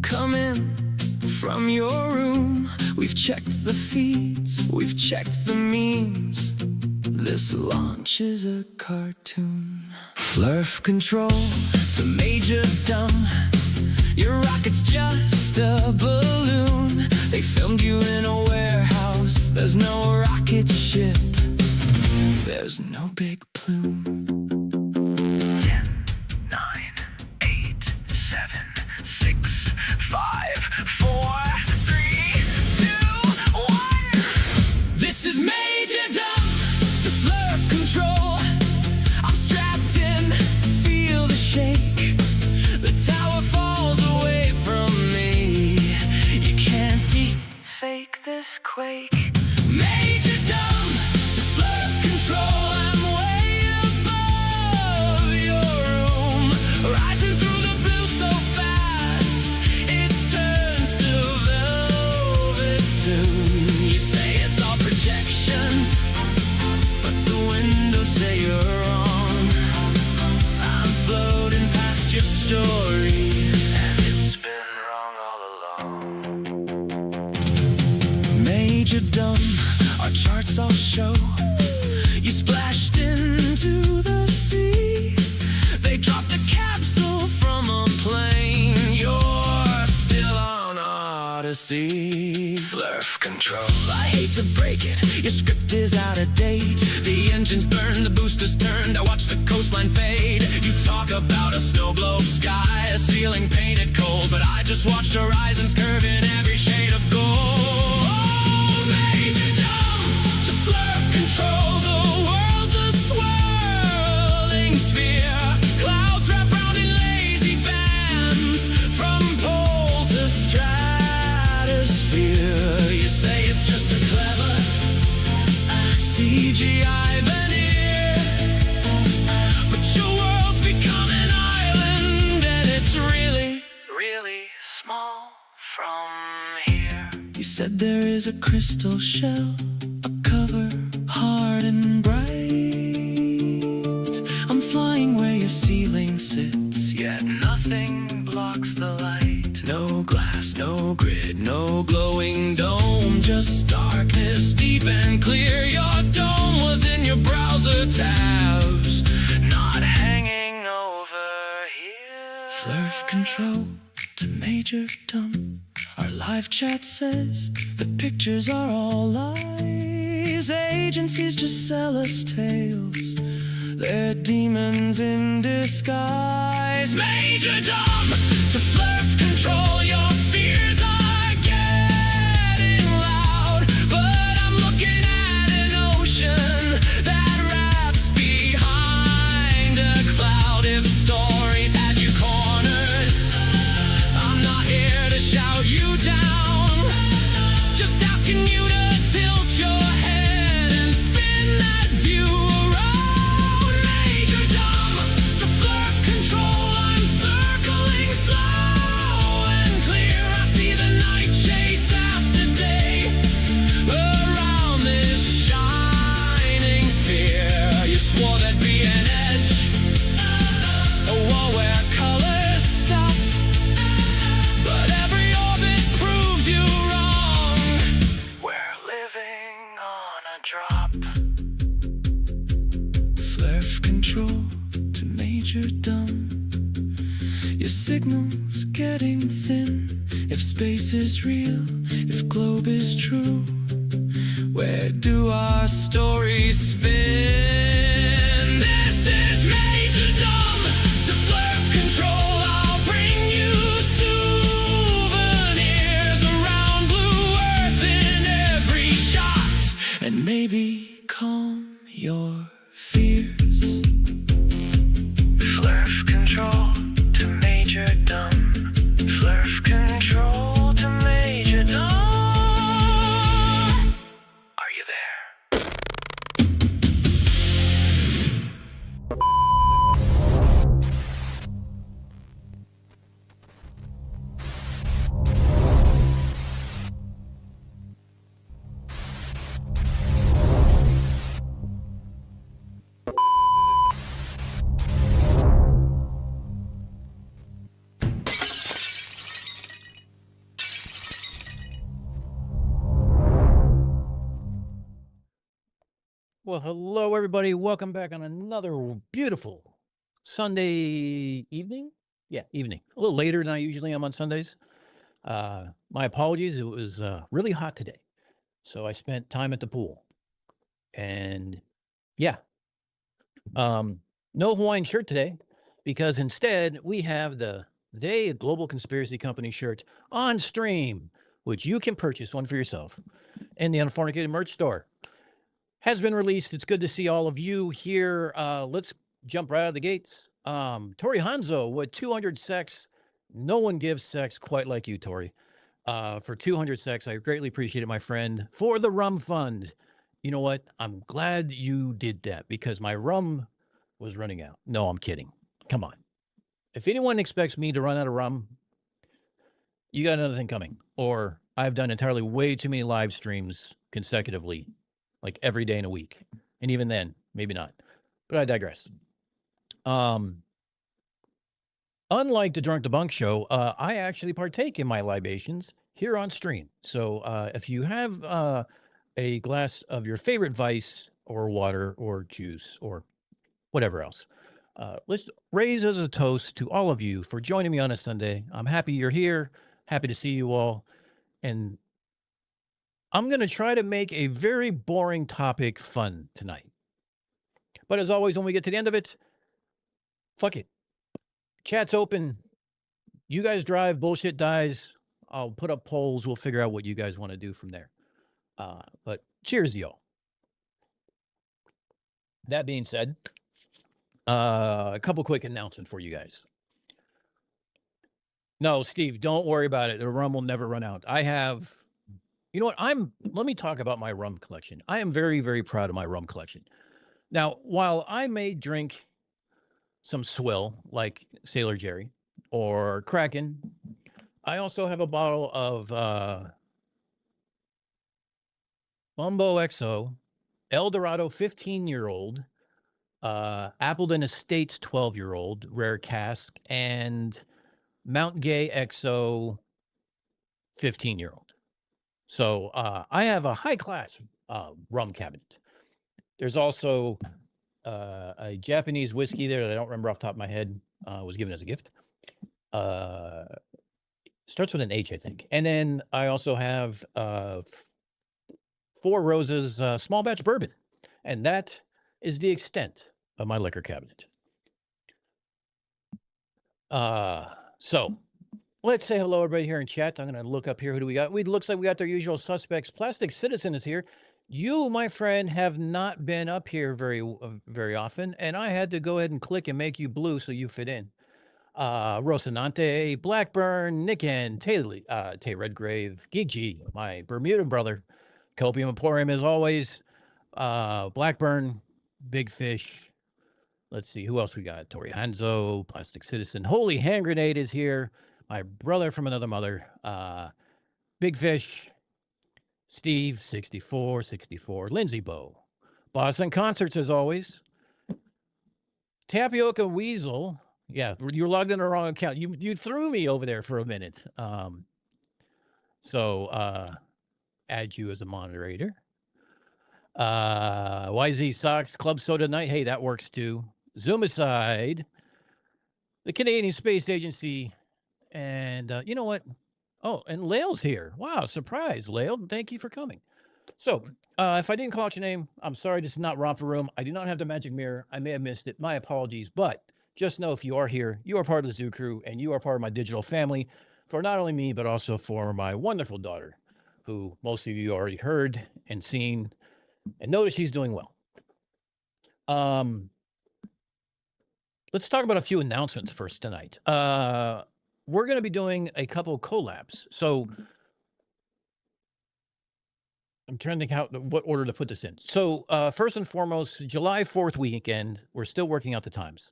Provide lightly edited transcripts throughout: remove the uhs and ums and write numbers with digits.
come in from your room. We've checked the feeds, we've checked the memes. This launch is a cartoon. Flurf control to Major Dumb. Your rocket's just a balloon. They filmed you in a warehouse. There's no rocket ship, there's no big plume. 10, 9, 8, 7, 6, 5, 4, 3, 2, 1. This is Major Dumb to Flurf control. I'm strapped in, feel the shake. The tower falls away from me. You can't deep fake this quake. Major Dumb to Flurf control. I'm way above your room, rising through the blue so fast it turns to velvet soon. You say it's all projection, but the windows say you're wrong. I'm floating past your story, and it's been wrong all along. Major Dumb, our charts all show you splashed into the sea. They dropped a capsule from a plane. You're still on Odyssey. Flurf control, I hate to break it, your script is out of date. The engines burned, the boosters turned, I watched the coastline fade. You talk about a snow globe sky, a ceiling painted cold, but I just watched horizons curve in every shade of gold. Major Dumb to Flurf control. The world's a swirling sphere. Clouds wrap round in lazy bands from pole to stratosphere. You say it's just a clever CGI veneer, but your world's become an island, and it's really, really small from here. You said there is a crystal shell, a cover hard and bright. I'm flying where your ceiling sits, yet nothing blocks the light. No glass, no grid, no glowing dome, just darkness deep and clear. Your dome was in your browser tabs, not hanging over here. Flurf control to Major Dumb. Our live chat says the pictures are all lies. Agencies just sell us tales, they're demons in disguise. Major Dumb to Flurf control. Your fears are getting loud, but I'm looking at an ocean that wraps behind a cloud. If stories had you cornered, I'm not here to shout you down, just asking you to tilt your head and spin that view around. Major Dumb to Flurf control. I'm circling slow and clear. I see the night chase after day around this shining sphere. You swore there'd be an edge, a wall where colors stop, but every orbit proves you wrong. We're living on a drop. Flurf control to Major Dumb. Your signal's getting thin. If space is real, if globe is true, where do our stories spin? This is Major Dumb to Flurf control. I'll bring you souvenirs around Blue Earth in every shot, and maybe calm your fears. Flurf control to Major Dumb. Flurf control to Major Dumb. Are you there? Well, hello, everybody. Welcome back on another beautiful Sunday evening. Yeah, evening. A little later than I usually am on Sundays. My apologies. It was really hot today. So I spent time at the pool. And yeah, um, no Hawaiian shirt today because instead we have the They Global Conspiracy Company shirt on stream, which you can purchase one for yourself in the Unfornicated merch store. Has been released. It's good to see all of you here. Let's jump right out of the gates. Tori Hanzo with 200 sex. No one gives sex quite like you, Tori. For 200 sex, I greatly appreciate it, my friend. For the rum fund. You know what? I'm glad you did that because my rum was running out. No, I'm kidding. Come on. If anyone expects me to run out of rum, you got another thing coming. Or I've done entirely way too many live streams consecutively, like every day in a week. And even then, maybe not. But I digress. Unlike the Drunk the Bunk show, I actually partake in my libations here on stream. So if you have a glass of your favorite vice or water or juice or whatever else, let's raise as a toast to all of you for joining me on a Sunday. I'm happy you're here. Happy to see you all. And I'm going to try to make a very boring topic fun tonight. But as always, when we get to the end of it, fuck it. Chat's open. You guys drive, bullshit dies. I'll put up polls. We'll figure out what you guys want to do from there. But cheers, y'all. That being said, a couple quick announcements for you guys. No, Steve, don't worry about it. The rum will never run out. I have, you know what? Let me talk about my rum collection. I am very, very proud of my rum collection. Now, while I may drink some swill like Sailor Jerry or Kraken, I also have a bottle of Bumbo XO, El Dorado 15-year-old, Appleton Estates 12-year-old rare cask, and Mount Gay XO 15-year-old. So I have a high-class rum cabinet. There's also a Japanese whiskey there that I don't remember off the top of my head. Was given as a gift. Starts with an H, I think. And then I also have Four Roses small batch bourbon. And that is the extent of my liquor cabinet. So let's say hello, everybody here in chat. I'm going to look up here. Who do we got? It looks like we got their usual suspects. Plastic Citizen is here. You, my friend, have not been up here very often, and I had to go ahead and click and make you blue so you fit in. Rocinante, Blackburn, Nick N, Tay Redgrave, Geek G, my Bermudan brother, Copium Emporium as always, Blackburn, Big Fish. Let's see, who else we got? Tori Hanzo, Plastic Citizen, Holy Hand Grenade is here, my brother from another mother, Big Fish, Steve, 64, Lindsay Bow, Boston Concerts as always, Tapioca Weasel. Yeah, you're logged in the wrong account. You threw me over there for a minute. So add you as a moderator. YZ Socks, Club Soda Night. Hey, that works too. Zoomicide, the Canadian Space Agency, and you know what? Oh, and Lail's here. Wow, surprise, Lail. Thank you for coming. So, if I didn't call out your name, I'm sorry. This is not Romper Room. I do not have the magic mirror. I may have missed it. My apologies. But just know if you are here, you are part of the Zoo Crew, and you are part of my digital family for not only me, but also for my wonderful daughter, who most of you already heard and seen, and notice she's doing well. Let's talk about a few announcements first tonight. We're going to be doing a couple collabs. So I'm trying to think out what order to put this in. So first and foremost, July 4th weekend, we're still working out the times.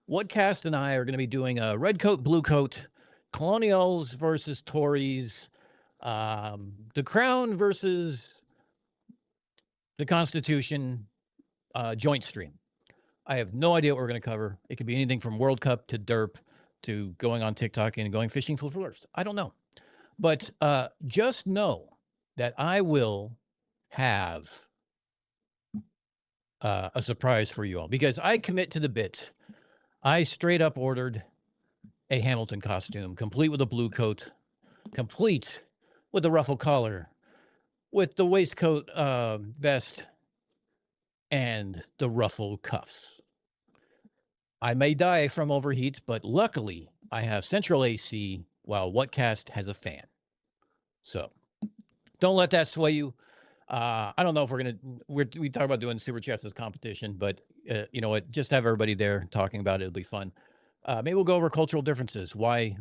Whatcast and I are going to be doing a red coat, blue coat, Colonials versus Tories, the Crown versus the Constitution joint stream. I have no idea what we're going to cover. It could be anything from World Cup to Derp to going on TikTok and going fishing for lures. I don't know. But just know that I will have a surprise for you all because I commit to the bit. I straight up ordered a Hamilton costume, complete with a blue coat, complete with the ruffle collar, with the waistcoat vest, and the ruffle cuffs. I may die from overheat, but luckily I have central AC while Whatcast has a fan. So don't let that sway you. I don't know if we talk about doing super chats as competition, but you know what? Just have everybody there talking about it. It'll be fun. Maybe we'll go over cultural differences. Why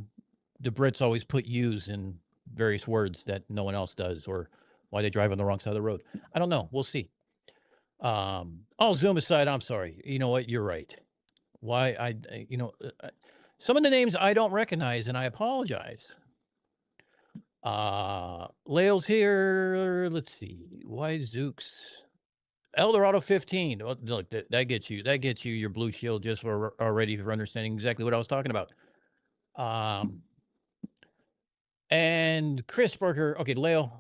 the Brits always put U's in various words that no one else does, or why they drive on the wrong side of the road. I don't know. We'll see. All Zoom aside, I'm sorry. You know what? You're right. Why some of the names I don't recognize, and I apologize. Lail's here. Let's see. Why Zooks? Eldorado 15. Well, look, that gets you. That gets you your blue shield just for already for understanding exactly what I was talking about. And Chris Berger. Okay, Lail.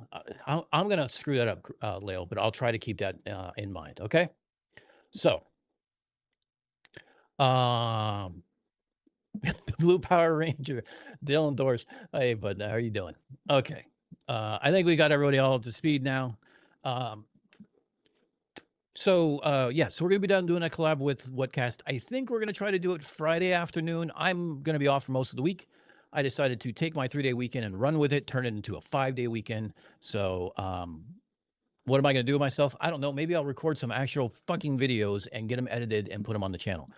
I'm gonna screw that up, Lail, but I'll try to keep that in mind. Okay. So, the Blue Power Ranger, Dylan Dors. Hey, bud, how are you doing? Okay. I think we got everybody all up to speed now. So we're gonna be done doing a collab with Whatcast. I think we're gonna try to do it Friday afternoon. I'm gonna be off for most of the week. I decided to take my 3-day weekend and run with it, turn it into a 5-day weekend. So what am I gonna do with myself? I don't know. Maybe I'll record some actual fucking videos and get them edited and put them on the channel.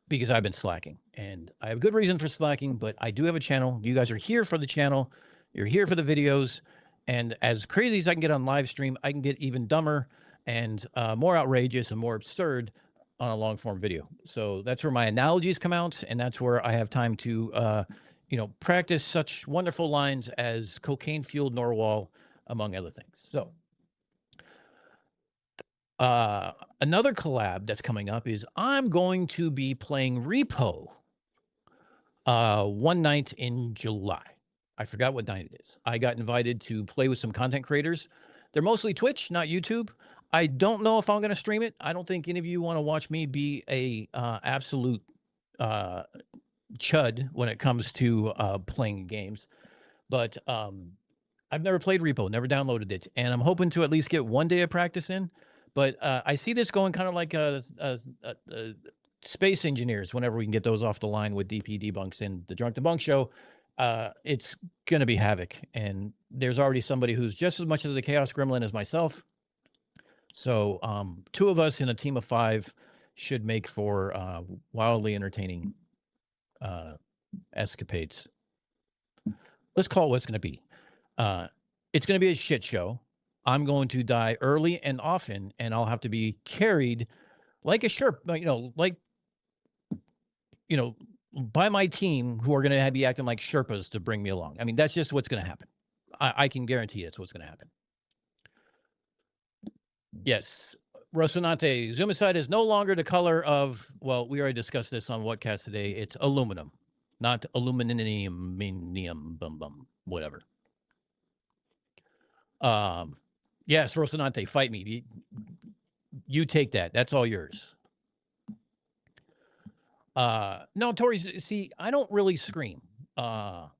Because I've been slacking, and I have good reason for slacking, but I do have a channel. You guys are here for the channel. You're here for the videos. And as crazy as I can get on live stream, I can get even dumber and more outrageous and more absurd on a long form video. So that's where my analogies come out. And that's where I have time to, practice such wonderful lines as cocaine fueled Norwal, among other things. So another collab that's coming up is I'm going to be playing Repo one night in July. I forgot what night it is. I got invited to play with some content creators. They're mostly Twitch, not YouTube. I don't know if I'm going to stream it. I don't think any of you want to watch me be a absolute chud when it comes to playing games. But I've never played Repo, never downloaded it, and I'm hoping to at least get one day of practice in. But I see this going kind of like space engineers. Whenever we can get those off the line with DP debunks and the Drunk Debunk show, it's going to be havoc. And there's already somebody who's just as much as a chaos gremlin as myself. So 2 of us in a team of 5 should make for wildly entertaining escapades. Let's call it what's going to be. It's going to be a shit show. I'm going to die early and often, and I'll have to be carried like a Sherpa, by my team, who are going to be acting like Sherpas to bring me along. I mean, that's just what's going to happen. I can guarantee that's what's going to happen. Yes. Rosinante, Zoomicide is no longer the color of, well, we already discussed this on Whatcast today. It's aluminum, not aluminum, whatever. Yes, Rosinante, fight me. You take that. That's all yours. No, Tori, see, I don't really scream. I'll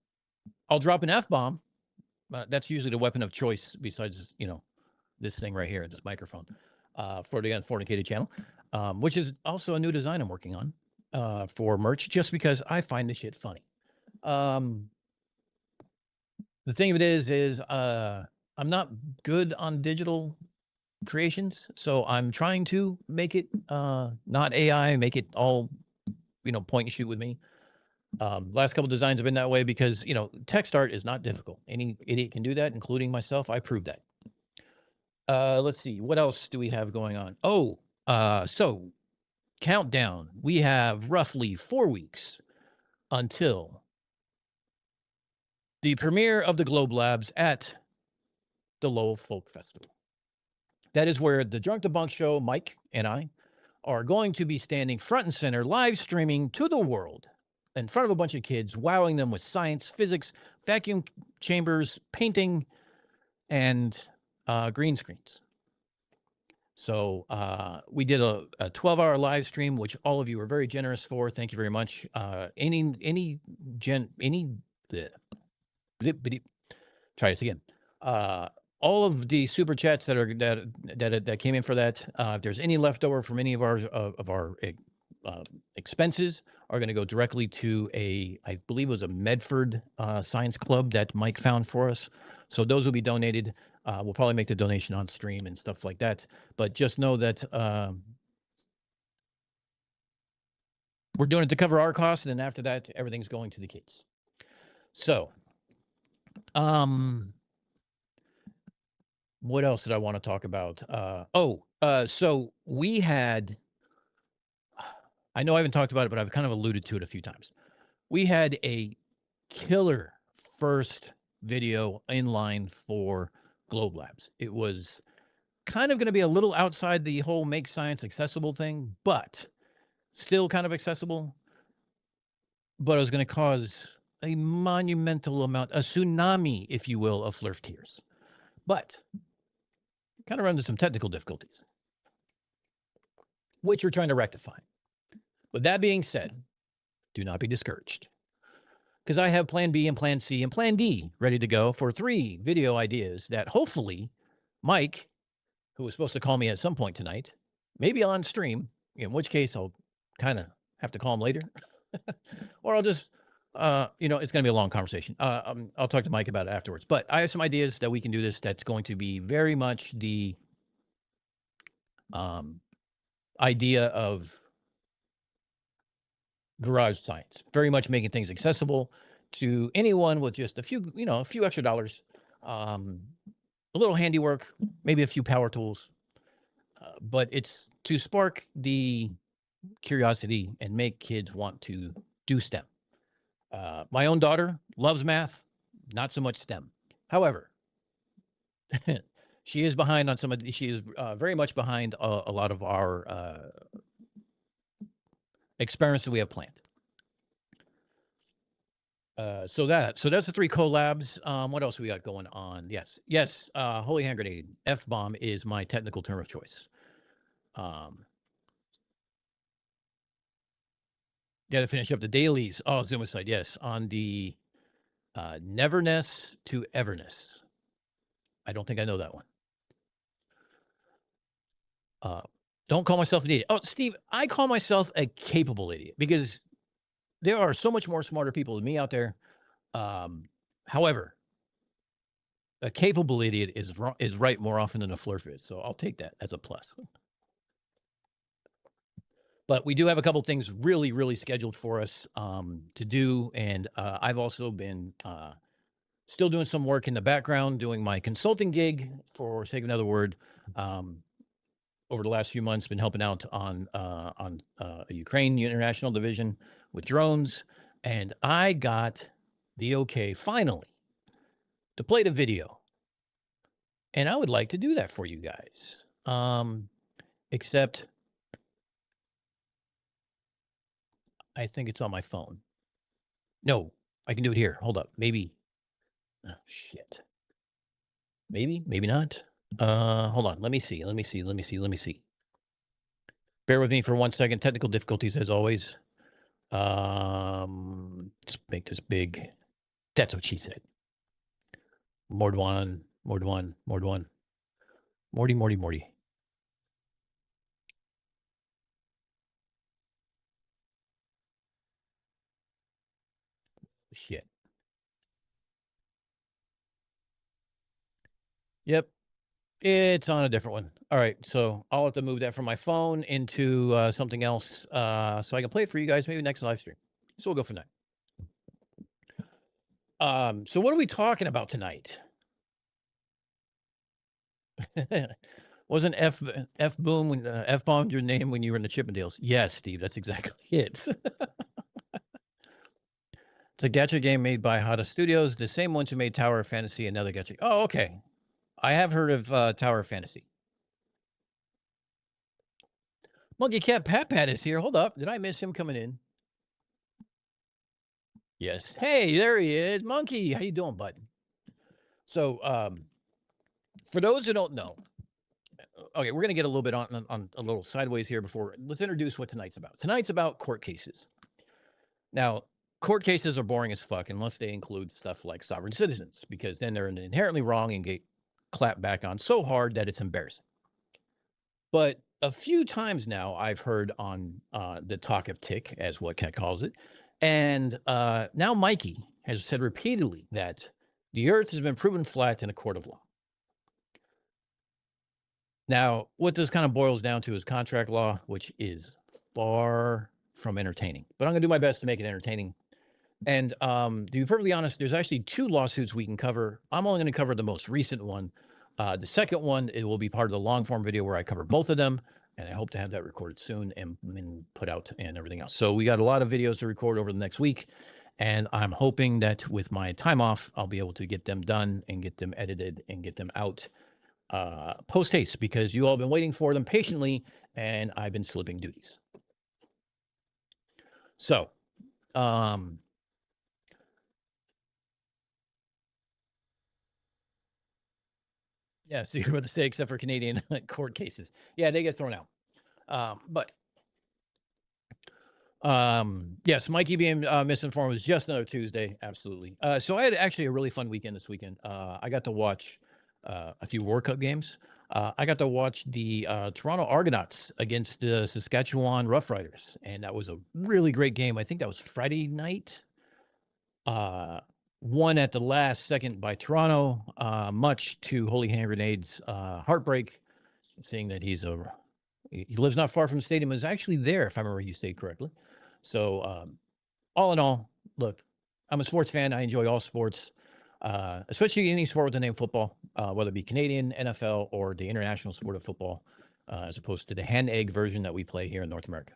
drop an F-bomb. That's usually the weapon of choice besides, this thing right here, this microphone, for the Unfornicated channel, which is also a new design I'm working on for merch, just because I find this shit funny. The thing of it is I'm not good on digital creations, so I'm trying to make it not AI, make it all, point and shoot with me. Last couple designs have been that way because, text art is not difficult. Any idiot can do that, including myself. I proved that. Let's see. What else do we have going on? Oh, so countdown. We have roughly 4 weeks until the premiere of the Globe Labs at the Lowell Folk Festival. That is where the Drunk Debunk show, Mike and I, are going to be standing front and center, live streaming to the world in front of a bunch of kids, wowing them with science, physics, vacuum chambers, painting, and green screens. So we did a 12-hour live stream, which all of you were very generous for. Thank you very much. Any bleh, bleh, try this again. All of the super chats that came in for that, if there's any leftover from any of our expenses, are going to go directly to I believe it was a Medford Science Club that Mike found for us. So those will be donated. We'll probably make the donation on stream and stuff like that. But just know that we're doing it to cover our costs, and then after that, everything's going to the kids. So, what else did I want to talk about? So we had, I know I haven't talked about it, but I've kind of alluded to it a few times. We had a killer first video in line for Globe Labs. It was kind of going to be a little outside the whole make science accessible thing, but still kind of accessible. But it was going to cause a monumental amount, a tsunami, if you will, of Flurf tears. But kind of run into some technical difficulties, which we're trying to rectify. With that being said, do not be discouraged, because I have plan B and plan C and plan D ready to go for 3 video ideas that hopefully Mike, who was supposed to call me at some point tonight, maybe on stream, in which case I'll kind of have to call him later, or I'll just, it's going to be a long conversation. I'll talk to Mike about it afterwards. But I have some ideas that we can do this that's going to be very much the idea of garage science, very much making things accessible to anyone with just a few extra dollars, a little handiwork, maybe a few power tools, but it's to spark the curiosity and make kids want to do STEM. My own daughter loves math, not so much STEM. However, she is behind on she is very much behind a lot of our experiments that we have planned. So that's the 3 collabs. What else we got going on? Yes. Holy hand grenade. F-bomb is my technical term of choice. Got to finish up the dailies. Oh, Zoomicide. Yes, on the Neverness to Everness. I don't think I know that one. Don't call myself an idiot. Oh, Steve, I call myself a capable idiot because there are so much more smarter people than me out there. However, a capable idiot is right more often than a Flurf is. So I'll take that as a plus. But we do have a couple things really, really scheduled for us to do. And I've also been still doing some work in the background, doing my consulting gig, for sake of another word. Over the last few months, been helping out on a Ukraine international division with drones. And I got the okay, finally, to play the video. And I would like to do that for you guys. Except I think it's on my phone. No, I can do it here. Hold up. Maybe. Oh, shit. Maybe not. Hold on. Let me see. Bear with me for 1 second. Technical difficulties as always. Let's make this big. That's what she said. Mord one. Morty. Shit. Yep. It's on a different one. All right. So I'll have to move that from my phone into something else so I can play it for you guys maybe next live stream. So we'll go from there. So what are we talking about tonight? Wasn't F-boom when F-bombed your name when you were in the Chippendales? Yes, Steve, that's exactly it. It's a gacha game made by Hada Studios, the same ones who made Tower of Fantasy and other gacha. Oh, okay. I have heard of Tower of Fantasy. Monkey Cat Pat Pat is here. Hold up. Did I miss him coming in? Yes. Hey, there he is. Monkey, how you doing, bud? So, for those who don't know, okay, we're gonna get a little bit on a little sideways here before. Let's introduce what tonight's about. Tonight's about court cases. Now, court cases are boring as fuck unless they include stuff like sovereign citizens, because then they're inherently wrong and get clapped back on so hard that it's embarrassing. But a few times now, I've heard on the talk of tick, as what Cat calls it, and now Mikey has said repeatedly that the Earth has been proven flat in a court of law. Now, what this kind of boils down to is contract law, which is far from entertaining. But I'm going to do my best to make it entertaining. And to be perfectly honest, there's actually two lawsuits we can cover. I'm only going to cover the most recent one. The second one, it will be part of the long form video where I cover both of them. And I hope to have that recorded soon and put out and everything else. So we got a lot of videos to record over the next week. And I'm hoping that with my time off, I'll be able to get them done and get them edited and get them out post haste, because you all have been waiting for them patiently and I've been slipping duties. So, yeah, so you're about to say, except for Canadian court cases. Yeah, they get thrown out. Yes, Mikey being misinformed was just another Tuesday. Absolutely. So I had actually a really fun weekend this weekend. I got to watch a few World Cup games. I got to watch the Toronto Argonauts against the Saskatchewan Roughriders, and that was a really great game. I think that was Friday night. Won at the last second by Toronto, much to Holy Hand Grenade's heartbreak, seeing that he lives not far from the stadium, is actually there, if I remember you stated correctly. So all in all, look, I'm a sports fan. I enjoy all sports, especially any sport with the name football, whether it be Canadian, NFL, or the international sport of football, as opposed to the hand-egg version that we play here in North America.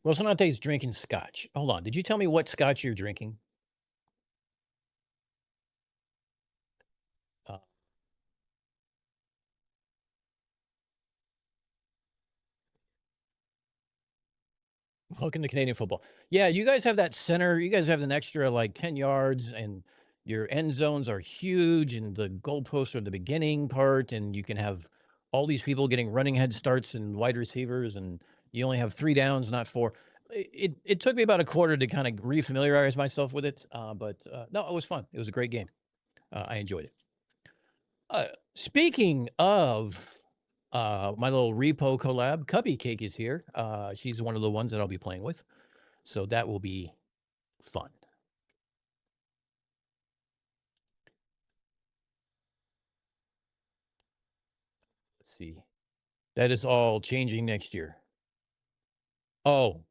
Rosinante's drinking scotch. Hold on. Did you tell me what scotch you're drinking? Welcome to Canadian football. Yeah, you guys have that center. You guys have an extra like 10 yards, and your end zones are huge, and the goalposts are the beginning part, and you can have all these people getting running head starts and wide receivers, and you only have 3 downs, not 4. It took me about a quarter to kind of refamiliarize myself with it, but no, it was fun. It was a great game. I enjoyed it. Speaking of my little repo collab, Cubby Cake is here. She's one of the ones that I'll be playing with, so that will be fun. Let's see. That is all changing next year. Oh,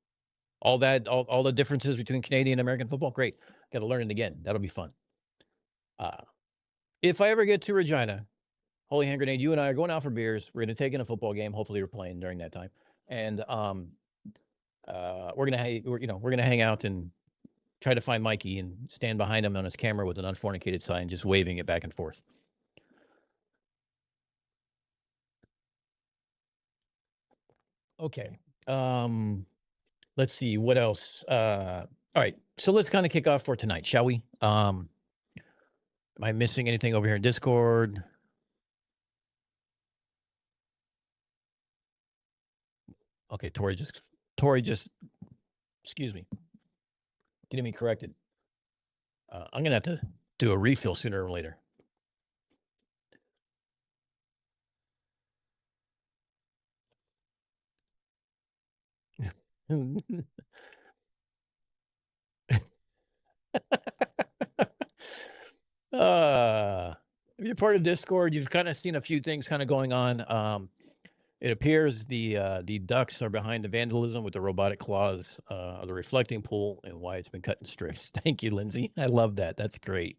all the differences between Canadian and American football. Great. Got to learn it again. That'll be fun. If I ever get to Regina, Holy Hand Grenade, you and I are going out for beers. We're going to take in a football game. Hopefully, you're playing during that time, and we're gonna hang out and try to find Mikey and stand behind him on his camera with an Unfornicated sign, just waving it back and forth. Okay. Let's see what else. All right. So let's kind of kick off for tonight, shall we? Am I missing anything over here in Discord? Okay, Tori just, excuse me, getting me corrected. I'm gonna have to do a refill sooner or later. If you're part of Discord, you've kind of seen a few things kind of going on. It appears the ducks are behind the vandalism with the robotic claws of the reflecting pool, and why it's been cut in strips. Thank you, Lindsay. I love that. That's great.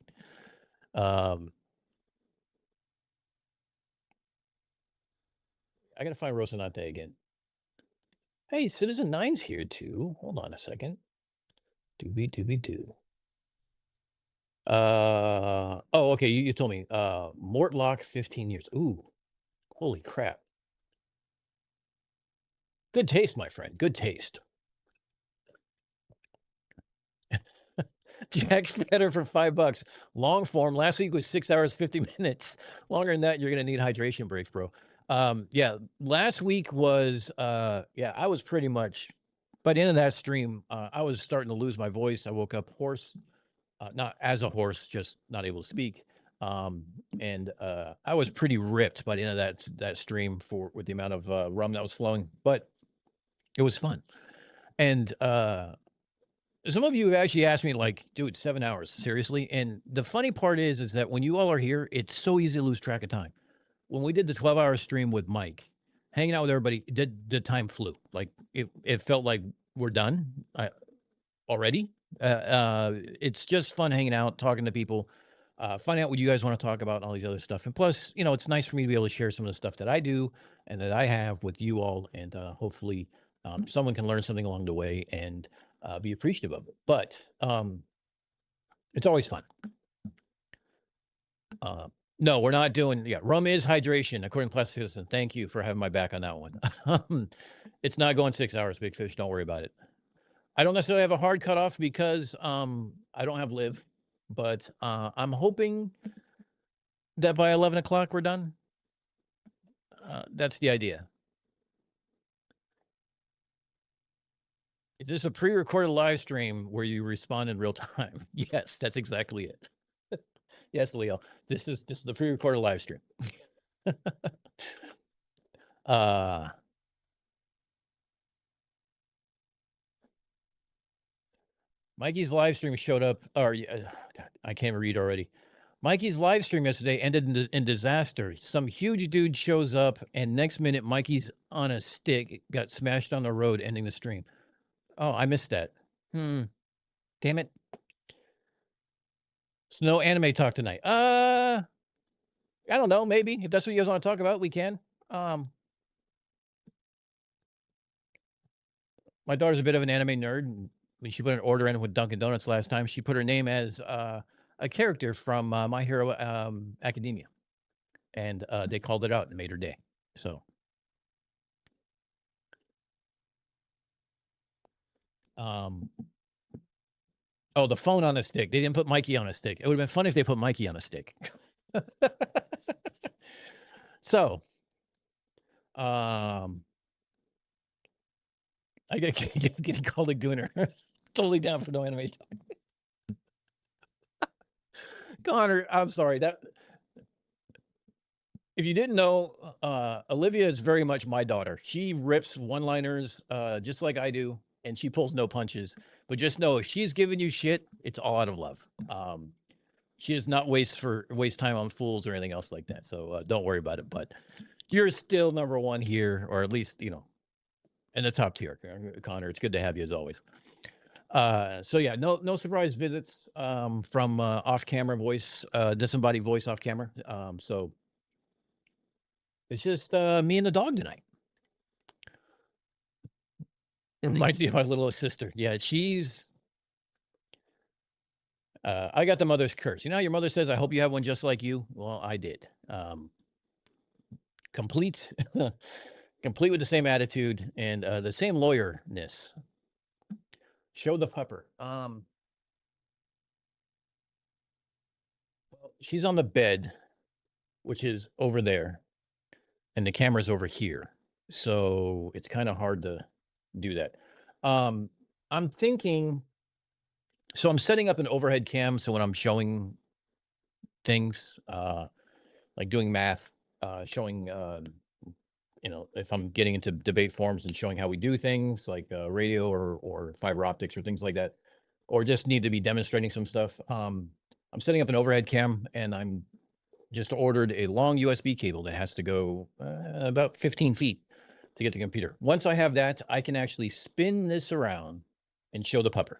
I gotta find Rosinante again. Hey, Citizen Nine's here too. Hold on a second. Doobie. Oh, okay. You told me. Mortlock, 15 years. Ooh, holy crap. Good taste, my friend. Good taste. Jack's better for $5. Long form. Last week was 6 hours, 50 minutes. Longer than that, you're gonna need hydration breaks, bro. Yeah, last week was yeah, I was pretty much by the end of that stream, I was starting to lose my voice. I woke up hoarse, not as a horse, just not able to speak. Um, and I was pretty ripped by the end of that stream for with the amount of rum that was flowing, but it was fun. And some of you have actually asked me, like, dude, 7 hours, seriously? And the funny part is that when you all are here, it's so easy to lose track of time. When we did the 12-hour stream with Mike, hanging out with everybody, the time flew. Like it felt like we're done already. It's just fun hanging out, talking to people, finding out what you guys want to talk about, and all these other stuff. And plus, it's nice for me to be able to share some of the stuff that I do and that I have with you all, and hopefully, someone can learn something along the way and be appreciative of it. But it's always fun. No, we're not doing. Yeah, rum is hydration, according to Plastic Citizen. Thank you for having my back on that one. It's not going 6 hours, Big Fish. Don't worry about it. I don't necessarily have a hard cutoff because I don't have live, but I'm hoping that by 11 o'clock we're done. That's the idea. Is this a pre-recorded live stream where you respond in real time? Yes, that's exactly it. Yes, Leo. This is the pre-recorded live stream. Mikey's live stream showed up, or God, I can't read already. Mikey's live stream yesterday ended in disaster. Some huge dude shows up, and next minute, Mikey's on a stick, got smashed on the road, ending the stream. Oh, I missed that. Damn it. So no anime talk tonight. I don't know. Maybe if that's what you guys want to talk about, we can. My daughter's a bit of an anime nerd. And when she put an order in with Dunkin' Donuts last time, she put her name as a character from My Hero Academia, and they called it out and made her day. So, oh, the phone on a stick. They didn't put Mikey on a stick. It would have been fun if they put Mikey on a stick. So, I get getting called a gooner. Totally down for no anime talk. Connor, I'm sorry. That if you didn't know, Olivia is very much my daughter. She rips one-liners just like I do, and she pulls no punches. But just know, if she's giving you shit, it's all out of love. She does not waste time on fools or anything else like that. So don't worry about it. But you're still number one here, or at least in the top tier, Connor. It's good to have you as always. So yeah, no surprise visits from off-camera voice, disembodied voice off camera. So it's just me and the dog tonight. It reminds me of my little sister. Yeah, she's. I got the mother's curse. You know, your mother says, "I hope you have one just like you." Well, I did. Complete, complete with the same attitude and the same lawyerness. Show the pupper. She's on the bed, which is over there, and the camera's over here. So it's kind of hard to do that. I'm thinking, so I'm setting up an overhead cam. So when I'm showing things, like doing math, showing, if I'm getting into debate forums and showing how we do things like radio or fiber optics or things like that, or just need to be demonstrating some stuff. I'm setting up an overhead cam, and I'm just ordered a long USB cable that has to go about 15 feet to get the computer. Once I have that, I can actually spin this around and show the pupper.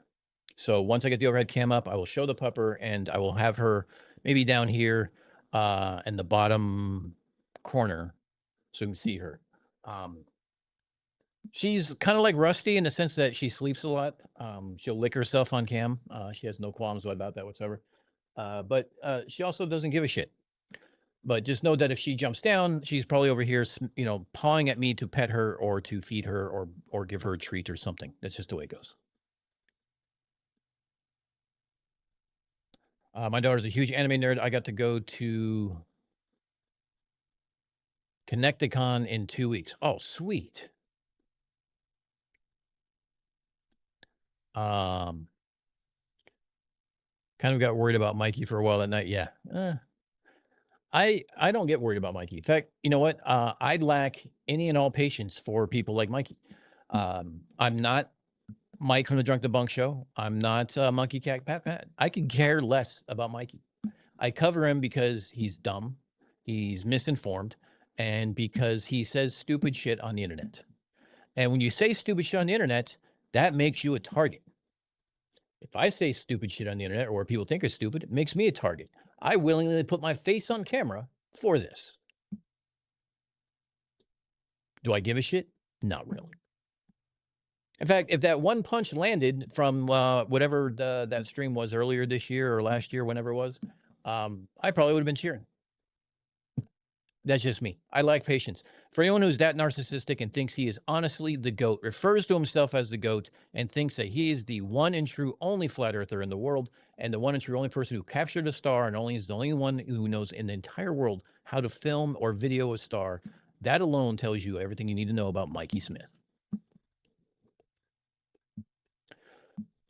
So once I get the overhead cam up, I will show the pupper, and I will have her maybe down here in the bottom corner so you can see her. She's kind of like Rusty in the sense that she sleeps a lot. She'll lick herself on cam. She has no qualms about that whatsoever. But she also doesn't give a shit. But just know that if she jumps down, she's probably over here, pawing at me to pet her or to feed her or give her a treat or something. That's just the way it goes. My daughter's a huge anime nerd. I got to go to Connecticon in 2 weeks. Oh, sweet. Kind of got worried about Mikey for a while that night. Yeah. I don't get worried about Mikey. In fact, you know what? I lack any and all patience for people like Mikey. I'm not Mike from the Drunk the Bunk show. I'm not Monkey Cat Pat Pat. I could care less about Mikey. I cover him because he's dumb, he's misinformed, and because he says stupid shit on the internet. And when you say stupid shit on the internet, that makes you a target. If I say stupid shit on the internet or what people think is stupid, it makes me a target. I willingly put my face on camera for this. Do I give a shit? Not really. In fact, if that one punch landed from whatever that stream was earlier this year or last year, whenever it was, I probably would have been cheering. That's just me. I like patience. For anyone who's that narcissistic and thinks he is honestly the GOAT, refers to himself as the GOAT, and thinks that he is the one and true only flat earther in the world, and the one and true only person who captured a star, and only is the only one who knows in the entire world how to film or video a star, that alone tells you everything you need to know about Mikey Smith.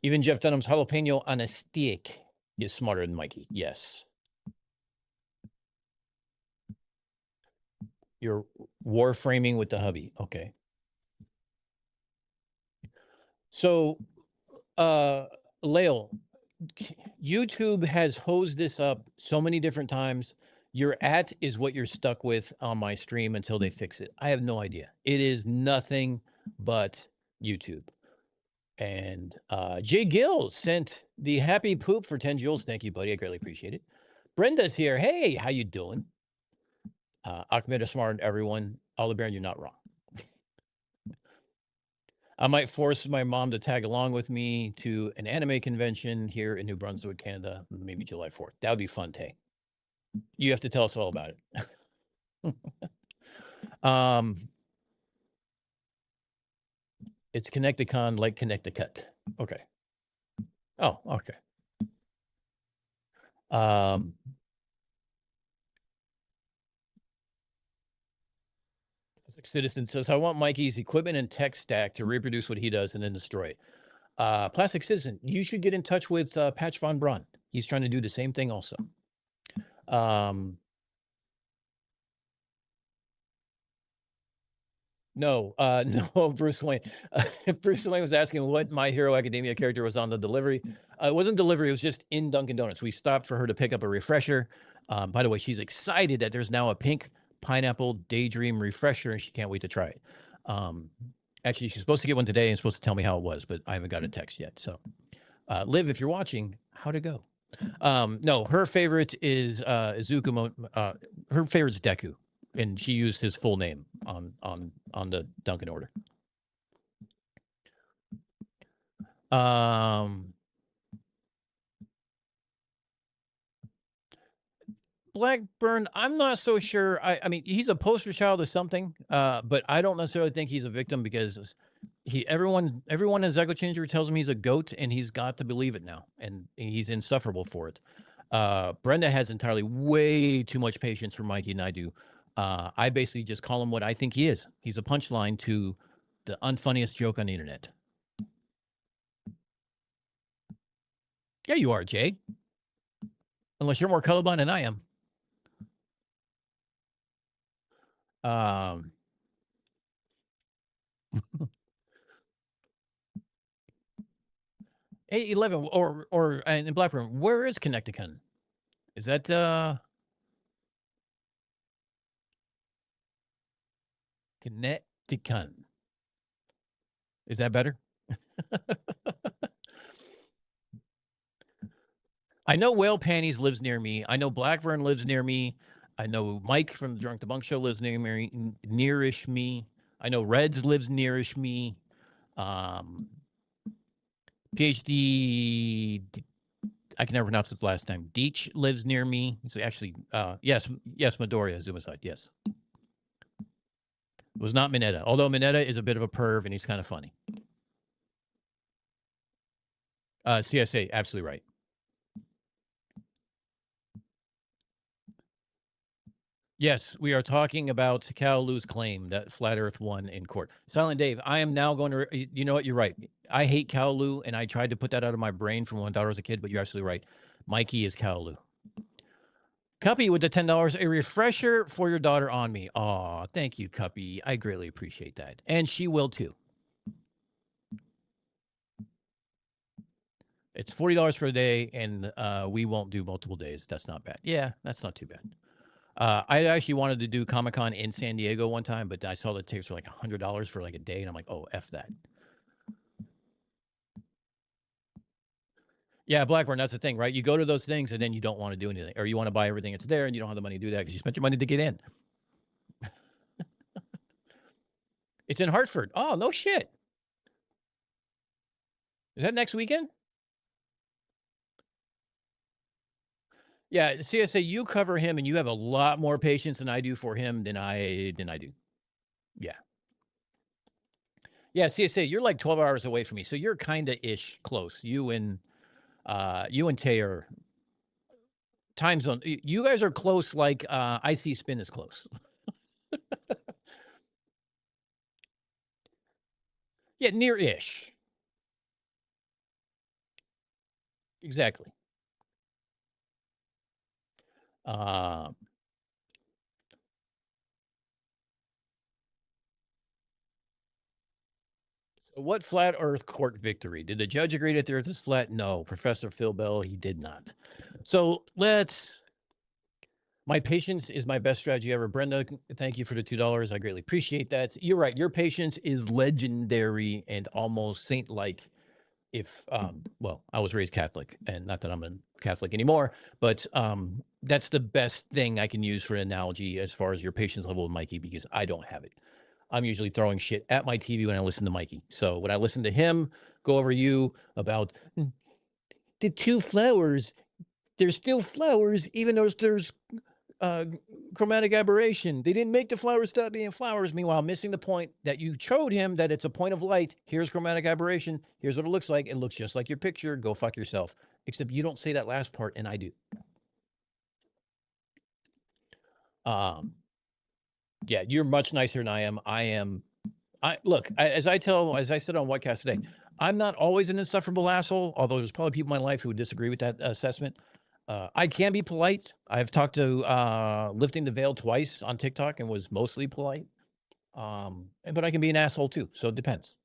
Even Jeff Dunham's jalapeno on a stick is smarter than Mikey. Yes. You're warframing with the hubby. Okay. So, Lael, YouTube has hosed this up so many different times. Your at is what you're stuck with on my stream until they fix it. I have no idea. It is nothing but YouTube. And Jay Gills sent the happy poop for 10 joules. Thank you, buddy. I greatly appreciate it. Brenda's here. Hey, how you doing? Ahmed is smart, everyone. Olive Baron, you're not wrong. I might force my mom to tag along with me to an anime convention here in New Brunswick, Canada, maybe July 4th. That would be fun, Tay. You have to tell us all about it. It's Connecticon like Connecticut. Okay. Oh, okay. Citizen says, I want Mikey's equipment and tech stack to reproduce what he does and then destroy it. Plastic Citizen, you should get in touch with Patch Von Braun. He's trying to do the same thing also. No, no, Bruce Wayne. Bruce Wayne was asking what My Hero Academia character was on the delivery. It wasn't delivery. It was just in Dunkin' Donuts. We stopped for her to pick up a refresher. By the way, she's excited that there's now a pink pineapple daydream refresher, and she can't wait to try it. Actually, she's supposed to get one today and supposed to tell me how it was, but I haven't got a text yet. So, Liv, if you're watching, how'd it go? No, her favorite is Izuku. Her favorite's Deku, and she used his full name on the Dunkin' order. Blackburn, I'm not so sure. I mean, he's a poster child of something, but I don't necessarily think he's a victim because everyone in Echo Changer tells him he's a goat, and he's got to believe it now, and he's insufferable for it. Brenda has entirely way too much patience for Mikey than I do. I basically just call him what I think he is. He's a punchline to the unfunniest joke on the internet. Yeah, you are, Jay. Unless you're more colorblind than I am. 811 or in Blackburn, where is Connecticut? Is that Connecticut? Is that better? I know Whale Panties lives near me. I know Blackburn lives near me. I know Mike from the Drunk the Bunk show lives near me, nearish me. I know Reds lives nearish me. PhD, I can never pronounce his last name. Deech lives near me. It's actually, yes, Midoriya Zumaside, yes. It was not Mineta, although Mineta is a bit of a perv and he's kind of funny. CSA, absolutely right. Yes, we are talking about Kaolu's claim that Flat Earth won in court. Silent Dave, I am now going to, you know what? You're right. I hate Kaolu, and I tried to put that out of my brain from when my daughter was a kid, but you're absolutely right. Mikey is Kaolu. Cuppy with the $10, a refresher for your daughter on me. Aw, thank you, Cuppy. I greatly appreciate that. And she will too. It's $40 for a day, and we won't do multiple days. That's not bad. Yeah, that's not too bad. I actually wanted to do Comic-Con in San Diego one time, but I saw the tickets were like $100 for like a day, and I'm like, oh, F that. Yeah, Blackburn, that's the thing, right? You go to those things, and then you don't want to do anything, or you want to buy everything that's there, and you don't have the money to do that because you spent your money to get in. It's in Hartford. Oh, no shit. Is that next weekend? Yeah, CSA, you cover him, and you have a lot more patience than I do for him than I do. Yeah. Yeah, CSA, you're like 12 hours away from me, so you're kind of ish close. You and Tay are time zone. You guys are close, like IC Spin is close. Yeah, near ish. Exactly. Uh, so what flat Earth court victory? Did the judge agree that the Earth is flat? No, Professor Phil Bell, he did not. So let's. My patience is my best strategy ever. Brenda, thank you for the $2. I greatly appreciate that. You're right. Your patience is legendary and almost saint-like. If well, I was raised Catholic, and not that I'm a Catholic anymore, but that's the best thing I can use for an analogy as far as your patience level with Mikey, because I don't have it. I'm usually throwing shit at my TV when I listen to Mikey. So when I listen to him go over you about the two flowers, there's still flowers, even though there's chromatic aberration. They didn't make the flowers stop being flowers. Meanwhile, missing the point that you showed him that it's a point of light. Here's chromatic aberration. Here's what it looks like. It looks just like your picture. Go fuck yourself. Except you don't say that last part, and I do. Yeah, you're much nicer than I am. Look, as I said on Whatcast today, I'm not always an insufferable asshole, although there's probably people in my life who would disagree with that assessment. I can be polite. I've talked to Lifting the Veil twice on TikTok and was mostly polite. But I can be an asshole too. So it depends.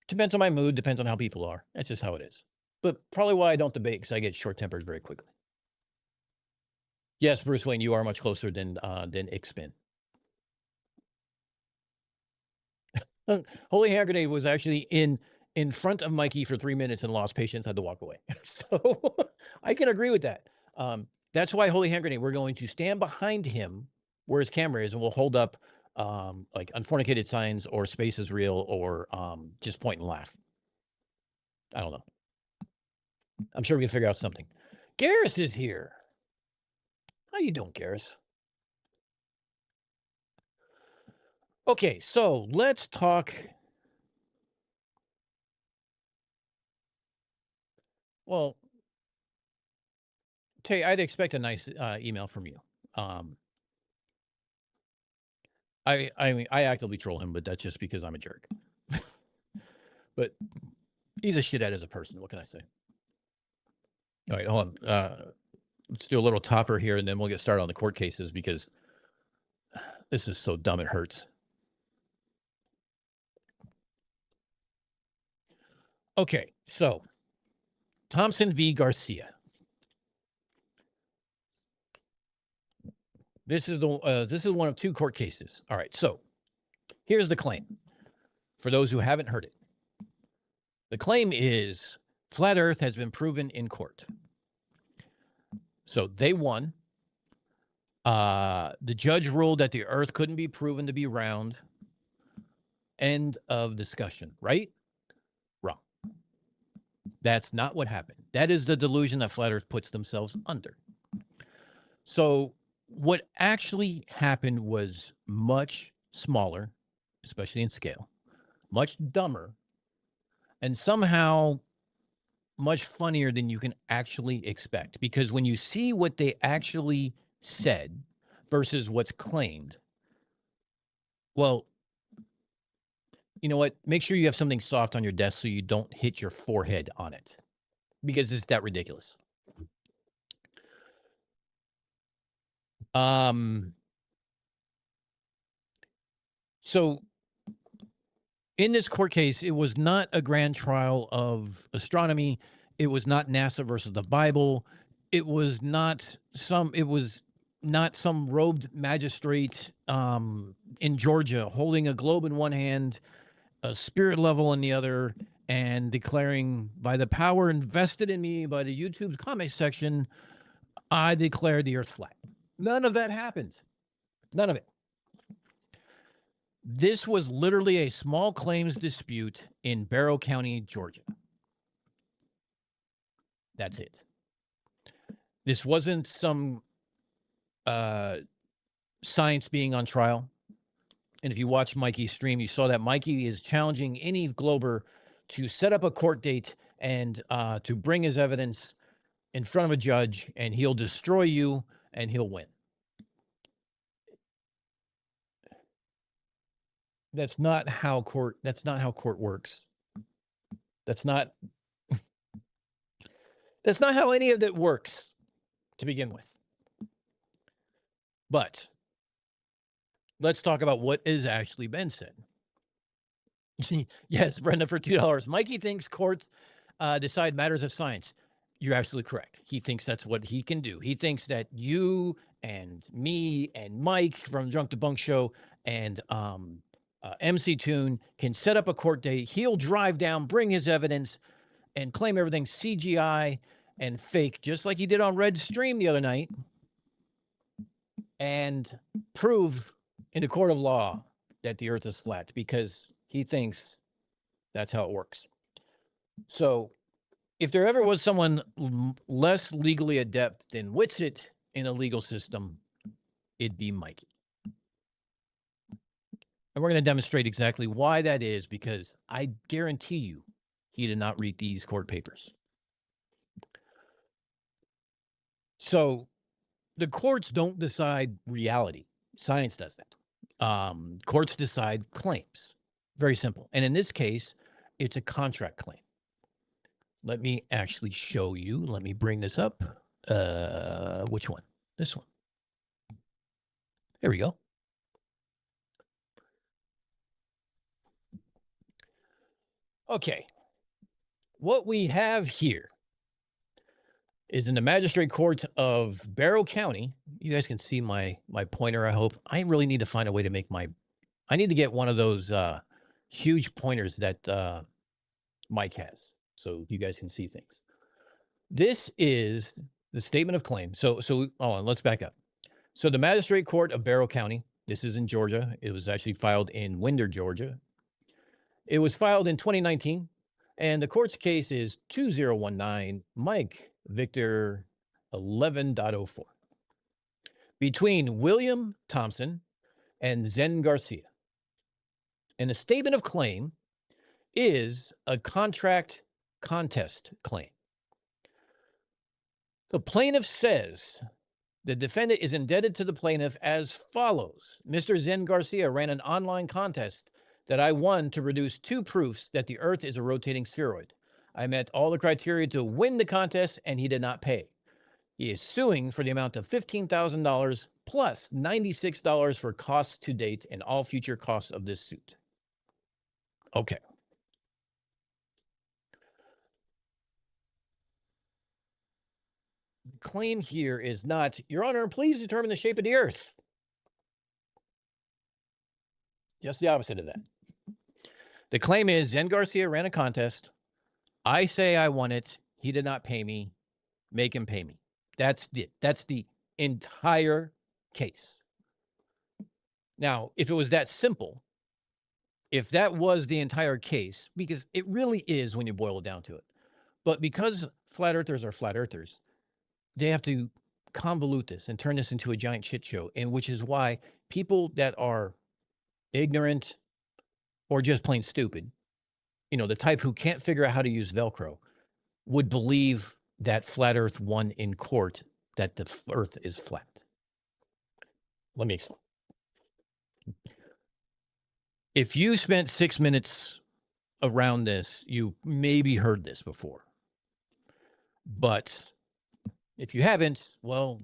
Depends on my mood, depends on how people are. That's just how it is. But probably why I don't debate, because I get short-tempered very quickly. Yes, Bruce Wayne, you are much closer than Ixpin. Holy Hand Grenade was actually in front of Mikey for 3 minutes and lost patience, had to walk away. So I can agree with that. That's why Holy Hand Grenade, we're going to stand behind him where his camera is, and we'll hold up like unfornicated signs or space is real or just point and laugh. I don't know. I'm sure we can figure out something. Garris is here. How you doing, Garris? Okay, so let's talk. Well, Tay, I'd expect a nice email from you. I mean, I actively troll him, but that's just because I'm a jerk. But he's a shithead as a person. What can I say? All right, hold on. Let's do a little topper here, and then we'll get started on the court cases, because this is so dumb it hurts. Okay, so Thompson v. Garcia. This is one of two court cases. All right, so here's the claim for those who haven't heard it. The claim is flat Earth has been proven in court. So they won. The judge ruled that the Earth couldn't be proven to be round. End of discussion, right? Wrong. That's not what happened. That is the delusion that flat Earth puts themselves under. So what actually happened was much smaller, especially in scale, much dumber, and somehow much funnier than you can actually expect. Because when you see what they actually said, versus what's claimed. Well, you know what? Make sure you have something soft on your desk so you don't hit your forehead on it, because it's that ridiculous. So in this court case, it was not a grand trial of astronomy. It was not NASA versus the Bible. It was not some robed magistrate in Georgia holding a globe in one hand, a spirit level in the other, and declaring, by the power invested in me by the YouTube comment section, I declare the earth flat. None of that happened. None of it. This was literally a small claims dispute in Barrow County, Georgia. That's it. This wasn't some science being on trial. And if you watch Mikey's stream, you saw that Mikey is challenging any Glober to set up a court date and to bring his evidence in front of a judge, and he'll destroy you and he'll win. That's not how court works. That's not how any of that works to begin with. But let's talk about what has actually been said. Yes, Brenda, for $2. Mikey thinks courts decide matters of science. You're absolutely correct. He thinks that's what he can do. He thinks that you and me and Mike from Drunk to Bunk Show and MC Toon can set up a court date. He'll drive down, bring his evidence, and claim everything's CGI and fake, just like he did on Red's stream the other night, and prove in a court of law that the earth is flat, because he thinks that's how it works. So if there ever was someone less legally adept than Whitsitt in a legal system, it'd be Mikey. And we're going to demonstrate exactly why that is, because I guarantee you he did not read these court papers. So the courts don't decide reality. Science does that. Courts decide claims. Very simple. And in this case, it's a contract claim. Let me actually show you. Let me bring this up. Which one? This one. There we go. Okay. What we have here is in the magistrate court of Barrow County. You guys can see my pointer, I hope. I really need to find a way to make I need to get one of those huge pointers that Mike has, so you guys can see things. This is the statement of claim. So hold on, let's back up. So the magistrate court of Barrow County, this is in Georgia. It was actually filed in Winder, Georgia. It was filed in 2019, and the court's case is 2019 Mike Victor 11.04 between William Thompson and Zen Garcia. And the statement of claim is a contract contest claim. The plaintiff says the defendant is indebted to the plaintiff as follows. Mr. Zen Garcia ran an online contest that I won to produce 2 proofs that the earth is a rotating spheroid. I met all the criteria to win the contest, and he did not pay. He is suing for the amount of $15,000 plus $96 for costs to date and all future costs of this suit. Okay. The claim here is not, Your Honor, please determine the shape of the earth. Just the opposite of that. The claim is Zen Garcia ran a contest. I say I won it. He did not pay me. Make him pay me. That's it. That's the entire case. Now, if it was that simple, if that was the entire case, because it really is when you boil it down to it, but because flat earthers are flat earthers, they have to convolute this and turn this into a giant shit show, and which is why people that are ignorant or just plain stupid, the type who can't figure out how to use Velcro, would believe that flat earth won in court, that the earth is flat. Let me explain. If you spent 6 minutes around this, you maybe heard this before. But if you haven't, well,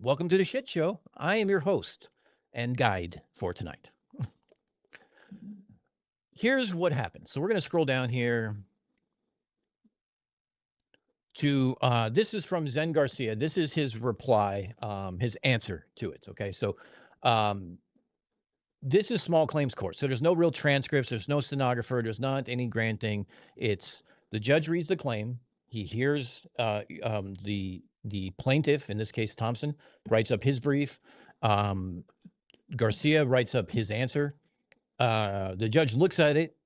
welcome to the shit show. I am your host and guide for tonight. Here's what happened. So we're going to scroll down here to this is from Zen Garcia. This is his reply, his answer to it. Okay. So this is small claims court. So there's no real transcripts, there's no stenographer, there's not any granting. It's the judge reads the claim, he hears the plaintiff, in this case Thompson, writes up his brief. Garcia writes up his answer. The judge looks at it,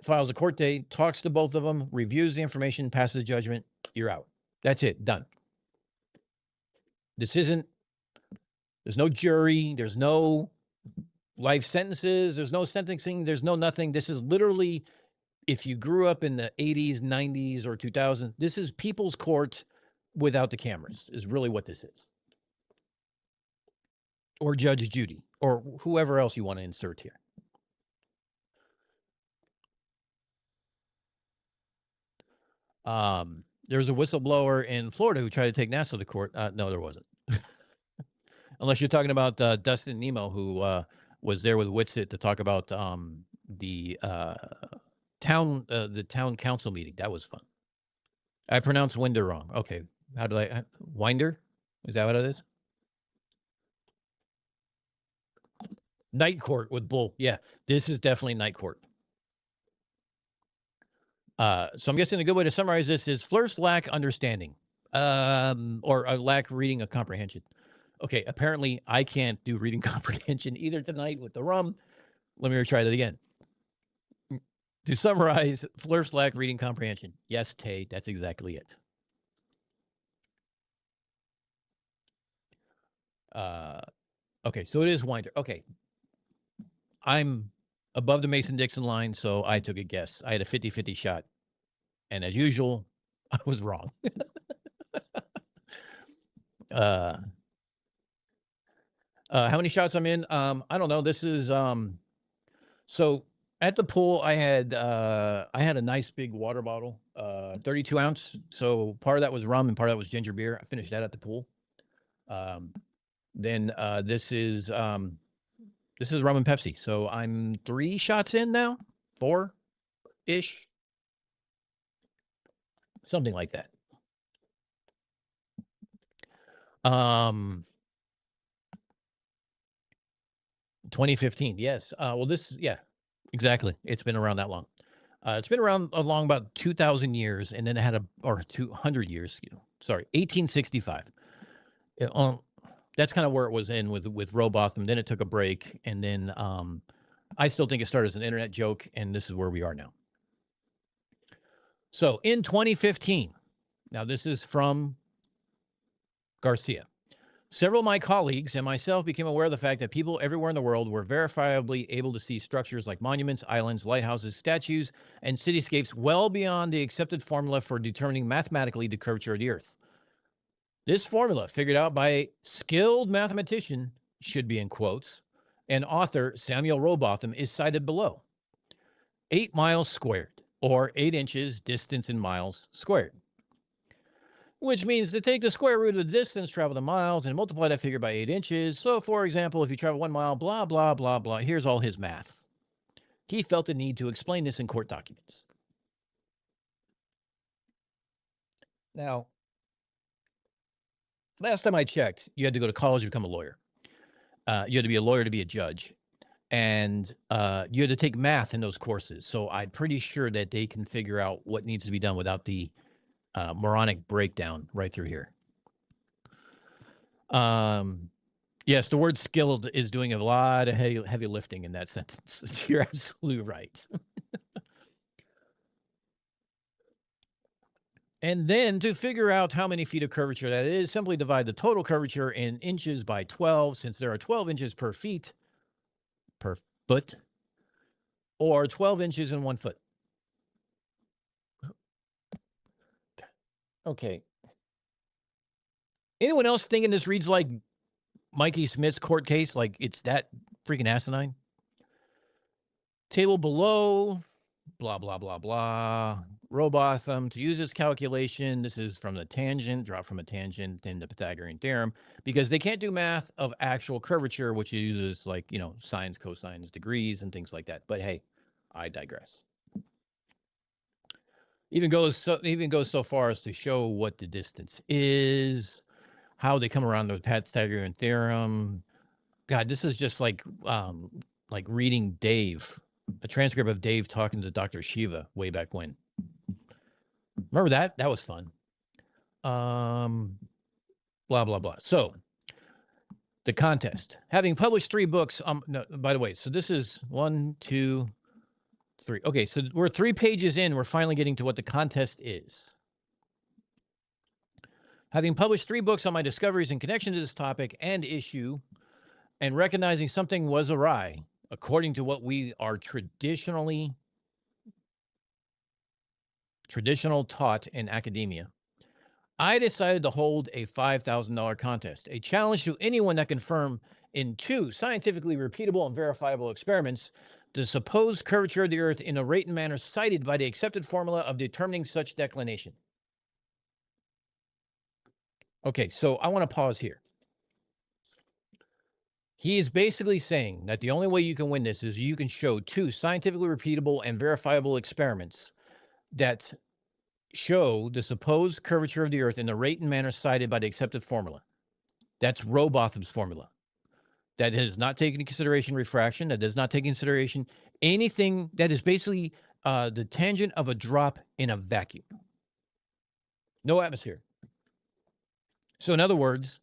files a court date, talks to both of them, reviews the information, passes the judgment. You're out. That's it. Done. There's no jury. There's no life sentences. There's no sentencing. There's no nothing. This is literally, if you grew up in the 80s, 90s, or 2000, this is people's court without the cameras, is really what this is. Or Judge Judy, or whoever else you want to insert here. There was a whistleblower in Florida who tried to take NASA to court. No, there wasn't. Unless you're talking about Dustin Nemo, who was there with Whitsitt to talk about the town council meeting. That was fun. I pronounced Winder wrong. Okay, how did I? Winder? Is that what it is? Night court with Bull. Yeah, this is definitely night court. So I'm guessing a good way to summarize this is Flirt's lack understanding, or a lack reading of comprehension. Okay, apparently I can't do reading comprehension either tonight with the rum. Let me retry that again. To summarize, Flirt's lack reading comprehension. Yes, Tay, that's exactly it. Okay, so it is Winder. Okay. I'm above the Mason-Dixon line, so I took a guess. I had a 50-50 shot. And as usual, I was wrong. How many shots I'm in? I don't know. This is so at the pool I had a nice big water bottle, 32 ounce. So part of that was rum and part of that was ginger beer. I finished that at the pool. Then this is rum and Pepsi. So I'm 3 shots in now, 4-ish. Something like that. 2015. Yes. Well, yeah, exactly. It's been around that long. It's been around along about 2,000 years, and then it had 200 years. 1865. That's kind of where it was in with Robotham. Then it took a break, and then I still think it started as an internet joke, and this is where we are now. So in 2015, now this is from Garcia. Several of my colleagues and myself became aware of the fact that people everywhere in the world were verifiably able to see structures like monuments, islands, lighthouses, statues, and cityscapes well beyond the accepted formula for determining mathematically the curvature of the Earth. This formula, figured out by a skilled mathematician, should be in quotes, and author Samuel Robotham, is cited below. 8 miles squared, or 8 inches distance in miles squared. Which means to take the square root of the distance traveled in miles and multiply that figure by 8 inches. So, for example, if you travel 1 mile, blah, blah, blah, blah, here's all his math. He felt the need to explain this in court documents. Now, last time I checked, you had to go to college to become a lawyer. You had to be a lawyer to be a judge. And you had to take math in those courses. So I'm pretty sure that they can figure out what needs to be done without the moronic breakdown right through here. Yes, the word skilled is doing a lot of heavy lifting in that sentence. You're absolutely right. And then to figure out how many feet of curvature that is, simply divide the total curvature in inches by 12, since there are 12 inches per foot, or 12 inches in 1 foot. Okay. Anyone else thinking this reads like Mikey Smith's court case, like it's that freaking asinine. Table below, blah, blah, blah, blah. Robotham, to use this calculation, this is from the tangent, drop from a tangent in the Pythagorean theorem, because they can't do math of actual curvature, which uses like, sines, cosines, degrees, and things like that. But hey, I digress. Even goes so far as to show what the distance is, how they come around the Pythagorean theorem. God, this is just like reading Dave, a transcript of Dave talking to Dr. Shiva way back when. Remember that? That was fun. Blah, blah, blah. So the contest, having published 3 books. No, by the way, so this is 1, 2, 3. Okay, so we're 3 pages in. We're finally getting to what the contest is. Having published 3 books on my discoveries in connection to this topic and issue, and recognizing something was awry, according to what we are traditional taught in academia, I decided to hold a $5,000 contest, a challenge to anyone that confirm in 2 scientifically repeatable and verifiable experiments the supposed curvature of the Earth in a rate and manner cited by the accepted formula of determining such declination. Okay, so I want to pause here. He is basically saying that the only way you can win this is you can show 2 scientifically repeatable and verifiable experiments that show the supposed curvature of the Earth in the rate and manner cited by the accepted formula. That's Rowbotham's formula. That has not taken into consideration refraction. That does not take into consideration anything that is basically the tangent of a drop in a vacuum. No atmosphere. So in other words,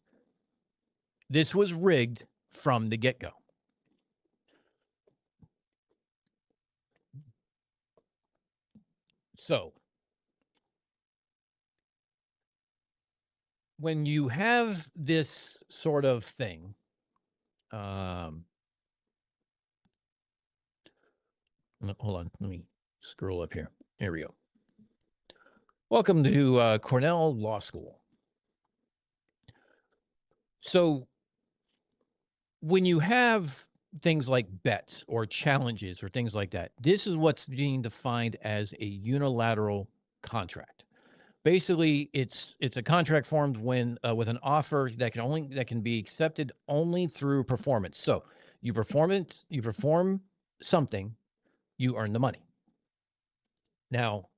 this was rigged from the get-go. So when you have this sort of thing, hold on, let me scroll up here. There we go. Welcome to Cornell Law School. So when you have things like bets or challenges or things like that, this is what's being defined as a unilateral contract. Basically, it's a contract formed when with an offer that can be accepted only through performance. So you perform something, you earn the money. Now,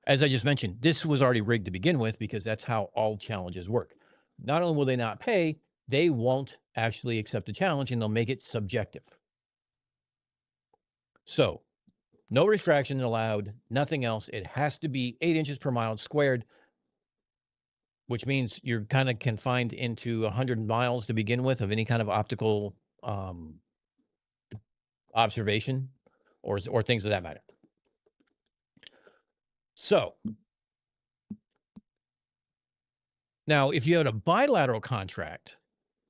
as I just mentioned, this was already rigged to begin with because that's how all challenges work. Not only will they not pay, they won't actually accept the challenge and they'll make it subjective. So no refraction allowed, nothing else. It has to be 8 inches per mile squared, which means you're kind of confined into 100 miles to begin with of any kind of optical observation or things of that matter. So now if you had a bilateral contract,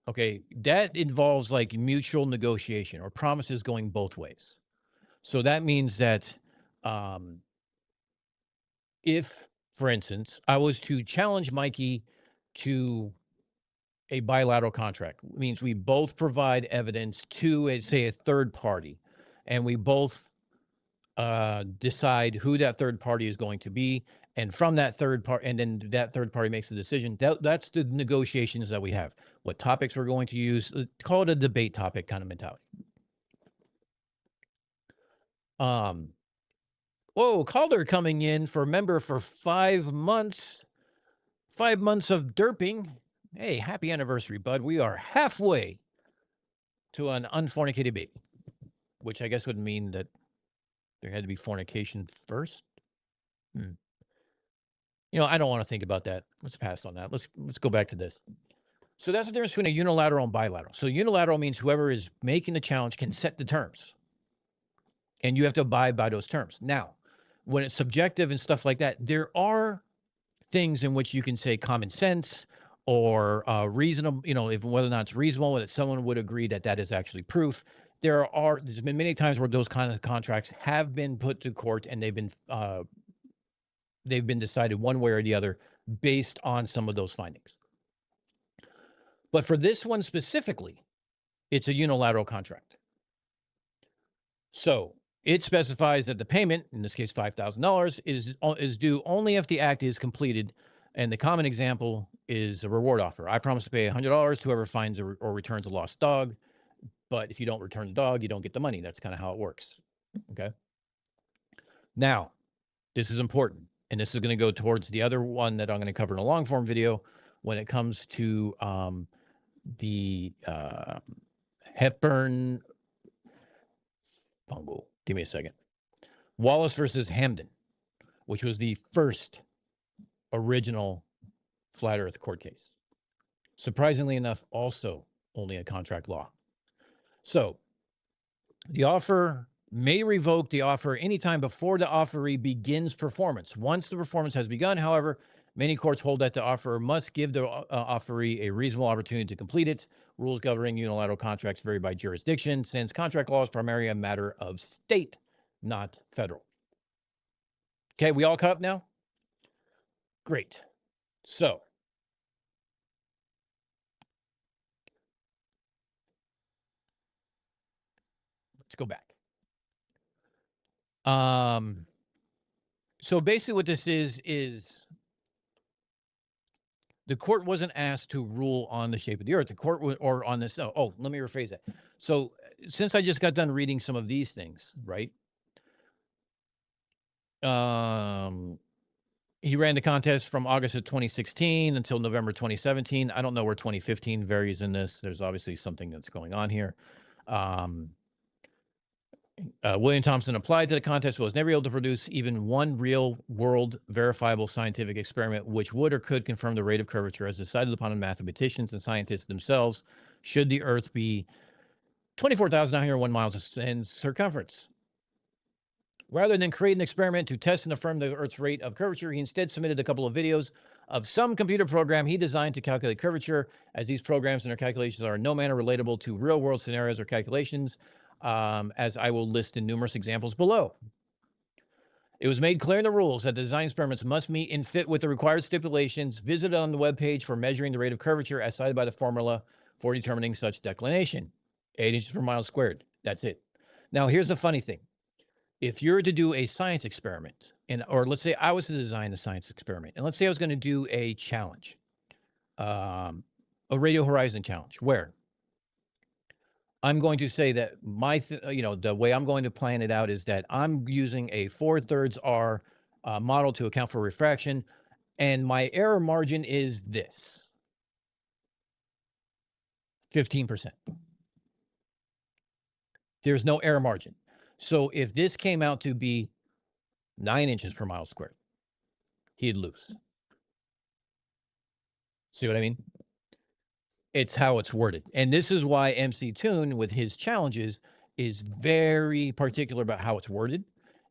okay, that involves like mutual negotiation or promises going both ways. So that means that if, for instance, I was to challenge Mikey to a bilateral contract, it means we both provide evidence to, say, a third party, and we both decide who that third party is going to be. And from that third party, and then that third party makes the decision. That's the negotiations that we have. What topics we're going to use. Call it a debate topic kind of mentality. Whoa, Calder coming in for member for 5 months. 5 months of derping. Hey, happy anniversary, bud. We are halfway to an unfornicated baby, which I guess would mean that there had to be fornication first. I don't want to think about that. Let's pass on that. Let's go back to this. So that's the difference between a unilateral and bilateral. So unilateral means whoever is making the challenge can set the terms, and you have to abide by those terms. Now, when it's subjective and stuff like that, there are things in which you can say common sense or reasonable, if whether or not it's reasonable, that someone would agree that is actually proof. There's been many times where those kind of contracts have been put to court and they've been decided one way or the other based on some of those findings. But for this one specifically, it's a unilateral contract. So it specifies that the payment, in this case $5,000, is due only if the act is completed. And the common example is a reward offer. I promise to pay $100 to whoever finds or returns a lost dog. But if you don't return the dog, you don't get the money. That's kind of how it works. Okay. Now, this is important. And this is going to go towards the other one that I'm going to cover in a long form video when it comes to the Hepburn Bungle. Give me a second. Wallace versus Hampden, which was the first original flat earth court case. Surprisingly enough, also only a contract law. So the offer may revoke the offer anytime before the offeree begins performance. Once the performance has begun, however, many courts hold that the offerer must give the offeree a reasonable opportunity to complete it. Rules governing unilateral contracts vary by jurisdiction, since contract law is primarily a matter of state, not federal. Okay, we all caught up now? Great. So, let's go back. So basically what this is the court wasn't asked to rule on the shape of the earth. The court or on this. Oh, let me rephrase that. So since I just got done reading some of these things, right? He ran the contest from August of 2016 until November 2017. I don't know where 2015 varies in this. There's obviously something that's going on here. William Thompson applied to the contest, but was never able to produce even one real-world verifiable scientific experiment which would or could confirm the rate of curvature as decided upon in mathematicians and scientists themselves, should the Earth be 24,901 miles in circumference. Rather than create an experiment to test and affirm the Earth's rate of curvature, he instead submitted a couple of videos of some computer program he designed to calculate curvature, as these programs and their calculations are in no manner relatable to real-world scenarios or calculations, as I will list in numerous examples below. It was made clear in the rules that the design experiments must meet and fit with the required stipulations visited on the webpage for measuring the rate of curvature as cited by the formula for determining such declination. 8 inches per mile squared. That's it. Now, here's the funny thing. If you're to do a science experiment, or let's say I was to design a science experiment, and let's say I was going to do a challenge, a radio horizon challenge, where I'm going to say that the way I'm going to plan it out is that I'm using a 4/3 R model to account for refraction, and my error margin is this, 15%. There's no error margin. So if this came out to be 9 inches per mile squared, he'd lose. See what I mean? It's how it's worded. And this is why MC Toon, with his challenges, is very particular about how it's worded.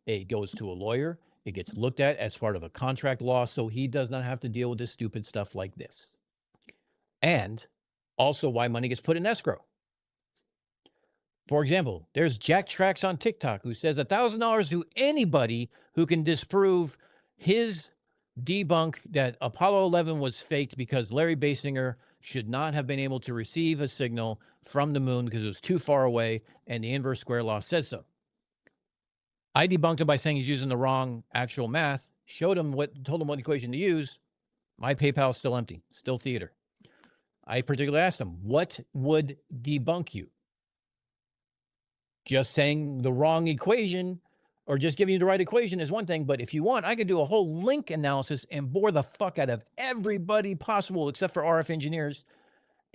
It goes to a lawyer. It gets looked at as part of a contract law, so he does not have to deal with this stupid stuff like this. And also why money gets put in escrow. For example, there's Jack Trax on TikTok who says $1,000 to anybody who can disprove his debunk that Apollo 11 was faked because Larry Basinger should not have been able to receive a signal from the moon because it was too far away, and the inverse square law says so. I debunked him by saying he's using the wrong actual math, told him what equation to use. My PayPal is still empty, still theater. I particularly asked him, what would debunk you? Just saying the wrong equation or just giving you the right equation is one thing, but if you want, I could do a whole link analysis and bore the fuck out of everybody possible except for RF engineers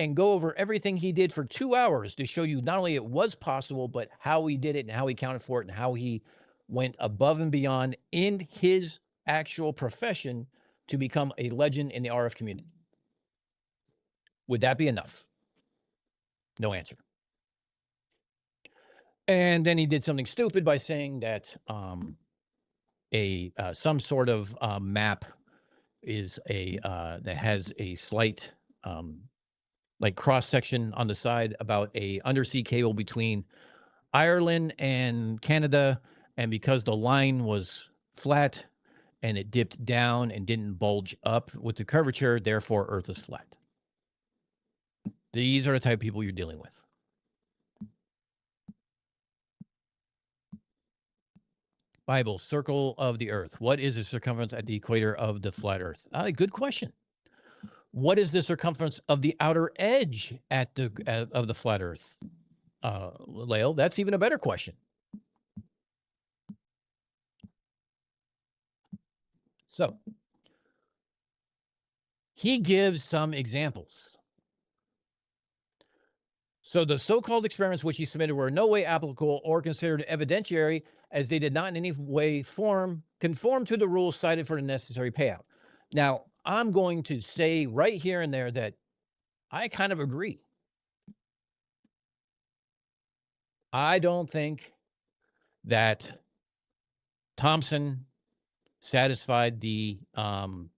and go over everything he did for 2 hours to show you not only it was possible, but how he did it and how he accounted for it and how he went above and beyond in his actual profession to become a legend in the RF community. Would that be enough? No answer. And then he did something stupid by saying that some sort of map is that has a slight like cross section on the side about a undersea cable between Ireland and Canada, and because the line was flat and it dipped down and didn't bulge up with the curvature, therefore Earth is flat. These are the type of people you're dealing with. Bible, circle of the earth. What is the circumference at the equator of the flat earth? Good question. What is the circumference of the outer edge at the of the flat earth? Leo, that's even a better question. So he gives some examples. So the so-called experiments which he submitted were in no way applicable or considered evidentiary, as they did not in any way conform to the rules cited for the necessary payout. Now, I'm going to say right here and there that I kind of agree. I don't think that Thompson satisfied the how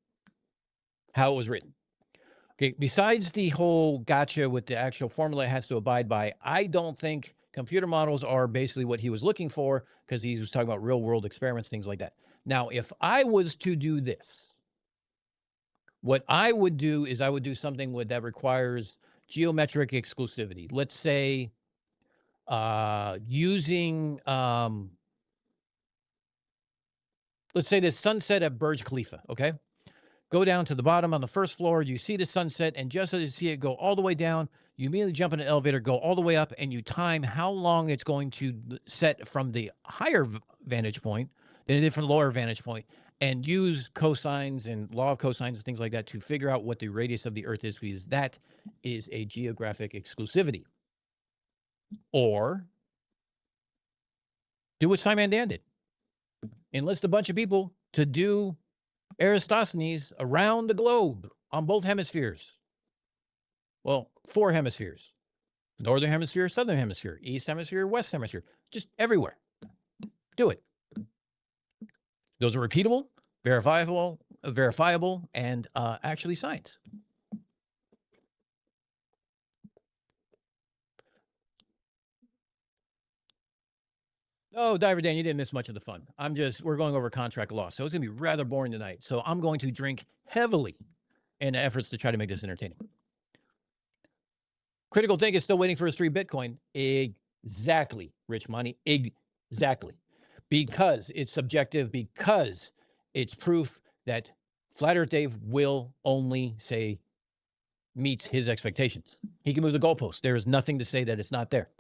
it was written. Okay, besides the whole gotcha with the actual formula it has to abide by, I don't think computer models are basically what he was looking for, because he was talking about real world experiments, things like that. Now, if I was to do this, what I would do is I would do something that requires geometric exclusivity. Let's say using, let's say the sunset at Burj Khalifa, okay? Go down to the bottom on the first floor, you see the sunset, and just as you see it go all the way down, you immediately jump in an elevator, go all the way up, and you time how long it's going to set from the higher vantage point than it did from the lower vantage point, and use cosines and law of cosines and things like that to figure out what the radius of the Earth is, because that is a geographic exclusivity. Or do what Simon Dan did. Enlist a bunch of people to do Eratosthenes around the globe on both hemispheres. Well, 4 hemispheres: northern hemisphere, southern hemisphere, east hemisphere, west hemisphere, just everywhere. Do it. Those are repeatable, verifiable, and actually science. Oh, Diver Dan, you didn't miss much of the fun. We're going over contract law, so it's going to be rather boring tonight. So I'm going to drink heavily in efforts to try to make this entertaining. Critical Think is still waiting for his 3 Bitcoin. Exactly, Rich Money. Exactly. Because it's subjective, because it's proof that Flat Earth Dave will only say meets his expectations. He can move the goalpost. There is nothing to say that it's not there.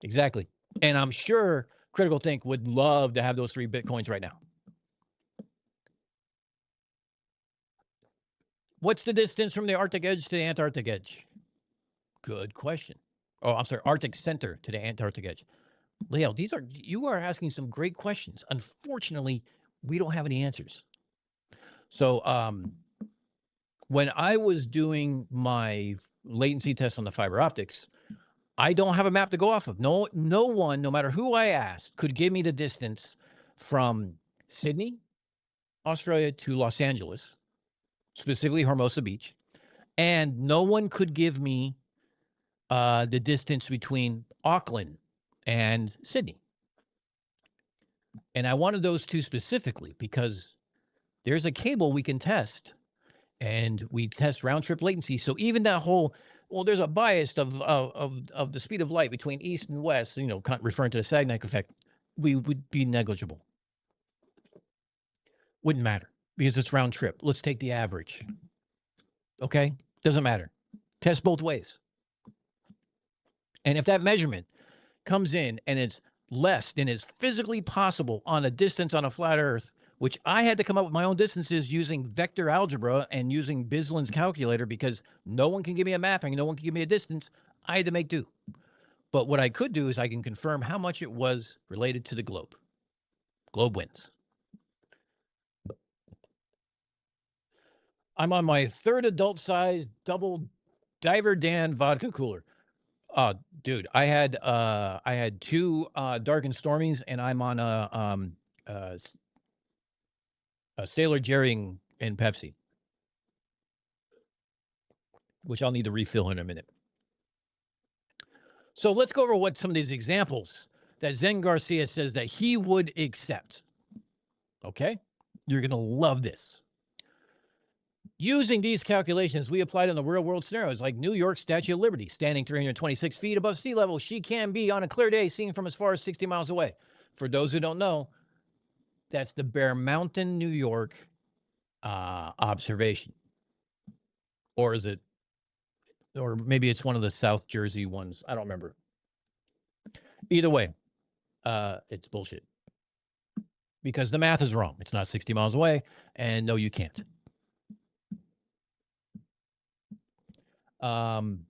Exactly. And I'm sure Critical Think would love to have those 3 Bitcoins right now. What's the distance from the Arctic edge to the Antarctic edge? Good question. Oh, I'm sorry, Arctic center to the Antarctic edge. Leo, you are asking some great questions. Unfortunately, we don't have any answers. So when I was doing my latency test on the fiber optics, I don't have a map to go off of. No one, no matter who I asked, could give me the distance from Sydney, Australia, to Los Angeles, specifically Hermosa Beach. And no one could give me the distance between Auckland and Sydney. And I wanted those 2 specifically because there's a cable we can test, and we test round trip latency. So even that whole, well, there's a bias of the speed of light between east and west, referring to the Sagnac effect, we would be negligible. Wouldn't matter because it's round trip. Let's take the average. Okay? Doesn't matter. Test both ways. And if that measurement comes in and it's less than is physically possible on a distance on a flat Earth, which I had to come up with my own distances using vector algebra and using Bislin's calculator, because no one can give me a mapping, no one can give me a distance, I had to make do. But what I could do is I can confirm how much it was related to the globe. Globe wins. I'm on my 3rd adult-sized double Diver Dan vodka cooler. Dude, I had 2 dark and stormies, and I'm on a Sailor Jerry and Pepsi, which I'll need to refill in a minute. So let's go over what some of these examples that Zen Garcia says that he would accept. Okay? You're going to love this. Using these calculations, we applied on the real-world scenarios like New York Statue of Liberty, standing 326 feet above sea level. She can be, on a clear day, seen from as far as 60 miles away. For those who don't know, that's the Bear Mountain, New York observation. Or is it, or maybe it's one of the South Jersey ones. I don't remember. Either way, it's bullshit. Because the math is wrong. It's not 60 miles away, and no, you can't. Applying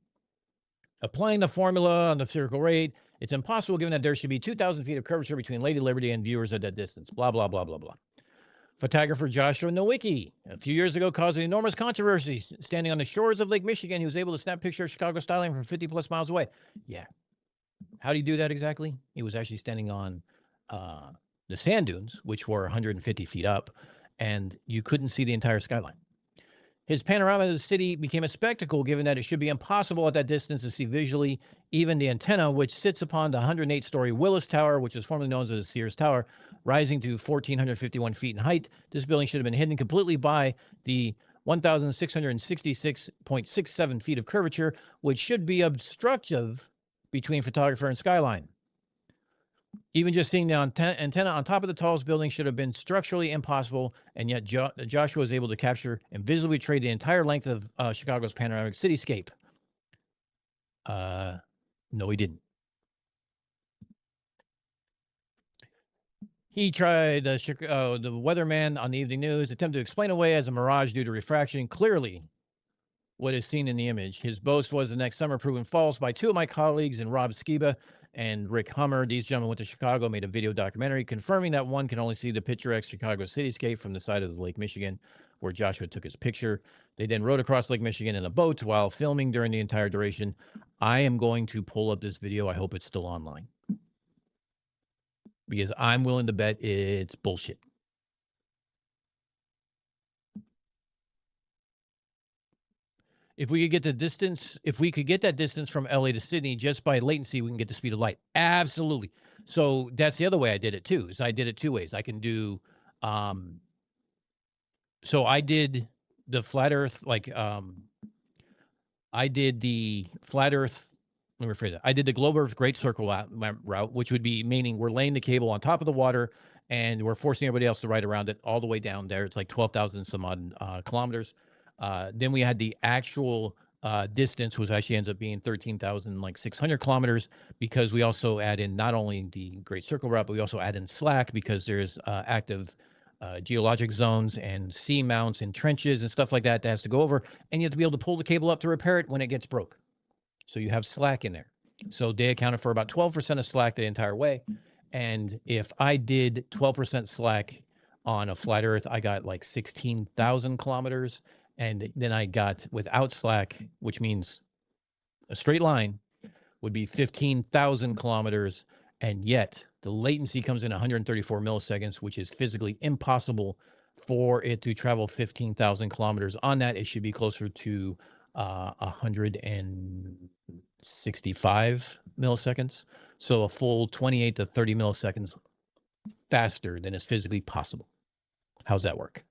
the formula on the spherical rate, it's impossible given that there should be 2,000 feet of curvature between Lady Liberty and viewers at that distance. Blah, blah, blah, blah, blah. Photographer Joshua Nowicki, a few years ago, caused an enormous controversy. Standing on the shores of Lake Michigan, he was able to snap a picture of Chicago skyline from 50 plus miles away. Yeah. How do you do that exactly? He was actually standing on the sand dunes, which were 150 feet up, and you couldn't see the entire skyline. His panorama of the city became a spectacle, given that it should be impossible at that distance to see visually even the antenna, which sits upon the 108-story Willis Tower, which was formerly known as the Sears Tower, rising to 1,451 feet in height. This building should have been hidden completely by the 1,666.67 feet of curvature, which should be obstructive between photographer and skyline. Even just seeing the antenna on top of the tallest building should have been structurally impossible, and yet Joshua was able to capture and visibly portray the entire length of Chicago's panoramic cityscape. No, he didn't. He tried, the weatherman on the evening news attempted to explain away as a mirage due to refraction. Clearly, what is seen in the image. His boast was the next summer proven false by two of my colleagues in Rob Skiba and Rick Hummer. These gentlemen went to Chicago, made a video documentary confirming that one can only see the picturesque Chicago cityscape from the side of the Lake Michigan, where Joshua took his picture. They then rode across Lake Michigan in a boat while filming during the entire duration. I am going to pull up this video. I hope it's still online, because I'm willing to bet it's bullshit. If we could get the distance, if we could get that distance from LA to Sydney just by latency, we can get the speed of light. Absolutely. So that's the other way I did it too. Is I did it two ways. I can do, so I did the flat Earth, like, I did the flat Earth. Let me rephrase that. I did the globe Earth Great Circle route, which would be meaning we're laying the cable on top of the water and we're forcing everybody else to ride around it all the way down there. It's like 12,000 some odd kilometers. Then we had the actual distance, which actually ends up being 13,600 kilometers, because we also add in not only the Great Circle route, but we also add in slack because there's active geologic zones and sea mounts and trenches and stuff like that that has to go over, and you have to be able to pull the cable up to repair it when it gets broke. So you have slack in there. So they accounted for about 12% of slack the entire way. And if I did 12% slack on a flat Earth, I got like 16,000 kilometers. And then I got without slack, which means a straight line, would be 15,000 kilometers. And yet the latency comes in 134 milliseconds, which is physically impossible for it to travel 15,000 kilometers. On that, it should be closer to 165 milliseconds. So a full 28 to 30 milliseconds faster than is physically possible. How's that work?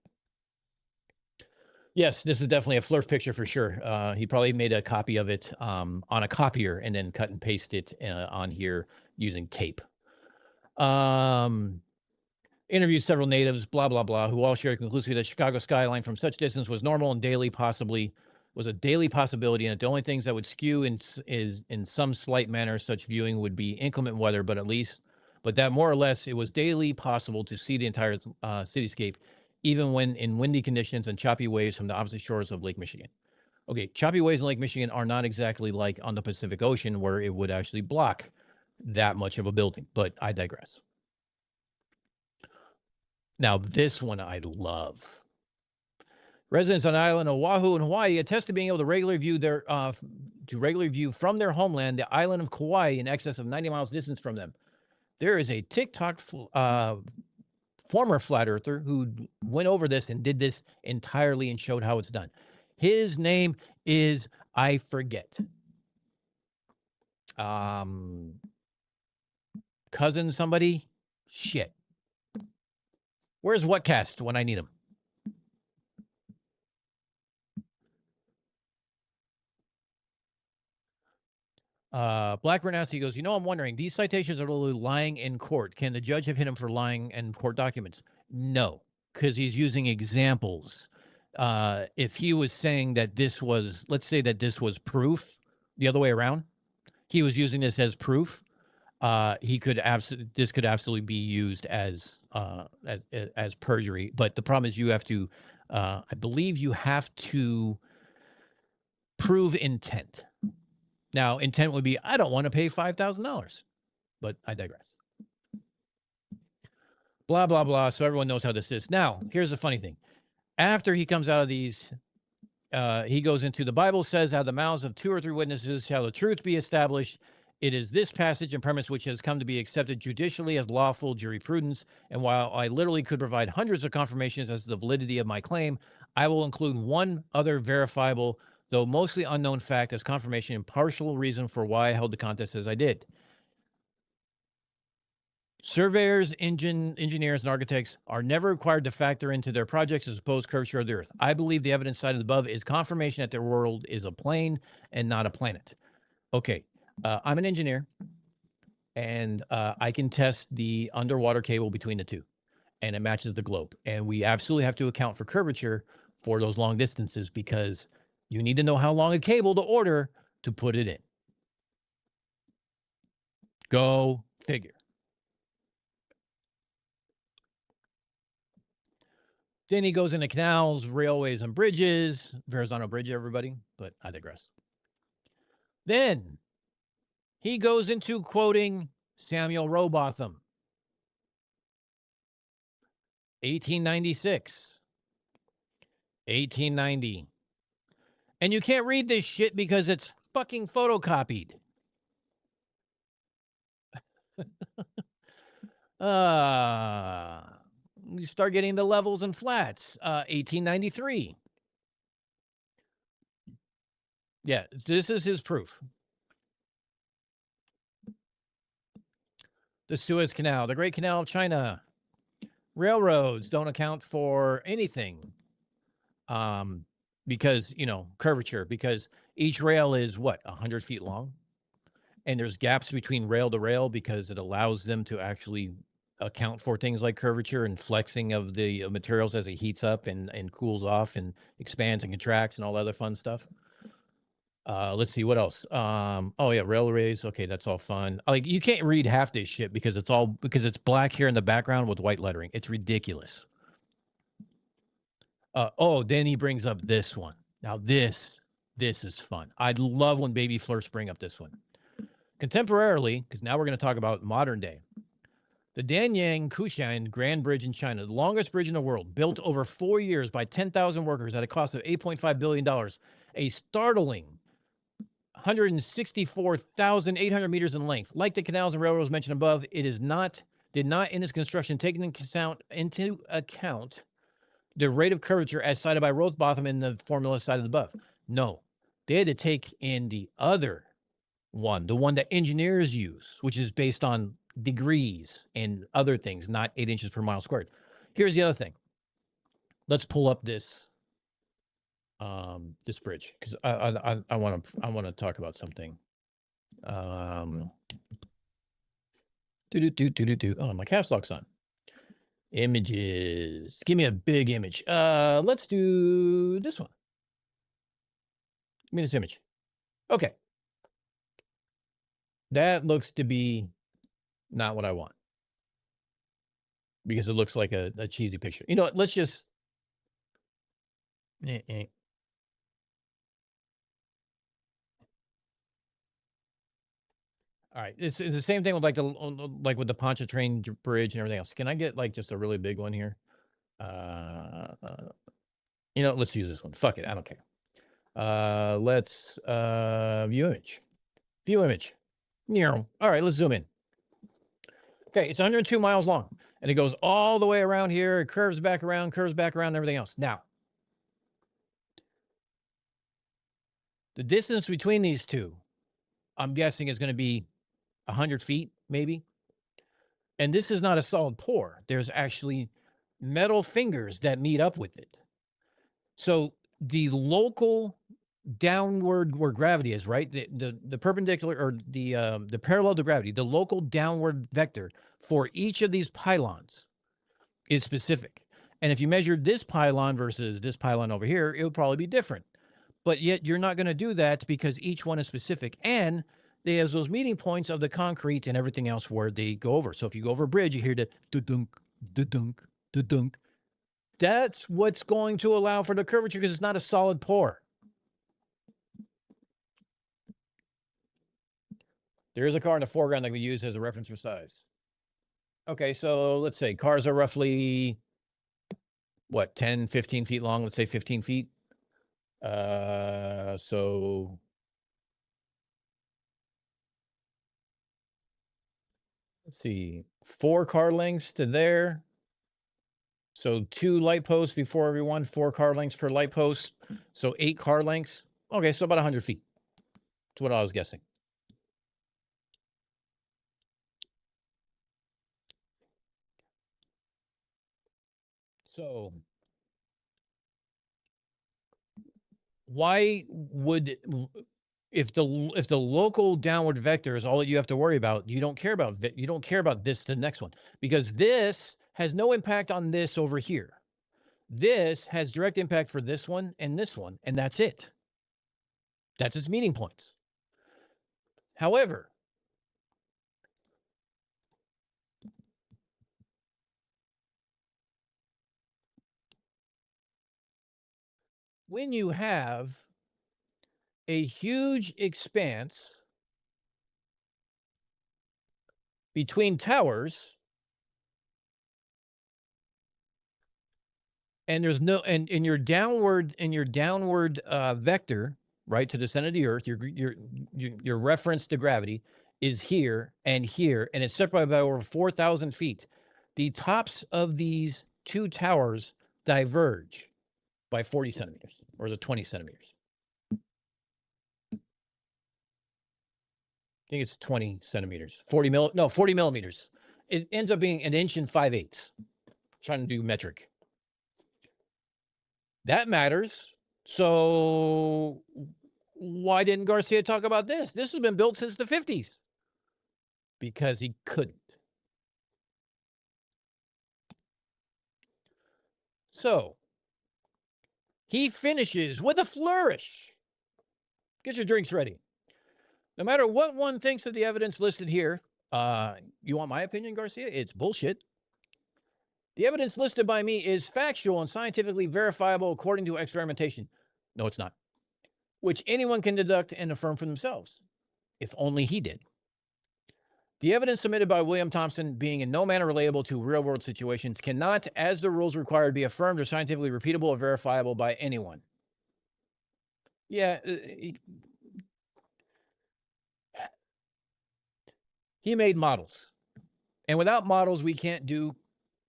Yes, this is definitely a Flurf picture for sure. He probably made a copy of it on a copier and then cut and paste it on here using tape. Interviewed several natives, blah, blah, blah, who all shared conclusively that Chicago skyline from such distance was normal and was a daily possibility, and that the only things that would skew is in some slight manner such viewing would be inclement weather, but that more or less it was daily possible to see the entire cityscape, even when in windy conditions and choppy waves from the opposite shores of Lake Michigan. Okay, choppy waves in Lake Michigan are not exactly like on the Pacific Ocean, where it would actually block that much of a building, but I digress. Now, this one I love. Residents on the island of Oahu in Hawaii attest to being able to regularly view from their homeland the island of Kauai in excess of 90 miles distance from them. There is a TikTok former flat earther who went over this and did this entirely and showed how it's done. His name is, I forget, cousin somebody. Shit. Where's Whatcast when I need him? Blackburn asks, he goes, I'm wondering, these citations are literally lying in court. Can the judge have hit him for lying in court documents? No, because he's using examples. If he was saying that this was, let's say that this was proof the other way around, he was using this as proof. This could absolutely be used as perjury. But the problem is you have to, I believe you have to prove intent. Now, intent would be, I don't want to pay $5,000, but I digress. Blah, blah, blah. So everyone knows how this is. Now, here's the funny thing. After he comes out of these, he goes into the Bible says, out of the mouths of 2 or 3 witnesses shall the truth be established. It is this passage and premise which has come to be accepted judicially as lawful jurisprudence. And while I literally could provide hundreds of confirmations as to the validity of my claim, I will include one other verifiable, though mostly unknown fact as confirmation and partial reason for why I held the contest as I did. Surveyors, engineers, and architects are never required to factor into their projects the supposed curvature of the Earth. I believe the evidence cited above is confirmation that the world is a plane and not a planet. Okay, I'm an engineer, and I can test the underwater cable between the two, and it matches the globe. And we absolutely have to account for curvature for those long distances because you need to know how long a cable to order to put it in. Go figure. Then he goes into canals, railways, and bridges. Verrazano Bridge, everybody, but I digress. Then he goes into quoting Samuel Rowbotham, 1896, 1890. And you can't read this shit because it's fucking photocopied. You start getting the levels and flats. 1893. Yeah, this is his proof. The Suez Canal, the Great Canal of China. Railroads don't account for anything. Because, curvature, because each rail is 100 feet long. And there's gaps between rail to rail because it allows them to actually account for things like curvature and flexing of the materials as it heats up and cools off and expands and contracts and all that other fun stuff. Let's see what else. Oh yeah, railways. Okay, that's all fun. Like you can't read half this shit because it's black here in the background with white lettering. It's ridiculous. Then he brings up this one. Now this is fun. I'd love when baby flirts bring up this one. Contemporarily, because now we're going to talk about modern day. The Danyang Kushan Grand Bridge in China, the longest bridge in the world, built over 4 years by 10,000 workers at a cost of $8.5 billion. A startling 164,800 meters in length. Like the canals and railroads mentioned above, it did not in its construction take into account the rate of curvature as cited by Rowbotham in the formula cited above. No, they had to take in the other one, the one that engineers use, which is based on degrees and other things, not 8 inches per mile squared. Here's the other thing. Let's pull up this bridge because I want to talk about something. Oh, my caps lock's on. Images. Give me a big image. Let's do this one. Give me this image. Okay. That looks to be not what I want because it looks like a cheesy picture. You know what? Let's just. All right, it's the same thing with with the Pontchartrain Bridge and everything else. Can I get just a really big one here? Let's use this one. Fuck it, I don't care. Let's view image. View image. All right, let's zoom in. Okay, it's 102 miles long, and it goes all the way around here. It curves back around, and everything else. Now, the distance between these two, I'm guessing, is going to be 100 feet, maybe. And this is not a solid pour. There's actually metal fingers that meet up with it. So the local downward where gravity is, right? The perpendicular or the parallel to gravity, the local downward vector for each of these pylons is specific. And if you measured this pylon versus this pylon over here, it would probably be different. But yet you're not going to do that because each one is specific. And they have those meeting points of the concrete and everything else where they go over. So if you go over a bridge, you hear the dunk, dunk, dunk. That's what's going to allow for the curvature because it's not a solid pour. There is a car in the foreground that we use as a reference for size. Okay, so let's say cars are roughly, what, 10, 15 feet long? Let's say 15 feet. So let's see, 4 car lengths to there. So 2 light posts before everyone, 4 car lengths per light post. So 8 car lengths. Okay, so about 100 feet. That's what I was guessing. So why would, if the local downward vector is all that you have to worry about, you don't care about this to the next one, because this has no impact on this over here. This has direct impact for this one, and that's it. That's its meeting points. However, when you have a huge expanse between towers, and there's no, and in your downward vector, right, to the center of the earth, your reference to gravity is here, and it's separated by over 4,000 feet. The tops of these 2 towers diverge by 40 centimeters, or is it 20 centimeters? I think it's 20 centimeters, 40 millimeters. It ends up being 1 inch and 5/8. Trying to do metric. That matters. So why didn't Garcia talk about this? This has been built since the 50s. Because he couldn't. So he finishes with a flourish. Get your drinks ready. No matter what one thinks of the evidence listed here, you want my opinion, Garcia? It's bullshit. The evidence listed by me is factual and scientifically verifiable according to experimentation. No, it's not. Which anyone can deduct and affirm for themselves, if only he did. The evidence submitted by William Thompson, being in no manner relatable to real-world situations, cannot, as the rules require, be affirmed or scientifically repeatable or verifiable by anyone. Yeah, he made models. And without models, we can't do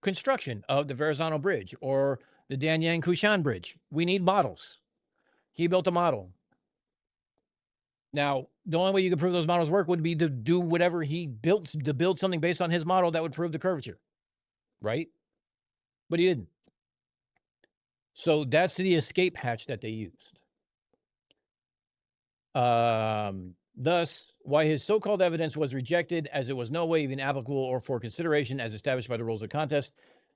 construction of the Verrazano Bridge or the Danyang-Kushan Bridge. We need models. He built a model. Now, the only way you could prove those models work would be to do whatever he built, to build something based on his model that would prove the curvature, right? But he didn't. So that's the escape hatch that they used. Thus, why his so-called evidence was rejected, as it was no way even applicable or for consideration as established by the rules of contest.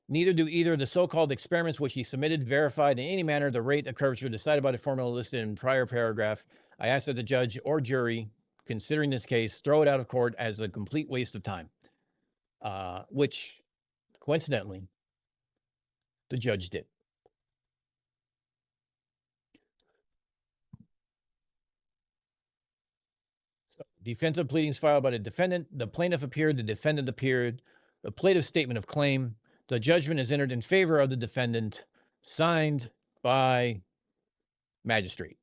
Neither do either the so-called experiments which he submitted verified in any manner the rate of curvature decided by the formula listed in prior paragraph. I ask that the judge or jury, considering this case, throw it out of court as a complete waste of time, which, coincidentally, the judge did. Defensive pleadings filed by the defendant. The plaintiff appeared. The defendant appeared. The plaintiff's statement of claim. The judgment is entered in favor of the defendant, signed by magistrate.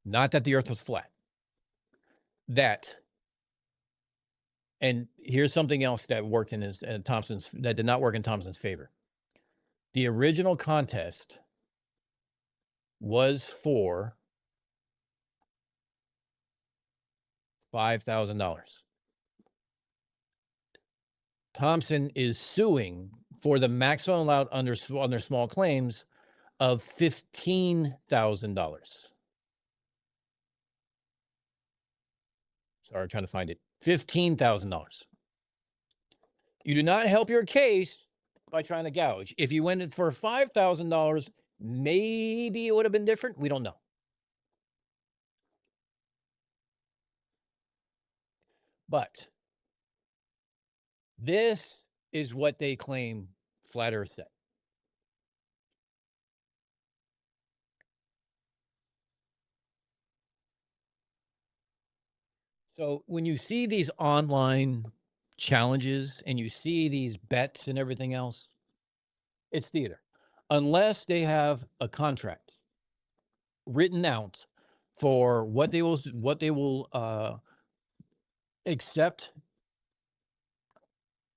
Not that the earth was flat. That, and here's something else that worked in Thompson's, that did not work in Thompson's favor. The original contest was for $5,000. Thompson is suing for the maximum allowed under small claims of $15,000. Sorry, I'm trying to find it. $15,000. You do not help your case by trying to gouge. If you went in for $5,000, maybe it would have been different. We don't know. But this is what they claim Flat Earth said. So when you see these online challenges and you see these bets and everything else, it's theater. Unless they have a contract written out for what they will accept,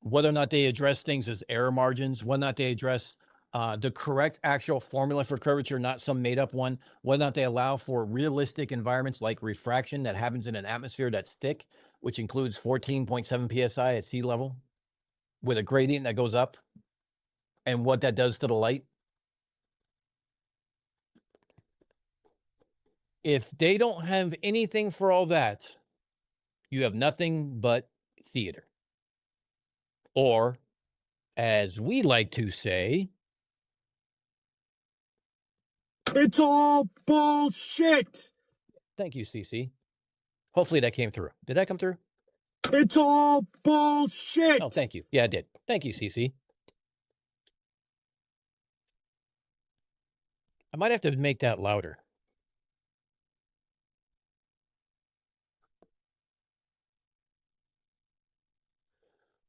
whether or not they address things as error margins, whether or not they address the correct actual formula for curvature, not some made up one, whether or not they allow for realistic environments like refraction that happens in an atmosphere that's thick, which includes 14.7 psi at sea level with a gradient that goes up, and what that does to the light. If they don't have anything for all that, you have nothing but theater. Or, as we like to say, it's all bullshit. Thank you, CC. Hopefully that came through. Did that come through? It's all bullshit. Oh, thank you. Yeah, it did. Thank you, CC. I might have to make that louder.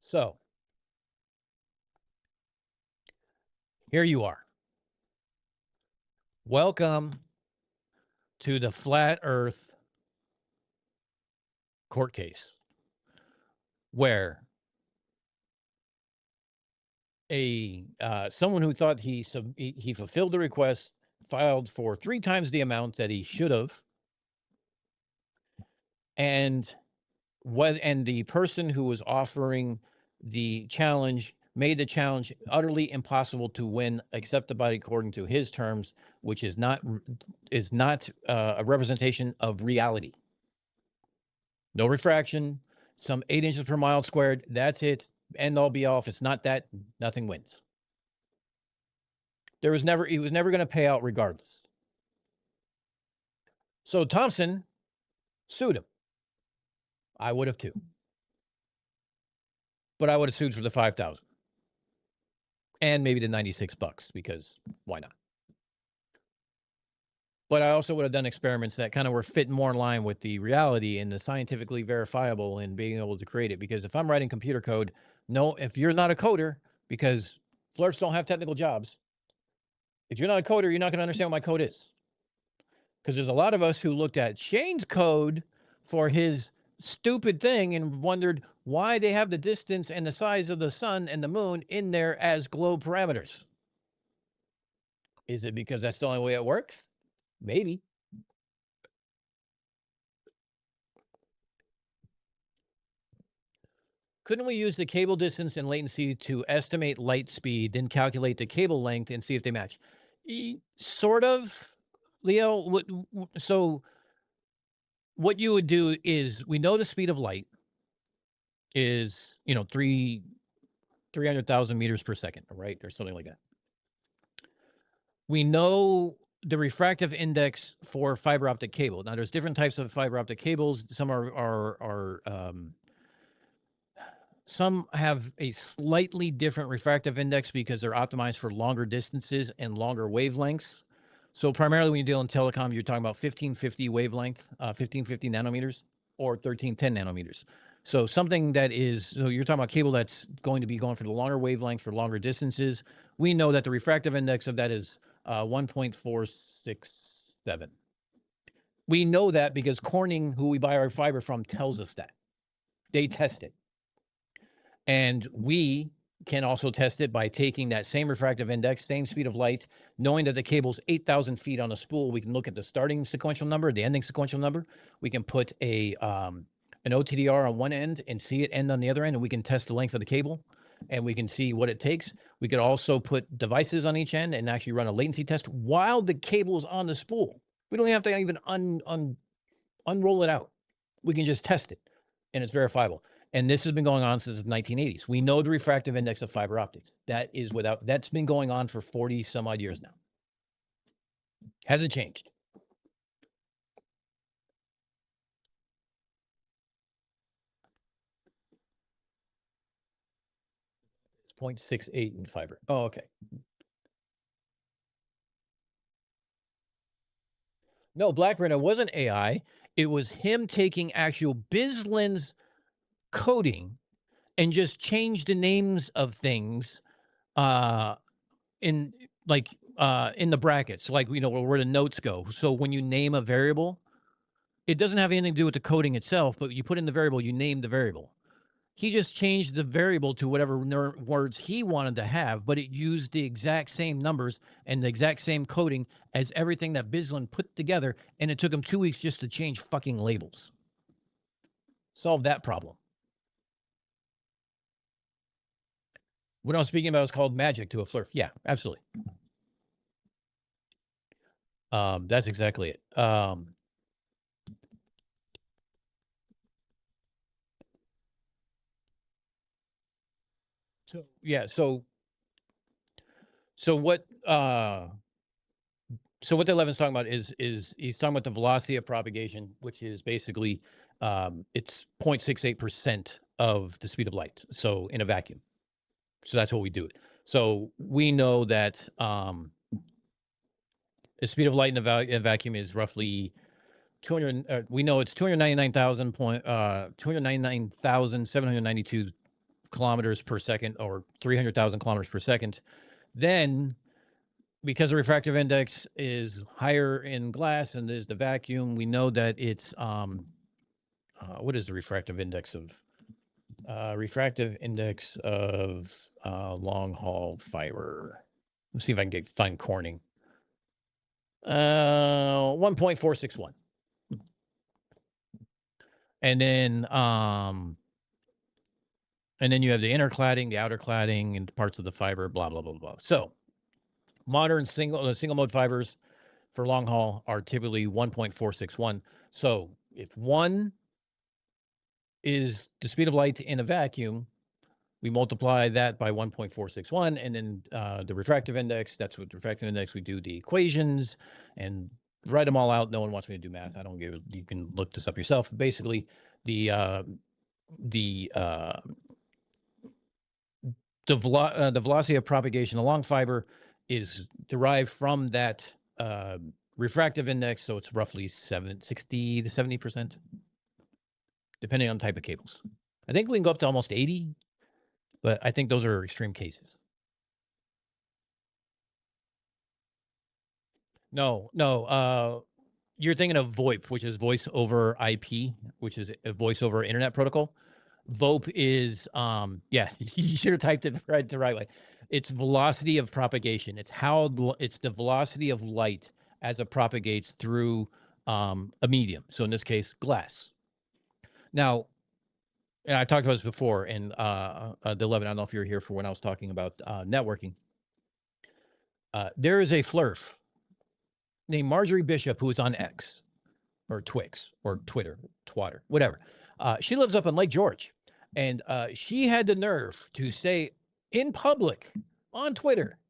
So, here you are. Welcome to the Flat Earth court case, where someone who thought he fulfilled the request filed for 3 times the amount that he should have, and the person who was offering the challenge made the challenge utterly impossible to win, except according to his terms, which is not a representation of reality. No refraction, some 8 inches per mile squared. That's it. End all be all. If it's not that, nothing wins. He was never going to pay out regardless. So Thompson sued him. I would have too. But I would have sued for the $5,000. And maybe the $96, because why not? But I also would have done experiments that kind of were fitting more in line with the reality and the scientifically verifiable and being able to create it. Because if I'm writing computer code, if you're not a coder, because flirts don't have technical jobs, if you're not a coder, you're not going to understand what my code is. Because there's a lot of us who looked at Shane's code for his stupid thing and wondered why they have the distance and the size of the sun and the moon in there as globe parameters. Is it because that's the only way it works? Maybe. Couldn't we use the cable distance and latency to estimate light speed, then calculate the cable length and see if they match? Sort of, Leo. So what you would do is, we know the speed of light is, 300,000 meters per second, right? Or something like that. We know the refractive index for fiber optic cable. Now, there's different types of fiber optic cables. Some some have a slightly different refractive index because they're optimized for longer distances and longer wavelengths. So primarily when you deal in telecom, you're talking about 1550 wavelength, 1550 nanometers, or 1310 nanometers. So something that is, so you're talking about cable that's going to be going for the longer wavelength for longer distances. We know that the refractive index of that is 1.467. We know that because Corning, who we buy our fiber from, tells us that. They test it. And we can also test it by taking that same refractive index, same speed of light, knowing that the cable's 8,000 feet on a spool. We can look at the starting sequential number, the ending sequential number. We can put an OTDR on one end and see it end on the other end, and we can test the length of the cable. and we can see what it takes. We could also put devices on each end and actually run a latency test while the cable is on the spool. We don't have to even unroll it out. We can just test it, and it's verifiable. And this has been going on since the 1980s. We know the refractive index of fiber optics. That's been going on for 40 some odd years now. Hasn't changed. It's 0.68 in fiber. Oh, okay. No, BlackRhino wasn't AI. It was him taking actual BizLens coding and just change the names of things in in the brackets, like, where the notes go. So when you name a variable, it doesn't have anything to do with the coding itself, but you put in the variable, you name the variable. He just changed the variable to whatever words he wanted to have, but it used the exact same numbers and the exact same coding as everything that BizLens put together, and it took him 2 weeks just to change fucking labels. Solve that problem. What I'm speaking about is called magic to a flurf. Yeah, absolutely. That's exactly it. So yeah, so what the 11's talking about is he's talking about the velocity of propagation, which is basically it's 0.68% of the speed of light. So in a vacuum. So that's what we do it. So we know that the speed of light in a vacuum is roughly 200. We know it's 299,792 kilometers per second, or 300,000 kilometers per second. Then, because the refractive index is higher in glass than is the vacuum, we know that it's what is the refractive index of long haul fiber? Let's see if I can find Corning. 1.461. And then you have the inner cladding, the outer cladding, and parts of the fiber, blah, blah, blah, blah. So modern single mode fibers for long haul are typically 1.461. So if 1 is the speed of light in a vacuum, we multiply that by 1.461, and then the refractive index, that's what the refractive index, we do the equations and write them all out. No one wants me to do math. I don't give it. You can look this up yourself. Basically, the velocity of propagation along fiber is derived from that refractive index. So it's roughly 60 to 70%, depending on the type of cables. I think we can go up to almost 80, but I think those are extreme cases. No. You're thinking of VoIP, which is voice over IP, which is a voice over internet protocol. VoIP is, you should have typed it the right way. It's velocity of propagation. It's the velocity of light as it propagates through a medium. So in this case, glass. Now, and I talked about this before in the 11. I don't know if you were here for when I was talking about networking. There is a flurf named Marjorie Bishop who is on X or Twix or Twitter, Twatter, whatever. She lives up in Lake George, and she had the nerve to say in public on Twitter,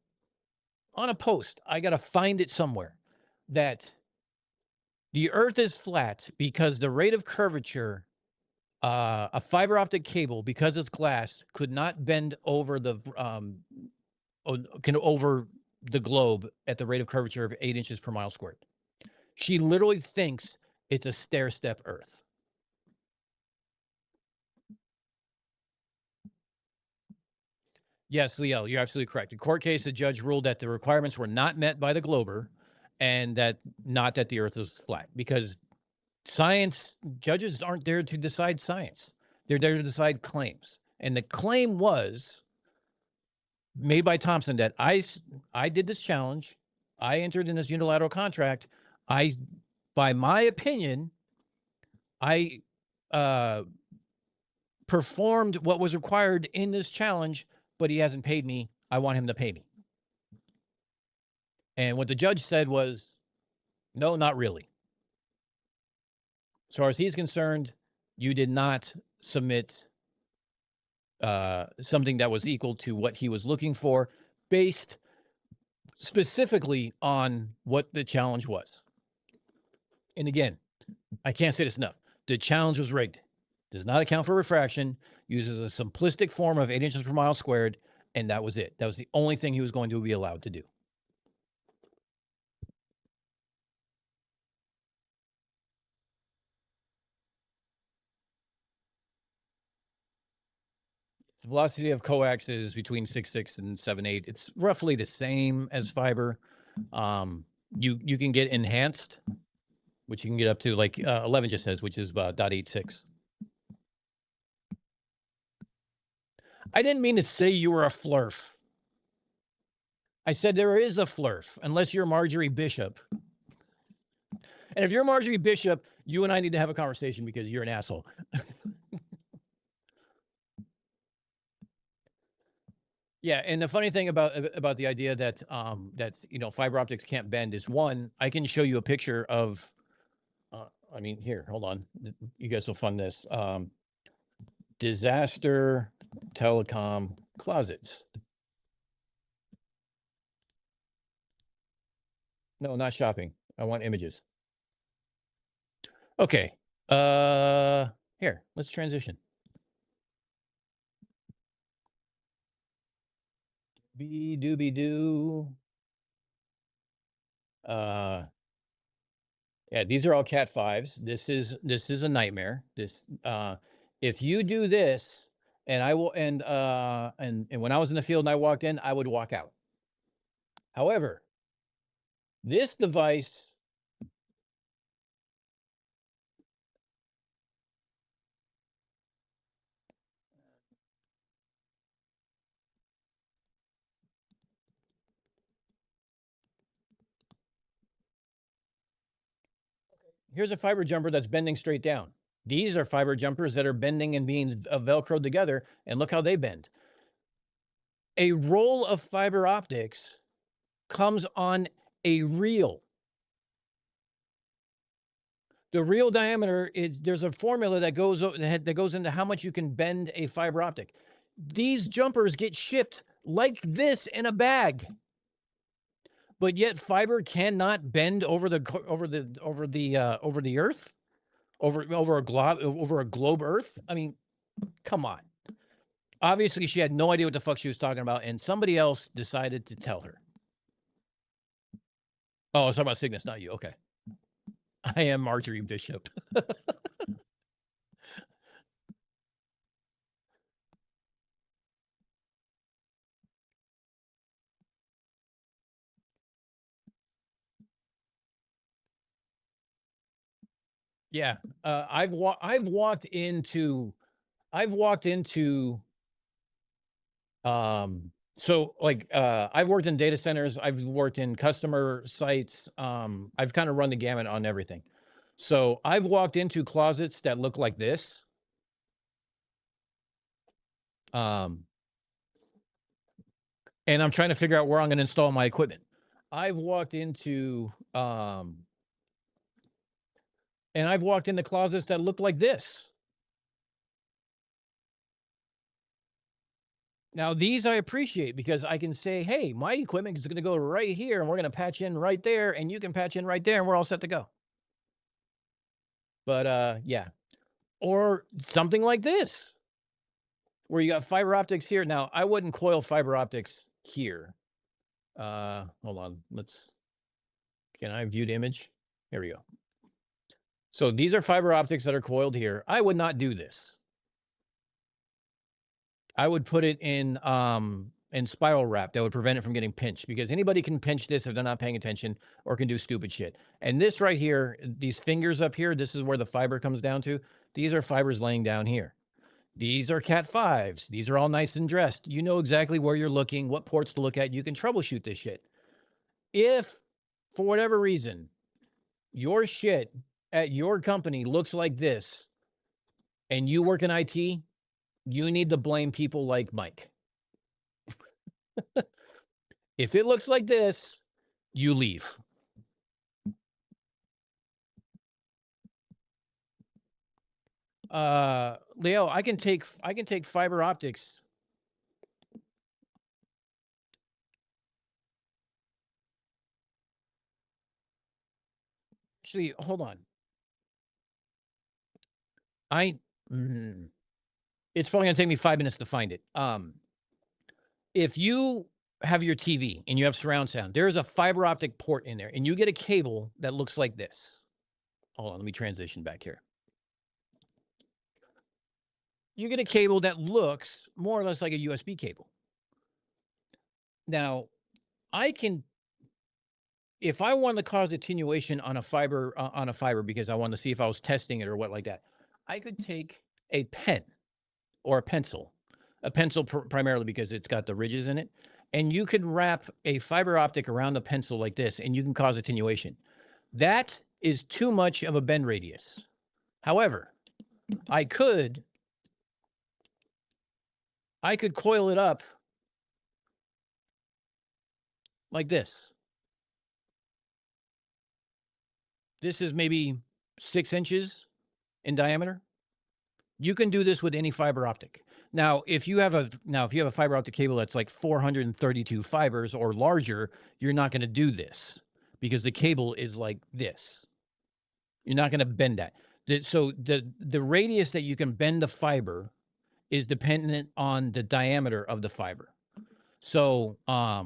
on a post, I got to find it somewhere, that the earth is flat because the rate of curvature, a fiber optic cable, because it's glass, could not bend over over the globe at the rate of curvature of 8 inches per mile squared. She literally thinks it's a stair-step earth. Yes, Leo, you're absolutely correct. In court case, the judge ruled that the requirements were not met by the glober, and that the earth was flat, because judges aren't there to decide science. They're there to decide claims. And the claim was made by Thompson that I did this challenge. I entered in this unilateral contract. By my opinion, I performed what was required in this challenge but he hasn't paid me. I want him to pay me. And what the judge said was, no, not really. As far as he's concerned, you did not submit something that was equal to what he was looking for, based specifically on what the challenge was. And again, I can't say this enough. The challenge was rigged. Does not account for refraction, uses a simplistic form of 8 inches per mile squared, and that was it. That was the only thing he was going to be allowed to do. The velocity of coax is between 6.6 and 7.8. It's roughly the same as fiber. You can get enhanced, which you can get up to, like 11 just says, which is about 0.86. I didn't mean to say you were a flurf. I said there is a flurf, unless you're Marjorie Bishop. And if you're Marjorie Bishop, you and I need to have a conversation because you're an asshole. Yeah, and the funny thing about the idea that fiber optics can't bend is, one, I can show you a picture of. I mean, here, hold on, you guys will fund this. Disaster telecom closets. No, not shopping. I want images. Okay. Here, let's transition. Be dooby doo. Yeah, these are all Cat 5s. This is a nightmare. This if you do this, and I will, and when I was in the field and I walked in, I would walk out. However, this device, here's a fiber jumper that's bending straight down. These are fiber jumpers that are bending and being Velcroed together, and look how they bend. A roll of fiber optics comes on a reel. The reel diameter is, there's a formula that goes into how much you can bend a fiber optic. These jumpers get shipped like this in a bag, but yet fiber cannot bend over the earth, over a globe Earth. I mean, come on. Obviously, she had no idea what the fuck she was talking about, and somebody else decided to tell her. Oh, I was talking about Cygnus, not you. Okay. I am Marjorie Bishop. Yeah, I've walked into so like I've worked in data centers, I've worked in customer sites, I've kind of run the gamut on everything. So I've walked into closets that look like this. And I'm trying to figure out where I'm going to install my equipment. I've walked into and I've walked into closets that look like this. Now, these I appreciate because I can say, hey, my equipment is going to go right here and we're going to patch in right there and you can patch in right there and we're all set to go. But yeah, or something like this where you got fiber optics here. Now, I wouldn't coil fiber optics here. Hold on. Can I view the image? Here we go. So these are fiber optics that are coiled here. I would not do this. I would put it in spiral wrap that would prevent it from getting pinched, because anybody can pinch this if they're not paying attention or can do stupid shit. And this right here, these fingers up here, this is where the fiber comes down to. These are fibers laying down here. These are Cat 5s. These are all nice and dressed. You know exactly where you're looking, what ports to look at. You can troubleshoot this shit. If, for whatever reason, your shit at your company looks like this and you work in IT, you need to blame people like Mike. If it looks like this, you leave. Leo, I can take fiber optics. Actually, hold on. It's probably gonna take me 5 minutes to find it. If you have your TV and you have surround sound, there's a fiber optic port in there, and you get a cable that looks like this. Hold on, let me transition back here. You get a cable that looks more or less like a USB cable. Now, I can, if I want to cause attenuation on a fiber, because I want to see if I was testing it or what like that, I could take a pen or a pencil primarily because it's got the ridges in it. And you could wrap a fiber optic around the pencil like this, and you can cause attenuation. That is too much of a bend radius. However, I could coil it up like this. This is maybe 6 inches in diameter. You can do this with any fiber optic. Now, if you have a fiber optic cable that's like 432 fibers or larger, you're not going to do this because the cable is like this. You're not going to bend that. So the radius that you can bend the fiber is dependent on the diameter of the fiber. So I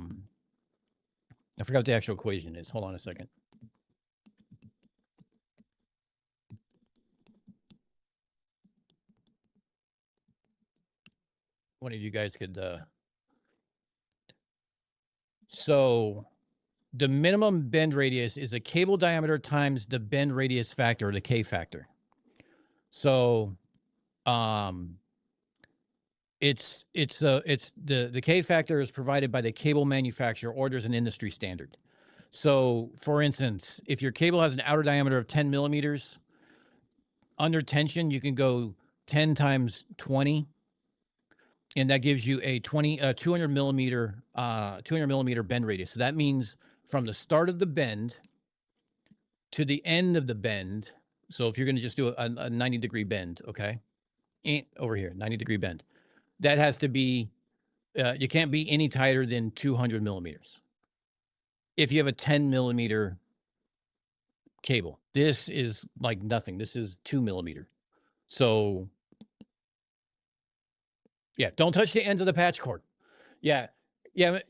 forgot what the actual equation is. Hold on a second. One of you guys could so the minimum bend radius is the cable diameter times the bend radius factor, or the K factor. So it's the K factor is provided by the cable manufacturer, or there's an industry standard. So for instance, if your cable has an outer diameter of 10 millimeters, under tension, you can go 10 times 20, and that gives you a 200 millimeter bend radius. So that means from the start of the bend to the end of the bend. So if you're going to just do a 90-degree bend, okay, over here, 90-degree bend, that has to be, you can't be any tighter than 200 millimeters. If you have a 10 millimeter cable, this is like nothing. This is 2 millimeter. So yeah, don't touch the ends of the patch cord. Yeah. Hey,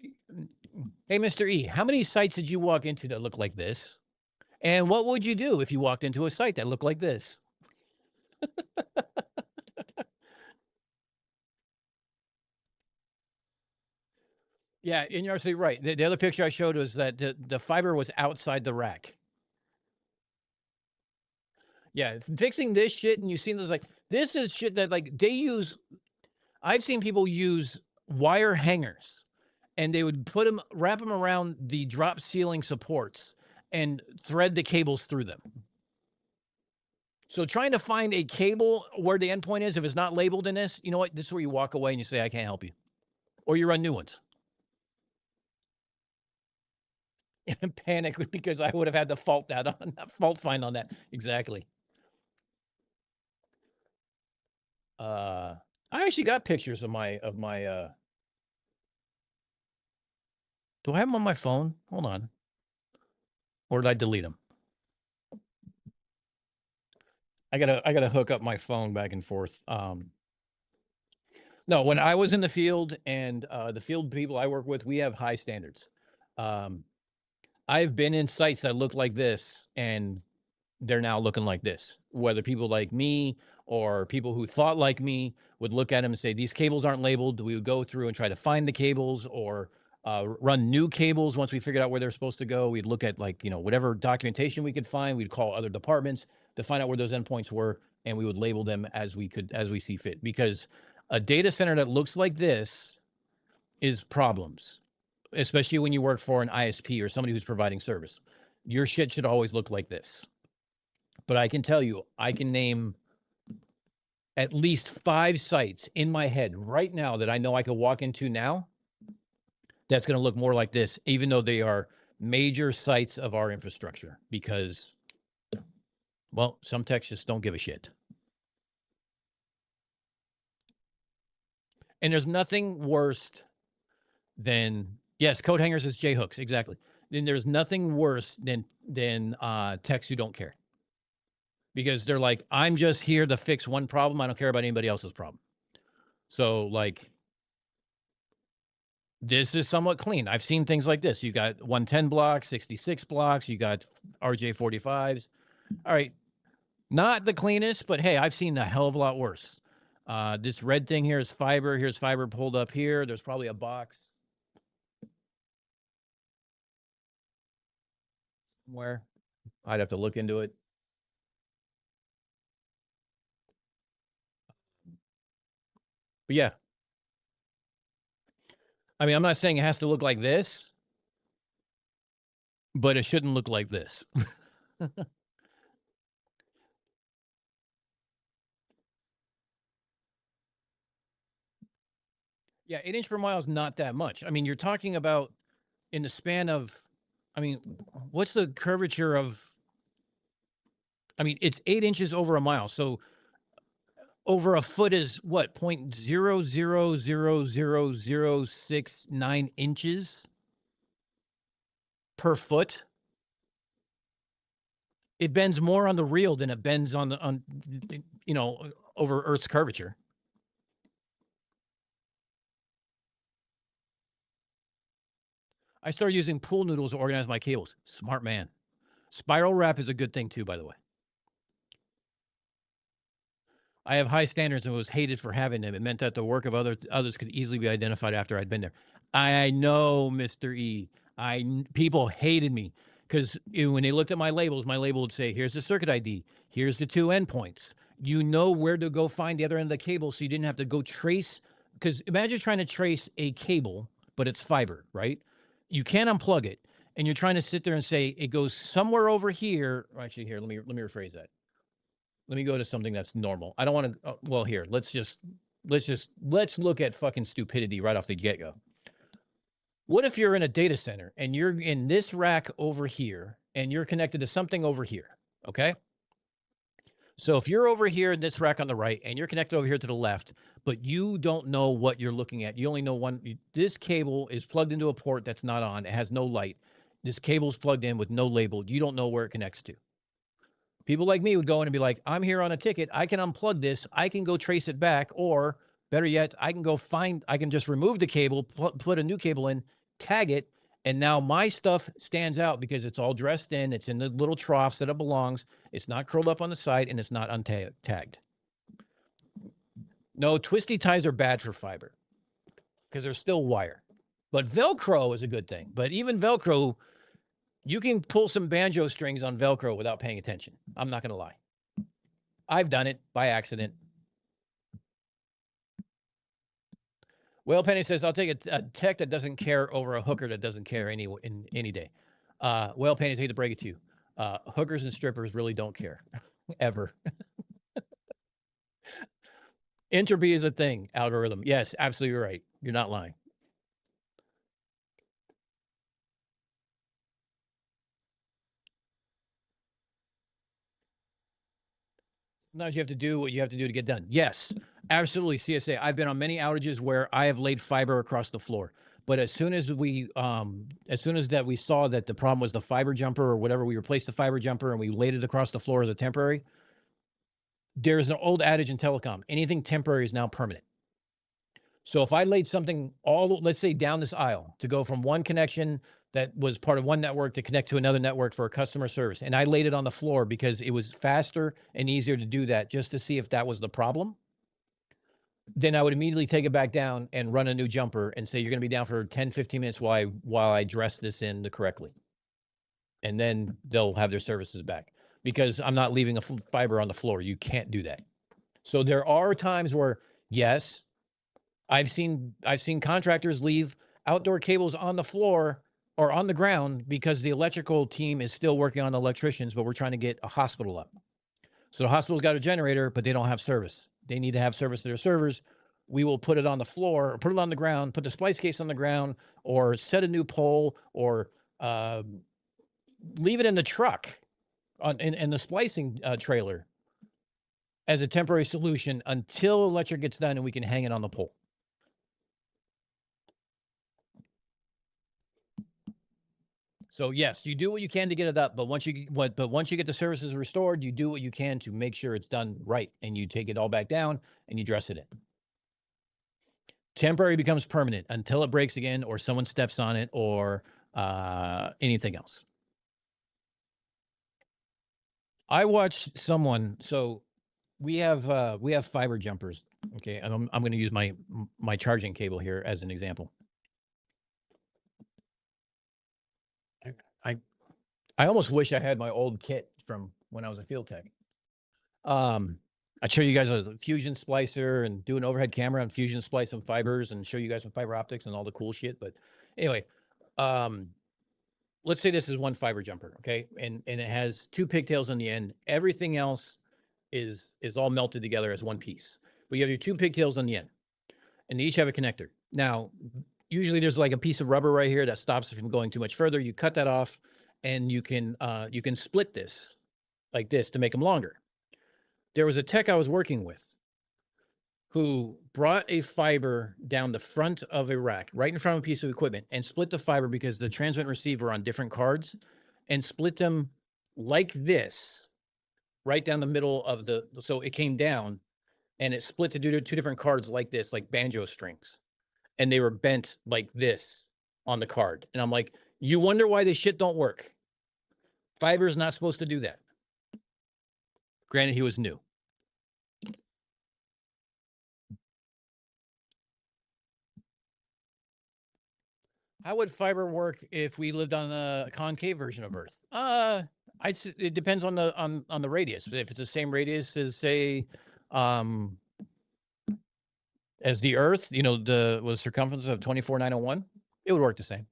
Mr. E, how many sites did you walk into that look like this? And what would you do if you walked into a site that looked like this? Yeah, and you're absolutely right. The other picture I showed was that the fiber was outside the rack. Yeah, fixing this shit, and you've seen this, like, this is shit that, like, they use. I've seen people use wire hangers, and they would wrap them around the drop ceiling supports and thread the cables through them. So trying to find a cable where the endpoint is, if it's not labeled in this, you know what? This is where you walk away and you say, I can't help you. Or you run new ones. And panic because I would have had to fault find on that. Exactly. I actually got pictures of my do I have them on my phone? Hold on. Or did I delete them? I gotta hook up my phone back and forth. No, when I was in the field, and the field people I work with, we have high standards. I've been in sites that look like this, and they're now looking like this. Whether people like me or people who thought like me would look at them and say, these cables aren't labeled. We would go through and try to find the cables, or run new cables once we figured out where they're supposed to go. We'd look at, like, whatever documentation we could find. We'd call other departments to find out where those endpoints were, and we would label them as we see fit. Because a data center that looks like this is problems, especially when you work for an ISP or somebody who's providing service. Your shit should always look like this. But I can tell you, I can name at least 5 sites in my head right now that I know I could walk into now that's going to look more like this, even though they are major sites of our infrastructure, because, well, some techs just don't give a shit. And there's nothing worse than, yes, coat hangers is J hooks, exactly. Then there's nothing worse than techs who don't care, because they're like, I'm just here to fix one problem. I don't care about anybody else's problem. So like, this is somewhat clean. I've seen things like this. You got 110 blocks, 66 blocks. You got RJ45s. All right. Not the cleanest, but hey, I've seen a hell of a lot worse. This red thing here is fiber. Here's fiber pulled up here. There's probably a box somewhere. I'd have to look into it. But yeah. I mean, I'm not saying it has to look like this, but it shouldn't look like this. Yeah, 8 inch per mile is not that much. I mean, you're talking about in the span of, I mean, what's the curvature of, I mean, it's 8 inches over a mile. So over a foot is what, 0.0000069 inches per foot. It bends more on the real than it bends on you know, over Earth's curvature. I started using pool noodles to organize my cables. Smart man. Spiral wrap is a good thing too, by the way. I have high standards and was hated for having them. It meant that the work of others could easily be identified after I'd been there. I know, Mr. E. People hated me because when they looked at my label would say, here's the circuit ID. Here's the 2 endpoints. You know where to go find the other end of the cable, so you didn't have to go trace. Because imagine trying to trace a cable, but it's fiber, right? You can't unplug it. And you're trying to sit there and say, it goes somewhere over here. Actually, here, let me rephrase that. Let me go to something that's normal. I don't want to, well, here, let's look at fucking stupidity right off the get-go. What if you're in a data center and you're in this rack over here and you're connected to something over here, okay? So if you're over here in this rack on the right and you're connected over here to the left, but you don't know what you're looking at, you only know this cable is plugged into a port that's not on, it has no light. This cable's plugged in with no label. You don't know where it connects to. People like me would go in and be like, I'm here on a ticket. I can unplug this. I can go trace it back. Or better yet, I can just remove the cable, put a new cable in, tag it. And now my stuff stands out because it's all dressed in. It's in the little troughs that it belongs. It's not curled up on the side and it's not untagged. No, twisty ties are bad for fiber because they're still wire. But Velcro is a good thing. But even Velcro, you can pull some banjo strings on Velcro without paying attention. I'm not going to lie. I've done it by accident. Whale Penny says, I'll take a tech that doesn't care over a hooker that doesn't care any day. Whale Penny, I hate to break it to you. Hookers and strippers really don't care. Ever. Entropy is a thing. Algorithm. Yes, absolutely right. You're not lying. Sometimes you have to do what you have to do to get done. Yes, absolutely. CSA. I've been on many outages where I have laid fiber across the floor. But as soon as we saw that the problem was the fiber jumper or whatever, we replaced the fiber jumper and we laid it across the floor as a temporary. There's an old adage in telecom: anything temporary is now permanent. So if I laid something let's say down this aisle to go from one connection that was part of one network to connect to another network for a customer service, and I laid it on the floor because it was faster and easier to do that just to see if that was the problem, then I would immediately take it back down and run a new jumper and say, you're going to be down for 10, 15 minutes while I dress this in correctly. And then they'll have their services back because I'm not leaving a fiber on the floor. You can't do that. So there are times where, yes, I've seen contractors leave outdoor cables on the floor or on the ground because the electrical team is still working on the electricians, but we're trying to get a hospital up. So the hospital's got a generator, but they don't have service. They need to have service to their servers, we will put it on the floor or put it on the ground, put the splice case on the ground, or set a new pole, or leave it in the truck in the splicing trailer as a temporary solution until electric gets done and we can hang it on the pole. So yes, you do what you can to get it up, but once you get the services restored, you do what you can to make sure it's done right, and you take it all back down and you dress it in. Temporary becomes permanent until it breaks again, or someone steps on it, or anything else. I watched someone. So we have fiber jumpers. Okay, and I'm going to use my charging cable here as an example. I almost wish I had my old kit from when I was a field tech. I'd show you guys a fusion splicer and do an overhead camera and fusion splice some fibers and show you guys some fiber optics and all the cool shit. But anyway, let's say this is one fiber jumper, okay? And it has two pigtails on the end. Everything else is all melted together as one piece. But you have your two pigtails on the end, and they each have a connector. Now, usually there's like a piece of rubber right here that stops it from going too much further. You cut that off, and you can split this like this to make them longer. There was a tech I was working with who brought a fiber down the front of a rack, right in front of a piece of equipment, and split the fiber because the transmit and receive were on different cards, and split them like this, right down the middle of so it came down, and it split to do two different cards like this, like banjo strings, and they were bent like this on the card. And I'm like, you wonder why this shit don't work. Fiber's not supposed to do that. Granted, he was new. How would fiber work if we lived on a concave version of Earth? It depends on the radius. If it's the same radius as, say, as the Earth, the circumference of 24,901, it would work the same.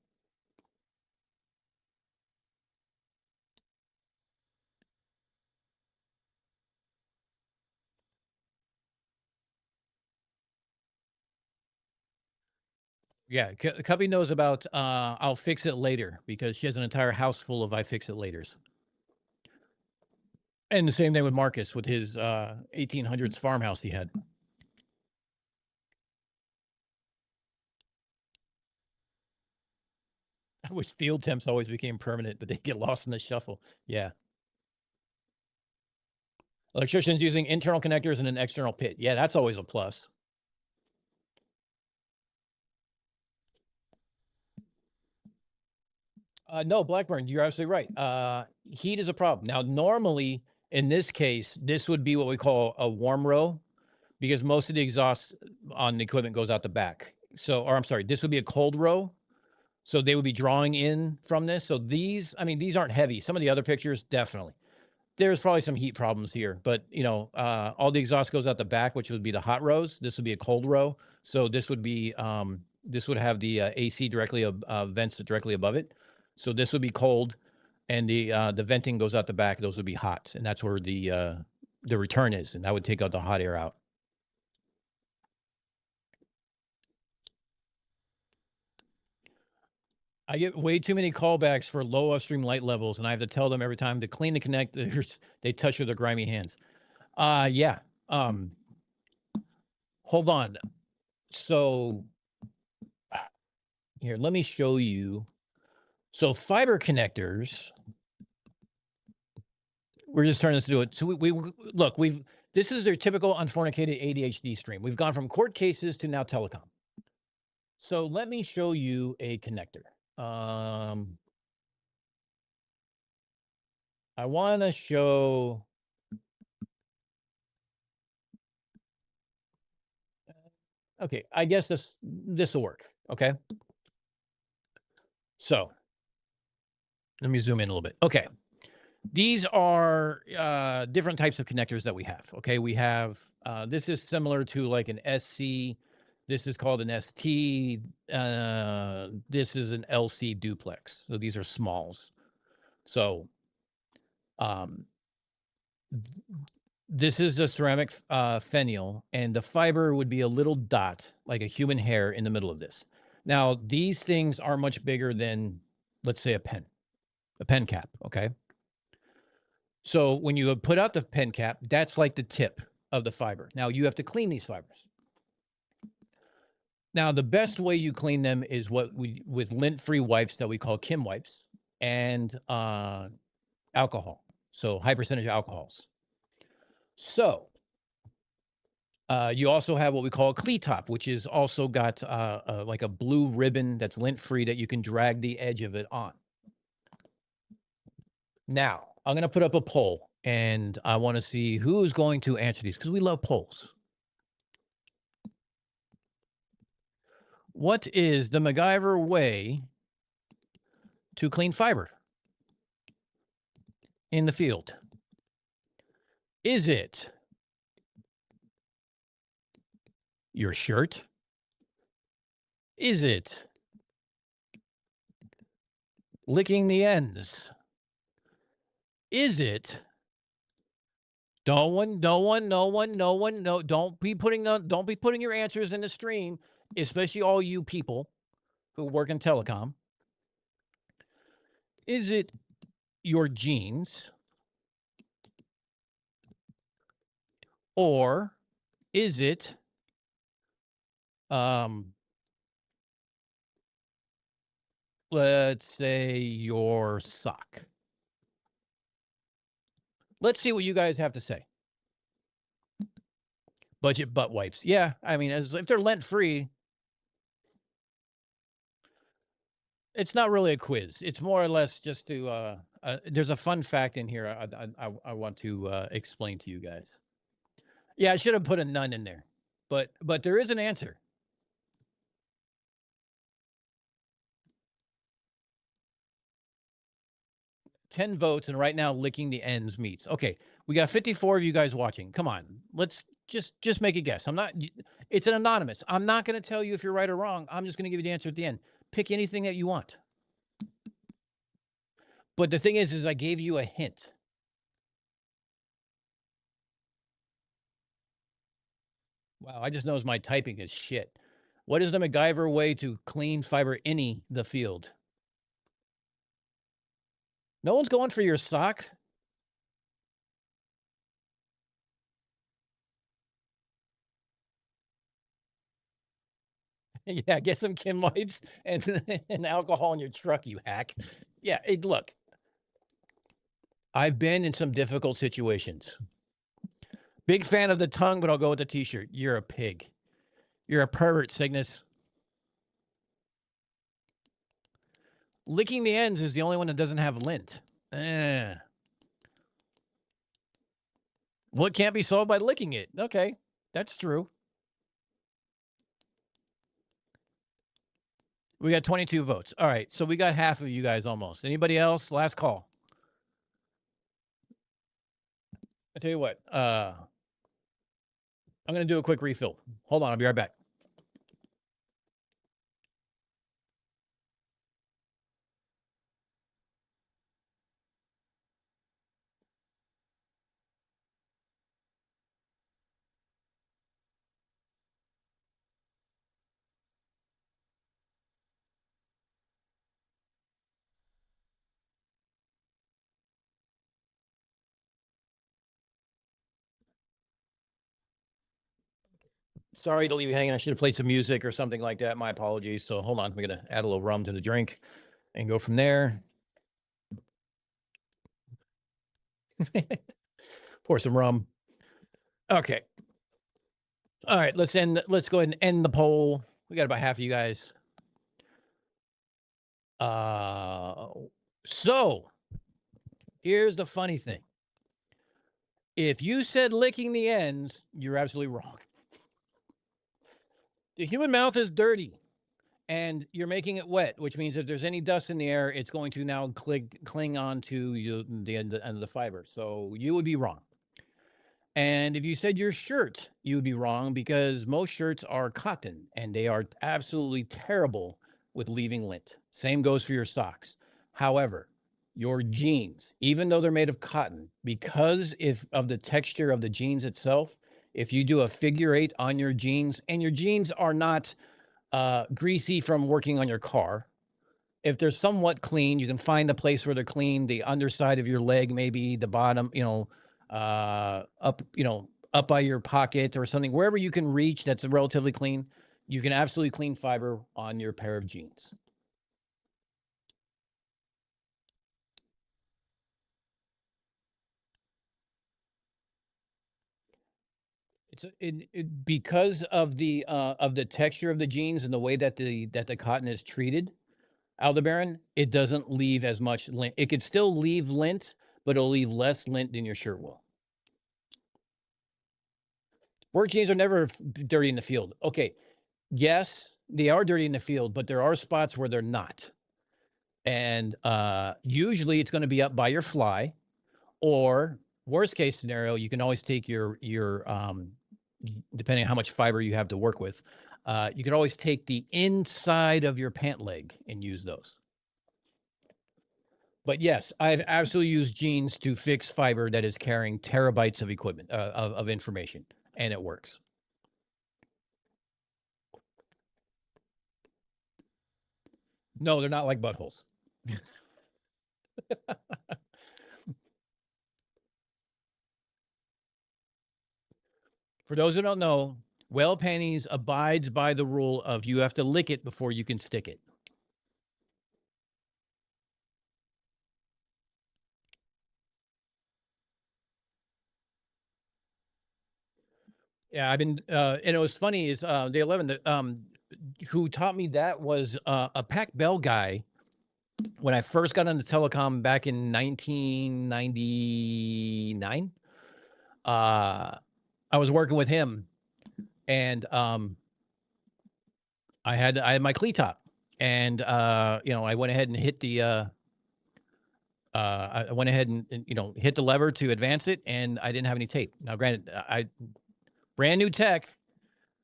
Yeah, Cubby knows about I'll fix it later, because she has an entire house full of I fix it laters. And the same thing with Marcus with his 1800s farmhouse he had. I wish field temps always became permanent, but they get lost in the shuffle. Yeah. Electricians using internal connectors and an external pit. Yeah, that's always a plus. No, Blackburn, you're absolutely right. Heat is a problem. Now, normally, in this case, this would be what we call a warm row, because most of the exhaust on the equipment goes out the back. So, or I'm sorry, this would be a cold row. So they would be drawing in from this. So these aren't heavy. Some of the other pictures, definitely. There's probably some heat problems here, but all the exhaust goes out the back, which would be the hot rows. This would be a cold row. So this would be, this would have the AC directly, vents directly above it. So this would be cold, and the venting goes out the back. Those would be hot, and that's where the return is, and that would take out the hot air out. I get way too many callbacks for low upstream light levels, and I have to tell them every time to clean the connectors they touch with their grimy hands. Yeah. Hold on. So here, let me show you. So fiber connectors, we're just turning this to do it. So this is their typical unfornicated ADHD stream. We've gone from court cases to now telecom. So let me show you a connector. I want to show. Okay, I guess this will work. Okay. So let me zoom in a little bit. Okay. These are different types of connectors that we have. Okay. We have, this is similar to like an SC. This is called an ST. This is an LC duplex. So these are smalls. So This is the ceramic fenil, and the fiber would be a little dot, like a human hair in the middle of this. Now, these things are much bigger than, let's say, a pen cap, okay? So when you put out the pen cap, that's like the tip of the fiber. Now, you have to clean these fibers. Now, the best way you clean them is with lint-free wipes that we call Kim wipes and alcohol, so high percentage alcohols. So you also have what we call a clee top, which is also got like a blue ribbon that's lint-free that you can drag the edge of it on. Now, I'm going to put up a poll, and I want to see who's going to answer these because we love polls. What is the MacGyver way to clean fiber in the field? Is it your shirt? Is it licking the ends? Is it no one, don't be putting your answers in the stream, especially all you people who work in telecom. Is it your jeans? Or is it let's say your sock? Let's see what you guys have to say. Budget butt wipes. Yeah, I mean, if they're lint-free, it's not really a quiz. It's more or less just to, there's a fun fact in here I want to explain to you guys. Yeah, I should have put a none in there, but there is an answer. $10 votes, and right now licking the ends meets. Okay, we got 54 of you guys watching. Come on, let's just make a guess. It's an anonymous. I'm not going to tell you if you're right or wrong. I'm just going to give you the answer at the end. Pick anything that you want. But the thing is I gave you a hint. Wow, I just knows my typing is shit. What is the MacGyver way to clean fiber in the field? No one's going for your socks. Yeah, get some Kim wipes and alcohol in your truck, you hack. Yeah, look, I've been in some difficult situations. Big fan of the tongue, but I'll go with the t-shirt. You're a pig. You're a pervert, Cygnus. Licking the ends is the only one that doesn't have lint. What can't be solved by licking it? Okay, that's true. We got 22 votes. All right, so we got half of you guys almost. Anybody else? Last call. I tell you what, I'm going to do a quick refill. Hold on, I'll be right back. Sorry to leave you hanging. I should have played some music or something like that. My apologies. So hold on. We're going to add a little rum to the drink and go from there. Pour some rum. Okay. All right. Let's go ahead and end the poll. We got about half of you guys. So here's the funny thing. If you said licking the ends, you're absolutely wrong. The human mouth is dirty, and you're making it wet, which means if there's any dust in the air, it's going to now cling on to the end of the fiber. So you would be wrong. And if you said your shirt, you would be wrong because most shirts are cotton, and they are absolutely terrible with leaving lint. Same goes for your socks. However, your jeans, even though they're made of cotton, because of the texture of the jeans itself, if you do a figure eight on your jeans and your jeans are not greasy from working on your car, if they're somewhat clean, you can find a place where they're clean, the underside of your leg, maybe the bottom, up by your pocket or something, wherever you can reach that's relatively clean, you can absolutely clean fiber on your pair of jeans. Because of the texture of the jeans and the way that the cotton is treated, Aldebaran, it doesn't leave as much lint. It could still leave lint, but it'll leave less lint than your shirt will. Work jeans are never dirty in the field. Okay, yes, they are dirty in the field, but there are spots where they're not. And usually it's going to be up by your fly, or worst case scenario, you can always take your depending on how much fiber you have to work with, you could always take the inside of your pant leg and use those. But yes, I've absolutely used jeans to fix fiber that is carrying terabytes of equipment, of information, and it works. No, they're not like buttholes. For those who don't know, whale panties abides by the rule of you have to lick it before you can stick it. Yeah, I've been, and it was funny is the 11, who taught me that was a Pac Bell guy when I first got into telecom back in 1999. I was working with him, and I had my cleat top, and I went ahead and hit the I went ahead and hit the lever to advance it, and I didn't have any tape. Now, granted, I brand new tech,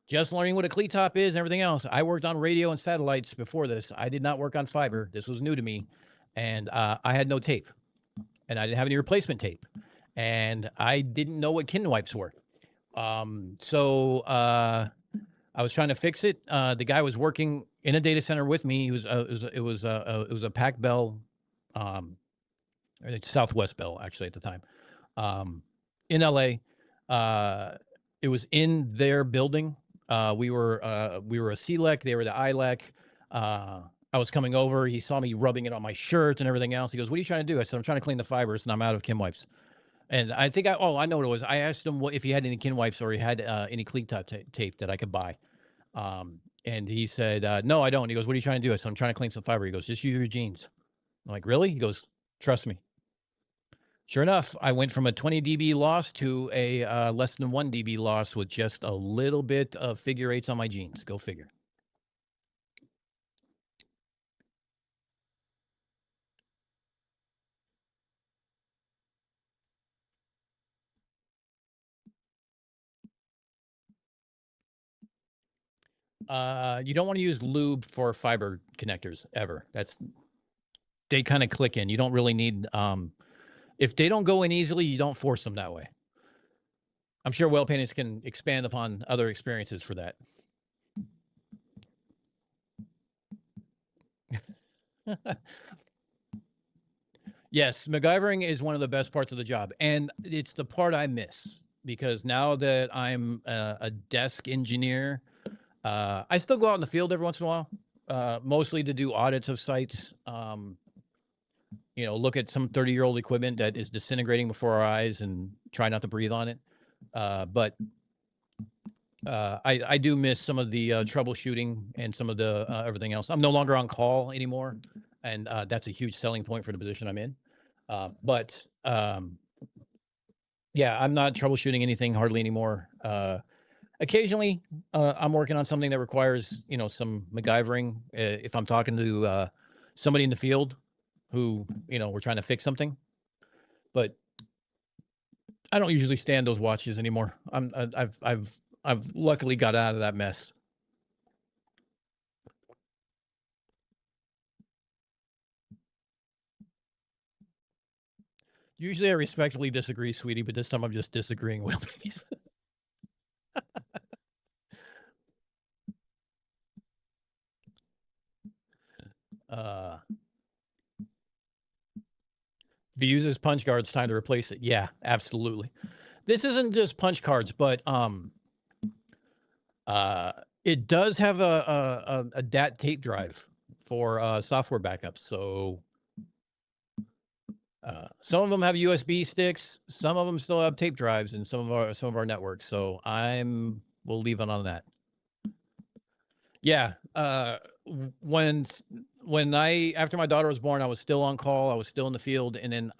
just learning what a cleat top is and everything else. I worked on radio and satellites before this. I did not work on fiber. This was new to me, and I had no tape, and I didn't have any replacement tape, and I didn't know what kin wipes were. So I was trying to fix it. The guy was working in a data center with me. It was a Pac Bell, Southwest Bell actually at the time, in LA. It was in their building. We were a CLEC. They were the ILEC. I was coming over. He saw me rubbing it on my shirt and everything else. He goes, "What are you trying to do?" I said, "I'm trying to clean the fibers, and I'm out of kin wipes." And I think I know what it was. I asked him if he had any kin wipes or he had any cleat top tape that I could buy. And he said, "No, I don't." He goes, "What are you trying to do?" I said, "I'm trying to clean some fiber." He goes, "Just use your jeans." I'm like, "Really?" He goes, "Trust me." Sure enough, I went from a 20 dB loss to a less than 1 dB loss with just a little bit of figure eights on my jeans. Go figure. You don't want to use lube for fiber connectors ever. They kind of click in. You don't really need, if they don't go in easily, you don't force them that way. I'm sure whale paintings can expand upon other experiences for that. Yes, MacGyvering is one of the best parts of the job, and it's the part I miss because now that I'm a desk engineer, I still go out in the field every once in a while, mostly to do audits of sites. Look at some 30-year-old equipment that is disintegrating before our eyes and try not to breathe on it. But I do miss some of the troubleshooting and some of the everything else. I'm no longer on call anymore, and that's a huge selling point for the position I'm in. But yeah, I'm not troubleshooting anything hardly anymore. Occasionally, I'm working on something that requires, some MacGyvering. If I'm talking to somebody in the field who, we're trying to fix something, but I don't usually stand those watches anymore. I've luckily got out of that mess. Usually I respectfully disagree, sweetie, but this time I'm just disagreeing with these. uh, if you use this punch card, it's time to replace it. Yeah, absolutely. This isn't just punch cards, but it does have a DAT tape drive for software backups. So some of them have USB sticks, some of them still have tape drives in some of our networks. So we'll leave it on that. Yeah. When after my daughter was born, I was still on call. I was still in the field, and then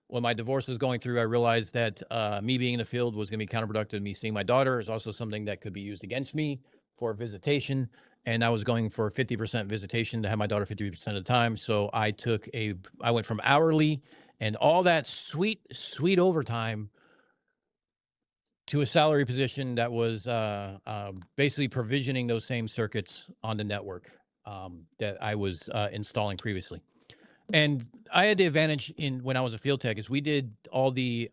when my divorce was going through, I realized that me being in the field was going to be counterproductive. Me seeing my daughter is also something that could be used against me for visitation. And I was going for 50% visitation to have my daughter 50% of the time. So I went from hourly and all that sweet overtime to a salary position that was basically provisioning those same circuits on the network that I was installing previously. And I had the advantage when I was a field tech is we did all the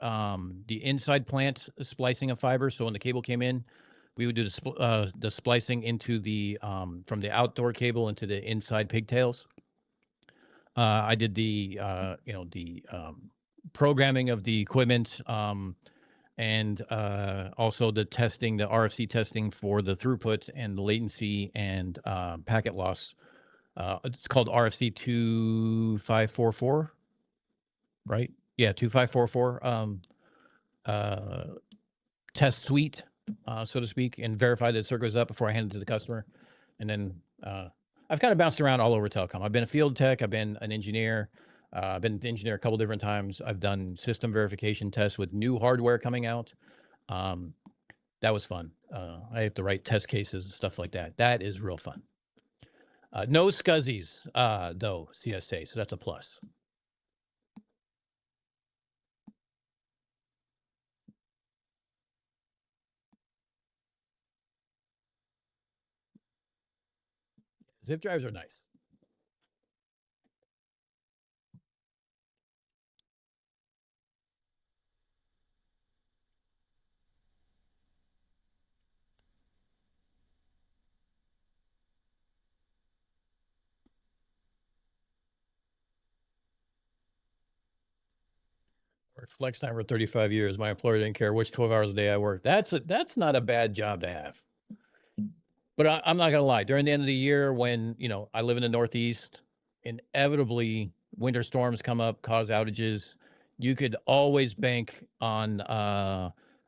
inside plant splicing of fiber. So when the cable came in, we would do the splicing into from the outdoor cable into the inside pigtails. I did the programming of the equipment and also the testing, the RFC testing for the throughput and the latency and packet loss. It's called RFC 2544, right? Yeah, 2544 test suite, so to speak, and verify that the circuit goes up before I hand it to the customer. And then I've kind of bounced around all over telecom. I've been a field tech. I've been an engineer. I've been an engineer a couple different times. I've done system verification tests with new hardware coming out. That was fun. I have to write test cases and stuff like that. That is real fun. No scuzzies, though, CSA, so that's a plus. Zip drives are nice. Worked flex time for 35 years. My employer didn't care which 12 hours a day I worked. That's not a bad job to have. But I'm not gonna lie. During the end of the year, when I live in the Northeast, inevitably winter storms come up, cause outages. You could always bank on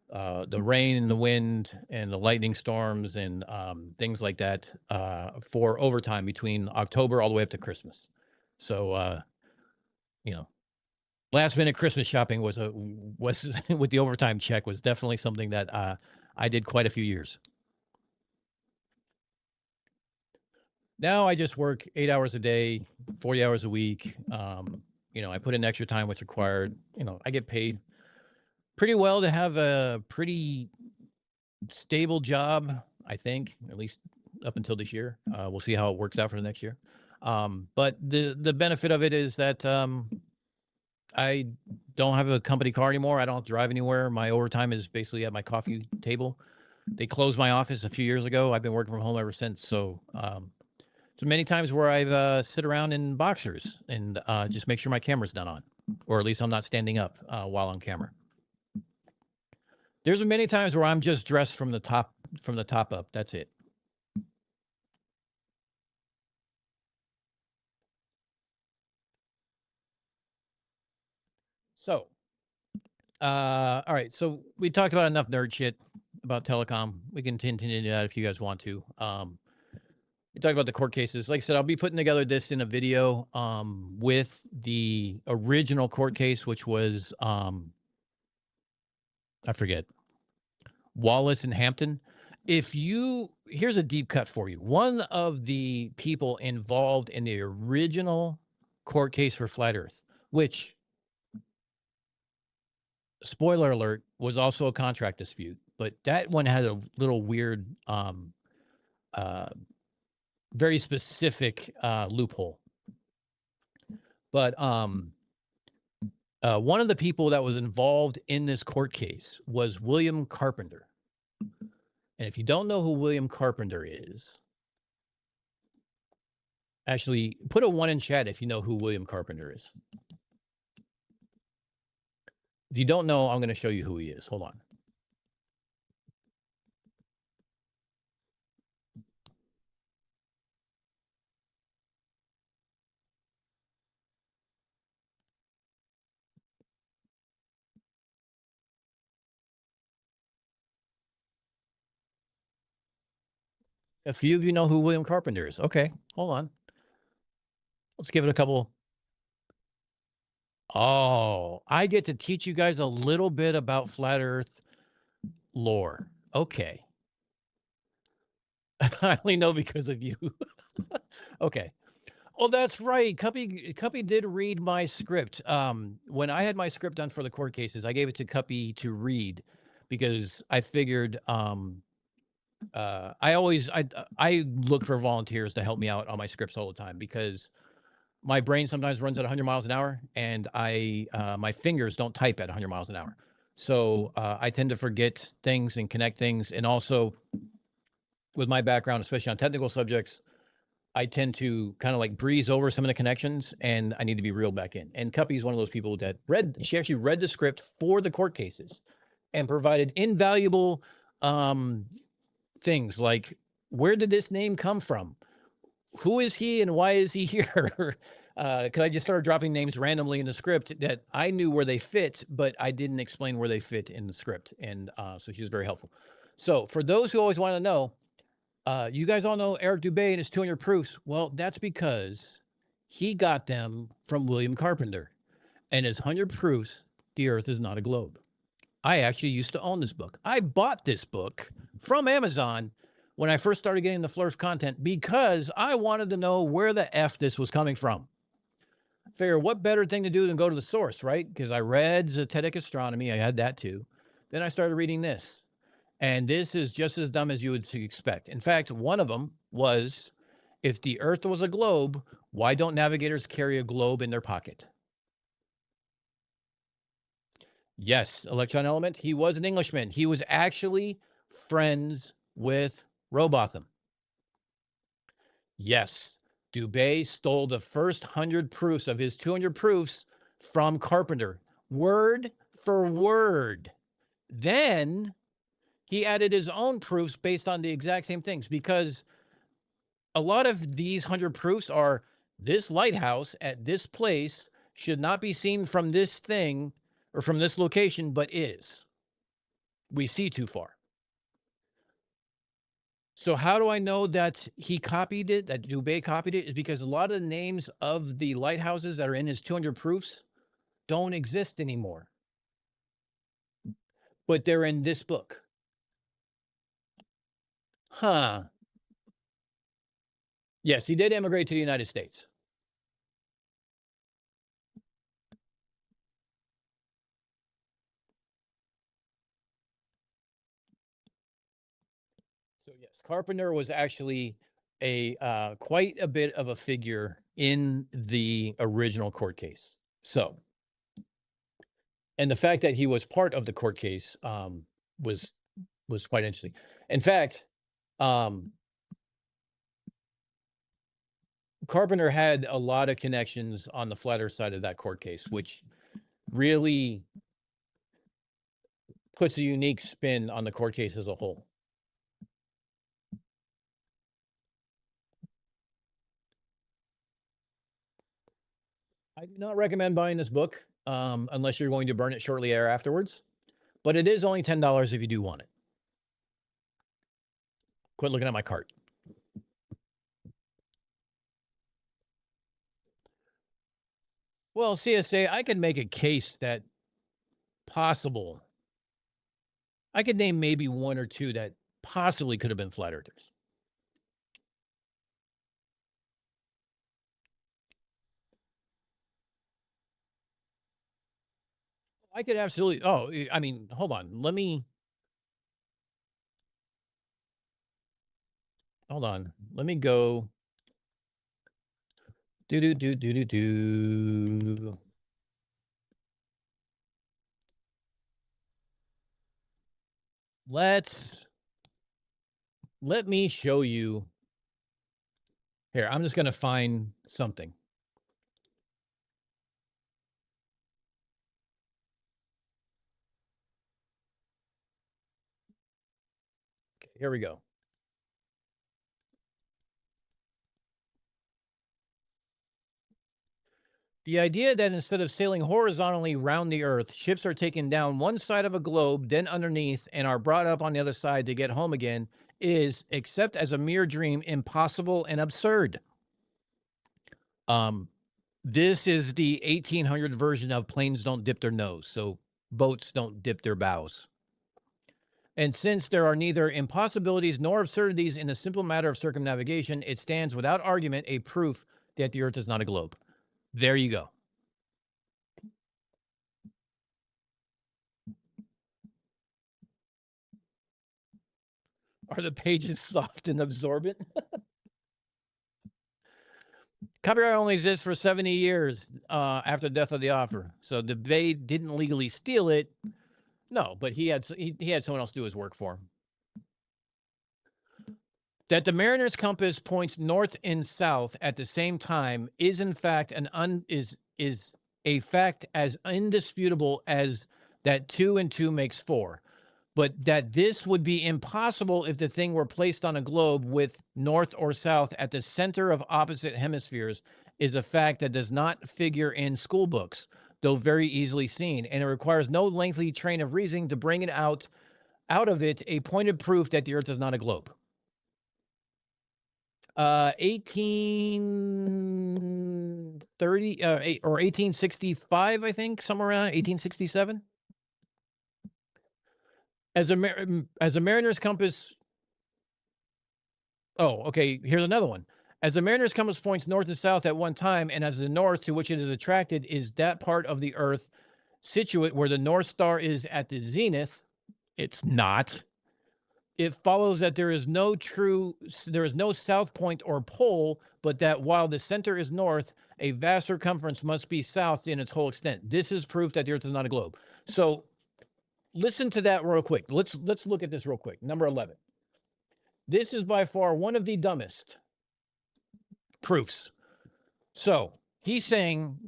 the rain and the wind and the lightning storms and things like that for overtime between October all the way up to Christmas. So last minute Christmas shopping was with the overtime check was definitely something that I did quite a few years. Now I just work 8 hours a day, 40 hours a week. I put in extra time what's required. I get paid pretty well to have a pretty stable job, I think, at least up until this year. We'll see how it works out for the next year. But the benefit of it is that I don't have a company car anymore. I don't have to drive anywhere. My overtime is basically at my coffee table. They closed my office a few years ago. I've been working from home ever since. So many times where I've sit around in boxers and just make sure my camera's not on, or at least I'm not standing up while on camera. There's many times where I'm just dressed from the top up. That's it. So, all right. So we talked about enough nerd shit about telecom. We can continue that if you guys want to. We talked about the court cases. Like I said, I'll be putting together this in a video with the original court case, which was I forget, Wallace and Hampden. Here's a deep cut for you. One of the people involved in the original court case for Flat Earth, which, spoiler alert, was also a contract dispute, but that one had a little weird, very specific loophole. But One of the people that was involved in this court case was William Carpenter. And if you don't know who William Carpenter is, actually put a 1 in chat if you know who William Carpenter is. If you don't know, I'm going to show you who he is. Hold on. A few of you know who William Carpenter is. Okay, hold on. Let's give it a couple. Oh, I get to teach you guys a little bit about flat Earth lore. Okay. I only know because of you. Okay. Oh, that's right. Cuppy did read my script. When I had my script done for the court cases, I gave it to Cuppy to read because I figured I look for volunteers to help me out on my scripts all the time because my brain sometimes runs at 100 miles an hour and my fingers don't type at 100 miles an hour. So I tend to forget things and connect things. And also with my background, especially on technical subjects, I tend to kind of like breeze over some of the connections and I need to be reeled back in. And Cuppy is one of those people that she actually read the script for the court cases and provided invaluable things like, where did this name come from? Who is he and why is he here? Because I just started dropping names randomly in the script that I knew where they fit, but I didn't explain where they fit in the script. And so she was very helpful. So for those who always want to know, you guys all know Eric Dubé and his 200 proofs. Well, that's because he got them from William Carpenter. And his 100 proofs, the Earth is not a globe. I actually used to own this book. I bought this book from Amazon when I first started getting the Flurf content because I wanted to know where the F this was coming from. Figure what better thing to do than go to the source, right? Because I read Zetetic Astronomy. I had that too. Then I started reading this. And this is just as dumb as you would expect. In fact, one of them was, if the Earth was a globe, why don't navigators carry a globe in their pocket? Yes, Electron Element. He was an Englishman. He was actually friends with Robotham. Yes, Dubé stole the first 100 proofs of his 200 proofs from Carpenter, word for word. Then he added his own proofs based on the exact same things because a lot of these 100 proofs are this lighthouse at this place should not be seen from this thing or from this location, but is. We see too far. So how do I know that he copied it, that Dubé copied it? Is because a lot of the names of the lighthouses that are in his 200 proofs don't exist anymore. But they're in this book. Huh. Yes, he did immigrate to the United States. So yes, Carpenter was actually a quite a bit of a figure in the original court case. So, and the fact that he was part of the court case was quite interesting. In fact, Carpenter had a lot of connections on the flat Earth side of that court case, which really puts a unique spin on the court case as a whole. I do not recommend buying this book unless you're going to burn it shortly afterwards, but it is only $10 if you do want it. Quit looking at my cart. Well, CSA, I could make a case that possible. I could name maybe one or two that possibly could have been flat earthers. I could absolutely. Oh, I mean, hold on. Hold on. Let me go. Do. let me show you. Here, I'm just going to find something. Okay, here we go. The idea that instead of sailing horizontally round the Earth, ships are taken down one side of a globe, then underneath, and are brought up on the other side to get home again is, except as a mere dream, impossible and absurd. This is the 1800 version of planes don't dip their nose, so boats don't dip their bows. And since there are neither impossibilities nor absurdities in the simple matter of circumnavigation, it stands without argument a proof that the Earth is not a globe. There you go. Are the pages soft and absorbent? Copyright only exists for 70 years after the death of the author. So the Bay didn't legally steal it. No, but he had someone else do his work for him. That the mariner's compass points north and south at the same time is in fact is a fact as indisputable as that 2 and 2 makes 4. But that this would be impossible if the thing were placed on a globe with north or south at the center of opposite hemispheres is a fact that does not figure in school books, though very easily seen, and it requires no lengthy train of reasoning to bring it out of it a pointed proof that the Earth is not a globe. 1830 or 1865, I think, somewhere around 1867. As a mariner's compass. Oh, okay. Here's another one. As the mariner's compass points north and south at one time, and as the north to which it is attracted is that part of the Earth situate where the North Star is at the zenith, it's not. It follows that there is no south point or pole, but that while the center is north, a vast circumference must be south in its whole extent. This is proof that the Earth is not a globe. So listen to that real quick. Let's look at this real quick. Number 11. This is by far one of the dumbest proofs. So he's saying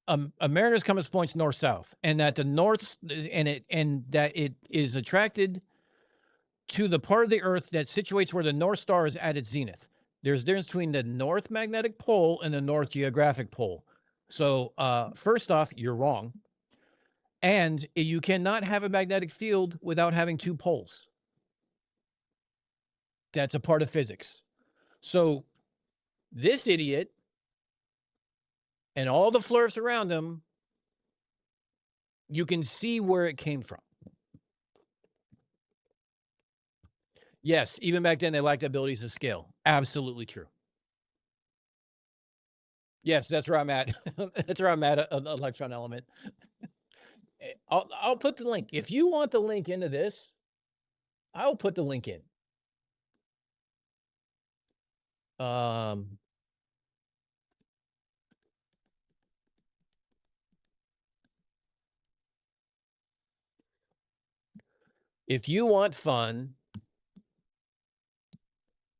a mariner's compass points north-south, and that the north and that it is attracted to the part of the Earth that situates where the North Star is at its zenith. There's a difference between the North Magnetic Pole and the North Geographic Pole. So first off, you're wrong. And you cannot have a magnetic field without having two poles. That's a part of physics. So this idiot and all the flirts around him, you can see where it came from. Yes, even back then, they lacked abilities to scale. Absolutely true. Yes, that's where I'm at. That's where I'm at, an electron element. I'll put the link. If you want the link into this, I'll put the link in. If you want fun,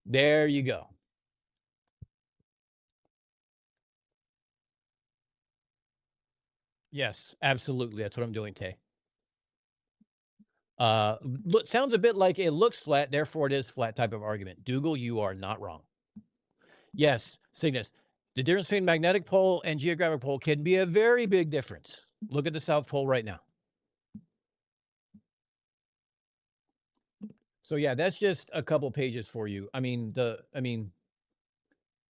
there you go. Yes, absolutely. That's what I'm doing, Tay. Sounds a bit like it looks flat, therefore it is flat type of argument. Dougal, you are not wrong. Yes, Cygnus. The difference between magnetic pole and geographic pole can be a very big difference. Look at the South Pole right now. So yeah, that's just a couple pages for you. I mean,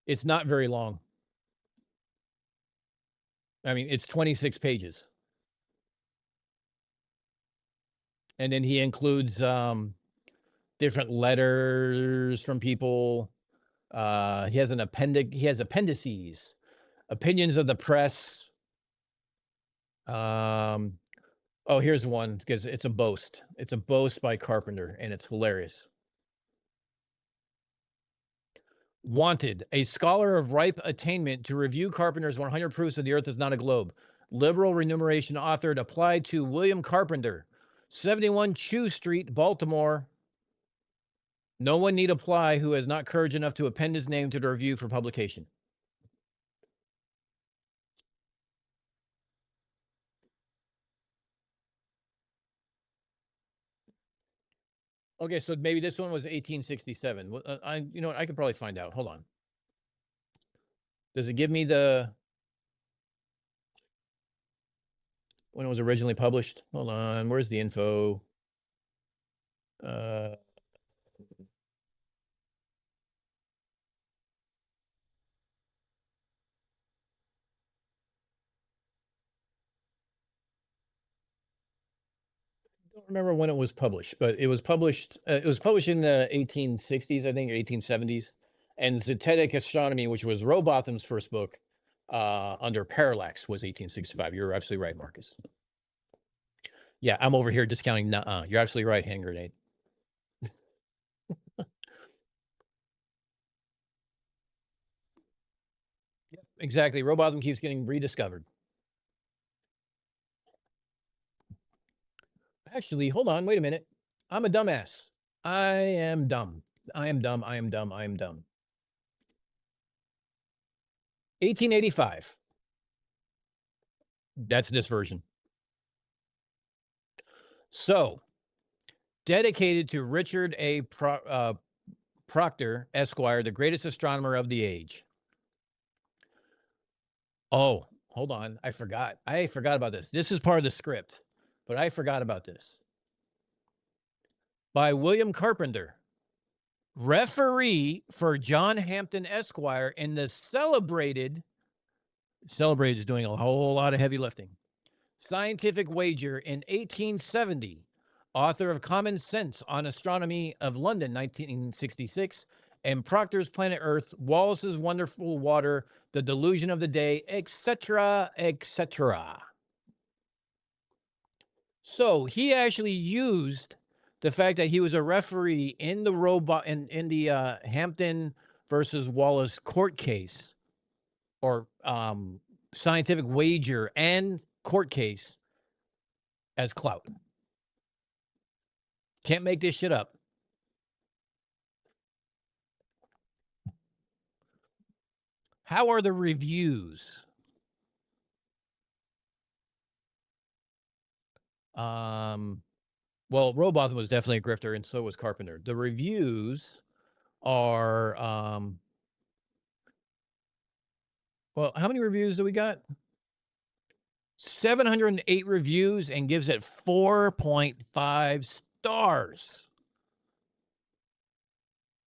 it's not very long. I mean, it's 26 pages. And then he includes different letters from people. He has appendices, opinions of the press. Oh, here's one because it's a boast. It's a boast by Carpenter, and it's hilarious. Wanted, a scholar of ripe attainment to review Carpenter's 100 proofs of the Earth is not a globe. Liberal remuneration authored applied to William Carpenter, 71 Chew Street, Baltimore. No one need apply who has not courage enough to append his name to the review for publication. Okay, so maybe this one was 1867. You know what? I could probably find out. Hold on. Does it give me when it was originally published? Hold on. Where's the info? Don't remember when it was published, but it was published. It was published in the 1860s, I think, or 1870s. And Zetetic Astronomy, which was Rowbotham's first book, under Parallax, was 1865. You're absolutely right, Marcus. Yeah, I'm over here discounting. You're absolutely right, hand grenade. Exactly. Rowbotham keeps getting rediscovered. Actually, hold on. Wait a minute. I'm a dumbass. I am dumb. I am dumb. I am dumb. I am dumb. 1885. That's this version. So, dedicated to Richard A. Proctor, Esquire, the greatest astronomer of the age. Oh, hold on. I forgot. I forgot about this. This is part of the script, but I forgot about this. By William Carpenter, referee for John Hampden, Esquire, in the celebrated is doing a whole lot of heavy lifting. Scientific Wager in 1870. Author of Common Sense on Astronomy of London, 1966, and Proctor's Planet Earth, Wallace's Wonderful Water, The Delusion of the Day, etc., etc. So he actually used the fact that he was a referee in the in the Hampden versus Wallace court case, or Scientific Wager and court case, as clout. Can't make this shit up. How are the reviews? Well, Robotham was definitely a grifter, and so was Carpenter. The reviews are, well, how many reviews do we got? 708 reviews, and gives it 4.5 stars.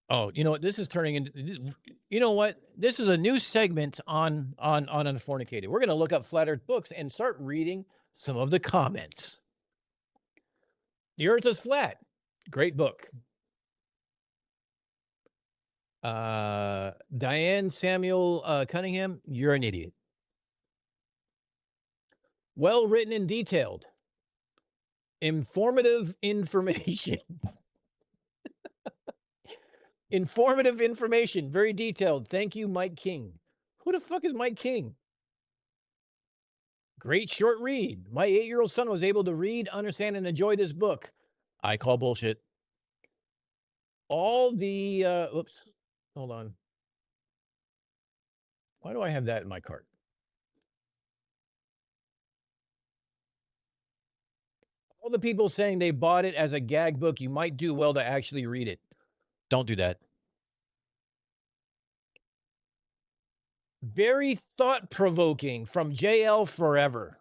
Oh, you know what? This is turning into, you know what? This is a new segment on Unfornicated. We're going to look up flat earth books and start reading some of the comments. The Earth is Flat. Great book. Diane Samuel Cunningham, you're an idiot. Well written and detailed. Informative information. Informative information. Very detailed. Thank you, Mike King. Who the fuck is Mike King? Great short read. My 8-year-old son was able to read, understand, and enjoy this book. I call bullshit. All the, oops, hold on. Why do I have that in my cart? All the people saying they bought it as a gag book, you might do well to actually read it. Don't do that. Very thought-provoking from JL Forever.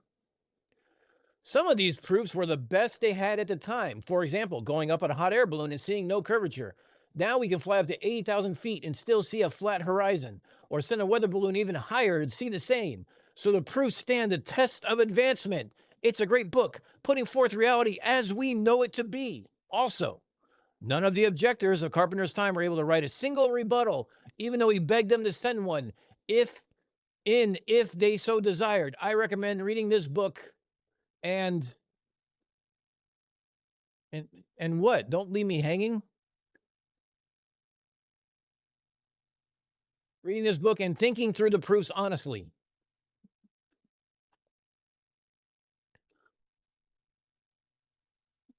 Some of these proofs were the best they had at the time. For example, going up on a hot air balloon and seeing no curvature. Now we can fly up to 80,000 feet and still see a flat horizon, or send a weather balloon even higher and see the same. So the proofs stand the test of advancement. It's a great book, putting forth reality as we know it to be. Also, none of the objectors of Carpenter's time were able to write a single rebuttal, even though he begged them to send one, if they so desired. I recommend reading this book. And what? Don't leave me hanging. Reading this book and thinking through the proofs honestly.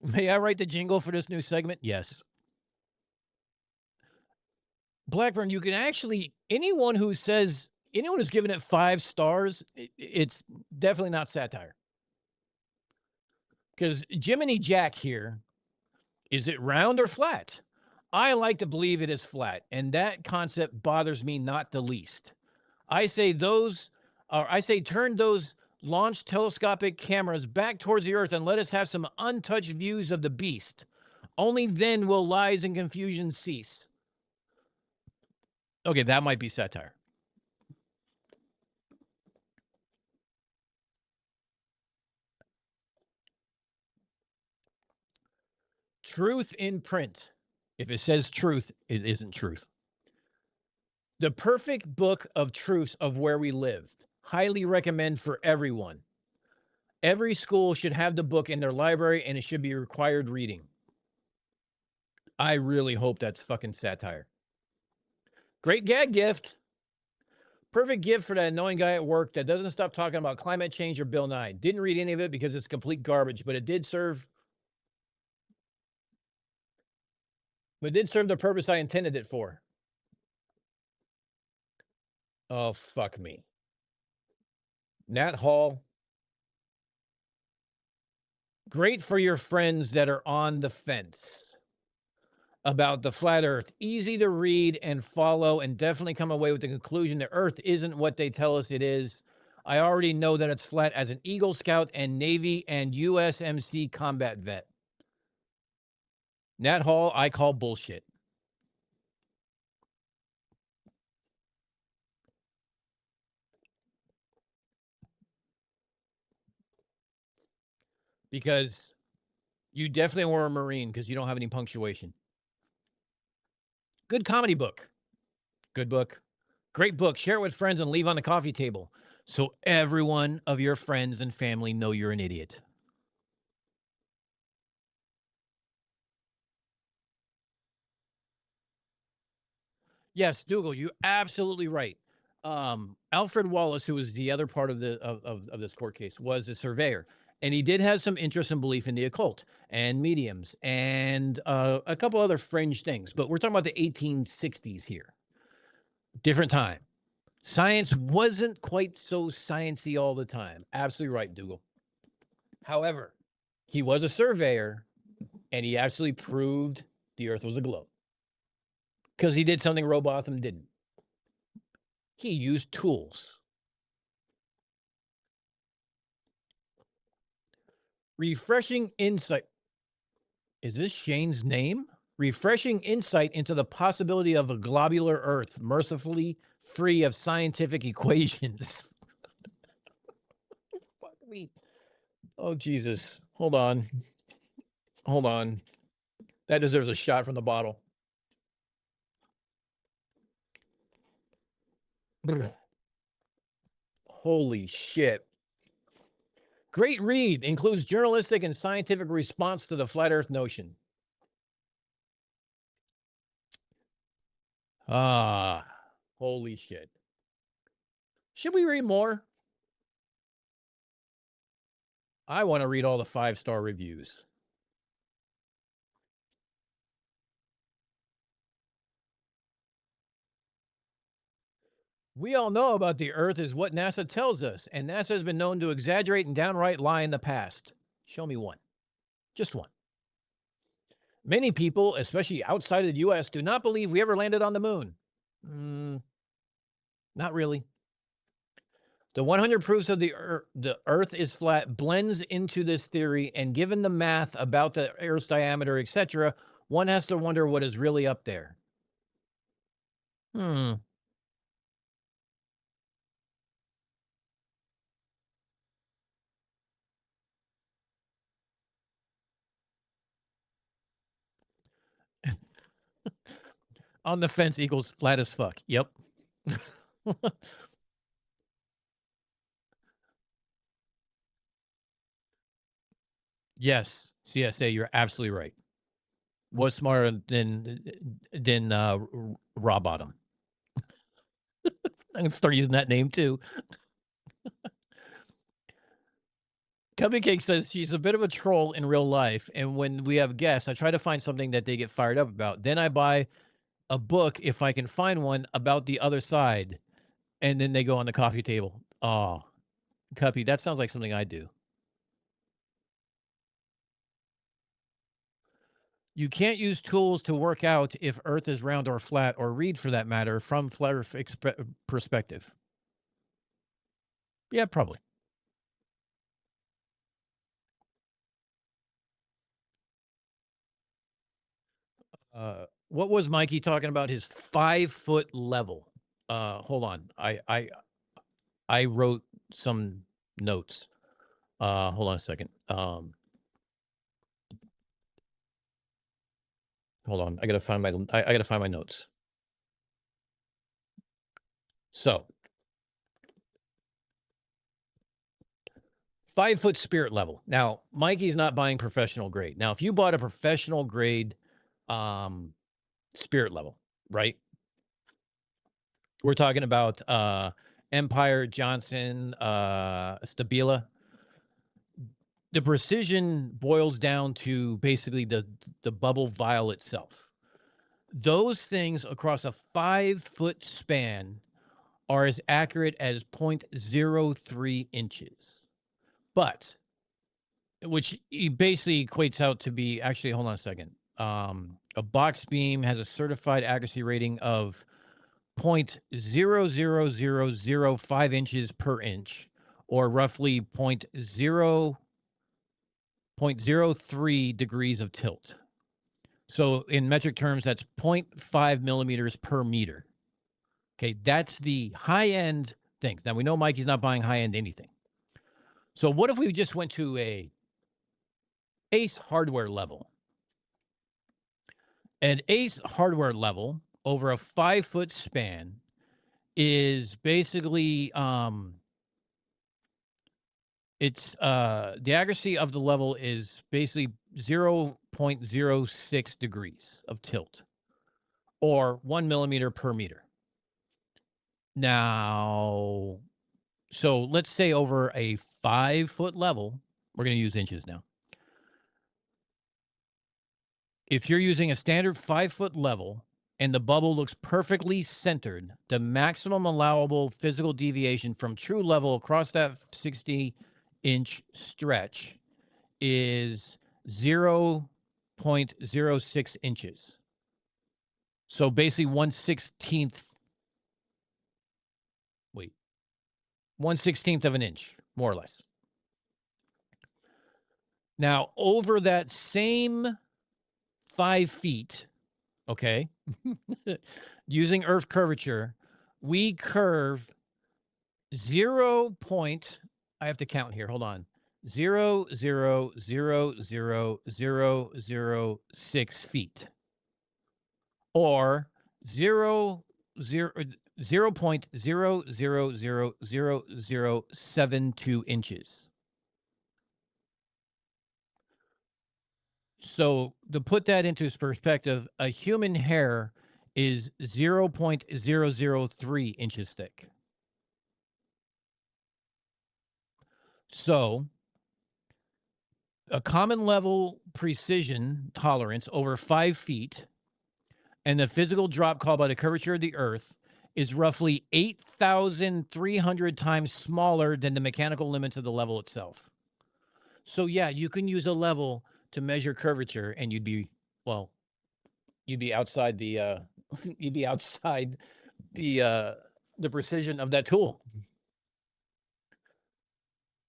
May I write the jingle for this new segment? Yes. Blackburn, you can actually, anyone who's given it 5 stars, it's definitely not satire. Because Jiminy Jack here, is it round or flat? I like to believe it is flat, and that concept bothers me not the least. I say turn those launch telescopic cameras back towards the Earth and let us have some untouched views of the beast. Only then will lies and confusion cease. Okay, that might be satire. Truth in print. If it says truth, it isn't truth. The perfect book of truths of where we lived. Highly recommend for everyone. Every school should have the book in their library, and it should be required reading. I really hope that's fucking satire. Great gag gift. Perfect gift for that annoying guy at work that doesn't stop talking about climate change or Bill Nye. Didn't read any of it because it's complete garbage, but it did serve the purpose I intended it for. Oh, fuck me. Nat Hall. Great for your friends that are on the fence about the flat earth. Easy to read and follow, and definitely come away with the conclusion the earth isn't what they tell us it is. I already know that it's flat as an Eagle Scout and Navy and USMC combat vet. Nat Hall, I call bullshit. Because you definitely were a Marine because you don't have any punctuation. Good comedy book. Good book. Great book. Share it with friends and leave on the coffee table so every one of your friends and family know you're an idiot. Yes, Dougal, you're absolutely right. Alfred Wallace, who was the other part of this court case, was a surveyor, and he did have some interest and belief in the occult and mediums and a couple other fringe things. But we're talking about the 1860s here. Different time. Science wasn't quite so sciencey all the time. Absolutely right, Dougal. However, he was a surveyor, and he absolutely proved the Earth was a globe because he did something Robotham didn't. He used tools. Refreshing insight. Is this Shane's name? Refreshing insight into the possibility of a globular Earth, mercifully free of scientific equations. Fuck me. Oh, Jesus. Hold on. Hold on. That deserves a shot from the bottle. Holy shit. Great read. Includes journalistic and scientific response to the flat Earth notion. Ah, holy shit. Should we read more? I want to read all the 5-star reviews. We all know about the Earth is what NASA tells us, and NASA has been known to exaggerate and downright lie in the past. Show me one. Just one. Many people, especially outside of the U.S., do not believe we ever landed on the moon. Not really. The 100 proofs of the Earth is flat blends into this theory, and given the math about the Earth's diameter, etc., one has to wonder what is really up there. On the fence equals flat as fuck. Yep. Yes, CSA, you're absolutely right. Was smarter than Rob Bottom. I'm gonna start using that name too. Cupcake says she's a bit of a troll in real life, and when we have guests, I try to find something that they get fired up about. Then I buy a book, if I can find one, about the other side, and then they go on the coffee table. Oh, Cuppy, that sounds like something I do. You can't use tools to work out if Earth is round or flat, or read for that matter, from flat perspective. Yeah, probably. What was Mikey talking about? His 5-foot level. Hold on. I wrote some notes. Hold on a second. Hold on. I gotta find my notes. So 5-foot spirit level. Now, Mikey's not buying professional grade. Now, if you bought a professional grade spirit level, right? We're talking about Empire, Johnson, Stabila. The precision boils down to basically the bubble vial itself. Those things across a 5-foot span are as accurate as 0.03 inches. But, which basically equates out to be, actually, hold on a second. A box beam has a certified accuracy rating of 0.00005 inches per inch, or roughly 0.03 degrees of tilt. So in metric terms, that's 0.5 millimeters per meter. Okay, that's the high-end things. Now, we know Mikey's not buying high-end anything. So what if we just went to a Ace hardware level? An Ace hardware level over a 5-foot span is basically it's the accuracy of the level is basically 0.06 degrees of tilt, or 1 millimeter per meter. Now, so let's say over a 5-foot level, we're going to use inches now. If you're using a standard 5-foot level and the bubble looks perfectly centered, the maximum allowable physical deviation from true level across that 60-inch stretch is 0.06 inches. So basically 1/16th of an inch, more or less. Now, over that same 5 feet, okay, using Earth curvature, we curve 0. I have to count here. Hold on. 0.00006 feet, or 0.0000072 inches. So to put that into perspective, a human hair is 0.003 inches thick. So a common level precision tolerance over 5 feet and the physical drop called by the curvature of the Earth is roughly 8,300 times smaller than the mechanical limits of the level itself. So yeah, you can use a level to measure curvature, and you'd be outside the you'd be outside the precision of that tool.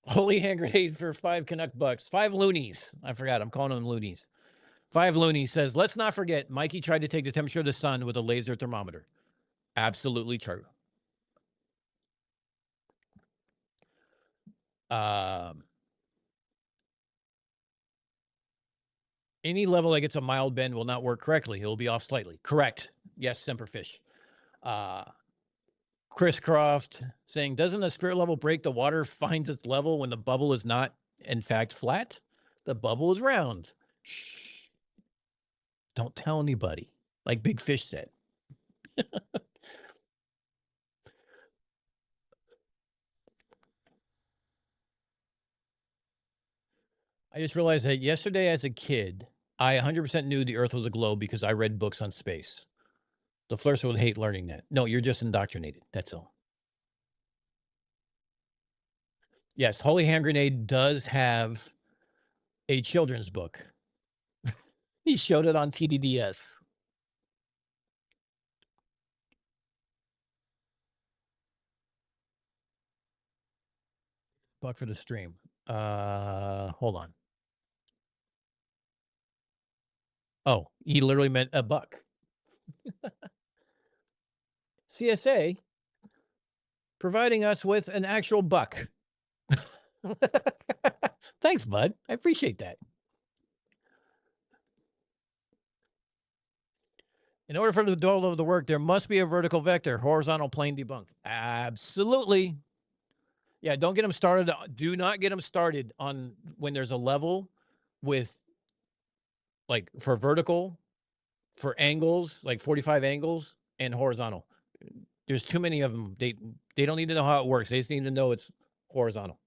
Holy hand grenade for 5 Canuck bucks. 5 loonies. I forgot. I'm calling them loonies. 5 loonies says, let's not forget, Mikey tried to take the temperature of the sun with a laser thermometer. Absolutely true. Any level that gets a mild bend will not work correctly. It will be off slightly. Correct. Yes, Semperfish. Chris Croft saying, doesn't a spirit level break? The water finds its level when the bubble is not, in fact, flat. The bubble is round. Shh. Don't tell anybody, like Big Fish said. I just realized that yesterday as a kid, I 100% knew the Earth was a globe because I read books on space. The Flirts would hate learning that. No, you're just indoctrinated. That's all. Yes, Holy Hand Grenade does have a children's book. He showed it on TDDS. Buck for the stream. Hold on. Oh, he literally meant a buck. CSA providing us with an actual buck. Thanks, bud. I appreciate that. In order for the doll to work, there must be a vertical vector, horizontal plane debunked. Absolutely. Yeah, don't get them started. Do not get them started on when there's a level with like for vertical, for angles, like 45 angles and horizontal. There's too many of them. They don't need to know how it works. They just need to know it's horizontal.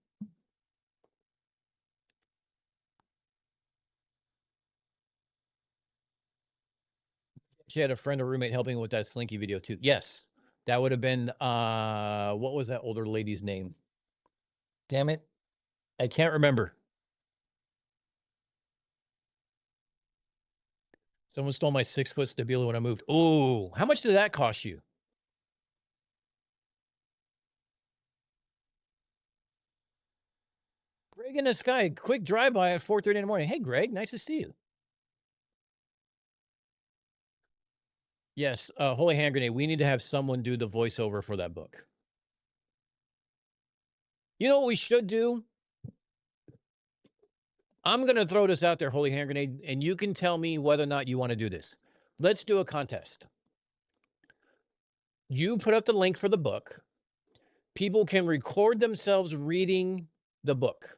She had a friend or roommate helping with that Slinky video too. Yes. That would have been what was that older lady's name? Damn it. I can't remember. Someone stole my 6-foot stabilo when I moved. Oh, how much did that cost you? Greg in the sky, quick drive-by at 4:30 in the morning. Hey, Greg, nice to see you. Yes, Holy Hand Grenade. We need to have someone do the voiceover for that book. You know what we should do? I'm going to throw this out there, Holy Hand Grenade, and you can tell me whether or not you want to do this. Let's do a contest. You put up the link for the book. People can record themselves reading the book.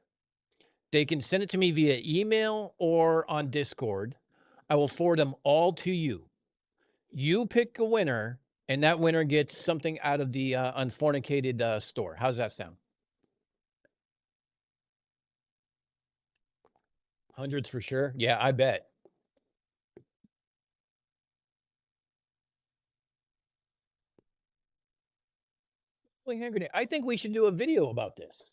They can send it to me via email or on Discord. I will forward them all to you. You pick a winner, and that winner gets something out of the Unfornicated store. How's that sound? Hundreds for sure. Yeah, I bet. I think we should do a video about this.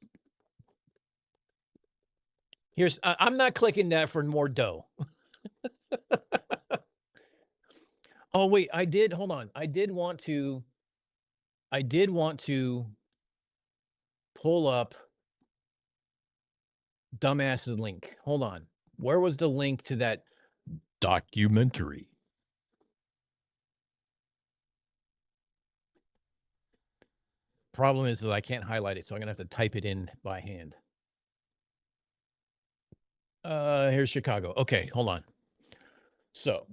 Here's, I'm not clicking that for more dough. Oh, wait, hold on. I did want to pull up dumbass's link. Hold on. Where was the link to that documentary? Problem is I can't highlight it, so I'm gonna have to type it in by hand. Here's Chicago. Okay, hold on. So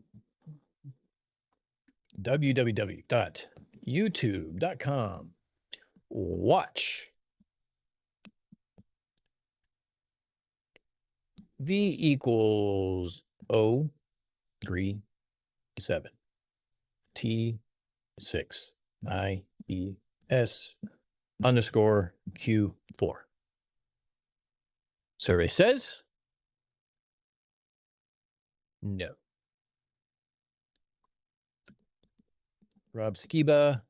www.youtube.com watch V equals 037 T6 IES underscore Q4. Survey says no. Rob Skiba,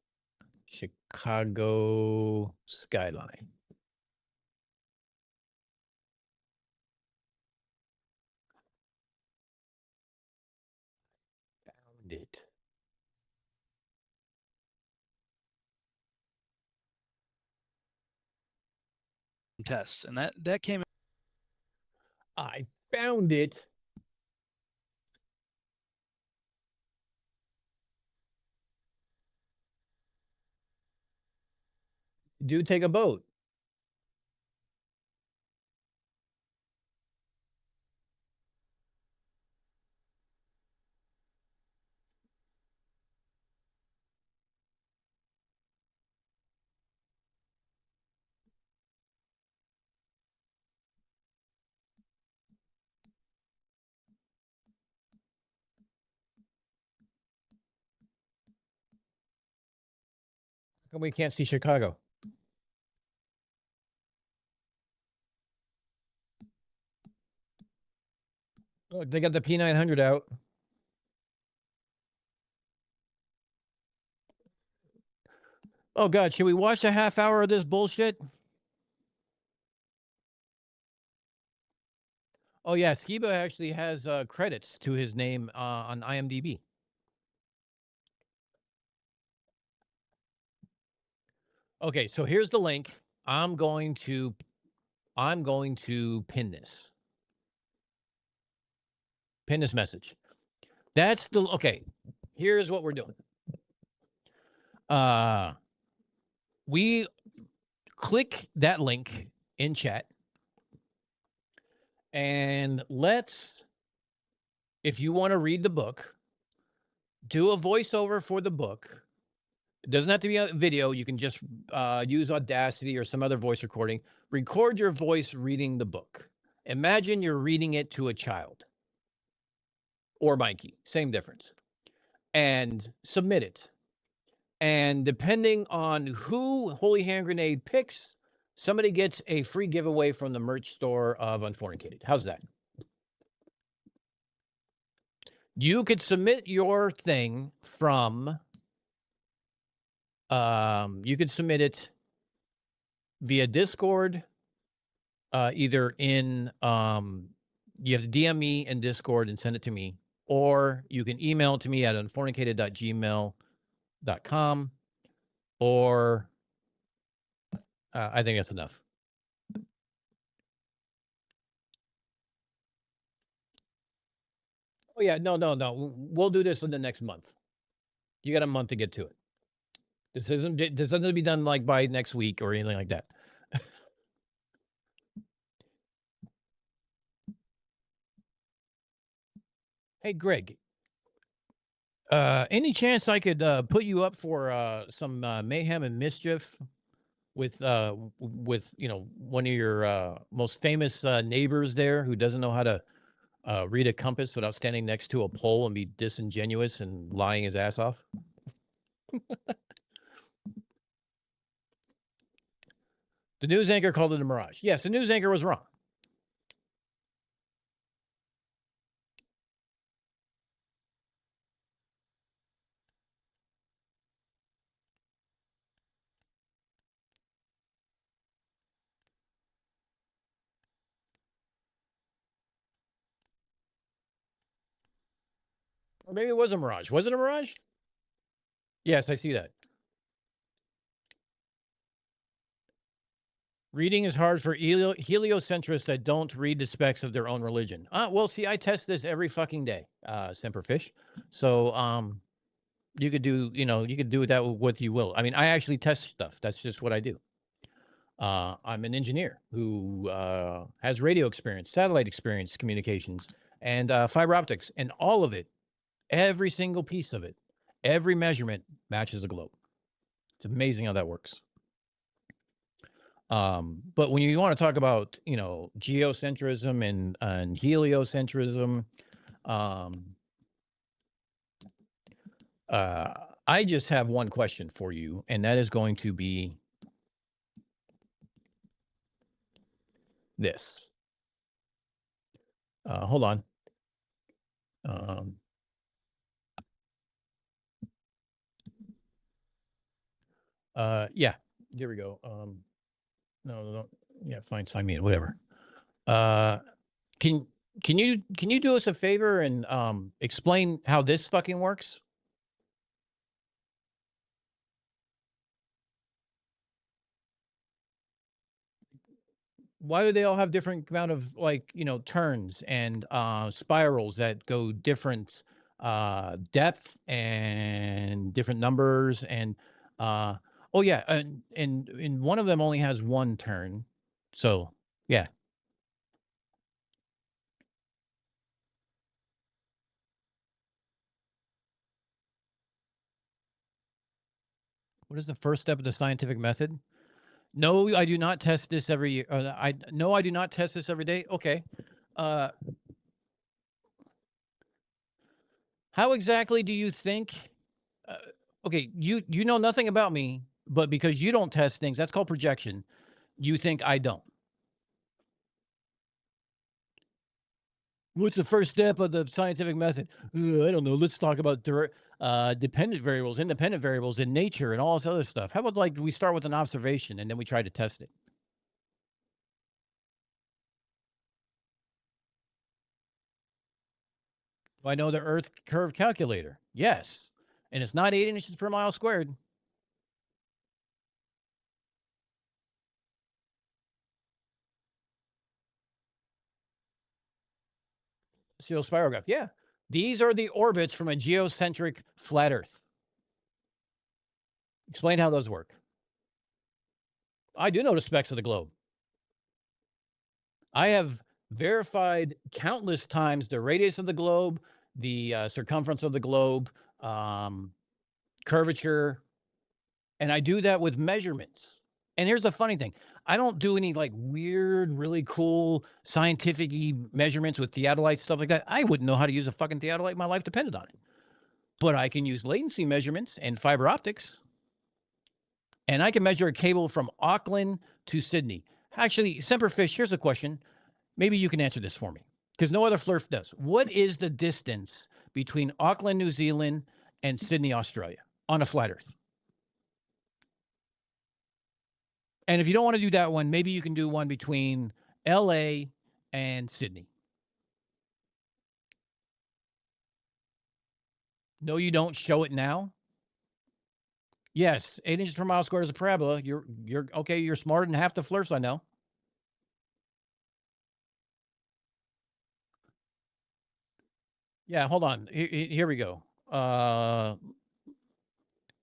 Chicago skyline. Found it. Tests, and that came. I found it. Do take a boat. How come we can't see Chicago? Oh, they got the P900 out. Oh God, should we watch a half hour of this bullshit? Oh yeah, Skiba actually has credits to his name on IMDb. Okay, so here's the link. I'm going to pin this. Pin this message. That's the okay. Here's what we're doing. We click that link in chat, and let's, if you want to read the book, do a voiceover for the book. It doesn't have to be a video. You can just use Audacity or some other voice recording. Record your voice reading the book. Imagine you're reading it to a child or Mikey, same difference, and submit it. And depending on who Holy Hand Grenade picks, somebody gets a free giveaway from the merch store of Unfornicated. How's that? You could submit your thing from, you could submit it via Discord, either in, you have to DM me in Discord and send it to me, or you can email it to me at unfornicated.gmail.com, or I think that's enough. Oh yeah, no. We'll do this in the next month. You got a month to get to it. This doesn't be done like by next week or anything like that. Hey, Greg. Any chance I could put you up for some mayhem and mischief with one of your most famous neighbors there who doesn't know how to read a compass without standing next to a pole and be disingenuous and lying his ass off? The news anchor called it a mirage. Yes, the news anchor was wrong. Or maybe it was a mirage. Was it a mirage? Yes, I see that. Reading is hard for heliocentrists that don't read the specs of their own religion. Well, see, I test this every fucking day, Semperfish. So, you could do, you could do that with what you will. I mean, I actually test stuff. That's just what I do. I'm an engineer who has radio experience, satellite experience, communications, and fiber optics, and all of it, every single piece of it, every measurement matches a globe. It's amazing how that works. But when you want to talk about, geocentrism and heliocentrism, I just have one question for you, and that is going to be this. Hold on. Yeah, there we go. No, yeah, fine, sign me in, whatever. Can you do us a favor and explain how this fucking works? Why do they all have different amount of turns and spirals that go different depth and different numbers and oh yeah, and one of them only has one turn. So yeah. What is the first step of the scientific method? No, I do not test this every year. I do not test this every day. Okay. How exactly do you think? Okay, you know nothing about me, but because you don't test things, that's called projection. You think I don't. What's the first step of the scientific method? I don't know. Let's talk about dependent variables, independent variables in nature, and all this other stuff. How about like we start with an observation and then we try to test it? Do I know the Earth curve calculator? Yes, and it's not 8 inches per mile squared. Seal spirograph. Yeah, these are the orbits from a geocentric flat Earth. Explain how those work. I do know the specs of the globe. I have verified countless times the radius of the globe, the circumference of the globe, curvature, and I do that with measurements. And here's the funny thing. I don't do any like weird, really cool scientific measurements with theodolite, stuff like that. I wouldn't know how to use a fucking theodolite. My life depended on it. But I can use latency measurements and fiber optics. And I can measure a cable from Auckland to Sydney. Actually, Semperfish, here's a question. Maybe you can answer this for me because no other flurf does. What is the distance between Auckland, New Zealand and Sydney, Australia on a flat Earth? And if you don't want to do that one, maybe you can do one between LA and Sydney. No, you don't. Show it now. Yes, 8 inches per mile squared is a parabola. You're okay. You're smarter than half the flirts I know. Yeah, hold on. Here we go.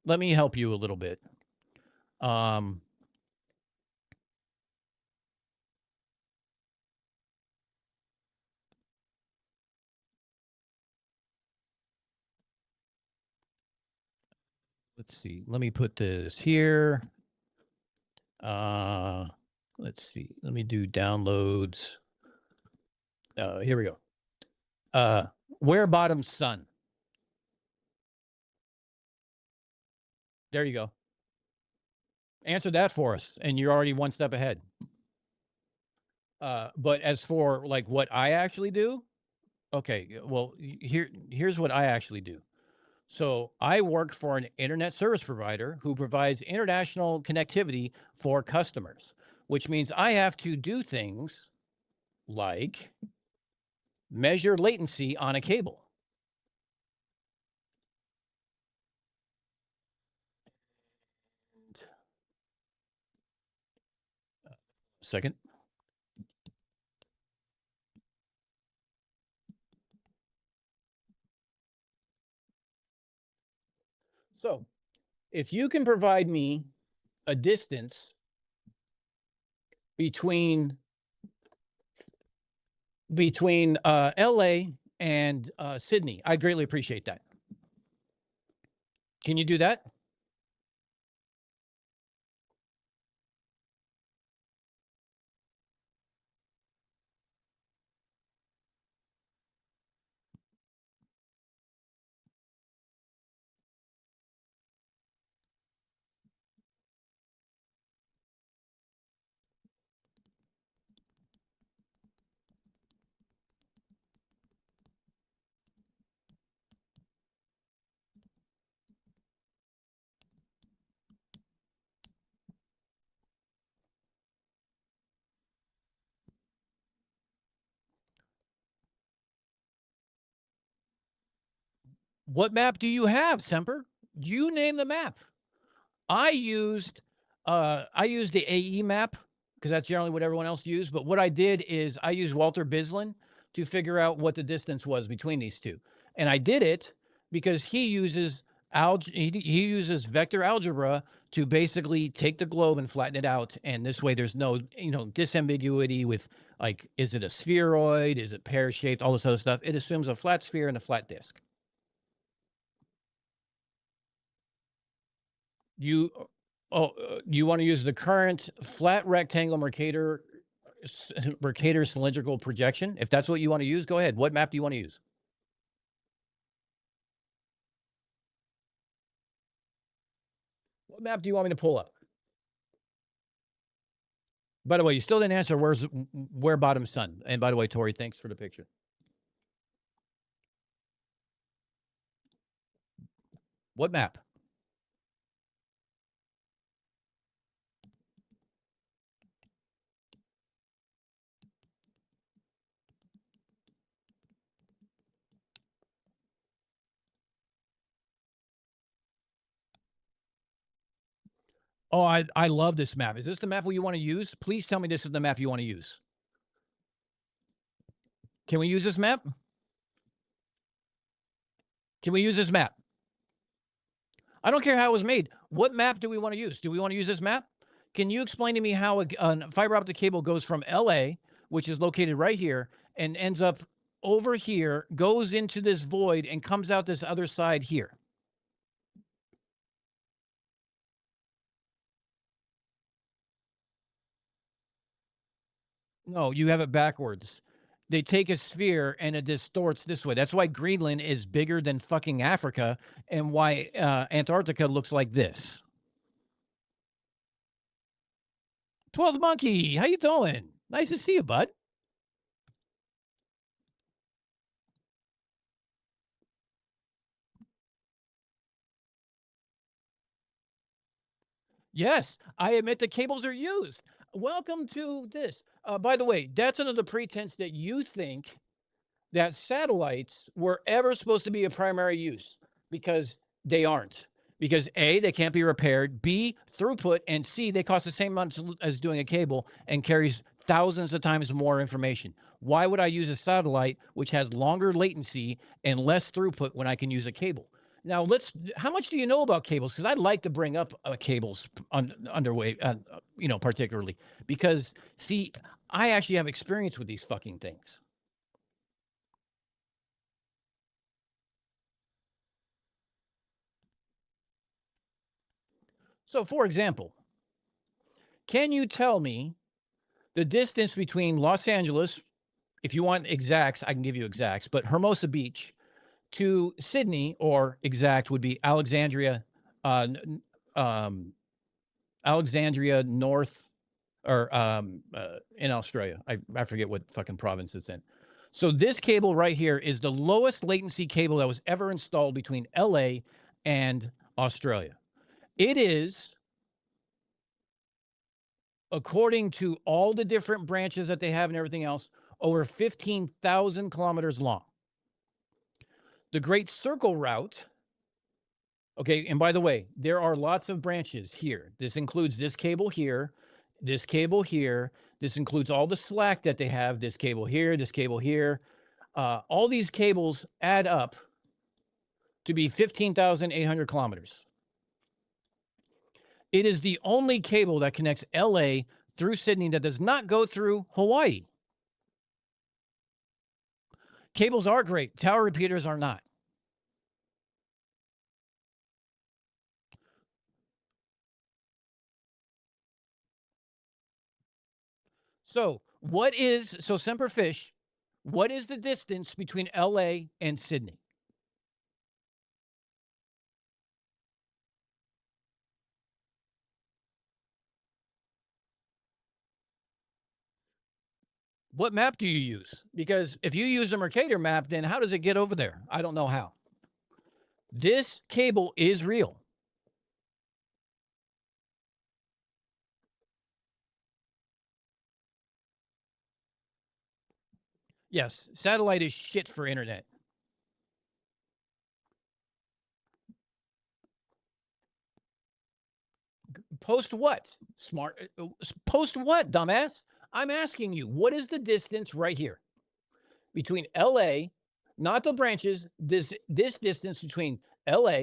Let me help you a little bit. Let's see. Let me put this here. Let's see. Let me do downloads. Here we go. Where bottom sun? There you go. Answer that for us, and you're already one step ahead. But as for like what I actually do, okay. Well, here's what I actually do. So I work for an internet service provider who provides international connectivity for customers, which means I have to do things like measure latency on a cable. Second. So if you can provide me a distance between LA and Sydney, I greatly appreciate that. Can you do that? What map do you have, Semper? You name the map. I used the AE map because that's generally what everyone else used. But what I did is I used Walter Bislin to figure out what the distance was between these two, and I did it because he uses he uses vector algebra to basically take the globe and flatten it out, and this way there's no disambiguity with like is it a spheroid, is it pear shaped, all this other stuff. It assumes a flat sphere and a flat disk. You you want to use the current flat rectangle Mercator cylindrical projection? If that's what you want to use, go ahead. What map do you want to use? What map do you want me to pull up? By the way, you still didn't answer where bottom sun. And by the way, Tori, thanks for the picture. What map? Oh, I love this map. Is this the map you want to use? Please tell me this is the map you want to use. Can we use this map? Can we use this map? I don't care how it was made. What map do we want to use? Do we want to use this map? Can you explain to me how a fiber optic cable goes from LA, which is located right here, and ends up over here, goes into this void, and comes out this other side here? No, you have it backwards. They take a sphere and it distorts this way. That's why Greenland is bigger than fucking Africa, and why Antarctica looks like this. 12th Monkey, how you doing? Nice to see you, bud. Yes, I admit the cables are used. Welcome to this. By the way, that's under the pretense that you think that satellites were ever supposed to be a primary use, because they aren't. Because A, they can't be repaired, B, throughput, and C, they cost the same amount as doing a cable and carries thousands of times more information. Why would I use a satellite which has longer latency and less throughput when I can use a cable? Now, how much do you know about cables? Because I'd like to bring up cables underway, particularly because, see, I actually have experience with these fucking things. So, for example, can you tell me the distance between Los Angeles, if you want exacts, I can give you exacts, but Hermosa Beach to Sydney, or exact would be Alexandria, Alexandria North, or in Australia. I forget what fucking province it's in. So this cable right here is the lowest latency cable that was ever installed between LA and Australia. It is, according to all the different branches that they have and everything else, over 15,000 kilometers long. The Great Circle Route, okay, and by the way, there are lots of branches here. This includes this cable here, this cable here. This includes all the slack that they have, this cable here, this cable here. All these cables add up to be 15,800 kilometers. It is the only cable that connects LA through Sydney that does not go through Hawaii. Cables are great. Tower repeaters are not. So Semper Fish, what is the distance between LA and Sydney? What map do you use? Because if you use the Mercator map, then how does it get over there? I don't know how. This cable is real. Yes, satellite is shit for internet. Post what? Post what, dumbass? I'm asking you, what is the distance right here between LA, not the branches, this distance between LA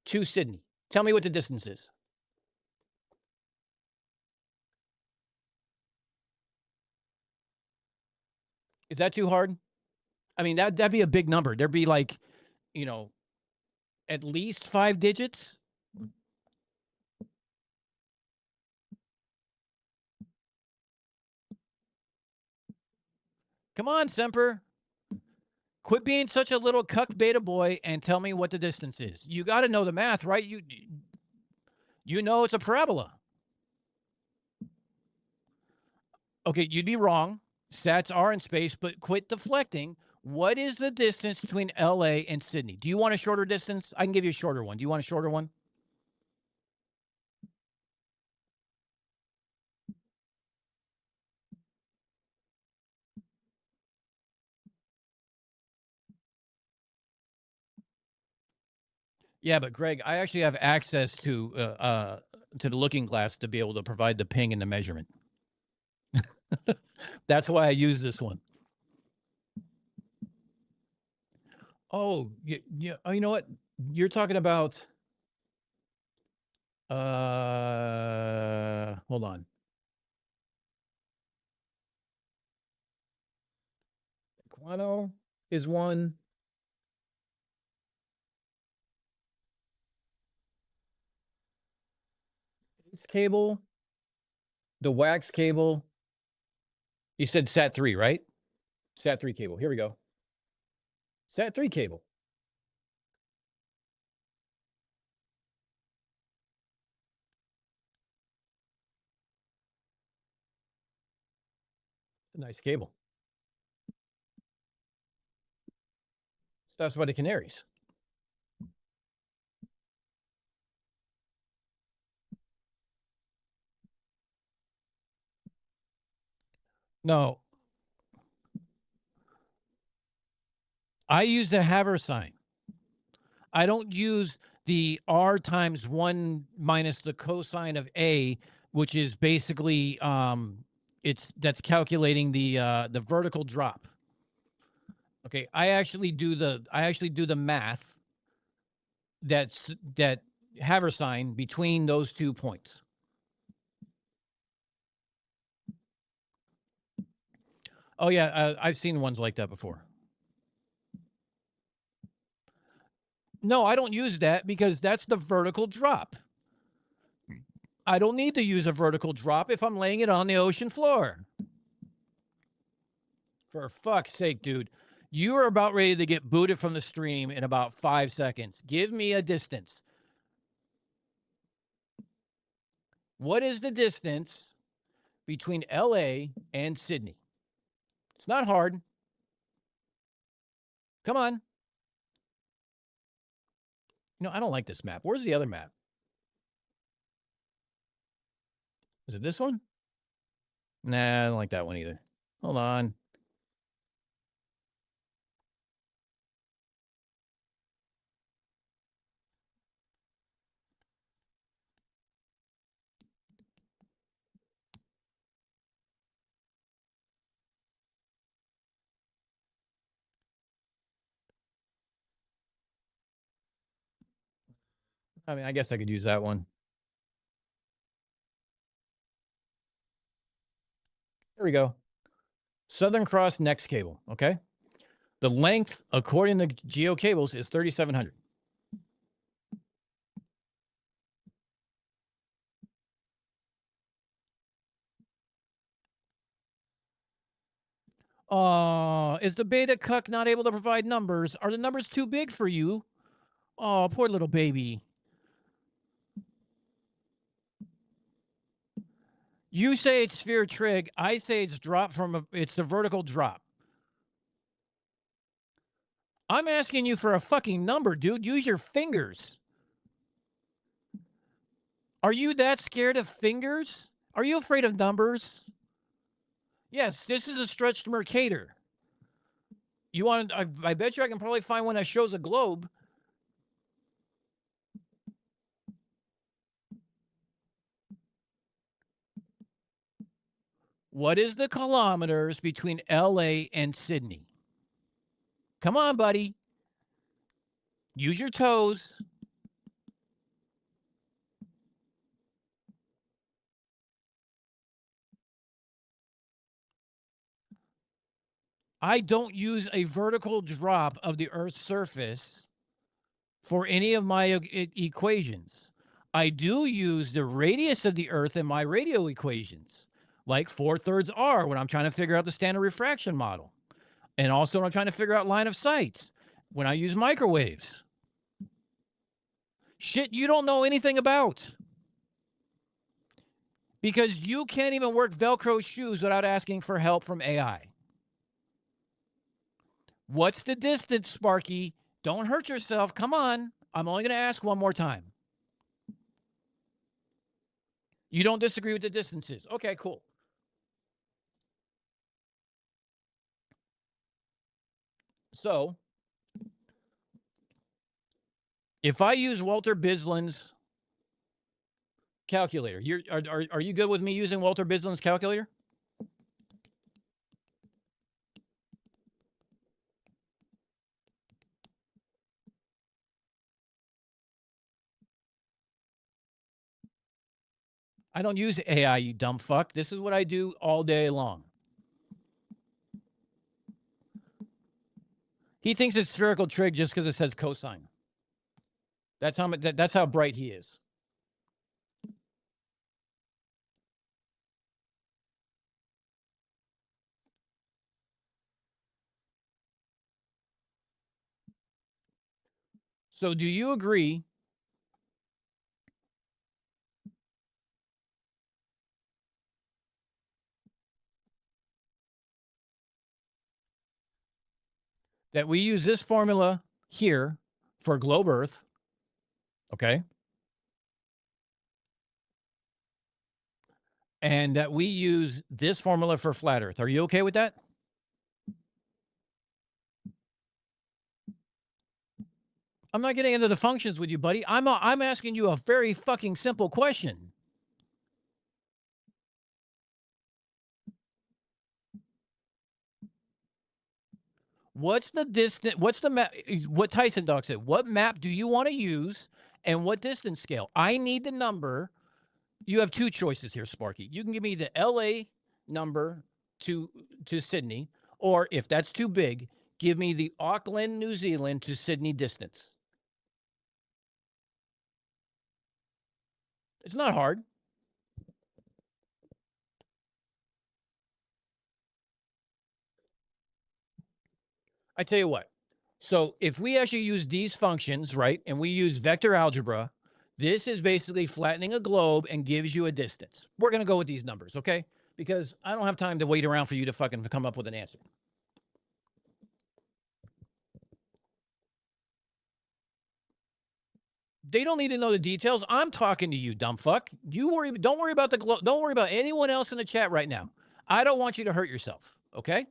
to Sydney? Tell me what the distance is. Is that too hard? I mean, that'd be a big number. There'd be like, at least 5 digits. Come on, Semper. Quit being such a little cuck beta boy and tell me what the distance is. You got to know the math, right? You know it's a parabola. Okay, you'd be wrong. Sats are in space, but quit deflecting. What is the distance between LA and Sydney? Do you want a shorter distance? I can give you a shorter one. Do you want a shorter one? Yeah, but Greg, I actually have access to the looking glass to be able to provide the ping and the measurement. That's why I use this one. Oh, yeah. Oh, you know what? You're talking about. Hold on. Guano is one. This cable, the wax cable. You said SAT3, right? SAT3 cable. Here we go. SAT3 cable. It's a nice cable. That's by the Canaries. No, I use the Haversign. I don't use the R times 1 minus the cosine of A, which is basically that's calculating the vertical drop. Okay, I actually do the math that Haversign between those 2 points. Oh yeah, I've seen ones like that before. No, I don't use that because that's the vertical drop. I don't need to use a vertical drop if I'm laying it on the ocean floor. For fuck's sake, dude. You are about ready to get booted from the stream in about 5 seconds. Give me a distance. What is the distance between LA and Sydney? It's not hard. Come on. I don't like this map. Where's the other map? Is it this one? Nah, I don't like that one either. Hold on. I mean, I guess I could use that one. Here we go. Southern Cross next cable, okay? The length, according to Geo Cables, is 3,700. Is the beta cuck not able to provide numbers? Are the numbers too big for you? Oh, poor little baby. You say it's sphere trig. I say it's drop it's the vertical drop. I'm asking you for a fucking number, dude. Use your fingers. Are you that scared of fingers? Are you afraid of numbers? Yes, this is a stretched Mercator. You want? I bet you I can probably find one that shows a globe. What is the kilometers between LA and Sydney? Come on, buddy. Use your toes. I don't use a vertical drop of the Earth's surface for any of my equations. I do use the radius of the Earth in my radio equations, like 4/3 R when I'm trying to figure out the standard refraction model. And also when I'm trying to figure out line of sight, when I use microwaves. Shit you don't know anything about. Because you can't even work Velcro shoes without asking for help from AI. What's the distance, Sparky? Don't hurt yourself. Come on. I'm only going to ask one more time. You don't disagree with the distances. Okay, cool. So, if I use Walter Bislin's calculator, are you good with me using Walter Bislin's calculator? I don't use AI, you dumb fuck. This is what I do all day long. He thinks it's spherical trig just because it says cosine. That's how bright he is. So do you agree that we use this formula here for globe Earth, okay? And that we use this formula for flat Earth. Are you okay with that? I'm not getting into the functions with you, buddy. I'm asking you a very fucking simple question. What's the distance? What's the map? What Tyson Dog said. What map do you want to use, and what distance scale? I need the number. You have two choices here, Sparky. You can give me the LA number to Sydney, or if that's too big, give me the Auckland, New Zealand to Sydney distance. It's not hard. I tell you what. So if we actually use these functions, right, and we use vector algebra, this is basically flattening a globe and gives you a distance. We're going to go with these numbers, okay? Because I don't have time to wait around for you to fucking come up with an answer. They don't need to know the details. I'm talking to you, dumb fuck. Don't worry about the globe. Don't worry about anyone else in the chat right now. I don't want you to hurt yourself, okay?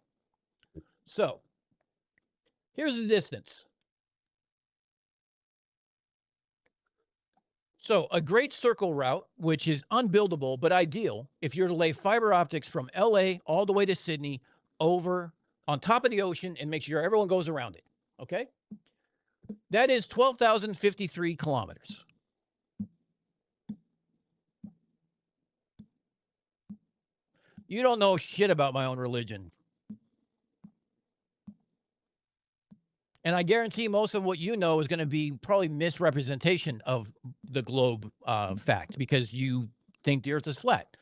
So, here's the distance. So a great circle route, which is unbuildable but ideal if you're to lay fiber optics from LA all the way to Sydney over on top of the ocean and make sure everyone goes around it. Okay? That is 12,053 kilometers. You don't know shit about my own religion. And I guarantee most of what you know is going to be probably misrepresentation of the globe fact because you think the earth is flat,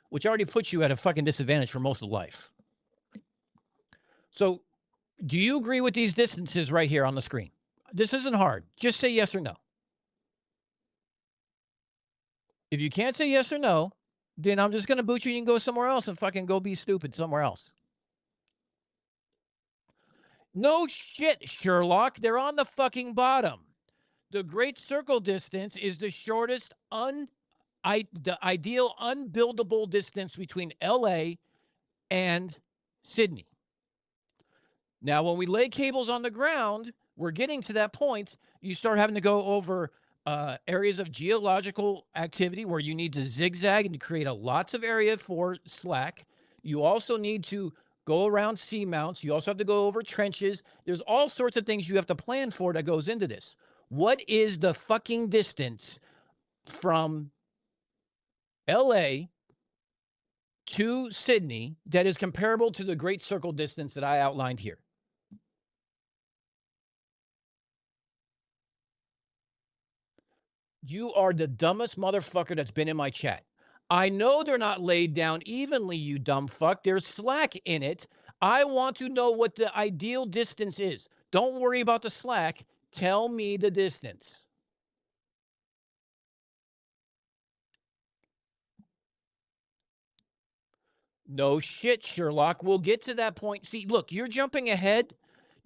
which already puts you at a fucking disadvantage for most of life. So do you agree with these distances right here on the screen? This isn't hard. Just say yes or no. If you can't say yes or no, then I'm just going to boot you and you can go somewhere else and fucking go be stupid somewhere else. No shit, Sherlock. They're on the fucking bottom. The great circle distance is the shortest, the ideal unbuildable distance between LA and Sydney. Now, when we lay cables on the ground, we're getting to that point. You start having to go over areas of geological activity where you need to zigzag and to create lots of area for slack. You also need to go around seamounts. You also have to go over trenches. There's all sorts of things you have to plan for that goes into this. What is the fucking distance from LA to Sydney that is comparable to the Great Circle distance that I outlined here? You are the dumbest motherfucker that's been in my chat. I know they're not laid down evenly, you dumb fuck. There's slack in it. I want to know what the ideal distance is. Don't worry about the slack. Tell me the distance. No shit, Sherlock. We'll get to that point. See, look, you're jumping ahead.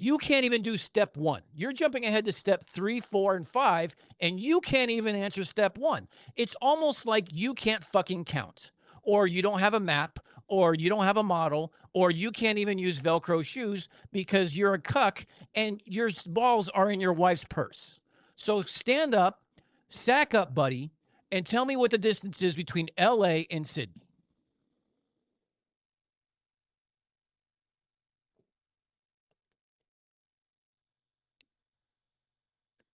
You can't even do step 1. You're jumping ahead to step 3, 4, and 5, and you can't even answer step 1. It's almost like you can't fucking count, or you don't have a map, or you don't have a model, or you can't even use Velcro shoes because you're a cuck and your balls are in your wife's purse. So stand up, sack up, buddy, and tell me what the distance is between LA and Sydney.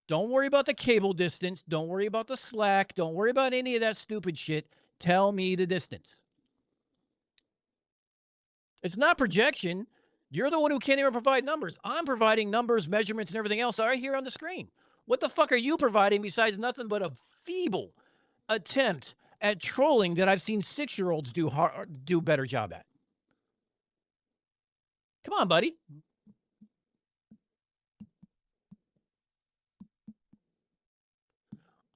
Don't worry about the cable distance. Don't worry about the slack. Don't worry about any of that stupid shit. Tell me the distance. It's not projection. You're the one who can't even provide numbers. I'm providing numbers, measurements, and everything else right here on the screen. What the fuck are you providing besides nothing but a feeble attempt at trolling that I've seen 6-year-olds do better job at? Come on, buddy.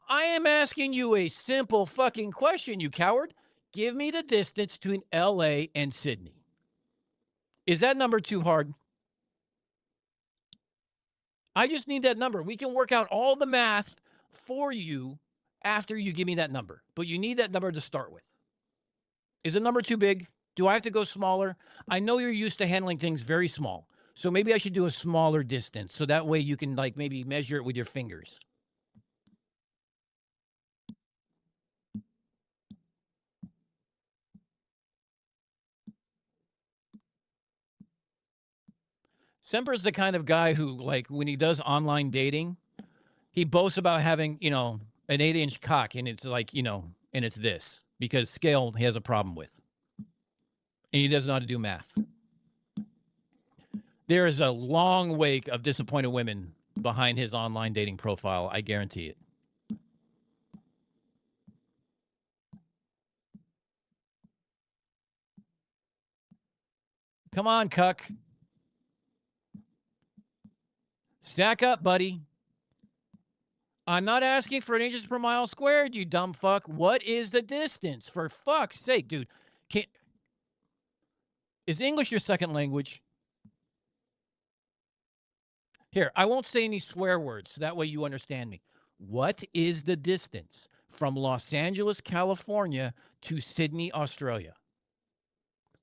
I am asking you a simple fucking question, you coward. Give me the distance between LA and Sydney. Is that number too hard? I just need that number. We can work out all the math for you after you give me that number, but you need that number to start with. Is the number too big? Do I have to go smaller? I know you're used to handling things very small, so maybe I should do a smaller distance so that way you can like maybe measure it with your fingers. Semper's the kind of guy who, like, when he does online dating, he boasts about having, you know, an 8-inch cock, and it's like, you know, and it's this because scale he has a problem with, and he doesn't know how to do math. There is a long wake of disappointed women behind his online dating profile. I guarantee it. Come on, cuck. Stack up, buddy. I'm not asking for inches per mile squared, you dumb fuck. What is the distance? For fuck's sake, dude. Is English your second language? Here, I won't say any swear words, so that way you understand me. What is the distance from Los Angeles, California to Sydney, Australia?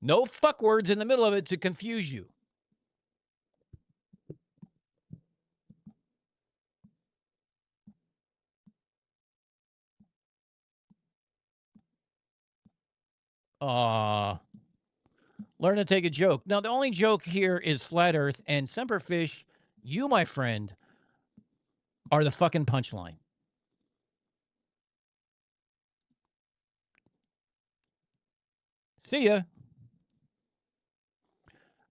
No fuck words in the middle of it to confuse you. Learn to take a joke. Now, the only joke here is flat earth, and Semperfish, you, my friend, are the fucking punchline. See ya.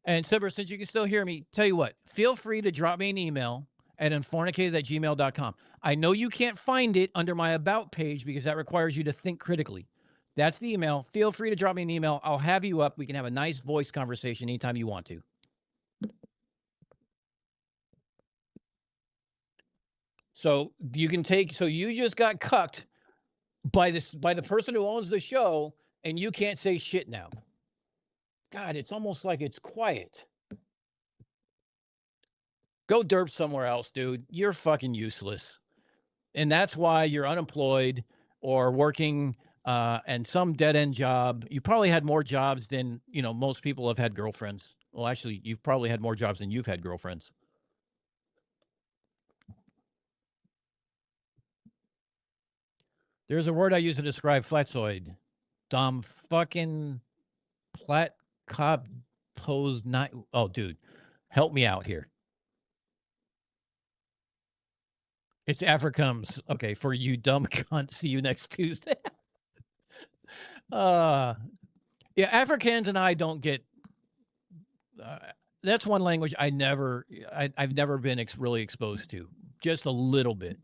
And Semper, since you can still hear me, tell you what, feel free to drop me an email at unfornicated@gmail.com. I know you can't find it under my About page because that requires you to think critically. That's the email. Feel free to drop me an email. I'll have you up. We can have a nice voice conversation anytime you want to. So you can take, so you just got cucked by the person who owns the show, and you can't say shit now. God, it's almost like it's quiet. Go derp somewhere else, dude. You're fucking useless. And that's why you're unemployed or working and some dead-end job. You probably had more jobs than, you know, most people have had girlfriends. Well, actually, you've probably had more jobs than you've had girlfriends. There's a word I use to describe flatzoid. Dom fucking plat cob pose night. Oh, dude, help me out here. It's Africums. Okay, for you dumb cunt. See you next Tuesday. Yeah, Africans and I don't get. That's one language I've never been really exposed to. Just a little bit.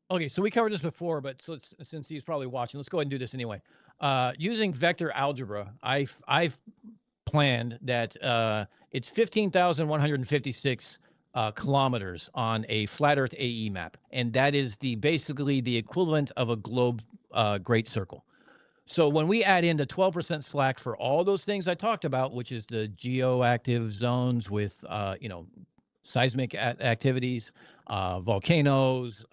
Okay, so we covered this before, but so since he's probably watching, let's go ahead and do this anyway. Using vector algebra, I've planned that it's 15,156 kilometers on a flat Earth AE map, and that is basically the equivalent of a globe great circle. So when we add in the 12% slack for all those things I talked about, which is the geoactive zones with seismic activities, volcanoes,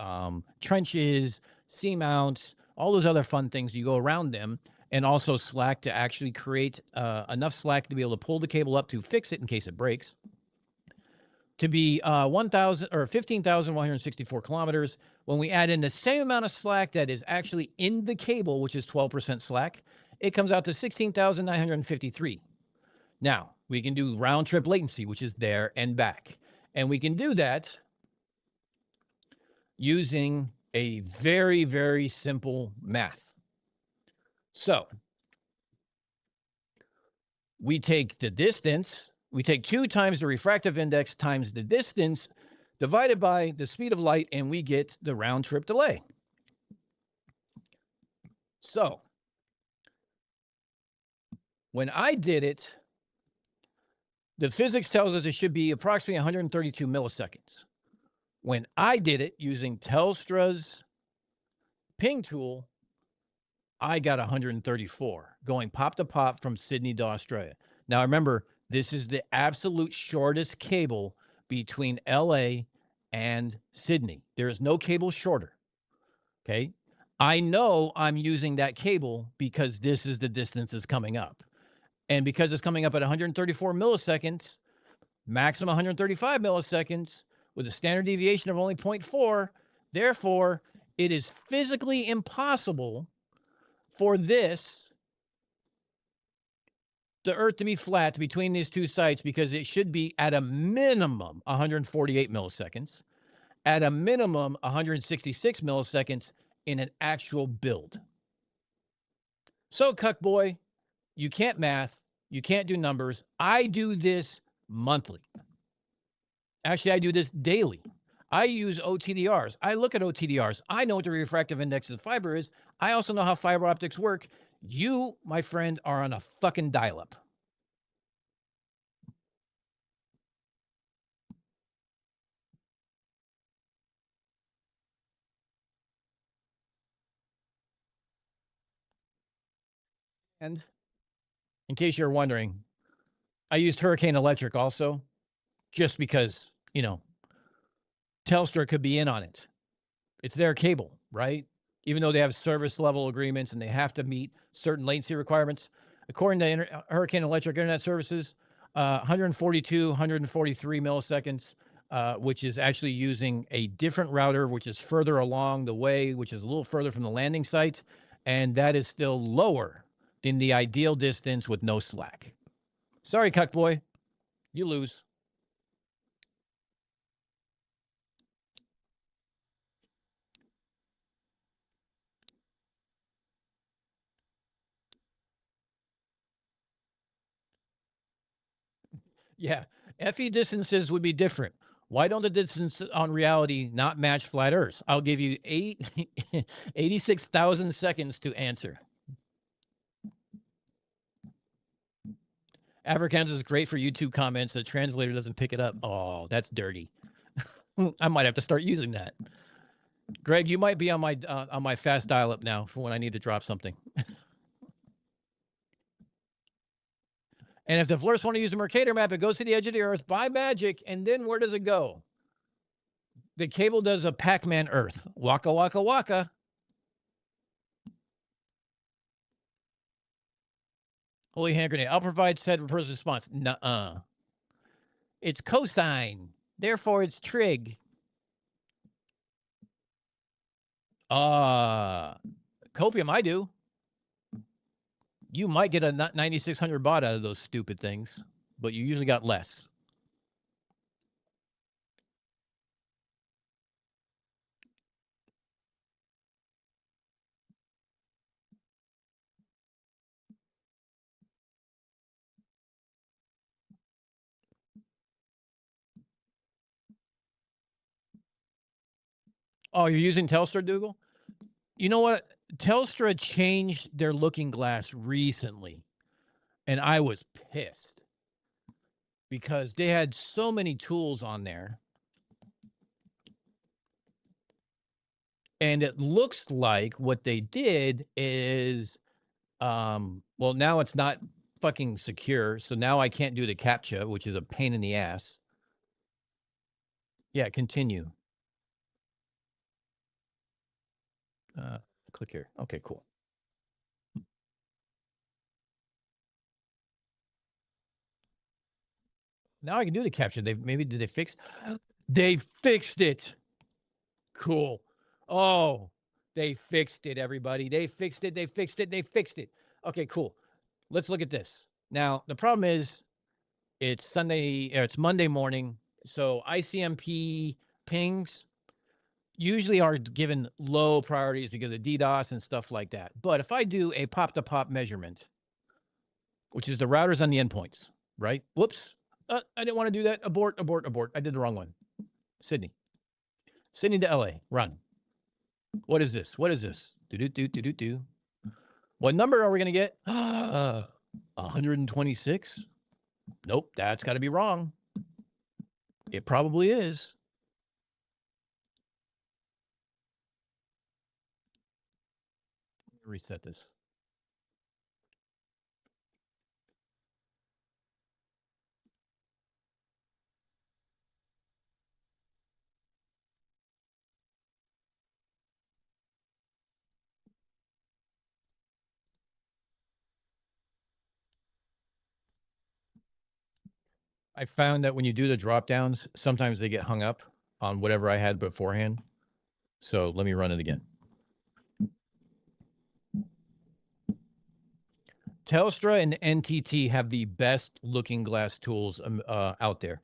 trenches, seamounts, all those other fun things, you go around them, and also slack to actually create enough slack to be able to pull the cable up to fix it in case it breaks, to be 15,164 kilometers. When we add in the same amount of slack that is actually in the cable, which is 12% slack, it comes out to 16,953. Now, we can do round trip latency, which is there and back. And we can do that using a very, very simple math. So we take the distance, we take 2 times the refractive index times the distance divided by the speed of light, and we get the round trip delay. So when I did it, the physics tells us it should be approximately 132 milliseconds. When I did it using Telstra's ping tool, I got 134 going pop to pop from Sydney to Australia. Now, remember, this is the absolute shortest cable between LA and Sydney. There is no cable shorter. Okay. I know I'm using that cable because this is the distance that's coming up. And because it's coming up at 134 milliseconds, maximum 135 milliseconds with a standard deviation of only 0.4, therefore, it is physically impossible for the Earth to be flat between these two sites, because it should be at a minimum 148 milliseconds, at a minimum 166 milliseconds in an actual build. So, Cuck Boy, you can't math, you can't do numbers. I do this monthly. Actually, I do this daily. I use OTDRs. I look at OTDRs. I know what the refractive index of fiber is. I also know how fiber optics work. You, my friend, are on a fucking dial-up. And in case you're wondering, I used Hurricane Electric also, just because, Telstra could be in on it. It's their cable, right? Even though they have service level agreements and they have to meet certain latency requirements. According to Hurricane Electric Internet Services, 142, 143 milliseconds, which is actually using a different router, which is further along the way, which is a little further from the landing site. And that is still lower than the ideal distance with no slack. Sorry, Cuck Boy, you lose. Yeah, FE distances would be different. Why don't the distance on reality not match flat Earth? I'll give you 86,000 seconds to answer. Afrikaans is great for YouTube comments. The translator doesn't pick it up. Oh, that's dirty. I might have to start using that. Greg, you might be on my fast dial-up now for when I need to drop something. And if the Fleurs want to use the Mercator map, it goes to the edge of the Earth by magic, and then where does it go? The cable does a Pac-Man Earth. Waka, waka, waka. Holy hand grenade. I'll provide said person's response. Nuh-uh. It's cosine. Therefore, it's trig. Copium, I do. You might get a 9,600 baht out of those stupid things, but you usually got less. Oh, you're using Telstra, Dougal? You know what? Telstra changed their looking glass recently, and I was pissed because they had so many tools on there And it looks like what they did is, well, now it's not fucking secure. So now I can't do the CAPTCHA, which is a pain in the ass. Yeah, continue. Click here. Okay, cool. Now I can do the CAPTCHA. Did they fix? They fixed it. Cool. Oh, they fixed it, everybody. They fixed it. They fixed it. They fixed it. Okay, cool. Let's look at this. Now, the problem is it's Sunday, it's Monday morning. So ICMP pings usually are given low priorities because of DDoS and stuff like that. But if I do a pop to pop measurement, which is the routers on the endpoints, right? Whoops. I didn't want to do that. Abort, abort, abort. I did the wrong one. Sydney to LA. Run. What is this? What is this? Do. What number are we going to get? 126? Nope, that's got to be wrong. It probably is. Reset this. I found that when you do the drop downs, sometimes they get hung up on whatever I had beforehand. So let me run it again. Telstra and NTT have the best looking glass tools out there.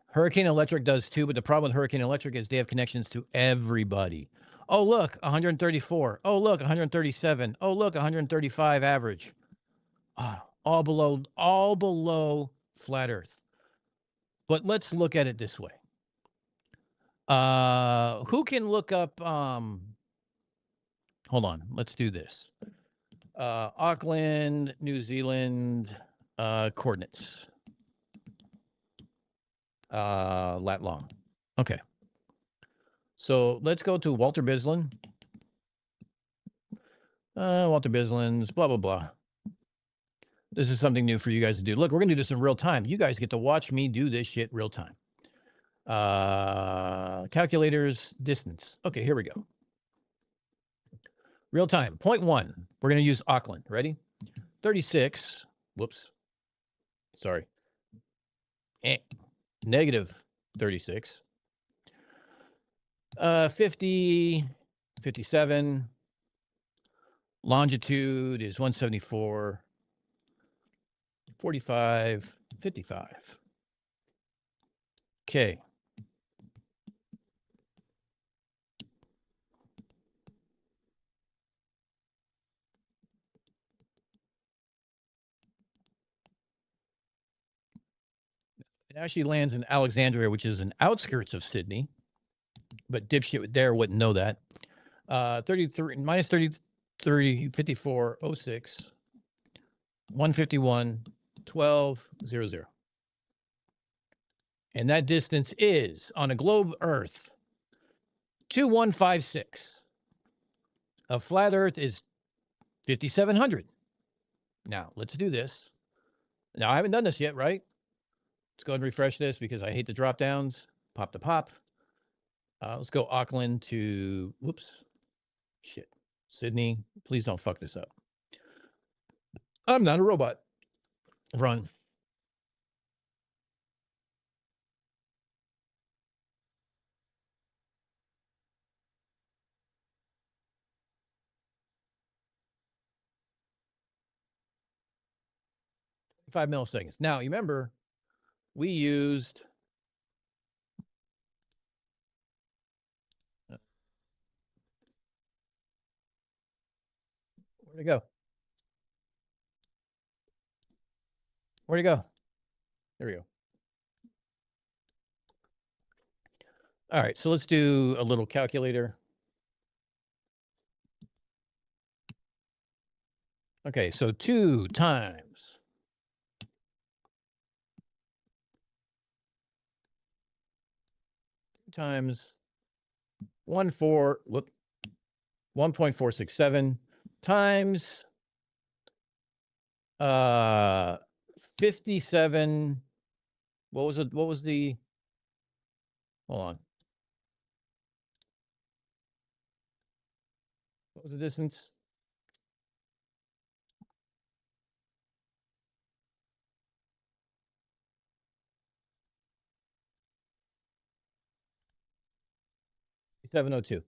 Hurricane Electric does too, but the problem with Hurricane Electric is they have connections to everybody. Oh, look, 134. Oh, look, 137. Oh, look, 135 average. All below flat Earth. But let's look at it this way. Who can look up, hold on, let's do this. Auckland, New Zealand, coordinates. Lat long. Okay. So let's go to Walter Bislin. Walter Bislin's blah, blah, blah. This is something new for you guys to do. Look, we're going to do this in real time. You guys get to watch me do this shit real time. Calculators, distance. Okay, here we go. Real time. 0.1. We're going to use Auckland. Ready? 36. Whoops. Sorry. Negative 36. 50, 57. Longitude is 174. 45, 55. Okay. It actually lands in Alexandria, which is an outskirts of Sydney, but dipshit there wouldn't know that. 33 minus 30, 54, 06, 151, 12, 00. And that distance is, on a globe Earth, 2156. A flat Earth is 5,700. Now, let's do this. Now, I haven't done this yet, right? Let's go ahead and refresh this because I hate the drop downs. Pop to pop. Let's go Auckland to, whoops, shit. Sydney, please don't fuck this up. I'm not a robot. Run. Five milliseconds. Now, you remember, we used where'd it go? Where'd it go? There we go. All right, so let's do a little calculator. Okay, so 2 times 1 4, whoop, 1.467 times 57. What was it? What was the, hold on. What was the distance? $57.02.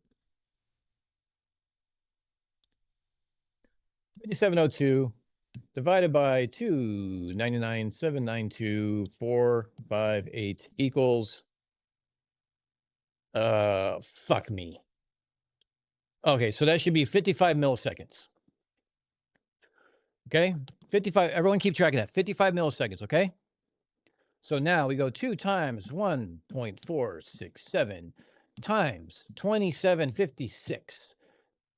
57.02 divided by 299,792,458 equals, fuck me. Okay, so that should be 55 milliseconds. Okay, 55, everyone keep track of that, 55 milliseconds, okay? So now we go 2 times 1.467 times 2756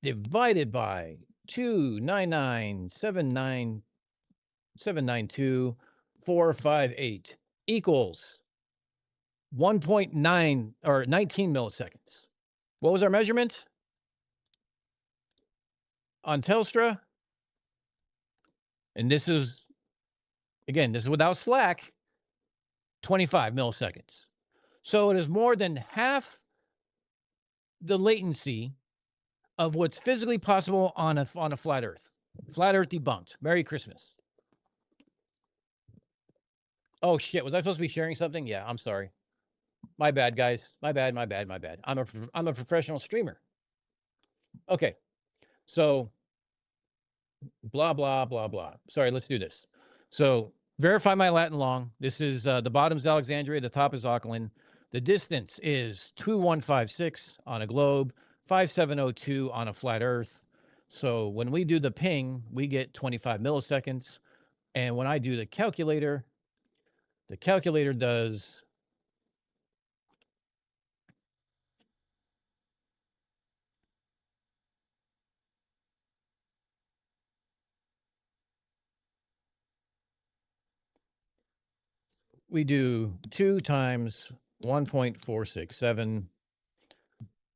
divided by 299,792,458 equals 1.9 or 19 milliseconds. What was our measurement on Telstra? And this is, again, this is without Slack, 25 milliseconds. So it is more than half the latency of what's physically possible on a flat Earth. Flat Earth debunked. Merry Christmas. Oh shit! Was I supposed to be sharing something? Yeah, I'm sorry. My bad, guys. My bad. I'm a professional streamer. Okay, so blah blah blah blah. Sorry, let's do this. So verify my Latin long. This is the bottom's Alexandria, the top is Auckland. The distance is 2156 on a globe, 5702 on a flat Earth. So when we do the ping, we get 25 milliseconds. And when I do the calculator does we do 2 times 1.467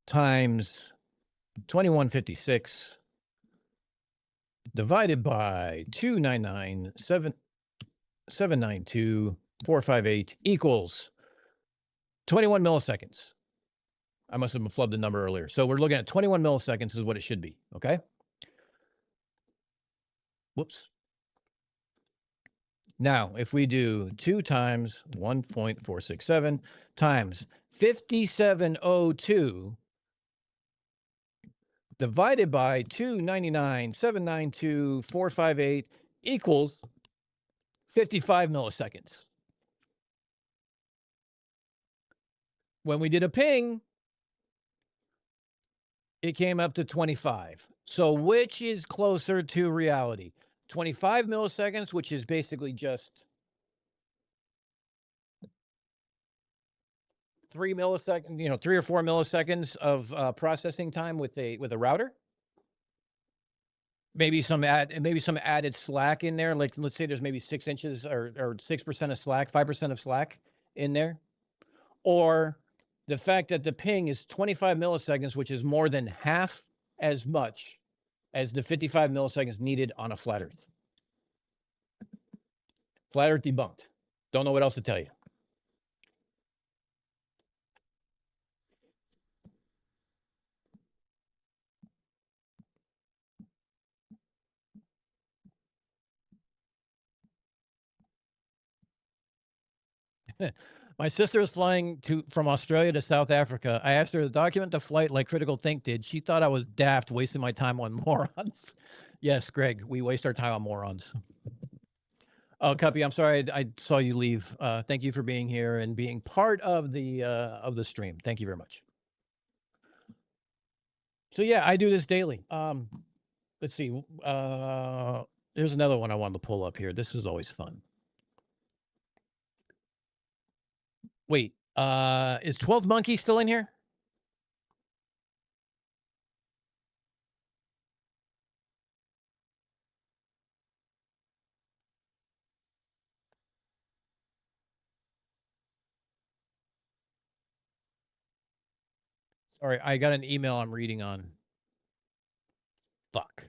times 2156 divided by 299,792,458 equals 21 milliseconds. I must have flubbed the number earlier. So we're looking at 21 milliseconds is what it should be, okay? Whoops. Now, if we do 2 times 1.467 times 5702 divided by 299,792,458 equals 55 milliseconds. When we did a ping, it came up to 25. So which is closer to reality? 25 milliseconds, which is basically just 3 milliseconds, 3 or 4 milliseconds of processing time with a router. Maybe some added slack in there. Like let's say there's maybe 6 inches or 6% of slack, 5% of slack in there. Or the fact that the ping is 25 milliseconds, which is more than half as much as the 55 milliseconds needed on a flat Earth. Flat Earth debunked. Don't know what else to tell you. My sister is flying from Australia to South Africa. I asked her to document the flight like Critical Think did. She thought I was daft, wasting my time on morons. Yes, Greg, we waste our time on morons. Oh, Cuppy, I'm sorry I saw you leave. Thank you for being here and being part of the stream. Thank you very much. So yeah, I do this daily. Let's see. There's another one I wanted to pull up here. This is always fun. Wait, is 12 Monkey still in here? Sorry, I got an email I'm reading on. Fuck.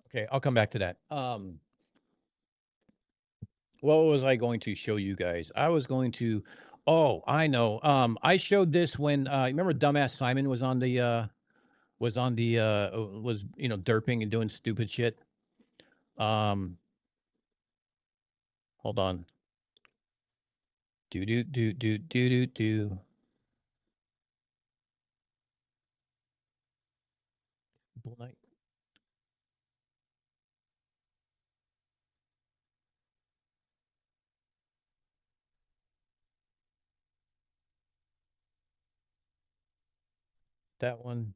Okay, I'll come back to that. What was I going to show you guys? I was going to. Oh, I know. I showed this when remember dumbass Simon was on the was derping and doing stupid shit. Hold on. Do. Bull Knight. That one.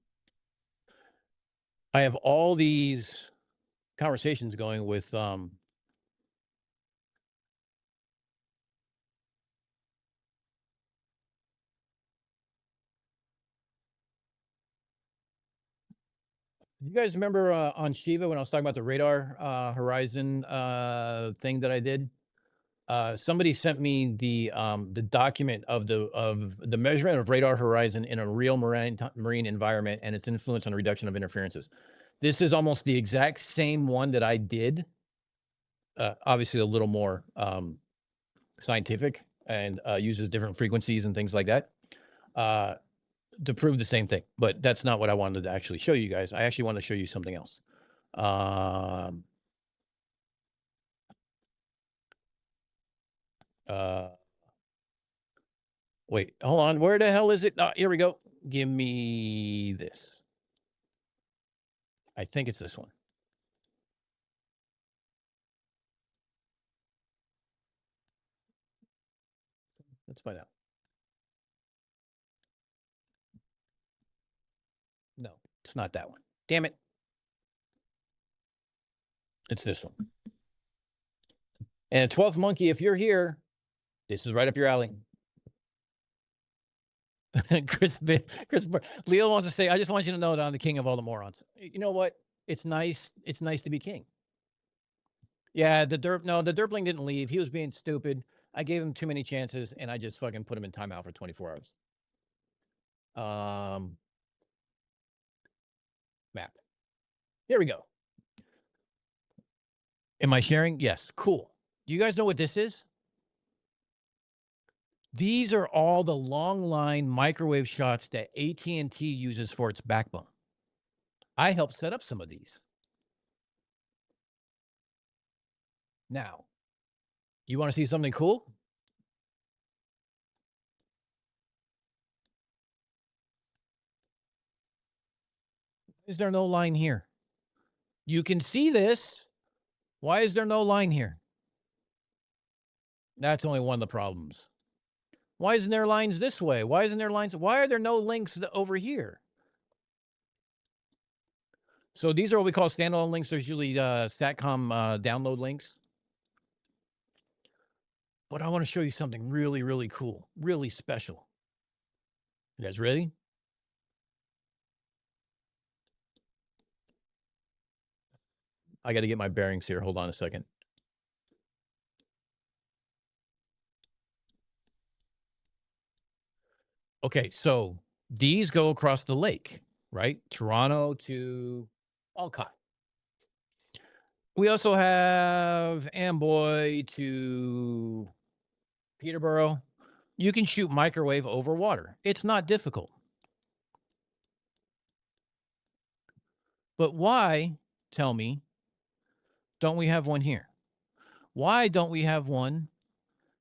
I have all these conversations going with you guys remember on Shiva when I was talking about the radar horizon thing that I did? Somebody sent me the document of the measurement of radar horizon in a real marine environment and its influence on the reduction of interferences. This is almost the exact same one that I did. Obviously, a little more scientific and uses different frequencies and things like that to prove the same thing. But that's not what I wanted to actually show you guys. I actually want to show you something else. Wait, hold on. Where the hell is it? Here we go. Give me this. I think it's this one. Let's find out. No, it's not that one. Damn it. It's this one. And 12th Monkey, if you're here, this is right up your alley. Chris, Leo wants to say, I just want you to know that I'm the king of all the morons. You know what? It's nice. It's nice to be king. Yeah, the Derpling didn't leave. He was being stupid. I gave him too many chances, and I just fucking put him in timeout for 24 hours. Map. Here we go. Am I sharing? Yes. Cool. Do you guys know what this is? These are all the long line microwave shots that AT&T uses for its backbone. I helped set up some of these. Now, you want to see something cool? Is there no line here? You can see this. Why is there no line here? That's only one of the problems. Why isn't there lines this way? Why isn't there lines? Why are there no links over here? So these are what we call standalone links. There's usually SATCOM download links. But I want to show you something really, really cool, really special. You guys ready? I got to get my bearings here. Hold on a second. Okay, so these go across the lake, right? Toronto to Alcott. We also have Amboy to Peterborough. You can shoot microwave over water. It's not difficult. But why, tell me, don't we have one here? Why don't we have one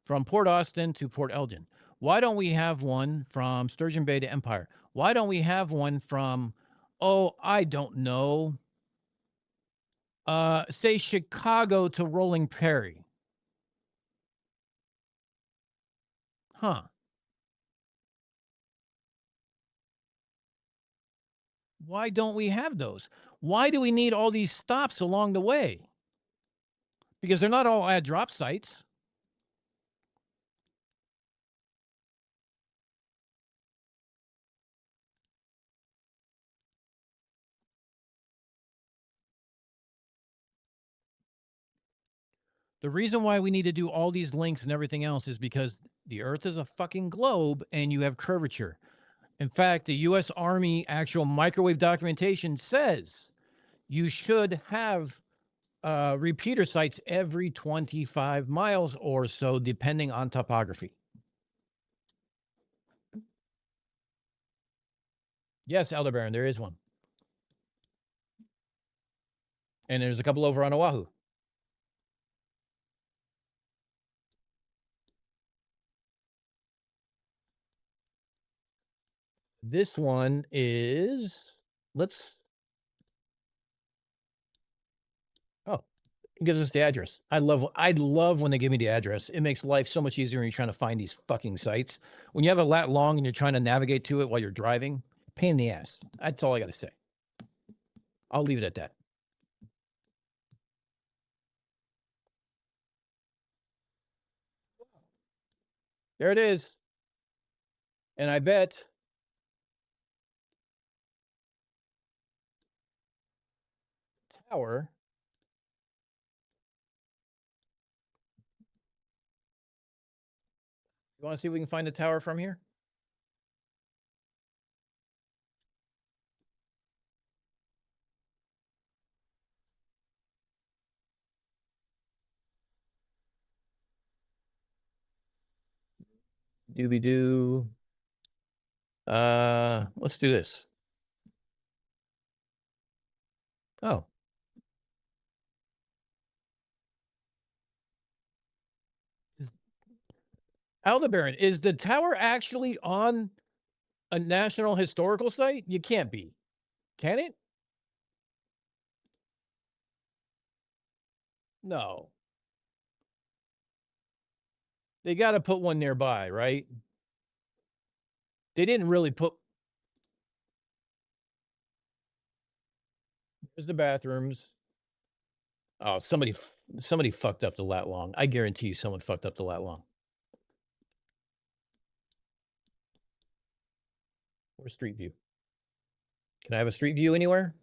from Port Austin to Port Elgin? Why don't we have one from Sturgeon Bay to Empire? Why don't we have one from, oh, I don't know, say Chicago to Rolling Prairie? Huh. Why don't we have those? Why do we need all these stops along the way? Because they're not all ad drop sites. The reason why we need to do all these links and everything else is because the Earth is a fucking globe and you have curvature. In fact, the U.S. Army actual microwave documentation says you should have repeater sites every 25 miles or so, depending on topography. Yes, Aldebaran, there is one. And there's a couple over on Oahu. This one is, oh, it gives us the address. I love when they give me the address. It makes life so much easier when you're trying to find these fucking sites. When you have a lat long and you're trying to navigate to it while you're driving, pain in the ass. That's all I got to say. I'll leave it at that. There it is. And I bet tower. You want to see if we can find the tower from here? Doobie doo. Let's do this. Oh. Aldebaran, is the tower actually on a national historical site? You can't be. Can it? No. They got to put one nearby, right? They didn't really put. There's the bathrooms. Oh, somebody fucked up the lat long. I guarantee you someone fucked up the lat long. Where's Street View? Can I have a Street View anywhere?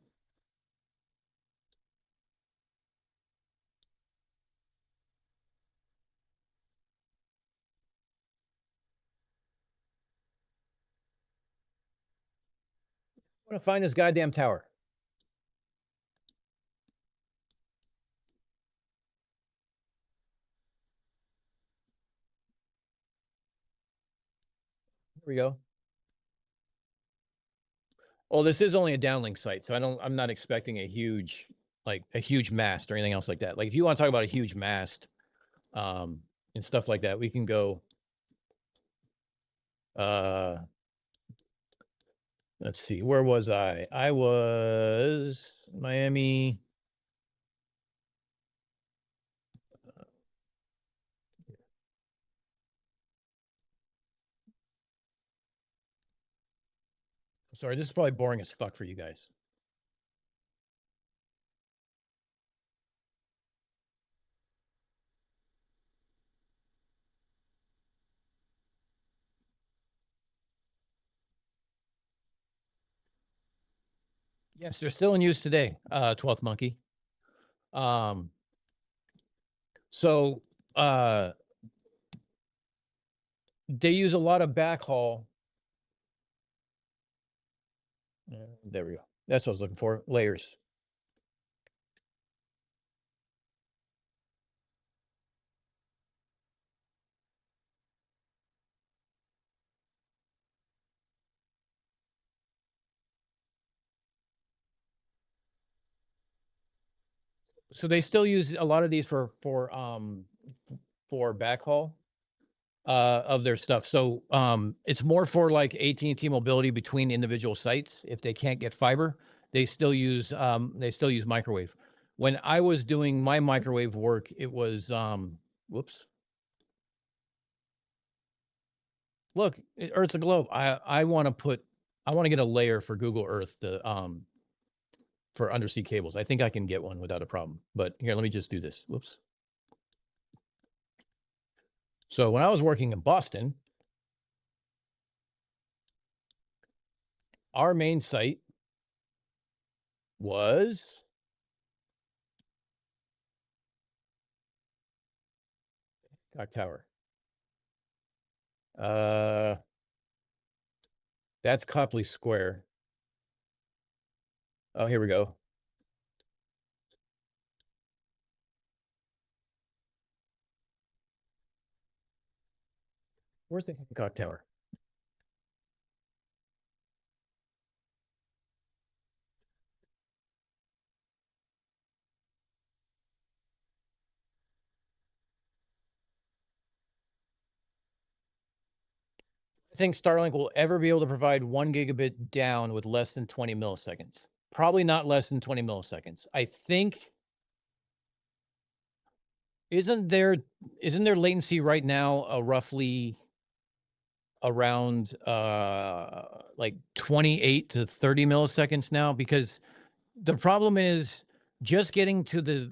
I want to find this goddamn tower. Here we go. Well, this is only a downlink site, so I'm not expecting a huge mast or anything else like that. Like if you want to talk about a huge mast, and stuff like that, we can go. Let's see, where was I? I was Miami. Sorry, this is probably boring as fuck for you guys. Yes, they're still in use today. 12th Monkey. So they use a lot of backhaul. There we go. That's what I was looking for. Layers. So they still use a lot of these for backhaul of their stuff. So it's more for like AT&T mobility between individual sites. If they can't get fiber, they still use microwave. When I was doing my microwave work, it was whoops. Look, Earth's a globe. I want to get a layer for Google Earth to for undersea cables. I think I can get one without a problem. But here, let me just do this. Whoops. So when I was working in Boston, our main site was Clock Tower. That's Copley Square. Oh, here we go. Where's the Hancock Tower? I think Starlink will ever be able to provide 1 gigabit down with less than 20 milliseconds. Probably not less than 20 milliseconds. I think isn't there latency right now roughly around like 28 to 30 milliseconds now? Because the problem is just getting to the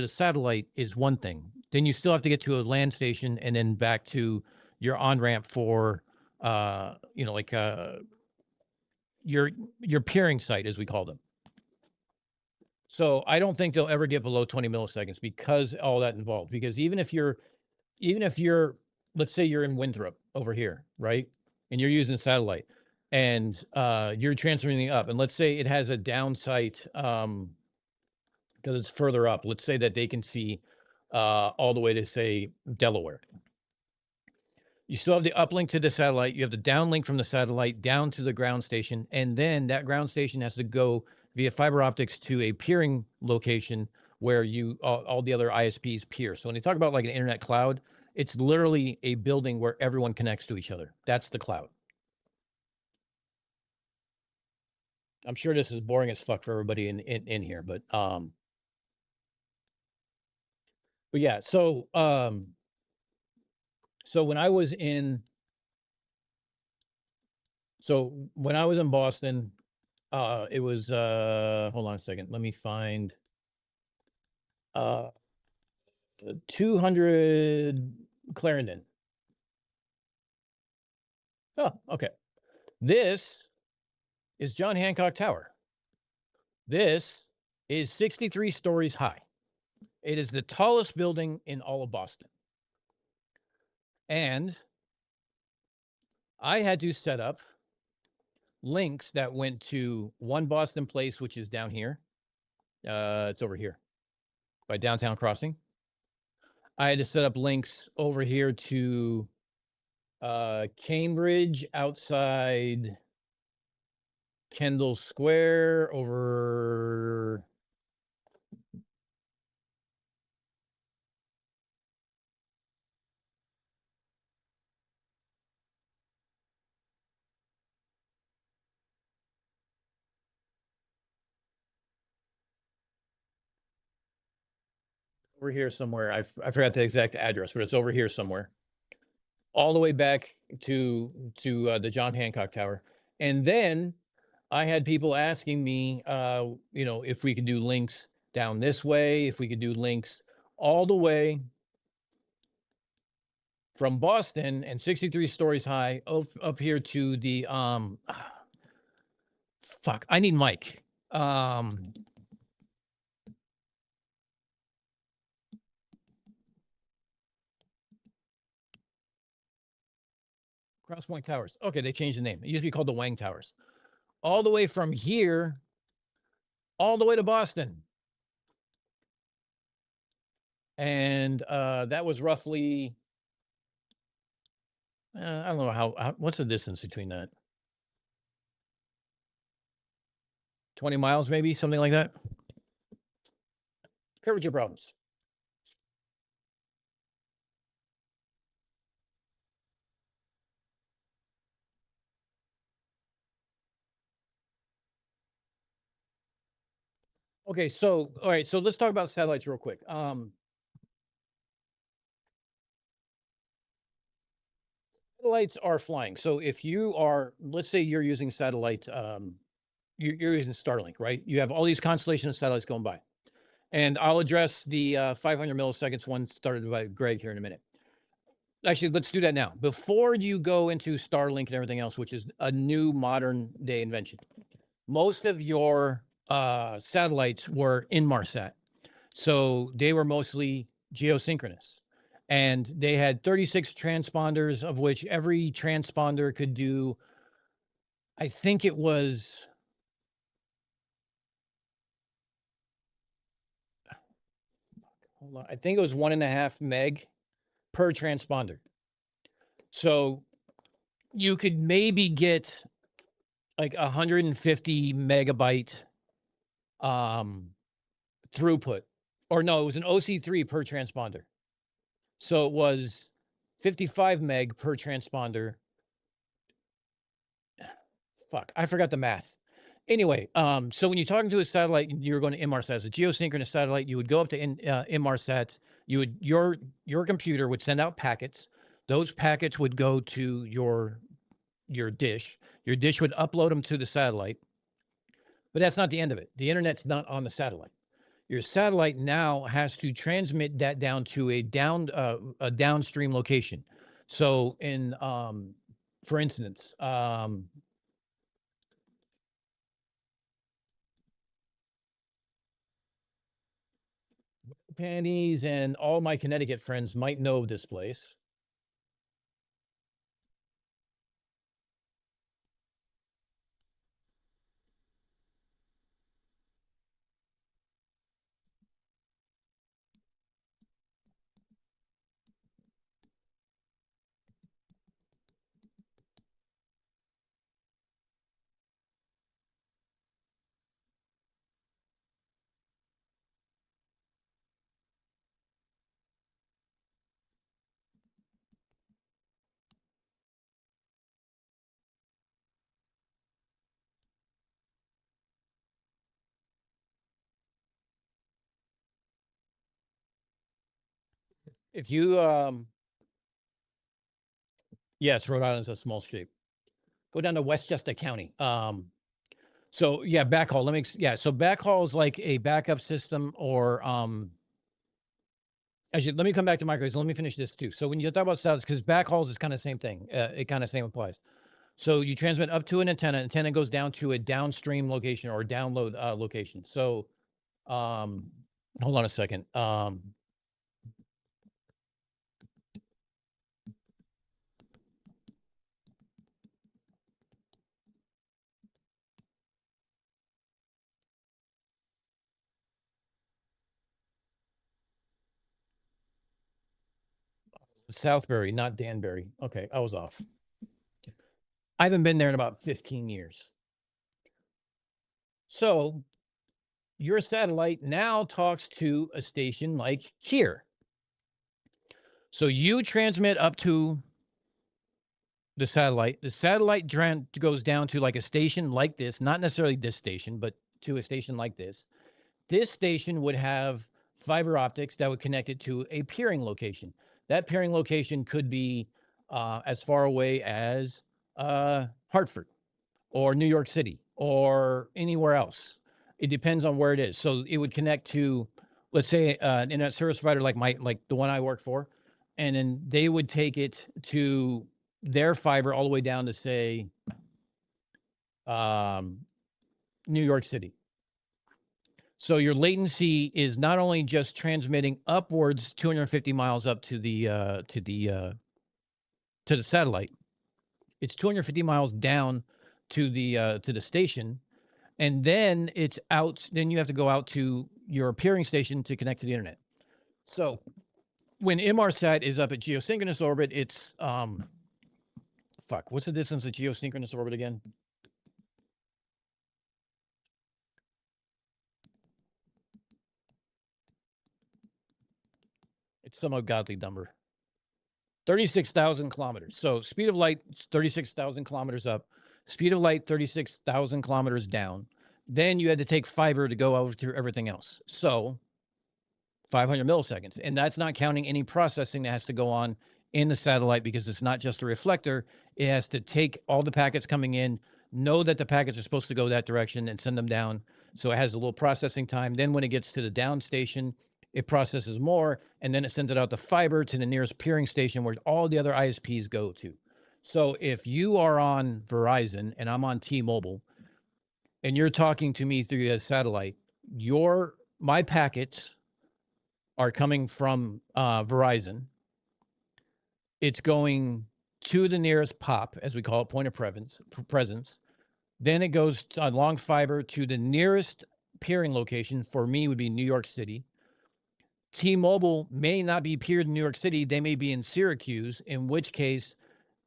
satellite is one thing. Then you still have to get to a land station and then back to your on-ramp for your peering site, as we call them. So I don't think they'll ever get below 20 milliseconds because all that involved. Because even if you're, let's say you're in Winthrop over here, right? And you're using satellite and you're transferring up, and let's say it has a down site because it's further up. Let's say that they can see all the way to, say, Delaware. You still have the uplink to the satellite. You have the downlink from the satellite down to the ground station. And then that ground station has to go via fiber optics to a peering location where all the other ISPs peer. So when they talk about like an internet cloud, it's literally a building where everyone connects to each other. That's the cloud. I'm sure this is boring as fuck for everybody in here, but yeah, so when I was in Boston, it was hold on a second. Let me find 200 Clarendon. Oh, okay. This is John Hancock Tower. This is 63 stories high. It is the tallest building in all of Boston. And I had to set up links that went to One Boston Place, which is down here. It's over here by Downtown Crossing. I had to set up links over here to Cambridge outside Kendall Square, over here somewhere. I forgot the exact address, but it's over here somewhere. All the way back to the John Hancock Tower. And then I had people asking me, if we could do links down this way, if we could do links all the way from Boston and 63 stories high up here to the fuck, I need Mike. Cross Point Towers. Okay, they changed the name. It used to be called the Wang Towers. All the way from here, all the way to Boston. And that was roughly, I don't know how, what's the distance between that? 20 miles, maybe, something like that. Coverage your problems. Okay, so, all right, so let's talk about satellites real quick. Satellites are flying. So if you are, let's say you're using satellite, you're using Starlink, right? You have all these constellation of satellites going by. And I'll address the 500 milliseconds one started by Greg here in a minute. Actually, let's do that now. Before you go into Starlink and everything else, which is a new modern day invention, most of your satellites were Inmarsat. So they were mostly geosynchronous. And they had 36 transponders, of which every transponder could do I think it was. Hold on. I think it was 1.5 meg per transponder. So you could maybe get like 150 megabyte throughput, or no, it was an OC3 per transponder. So it was 55 meg per transponder. Fuck, I forgot the math. Anyway, so when you're talking to a satellite, you're going to Inmarsat. As a geosynchronous satellite, you would go up to Inmarsat. Your computer would send out packets. Those packets would go to your dish. Your dish would upload them to the satellite. But that's not the end of it. The internet's not on the satellite. Your satellite now has to transmit that down to a downstream location. So in for instance, panties and all my Connecticut friends might know this place. If you yes, Rhode Island's a small shape. Go down to Westchester County. So yeah, backhaul. So backhaul is like a backup system, or actually, let me come back to microwaves. Let me finish this too. So when you talk about satellites, because backhauls is kind of same thing. It kind of same applies. So you transmit up to an antenna. Antenna goes down to a downstream location or download location. So hold on a second. Southbury, not Danbury. Okay, I was off. I haven't been there in about 15 years. So your satellite now talks to a station like here. So you transmit up to the satellite. The satellite goes down to like a station like this, not necessarily this station, but to a station like this. This station would have fiber optics that would connect it to a peering location. That peering location could be as far away as Hartford or New York City or anywhere else. It depends on where it is. So it would connect to, let's say, an internet service provider like the one I work for, and then they would take it to their fiber all the way down to, say, New York City. So your latency is not only just transmitting upwards 250 miles up to the satellite, it's 250 miles down to the station, and then it's out. Then you have to go out to your peering station to connect to the internet. So when Inmarsat is up at geosynchronous orbit, it's fuck. What's the distance at geosynchronous orbit again? It's some ungodly number. 36,000 kilometers. So speed of light, 36,000 kilometers up. Speed of light, 36,000 kilometers down. Then you had to take fiber to go over to everything else. So 500 milliseconds. And that's not counting any processing that has to go on in the satellite, because it's not just a reflector. It has to take all the packets coming in, know that the packets are supposed to go that direction, and send them down. So it has a little processing time. Then when it gets to the down station, it processes more, and then it sends it out the fiber to the nearest peering station where all the other ISPs go to. So if you are on Verizon and I'm on T-Mobile, and you're talking to me through a satellite, my packets are coming from Verizon. It's going to the nearest POP, as we call it, point of presence. Then it goes along fiber to the nearest peering location. For me, would be New York City. T-Mobile may not be peered in New York City. They may be in Syracuse, in which case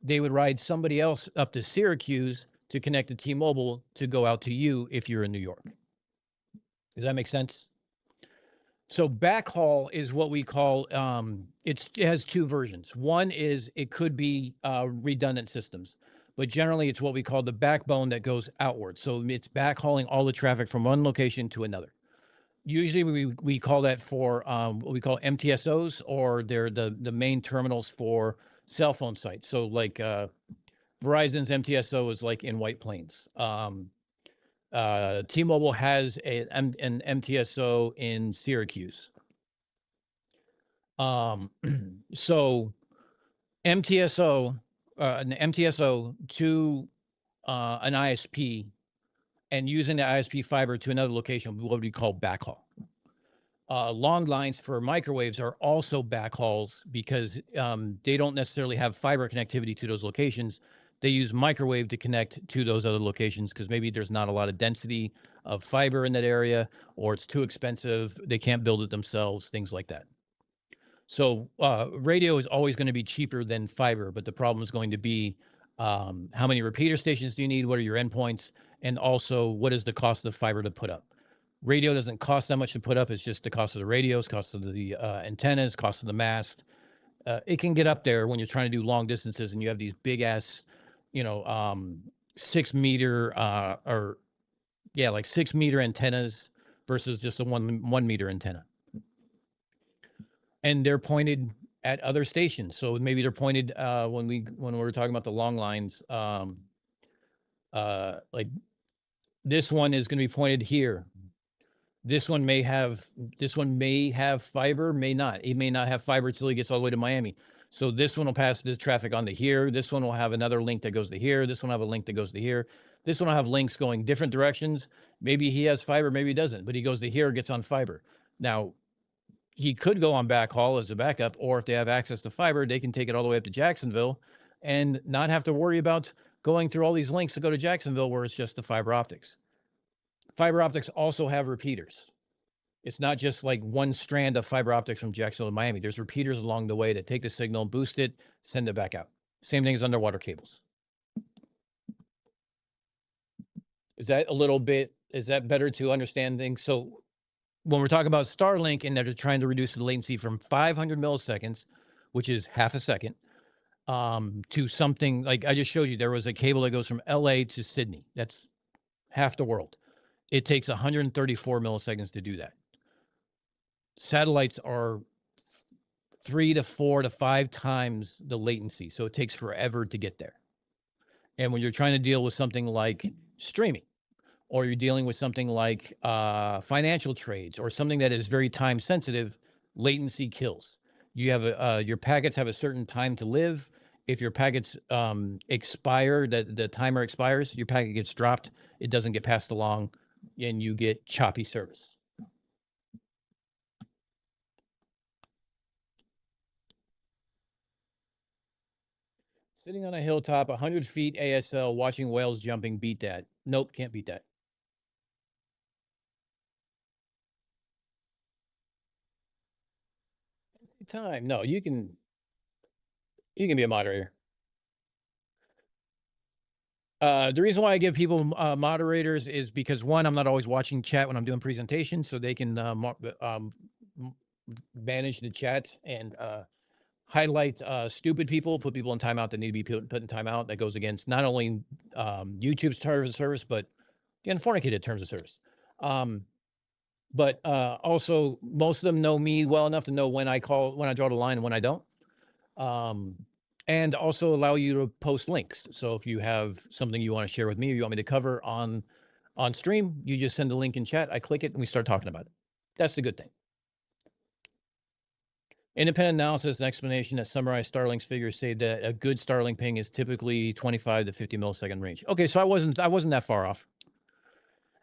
they would ride somebody else up to Syracuse to connect to T-Mobile to go out to you if you're in New York. Does that make sense? So backhaul is what we call, it has two versions. One is it could be redundant systems, but generally it's what we call the backbone that goes outward. So it's backhauling all the traffic from one location to another. Usually we call that for what we call MTSOs, or they're the main terminals for cell phone sites. So like Verizon's MTSO is like in White Plains. T-Mobile has an MTSO in Syracuse. So MTSO, an MTSO to an ISP, and using the ISP fiber to another location, what we call backhaul. Long lines for microwaves are also backhauls because they don't necessarily have fiber connectivity to those locations. They use microwave to connect to those other locations because maybe there's not a lot of density of fiber in that area, or it's too expensive. They can't build it themselves, things like that. So radio is always going to be cheaper than fiber, but the problem is going to be how many repeater stations do you need? What are your endpoints? And also, what is the cost of fiber to put up? Radio doesn't cost that much to put up. It's just the cost of the radios, cost of the antennas, cost of the mast. It can get up there when you're trying to do long distances and you have these big ass, 6 meter like 6 meter antennas versus just a 1 meter antenna. And they're pointed at other stations. So maybe they're pointed when we're talking about the long lines, like this one is going to be pointed here. This one may have fiber, may not. It may not have fiber until he gets all the way to Miami. So this one will pass this traffic on to here. This one will have another link that goes to here. This one will have a link that goes to here. This one will have links going different directions. Maybe he has fiber, maybe he doesn't, but he goes to here, gets on fiber. Now, he could go on backhaul as a backup, or if they have access to fiber, they can take it all the way up to Jacksonville and not have to worry about going through all these links to go to Jacksonville where it's just the fiber optics. Fiber optics also have repeaters. It's not just like one strand of fiber optics from Jacksonville to Miami. There's repeaters along the way that take the signal, boost it, send it back out. Same thing as underwater cables. Is that better to understand things? So when we're talking about Starlink and they're trying to reduce the latency from 500 milliseconds, which is half a second, to something like I just showed you, there was a cable that goes from LA to Sydney. That's half the world. It takes 134 milliseconds to do that. Satellites are 3 to 4 to 5 times the latency. So it takes forever to get there. And when you're trying to deal with something like streaming, or you're dealing with something like financial trades, or something that is very time sensitive, latency kills. You have your packets have a certain time to live. If your packets expire, the timer expires, your packet gets dropped, it doesn't get passed along, and you get choppy service. Sitting on a hilltop, 100 feet ASL, watching whales jumping, beat that. Nope, can't beat that. Time. No, you can be a moderator. The reason why I give people moderators is because, one, I'm not always watching chat when I'm doing presentations, so they can manage the chat and highlight stupid people, put people in timeout that need to be put in timeout. That goes against not only YouTube's terms of service, but the Unfornicated terms of service. But also, most of them know me well enough to know when I draw the line and when I don't. And also allow you to post links. So if you have something you want to share with me or you want me to cover on stream, you just send a link in chat, I click it, and we start talking about it. That's the good thing. Independent analysis and explanation that summarize Starlink's figures say that a good Starlink ping is typically 25 to 50 millisecond range. Okay, so I wasn't that far off.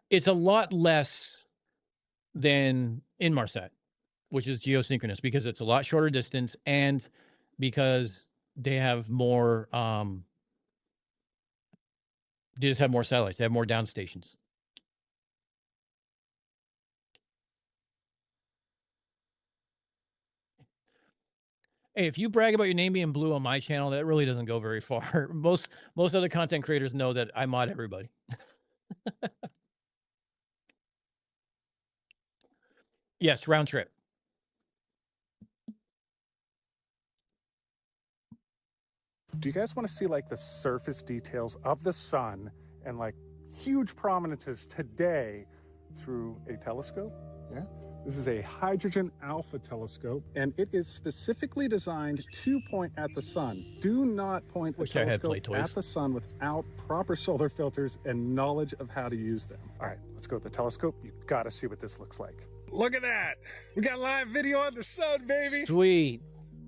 It's a lot less than Inmarsat, which is geosynchronous, because it's a lot shorter distance and because they have more They just have more satellites. They have more down stations. Hey, if you brag about your name being blue on my channel, that really doesn't go very far. Most other content creators know that I mod everybody. Yes, round trip. Do you guys want to see like the surface details of the sun and like huge prominences today through a telescope? Yeah. This is a hydrogen alpha telescope, and it is specifically designed to point at the sun. Do not point a telescope at the sun without proper solar filters and knowledge of how to use them. All right, let's go with the telescope. You've got to see what this looks like. Look at that. We got live video on the sun, baby. Sweet.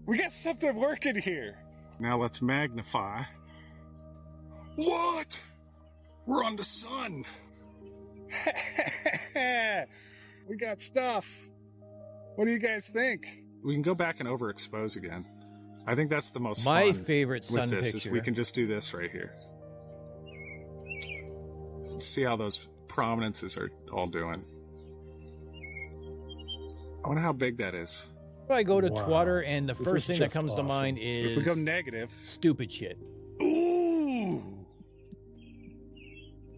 We got something working here. Now let's magnify. What? We're on the sun. We got stuff. What do you guys think? We can go back and overexpose again. I think that's the most My fun favorite sun with this picture. is we can just do this right here. See how those prominences are all doing. I wonder how big that is. I go to Twitter, and the This first is thing that just comes to awesome. mind is If we go negative. stupid shit. Ooh.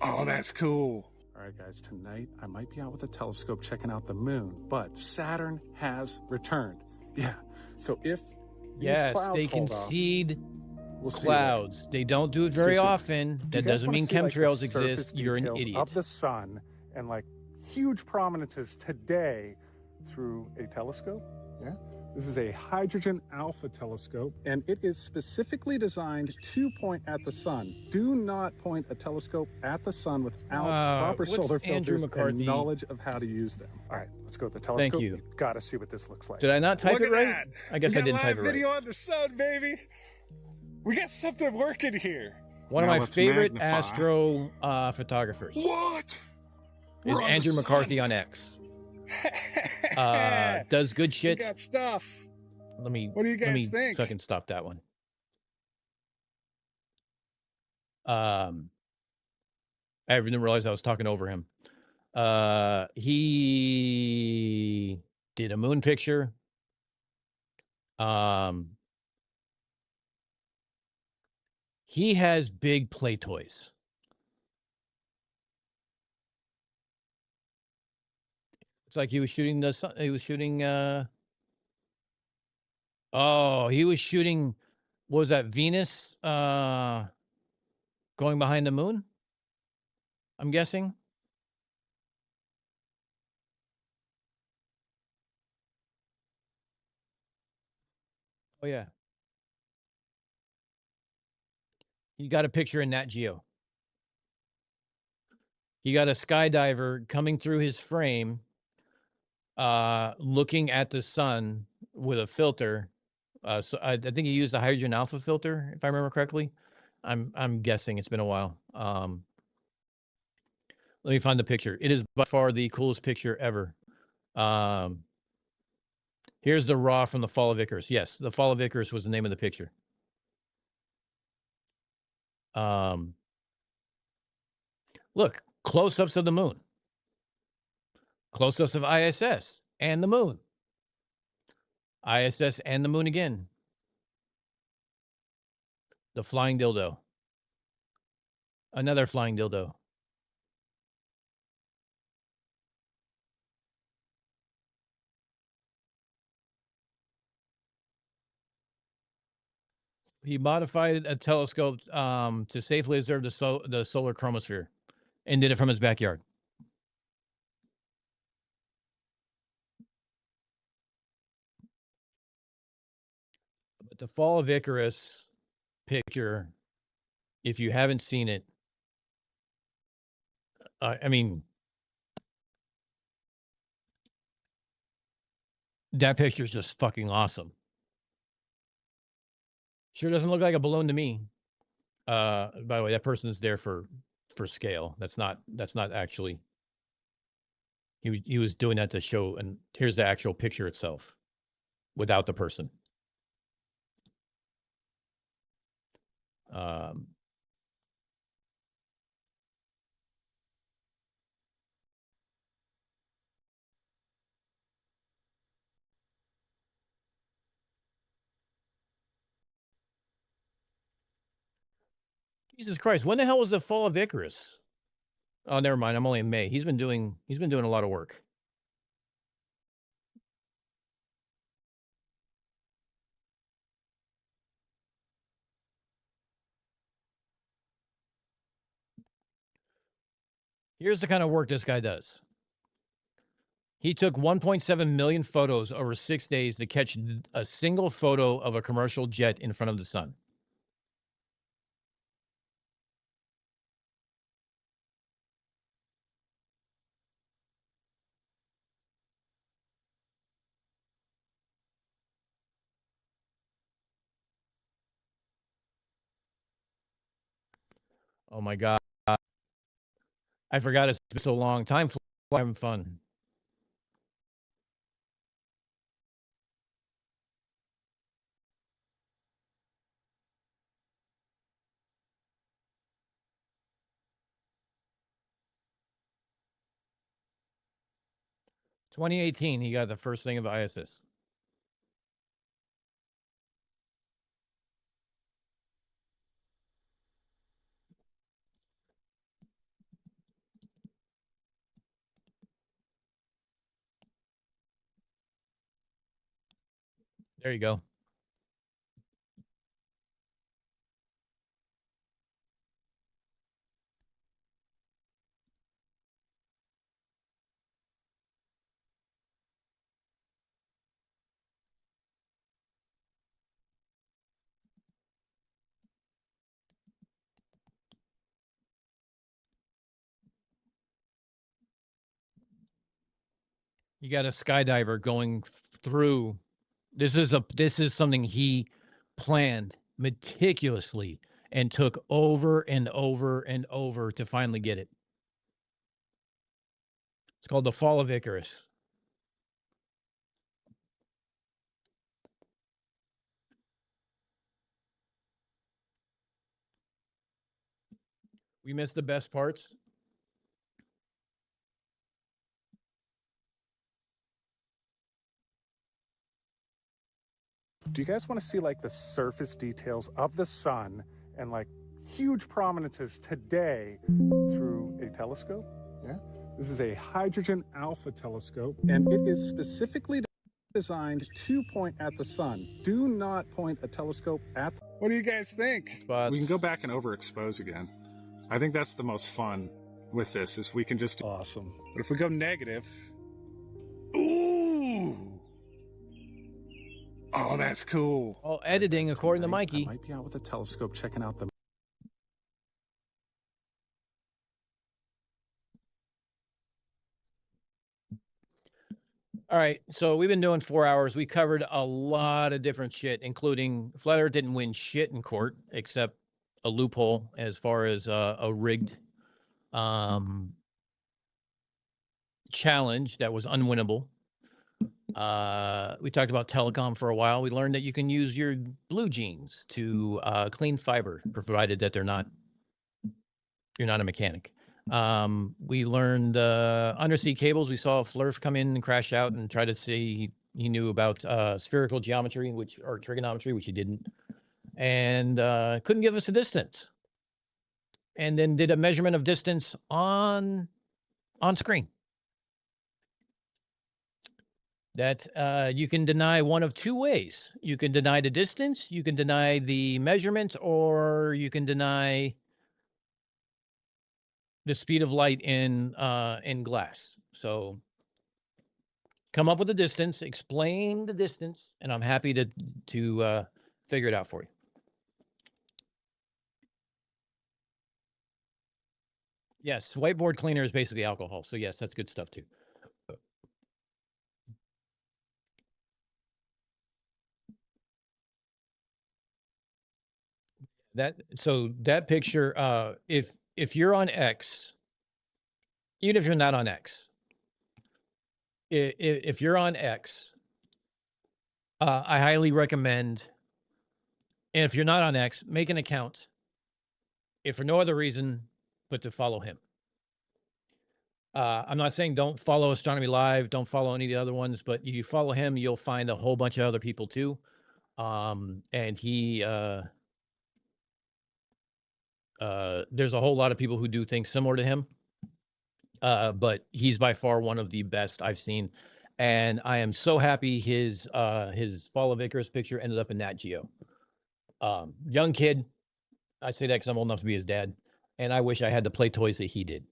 Oh, that's cool. All right, guys, tonight I might be out with a telescope checking out the moon, but Saturn has returned. Yeah. So if Yes, clouds they hold off, concede we'll see you clouds. They don't do it very Just do it. often. Do you That guys doesn't wanna mean see, like, the chemtrails surface exist. You're an details idiot. Of the sun and like huge prominences today through a telescope. Yeah. This is a hydrogen alpha telescope, and it is specifically designed to point at the sun. Do not point a telescope at the sun without proper what's solar Andrew filters McCarthy? and knowledge of how to use them. All right, let's go with the telescope. you. You've got to see what this looks like. Did I not type Look it at right? that. I guess We I got didn't type live it video right. on the sun, baby. We got something working here. One of Now my let's favorite magnify. astro photographers What? is We're on the Andrew sun. McCarthy on X. Does good We shit. got stuff. Let me What do you guys think? fucking stop that one. I didn't realize I was talking over him. He did a moon picture. He has big play toys. It's like he was shooting the sun. He was shooting. Oh, he was shooting. What was that, Venus? Going behind the moon. I'm guessing. Oh yeah. He got a picture in Nat Geo. He got a skydiver coming through his frame, looking at the sun with a filter. So I think he used the hydrogen alpha filter, if I remember correctly. I'm guessing. It's been a while. Let me find the picture. It is by far the coolest picture ever. Here's the raw from the Fall of Icarus. Yes, the Fall of Icarus was the name of the picture. Look, close-ups of the moon. Close-ups of ISS and the moon. ISS and the moon again. The flying dildo. Another flying dildo. He modified a telescope to safely observe the solar chromosphere and did it from his backyard. But the Fall of Icarus picture, if you haven't seen it, I mean, that picture is just fucking awesome. Sure doesn't look like a balloon to me. By the way, that person is there for scale. That's not actually. He was doing that to show, and here's the actual picture itself, without the person. Jesus Christ, when the hell was the fall of Icarus? Oh, never mind. I'm only in May. He's been doing a lot of work. Here's the kind of work this guy does. He took 1.7 million photos over 6 days to catch a single photo of a commercial jet in front of the sun. Oh my God. I forgot it's been so long. Time flies, having fun. "2018, he got the first thing of ISS. There you go. You got a skydiver going through. This is something he planned meticulously and took over and over and over to finally get it. It's called the Fall of Icarus. We missed the best parts. Do you guys want to see like the surface details of the sun and like huge prominences today through a telescope? Yeah. This is a hydrogen alpha telescope, and it is specifically designed to point at the sun. Do not point a telescope at the... What do you guys think? Spots. We can go back and overexpose again. I think that's the most fun with this, is we can just... Awesome. But if we go negative... Ooh! Oh, that's cool. All editing, according to Mikey. I might be out with a telescope checking out the... All right, so we've been doing 4 hours. We covered a lot of different shit, including Flat Earth didn't win shit in court, except a loophole as far as a rigged challenge that was unwinnable. We talked about telecom for a while. We learned that you can use your blue jeans to clean fiber, provided that you're not a mechanic. We learned undersea cables. We saw Flurf come in and crash out and try to see he knew about spherical geometry, or trigonometry, which he didn't, and couldn't give us a distance. And then did a measurement of distance on screen. That you can deny one of two ways. You can deny the distance, you can deny the measurement, or you can deny the speed of light in glass. So come up with a distance, explain the distance, and I'm happy to figure it out for you. Yes, whiteboard cleaner is basically alcohol. So yes, that's good stuff too. That picture, if you're on X, even if you're not on X, if you're on X, I highly recommend, and if you're not on X, make an account, if for no other reason but to follow him. I'm not saying don't follow Astronomy Live, don't follow any of the other ones, but if you follow him, you'll find a whole bunch of other people too. And he There's a whole lot of people who do things similar to him. But he's by far one of the best I've seen. And I am so happy his Fall of Icarus picture ended up in Nat Geo. Young kid. I say that because I'm old enough to be his dad. And I wish I had the play toys that he did.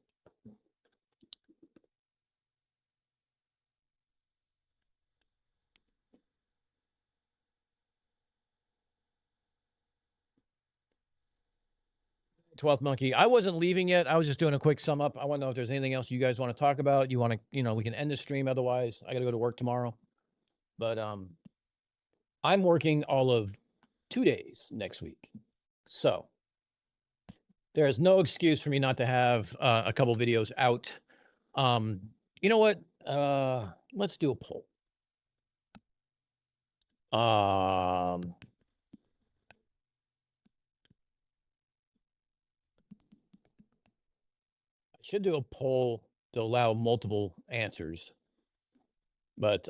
Twelfth Monkey. I wasn't leaving yet. I was just doing a quick sum up. I want to know if there's anything else you guys want to talk about. You want to, we can end the stream. Otherwise, I got to go to work tomorrow. But I'm working all of 2 days next week. So there is no excuse for me not to have a couple videos out. You know what? Let's do a poll. I should do a poll to allow multiple answers. But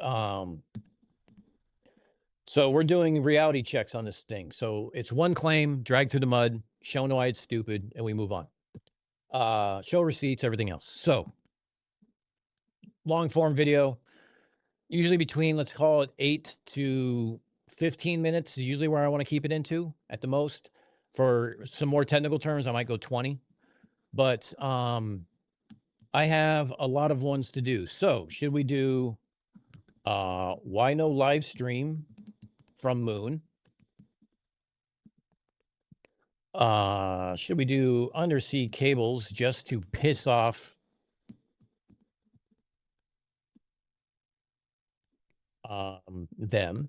so we're doing reality checks on this thing. So it's one claim, dragged through the mud, showing why it's stupid, and we move on. Show receipts, everything else. So long form video, usually between, let's call it 8 to 15 minutes is usually where I want to keep it into at the most. For some more technical terms, I might go 20. But I have a lot of ones to do. So should we do why no live stream from Moon? Should we do undersea cables just to piss off them?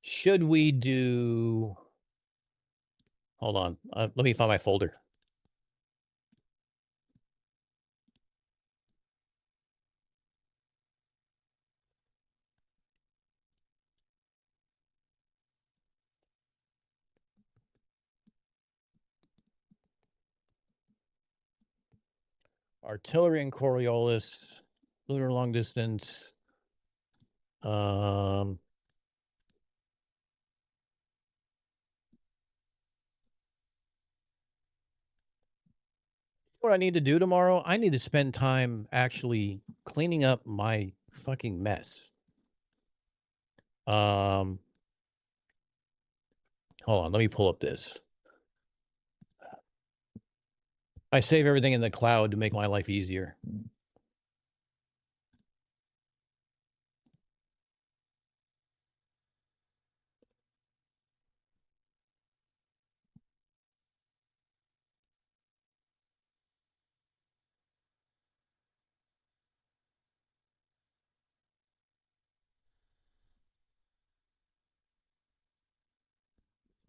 Should we do, hold on, let me find my folder. Artillery and Coriolis, lunar long distance. What I need to do tomorrow, I need to spend time actually cleaning up my fucking mess. Hold on, let me pull up this. I save everything in the cloud to make my life easier.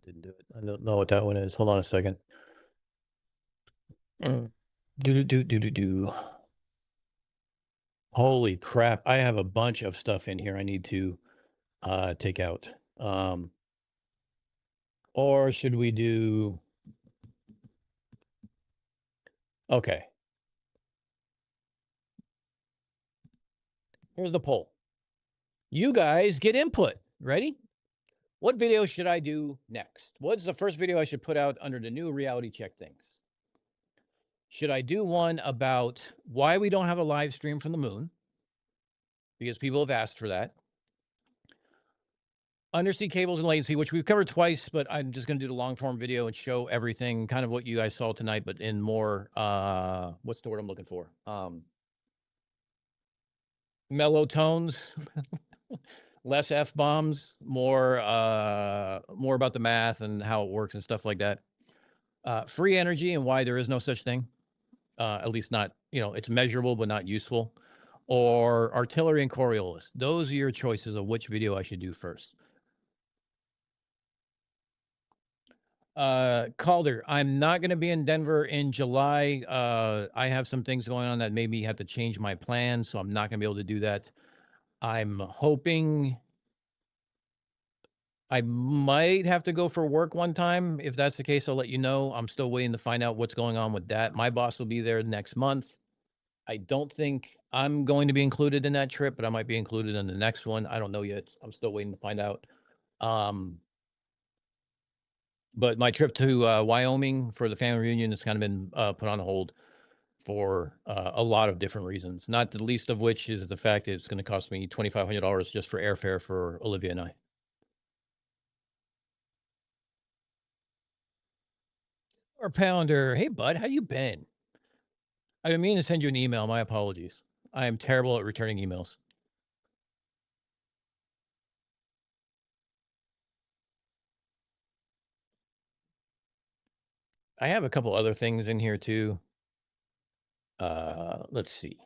Didn't do it. I don't know what that one is. Hold on a second. Do. Holy crap. I have a bunch of stuff in here I need to take out. Or should we do... Okay. Here's the poll. You guys get input. Ready? What video should I do next? What's the first video I should put out under the new reality check things? Should I do one about why we don't have a live stream from the moon? Because people have asked for that. Undersea cables and latency, which we've covered twice, but I'm just going to do the long form video and show everything, kind of what you guys saw tonight, but in more, what's the word I'm looking for? Mellow tones, less F-bombs, more about the math and how it works and stuff like that. Free energy and why there is no such thing. At least not, it's measurable, but not useful. Or artillery and Coriolis. Those are your choices of which video I should do first. Calder, I'm not going to be in Denver in July. I have some things going on that made me have to change my plan, so I'm not going to be able to do that. I'm hoping I might have to go for work one time. If that's the case, I'll let you know. I'm still waiting to find out what's going on with that. My boss will be there next month. I don't think I'm going to be included in that trip, but I might be included in the next one. I don't know yet. I'm still waiting to find out. But my trip to Wyoming for the family reunion has kind of been put on hold for a lot of different reasons. Not the least of which is the fact that it's going to cost me $2,500 just for airfare for Olivia and I. Or Pounder, hey bud, how you been? I've been meaning to send you an email. My apologies. I am terrible at returning emails. I have a couple other things in here too. Let's see.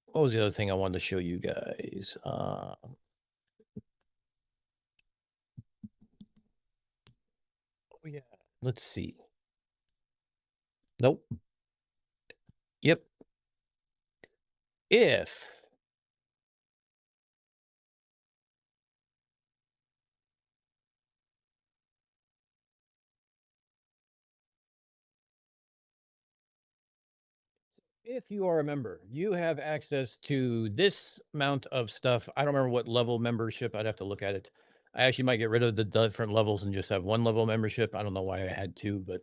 What was the other thing I wanted to show you guys? Oh yeah. Let's see. Nope. Yep. If you are a member, you have access to this amount of stuff. I don't remember what level membership. I'd have to look at it. I actually might get rid of the different levels and just have one level membership. I don't know why I had two, but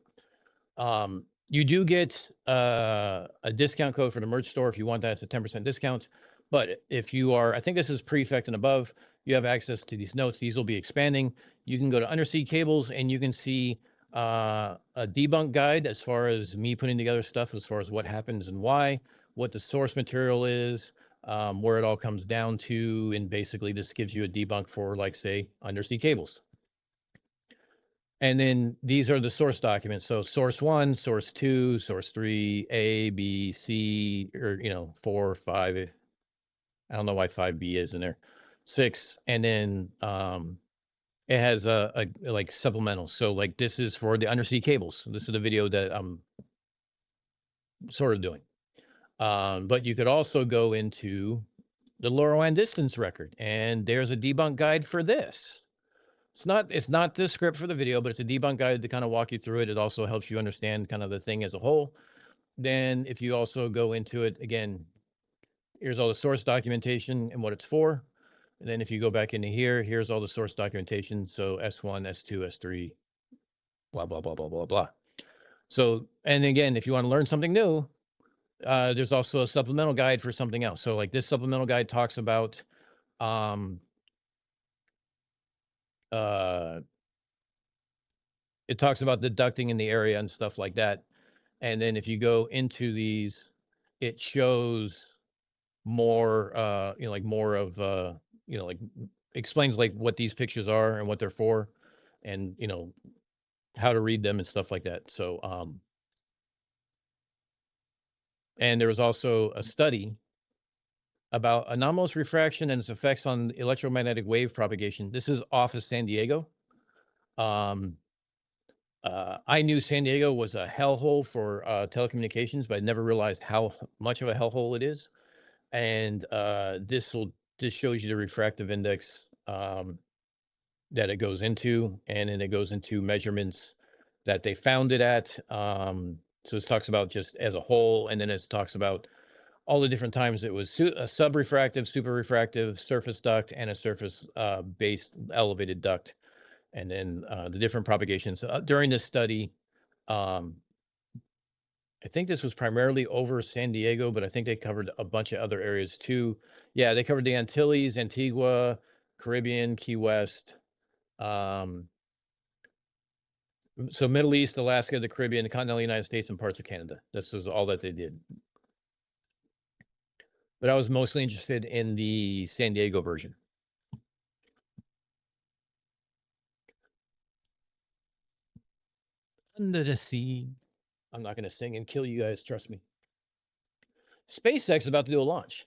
you do get a discount code for the merch store if you want that. It's a 10% discount. But if you are, I think this is prefect and above, you have access to these notes. These will be expanding. You can go to Undersea Cables and you can see a debunk guide as far as me putting together stuff, as far as what happens and why, what the source material is, where it all comes down to. And basically this gives you a debunk for, like, say, Undersea Cables. And then these are the source documents. So source 1, source 2, source 3, A, B, C, or, 4, 5. I don't know why 5B is in there. 6. And then it has a like supplemental. So like this is for the undersea cables. This is the video that I'm sort of doing. But you could also go into the LoRaWAN distance record, and there's a debunk guide for this. It's not the script for the video, but it's a debunk guide to kind of walk you through it. It also helps you understand kind of the thing as a whole. Then if you also go into it again, here's all the source documentation and what it's for. And then if you go back into here, here's all the source documentation. So S1, S2, S3, blah, blah, blah, blah, blah, blah. So, and again, if you want to learn something new, there's also a supplemental guide for something else. So like this supplemental guide talks about, it talks about the ducting in the area and stuff like that. And then if you go into these, it shows more, like more of, like explains like what these pictures are and what they're for, and, how to read them and stuff like that. So, and there was also a study about anomalous refraction and its effects on electromagnetic wave propagation. This is off of San Diego. I knew San Diego was a hellhole for telecommunications, but I never realized how much of a hellhole it is. And this shows you the refractive index that it goes into, and then it goes into measurements that they found it at. So this talks about just as a whole, and then it talks about all the different times it was a subrefractive, super refractive, surface duct, and a surface based elevated duct. And then the different propagations during this study. I think this was primarily over San Diego, but I think they covered a bunch of other areas too. Yeah, they covered the Antilles, Antigua, Caribbean, Key West. So Middle East, Alaska, the Caribbean, the continental United States, and parts of Canada. This was all that they did. But I was mostly interested in the San Diego version. Under the sea. I'm not going to sing and kill you guys, trust me. SpaceX is about to do a launch.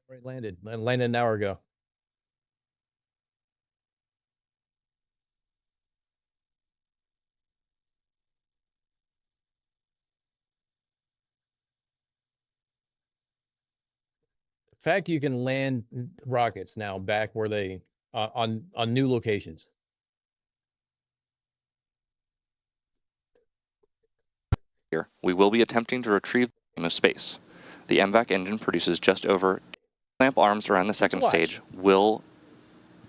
Right, landed. I landed an hour ago. fact you can land rockets now back where they on new locations. Here, we will be attempting to retrieve the space. The MVAC engine produces just over clamp arms around the second watch. stage will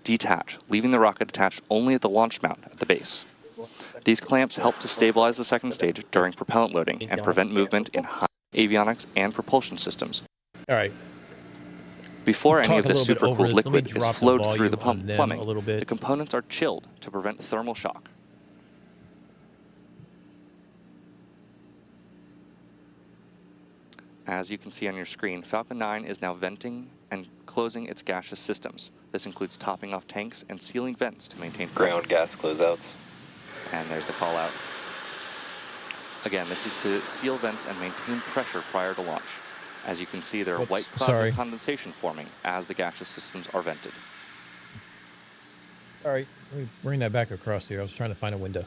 detach, leaving the rocket attached only at the launch mount at the base. These clamps help to stabilize the second stage during propellant loading and prevent movement in high avionics and propulsion systems. All right. Before any Talk of a this little bit over supercooled this. Let me liquid is drop the flowed through the volume on them plumbing, a little bit. the components are chilled to prevent thermal shock. As you can see on your screen, Falcon 9 is now venting and closing its gaseous systems. This includes topping off tanks and sealing vents to maintain pressure. Ground gas closeouts. And there's the call out. Again, this is to seal vents and maintain pressure prior to launch. As you can see, there are white clouds of condensation forming as the gaseous systems are vented. All right, let me bring that back across here. I was trying to find a window.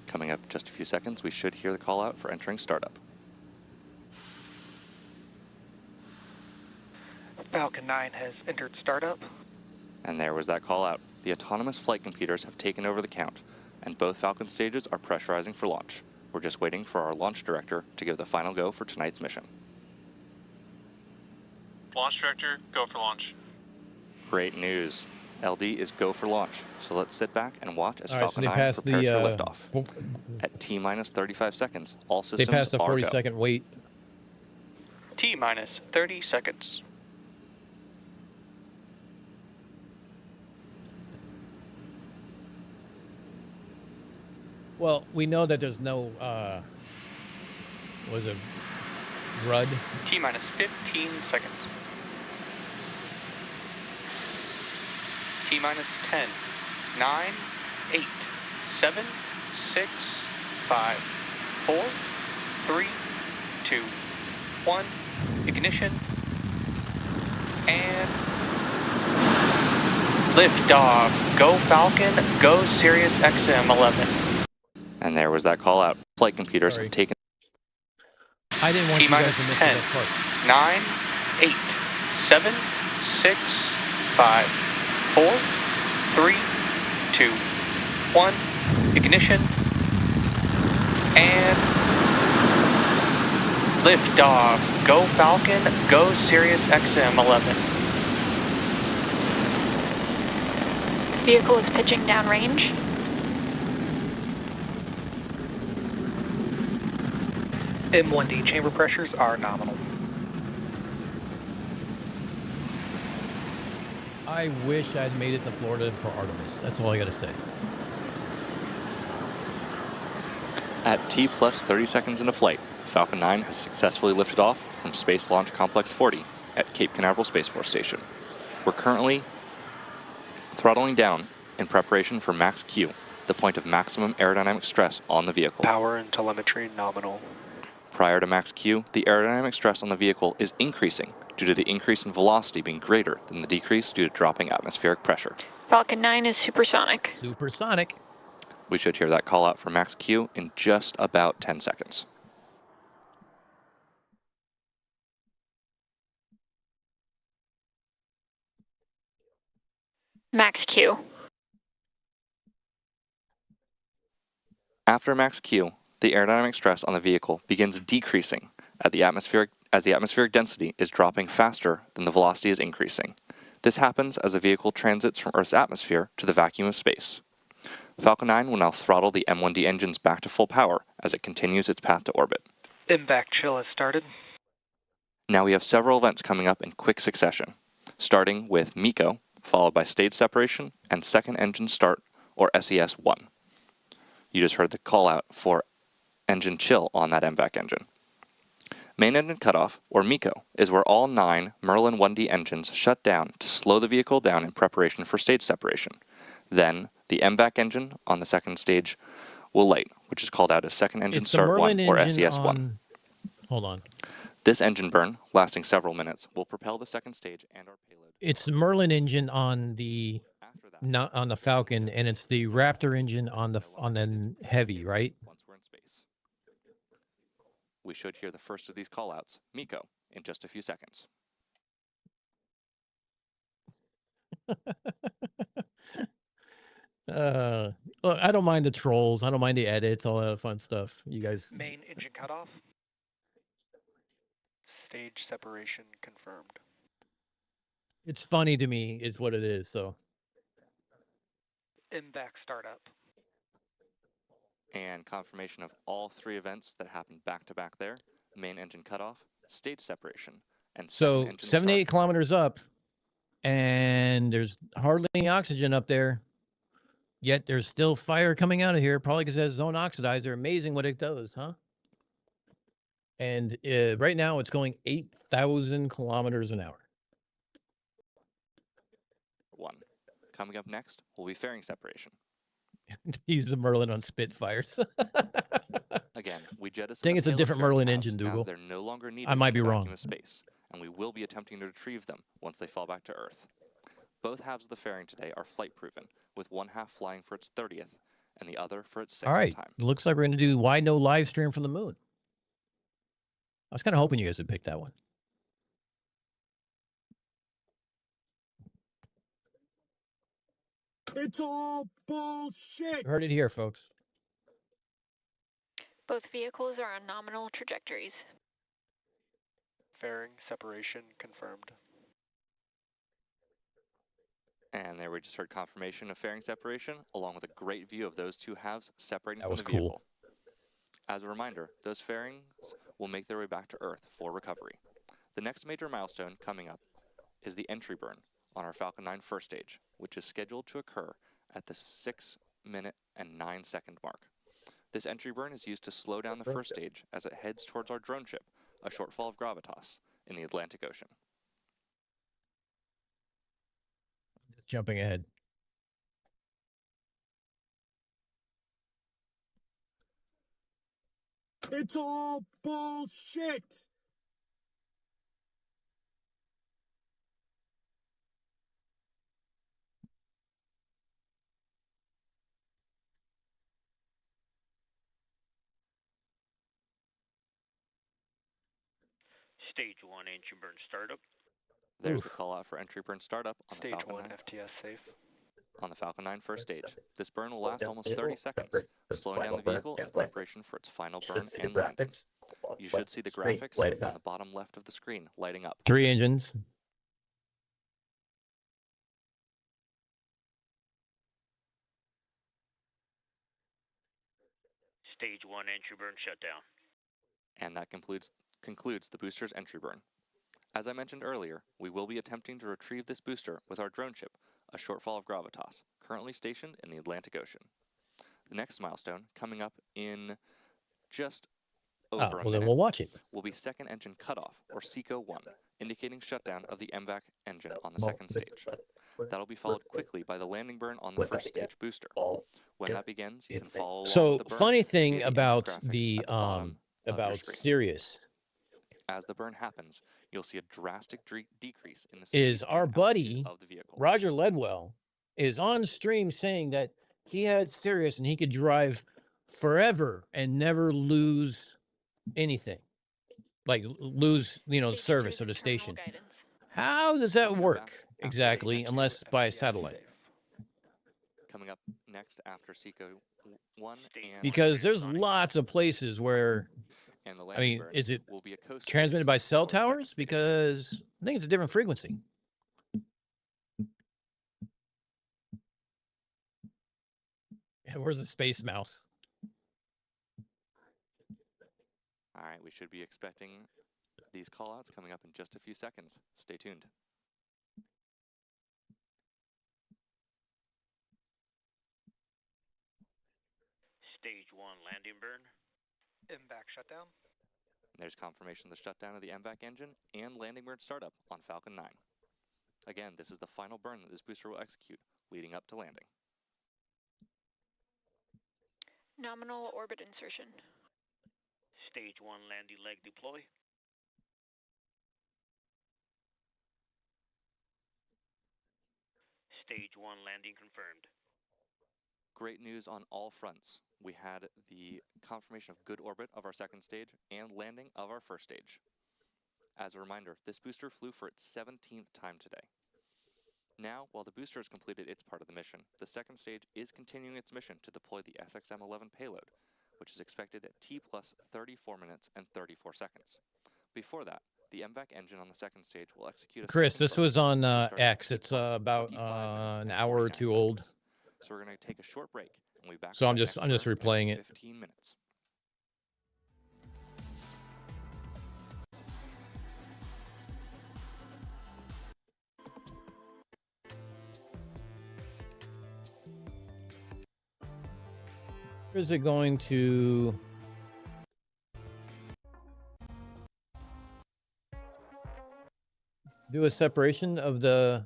Coming up just a few seconds, we should hear the call out for entering startup. Falcon 9 has entered startup. And there was that call out. The autonomous flight computers have taken over the count, and both Falcon stages are pressurizing for launch. We're just waiting for our launch director to give the final go for tonight's mission. Launch director, go for launch. Great news. LD is go for launch. So let's sit back and watch as All right, Falcon so 9 prepares for liftoff. At T-minus 35 seconds, all systems they passed the are 40-second wait. T-minus 30 seconds. Well, we know that there's no, was it RUD? T-minus 15 seconds. T-minus 10, 9, 8, 7, 6, 5, 4, 3, 2, 1, ignition, and liftoff. Go Falcon, go Sirius XM-11. And there was that call out. Flight computers have taken. I didn't want you guys to miss the 10, best part. 9, 8, 7, 6, 5, 4, 3, 2, 1, ignition, and liftoff. Go Falcon, go Sirius XM-11. Vehicle is pitching downrange. M1D chamber pressures are nominal. I wish I'd made it to Florida for Artemis. That's all I got to say. At T plus 30 seconds into flight, Falcon 9 has successfully lifted off from Space Launch Complex 40 at Cape Canaveral Space Force Station. We're currently throttling down in preparation for max Q, the point of maximum aerodynamic stress on the vehicle. Power and telemetry nominal. Prior to max Q, the aerodynamic stress on the vehicle is increasing due to the increase in velocity being greater than the decrease due to dropping atmospheric pressure. Falcon 9 is supersonic. Supersonic. We should hear that call out for max Q in just about 10 seconds. Max Q. After max Q, the aerodynamic stress on the vehicle begins decreasing as the atmospheric density is dropping faster than the velocity is increasing. This happens as the vehicle transits from Earth's atmosphere to the vacuum of space. Falcon 9 will now throttle the M1D engines back to full power as it continues its path to orbit. MVAC chill has started. Now we have several events coming up in quick succession, starting with MECO, followed by stage separation and second engine start, or SES-1. You just heard the call out for engine chill on that MVAC engine. Main engine cutoff, or MECO, is where all 9 Merlin 1D engines shut down to slow the vehicle down in preparation for stage separation. Then, the MVAC engine on the second stage will light, which is called out as second engine start 1, or SES-1. Hold on. This engine burn, lasting several minutes, will propel the second stage and our payload. It's the Merlin engine on the not on the Falcon, and it's the Raptor engine on the Heavy, right? Once we're in space. We should hear the first of these callouts, Miko, in just a few seconds. Look, I don't mind the trolls. I don't mind the edits, all that fun stuff. You guys, Main engine cutoff. Stage separation confirmed. it's funny to me, is what it is. So MVAC startup. And confirmation of all 3 events that happened back to back there: main engine cutoff, stage separation, and so second engine 7 to start. 8 kilometers up, and there's hardly any oxygen up there. Yet there's still fire coming out of here, probably because it has zone oxidizer. Amazing what it does, huh? And right now it's going 8,000 kilometers an hour. 1. Coming up next will be fairing separation. He's the Merlin on Spitfires. Again, we jettison. Think it's a payload different fairing Merlin halves engine, now Dougal. that they're no longer needed I might in be the wrong. vacuum of space, and we will be attempting to retrieve them once they fall back to Earth. Both halves of the fairing today are flight proven, with one half flying for its 30th and the other for its 6th All right. time. Looks like we're going to do why no live stream from the moon. I was kind of hoping you guys would pick that one. It's all bullshit. You heard it here, folks. Both vehicles are on nominal trajectories. Fairing separation confirmed. And there we just heard confirmation of fairing separation, along with a great view of those 2 halves separating That from was the cool. vehicle. As a reminder, those fairings will make their way back to Earth for recovery. The next major milestone coming up is the entry burn on our Falcon 9 first stage, which is scheduled to occur at the 6-minute and 9-second mark. This entry burn is used to slow down the first stage as it heads towards our drone ship, a shortfall of gravitas, in the Atlantic Ocean. Just jumping ahead. It's all bullshit. Stage 1 engine burn startup. There's the call out for entry burn startup on the Stage Falcon 1 9. FTS safe. On the Falcon 9 first stage. This burn will last almost 30 seconds, slowing down the vehicle in preparation for its final burn and landing. You should see the graphics on the bottom left of the screen lighting up. 3 engines. Stage 1 entry burn shutdown. And that concludes the booster's entry burn. As I mentioned earlier, we will be attempting to retrieve this booster with our drone ship, a shortfall of gravitas, currently stationed in the Atlantic Ocean. The next milestone, coming up in just over a Well, minute, then we'll watch it. will be second engine cutoff, or SECO 1, indicating shutdown of the MVAC engine on the second stage. That'll be followed quickly by the landing burn on the first stage booster. When that begins, you can follow along So with the burn funny via thing engine about graphics the at bottom of your about screen. Sirius As the burn happens, you'll see a drastic decrease in the speed is our and buddy altitude of the vehicle. Roger Ledwell is on stream saying that he had Sirius and he could drive forever and never lose anything, like lose service of the station. Guidance. How does that Coming up work after exactly this unless by satellite? Coming up next after SECO 1 and Because there's lots of places where, and the I landing mean, burn is it will be a coast transmitted by cell for the second towers? stage. Because I think it's a different frequency. Yeah, where's the space mouse? All right, we should be expecting these callouts coming up in just a few seconds. Stay tuned. Stage 1 landing burn. MVAC shutdown. There's confirmation of the shutdown of the MVAC engine and landing burn startup on Falcon 9. Again, this is the final burn that this booster will execute, leading up to landing. Nominal orbit insertion. Stage 1 landing leg deploy. Stage 1 landing confirmed. Great news on all fronts. we had the confirmation of good orbit of our second stage and landing of our first stage. As a reminder, this booster flew for its 17th time today. Now, while the booster has completed its part of the mission, the second stage is continuing its mission to deploy the SXM-11 payload, which is expected at T plus 34 minutes and 34 seconds. Before that, the MVAC engine on the second stage will execute a Chris, second this burn, was on which will start at X. T It's plus about 25 minutes an and hour or 49 two old. seconds. So we're going to take a short break, and we'll be back So with I'm that just next burn in replaying about it. 15 minutes. Is it going to do a separation of the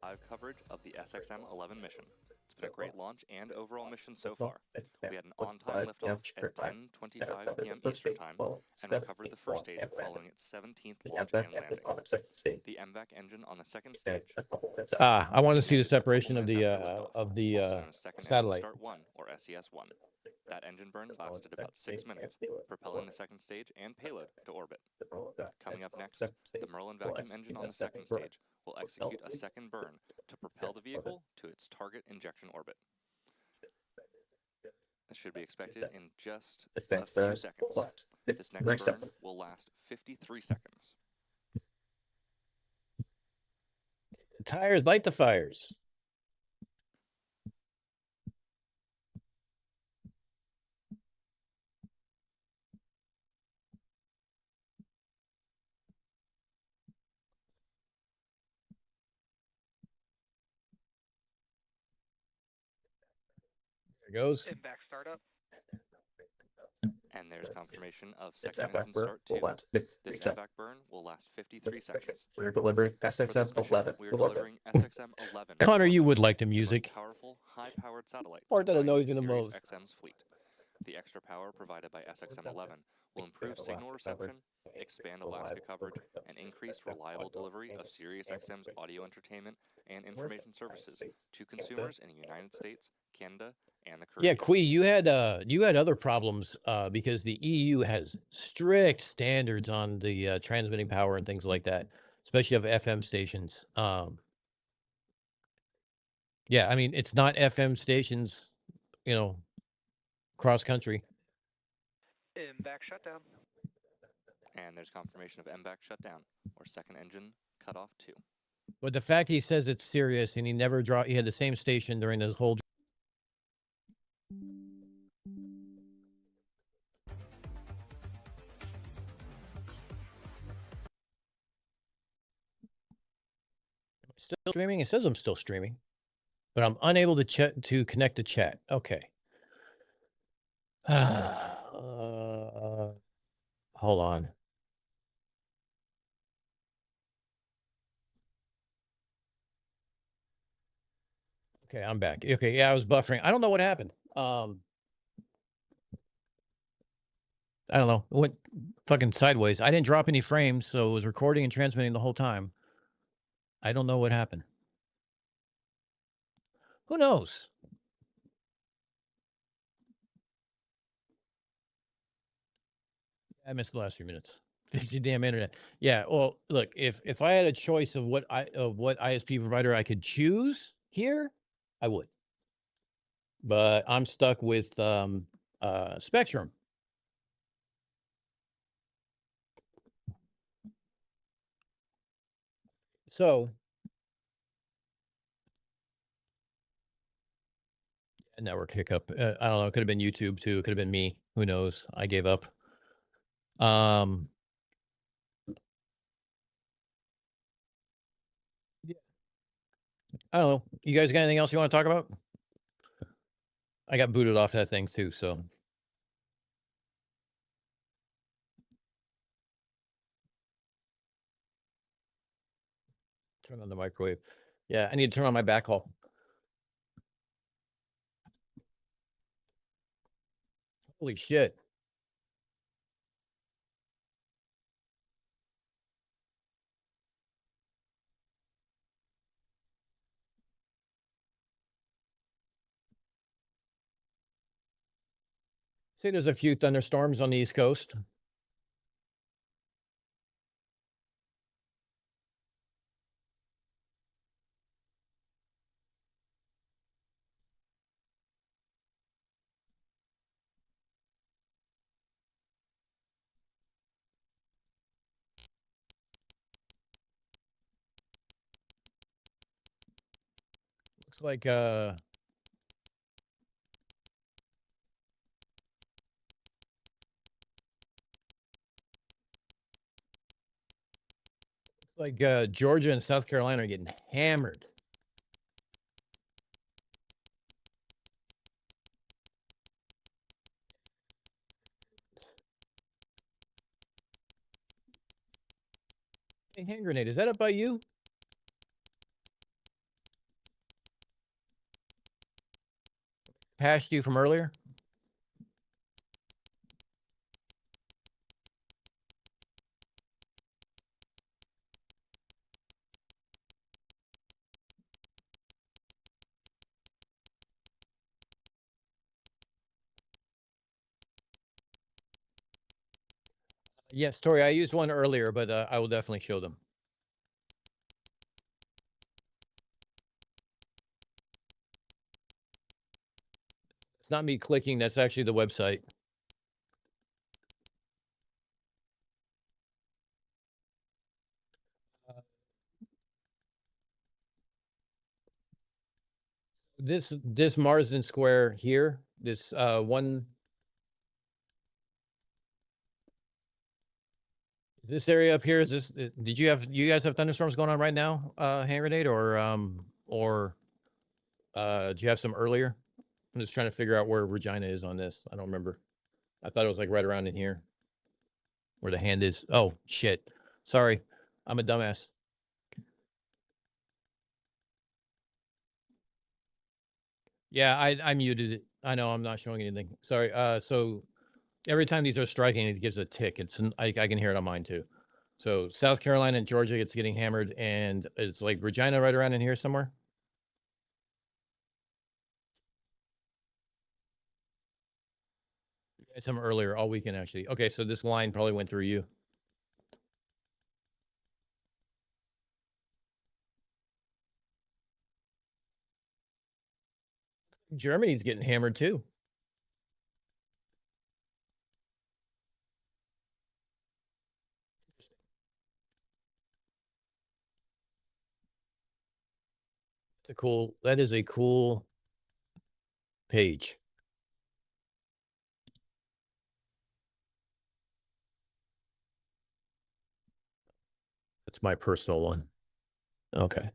Live coverage of the SXM-11 mission. It's been a great launch and overall mission so far. We had an on-time liftoff at 10:25 p.m. Eastern Time and recovered the first stage following its 17th launch and landing. The MVAC engine on the second stage. I want to see the separation of the also known as second satellite. Engine Start 1 or SES-1. That engine burn lasted about 6 minutes, propelling the second stage and payload to orbit. Coming up next, the Merlin vacuum engine on the second stage will execute a second burn to propel the vehicle to its target injection orbit. This should be expected in just a few seconds. This next burn will last 53 seconds. Tires, light the fires. There it goes. MVAC startup. And there's confirmation of second engine start 2. This MVAC burn will last 53 seconds. We're delivering SXM-11. We are delivering SXM-11. Connor, you would like the the most music. powerful, high-powered satellite Part to that join annoys me the Sirius most. XM's fleet. The extra power provided by SXM-11 will improve signal reception, expand Alaska coverage, and increase reliable delivery of Sirius XM's audio entertainment and information services to consumers in the United States, Canada, and the Yeah, Caribbean. Quee, you had other problems because the EU has strict standards on the transmitting power and things like that, especially of FM stations. Yeah, I mean, it's not FM stations, cross country. MVAC shutdown. And there's confirmation of MVAC shutdown, or second engine cut off 2. But the fact he says it's serious and he had the same station during his whole. Still streaming? It says I'm still streaming, but I'm unable to connect to chat. Okay. Hold on. Okay, I'm back. Okay, yeah, I was buffering. I don't know what happened. I don't know. It went fucking sideways. I didn't drop any frames, so it was recording and transmitting the whole time. I don't know what happened. Who knows? I missed the last few minutes. Fix your damn internet. Yeah. Well, look, if I had a choice of what ISP provider I could choose here, I would. But I'm stuck with Spectrum. So network hiccup. I don't know. It could have been YouTube too. It could have been me. Who knows? I gave up. Yeah. I don't know. You guys got anything else you want to talk about? I got booted off that thing too, so. Turn on the microwave. Yeah, I need to turn on my backhaul. Holy shit. See, there's a few thunderstorms on the East Coast. Looks like Georgia and South Carolina are getting hammered. Hey, hand grenade, is that up by you? Past you from earlier? Yes, Tori, I used one earlier, but I will definitely show them. It's not me clicking, that's actually the website. This Marsden Square here, this one, this area up here, is this, did you guys have thunderstorms going on right now, hand grenade, or do you have some earlier? I'm just trying to figure out where Regina is on this. I don't remember. I thought it was like right around in here where the hand is. Oh, shit. Sorry. I'm a dumbass. Yeah, I muted it. I know I'm not showing anything. Sorry. So every time these are striking, it gives a tick. I can hear it on mine too. So South Carolina and Georgia, it's getting hammered, and it's like Regina right around in here somewhere. You guys some earlier all weekend actually. Okay, so this line probably went through you. Germany's getting hammered too. That is a cool page. That's my personal one. Okay.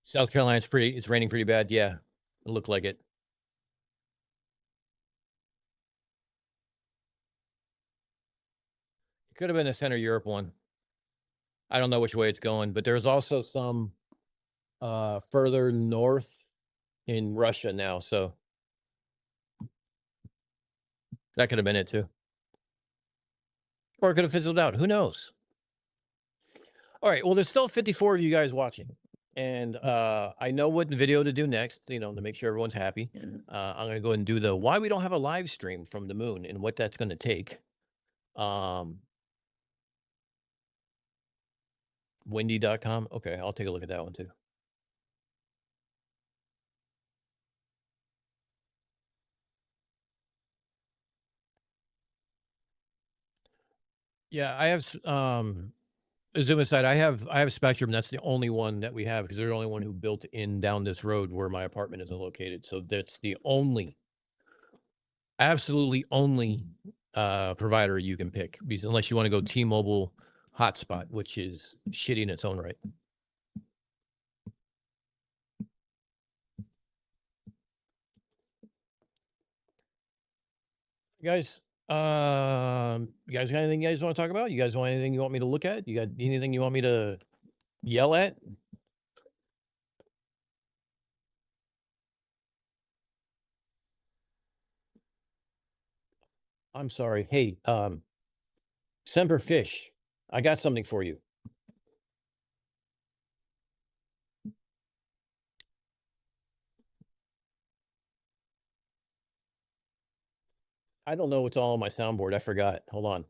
South Carolina's it's raining pretty bad. Yeah, it looked like it. It could have been a Center Europe one. I don't know which way it's going, but there's also some further north in Russia now, so that could have been it too. Or it could have fizzled out. Who knows? All right. Well, there's still 54 of you guys watching. And I know what video to do next, to make sure everyone's happy. I'm going to go ahead and do the why we don't have a live stream from the moon and what that's going to take. Windy.com. Okay, I'll take a look at that one too. Yeah, I have Zoom aside, I have Spectrum. That's the only one that we have because they're the only one who built in down this road where my apartment is located. So that's the only, absolutely only provider you can pick, because unless you want to go T-Mobile hotspot, which is shitty in its own right. You guys got anything you guys want to talk about? You guys want anything you want me to look at? You got anything you want me to yell at? I'm sorry. Hey, Semper Fish, I got something for you. I don't know what's all on my soundboard. I forgot. Hold on.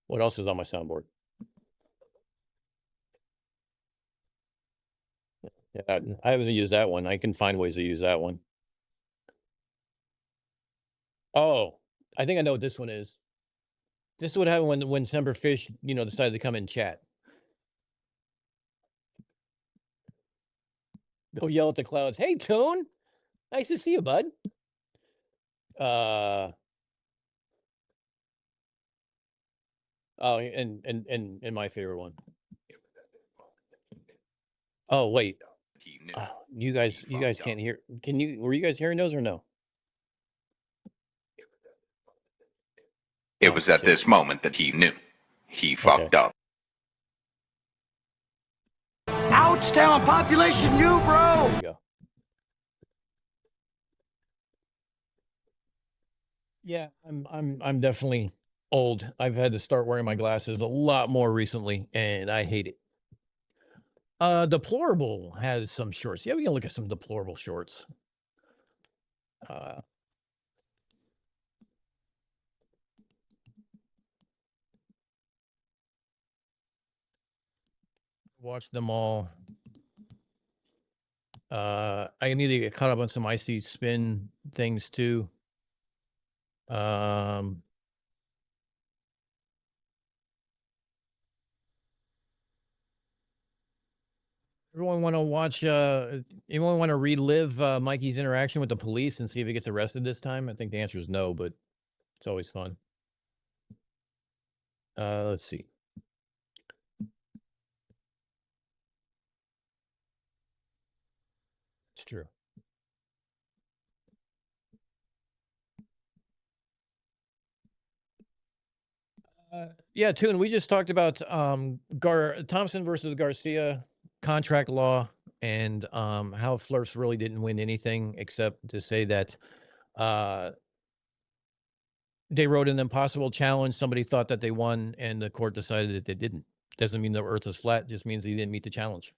What else is on my soundboard? Yeah, I haven't used that one. I can find ways to use that one. Oh, I think I know what this one is. This is what happened when Semper Fish, decided to come in chat. Go yell at the clouds. Hey, Tone. Nice to see you, bud. Oh, and my favorite one. Oh, wait. You guys can't hear. Were you guys hearing those or no? It was at this moment that he knew. He fucked up. Ouchtown population, you bro. There you go. Yeah, I'm definitely old. I've had to start wearing my glasses a lot more recently, and I hate it. Deplorable has some shorts. Yeah, we can look at some deplorable shorts. Watch them all. I need to get caught up on some icy spin things too. Everyone want to watch? Anyone want to relive Mikey's interaction with the police and see if he gets arrested this time? I think the answer is no, but it's always fun. Let's see. It's true. Yeah, Toon, we just talked about Thompson versus Garcia contract law and how Flirts really didn't win anything except to say that they wrote an impossible challenge. Somebody thought that they won, and the court decided that they didn't. Doesn't mean the earth is flat, just means he didn't meet the challenge.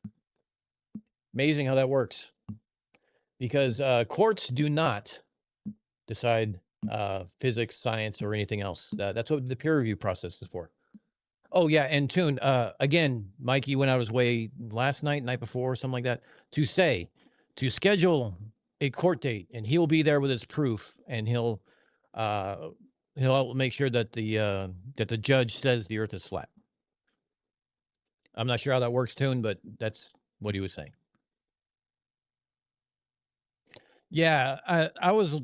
Amazing how that works. Because courts do not decide physics, science, or anything else. That's what the peer review process is for. Oh, yeah, and Toon, again, Mikey went out of his way last night before, something like that, to schedule a court date, and he'll be there with his proof, and he'll make sure that the judge says the earth is flat. I'm not sure how that works, Toon, but that's what he was saying. Yeah, I was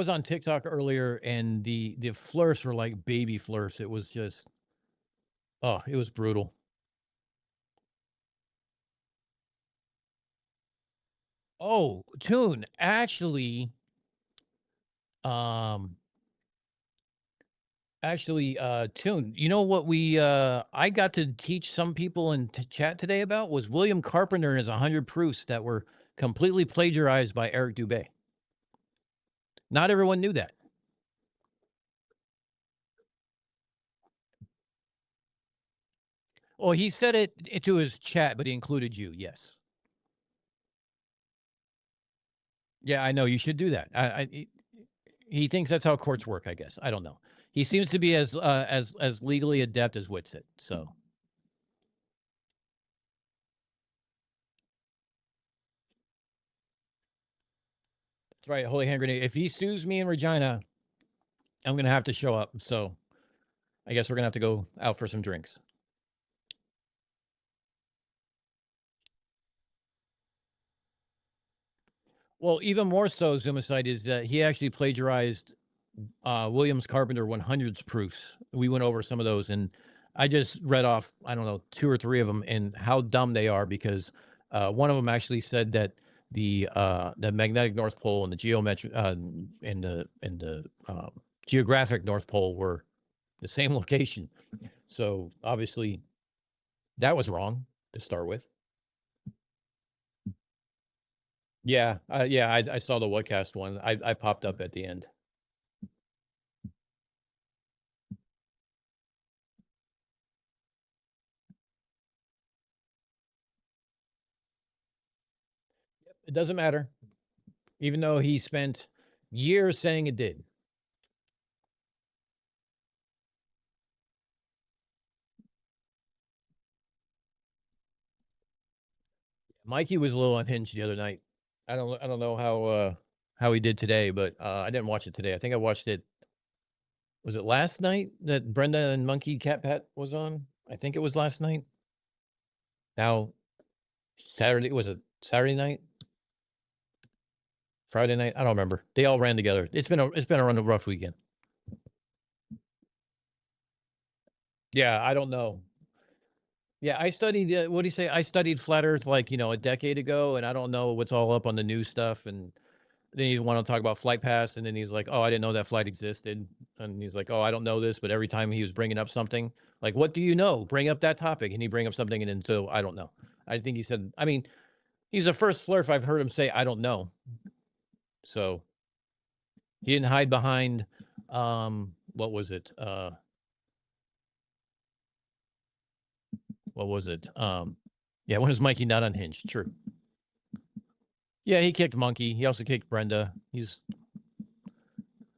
on TikTok earlier, and the flirts were like baby flirts. It was just, oh, it was brutal. Oh, Toon, actually, Toon, you know what I got to teach some people in chat today about was William Carpenter and his 100 proofs that were completely plagiarized by Eric Dubé. Not everyone knew that. Well, he said it to his chat, but he included you. Yes. Yeah, I know. You should do that. He thinks that's how courts work, I guess. I don't know. He seems to be as legally adept as Witsit. So. That's right, Holy Hand Grenade. If he sues me in Regina, I'm going to have to show up. So I guess we're going to have to go out for some drinks. Well, even more so, Zoomicide, is that he actually plagiarized Williams Carpenter 100's proofs. We went over some of those, and I just read off, I don't know, 2 or 3 of them and how dumb they are, because one of them actually said that the magnetic North Pole and the geometric and the geographic North Pole were the same location. So obviously that was wrong to start with. Yeah, I saw the Whatcast one. I popped up at the end. It doesn't matter, even though he spent years saying it did. Mikey was a little unhinged the other night. I don't know how he did today, but I didn't watch it today. I think I watched it. Was it last night that Brenda and Monkey Cat Pat was on? I think it was last night. Now, Saturday, was it Saturday night? Friday night? I don't remember. They all ran together. It's been a rough weekend. Yeah, I don't know. Yeah, I studied, what do you say? I studied flat Earth like, a decade ago, and I don't know what's all up on the new stuff. And then you want to talk about Flight Pass, and then he's like, oh, I didn't know that flight existed. And he's like, oh, I don't know this, but every time he was bringing up something, like, what do you know? Bring up that topic. And he bring up something, and then so I don't know. I think he said, I mean, he's the first Flurf I've heard him say, I don't know. So he didn't hide behind, what was it? What was it? Yeah, when was Mikey not unhinged? True. Yeah, he kicked Monkey. He also kicked Brenda.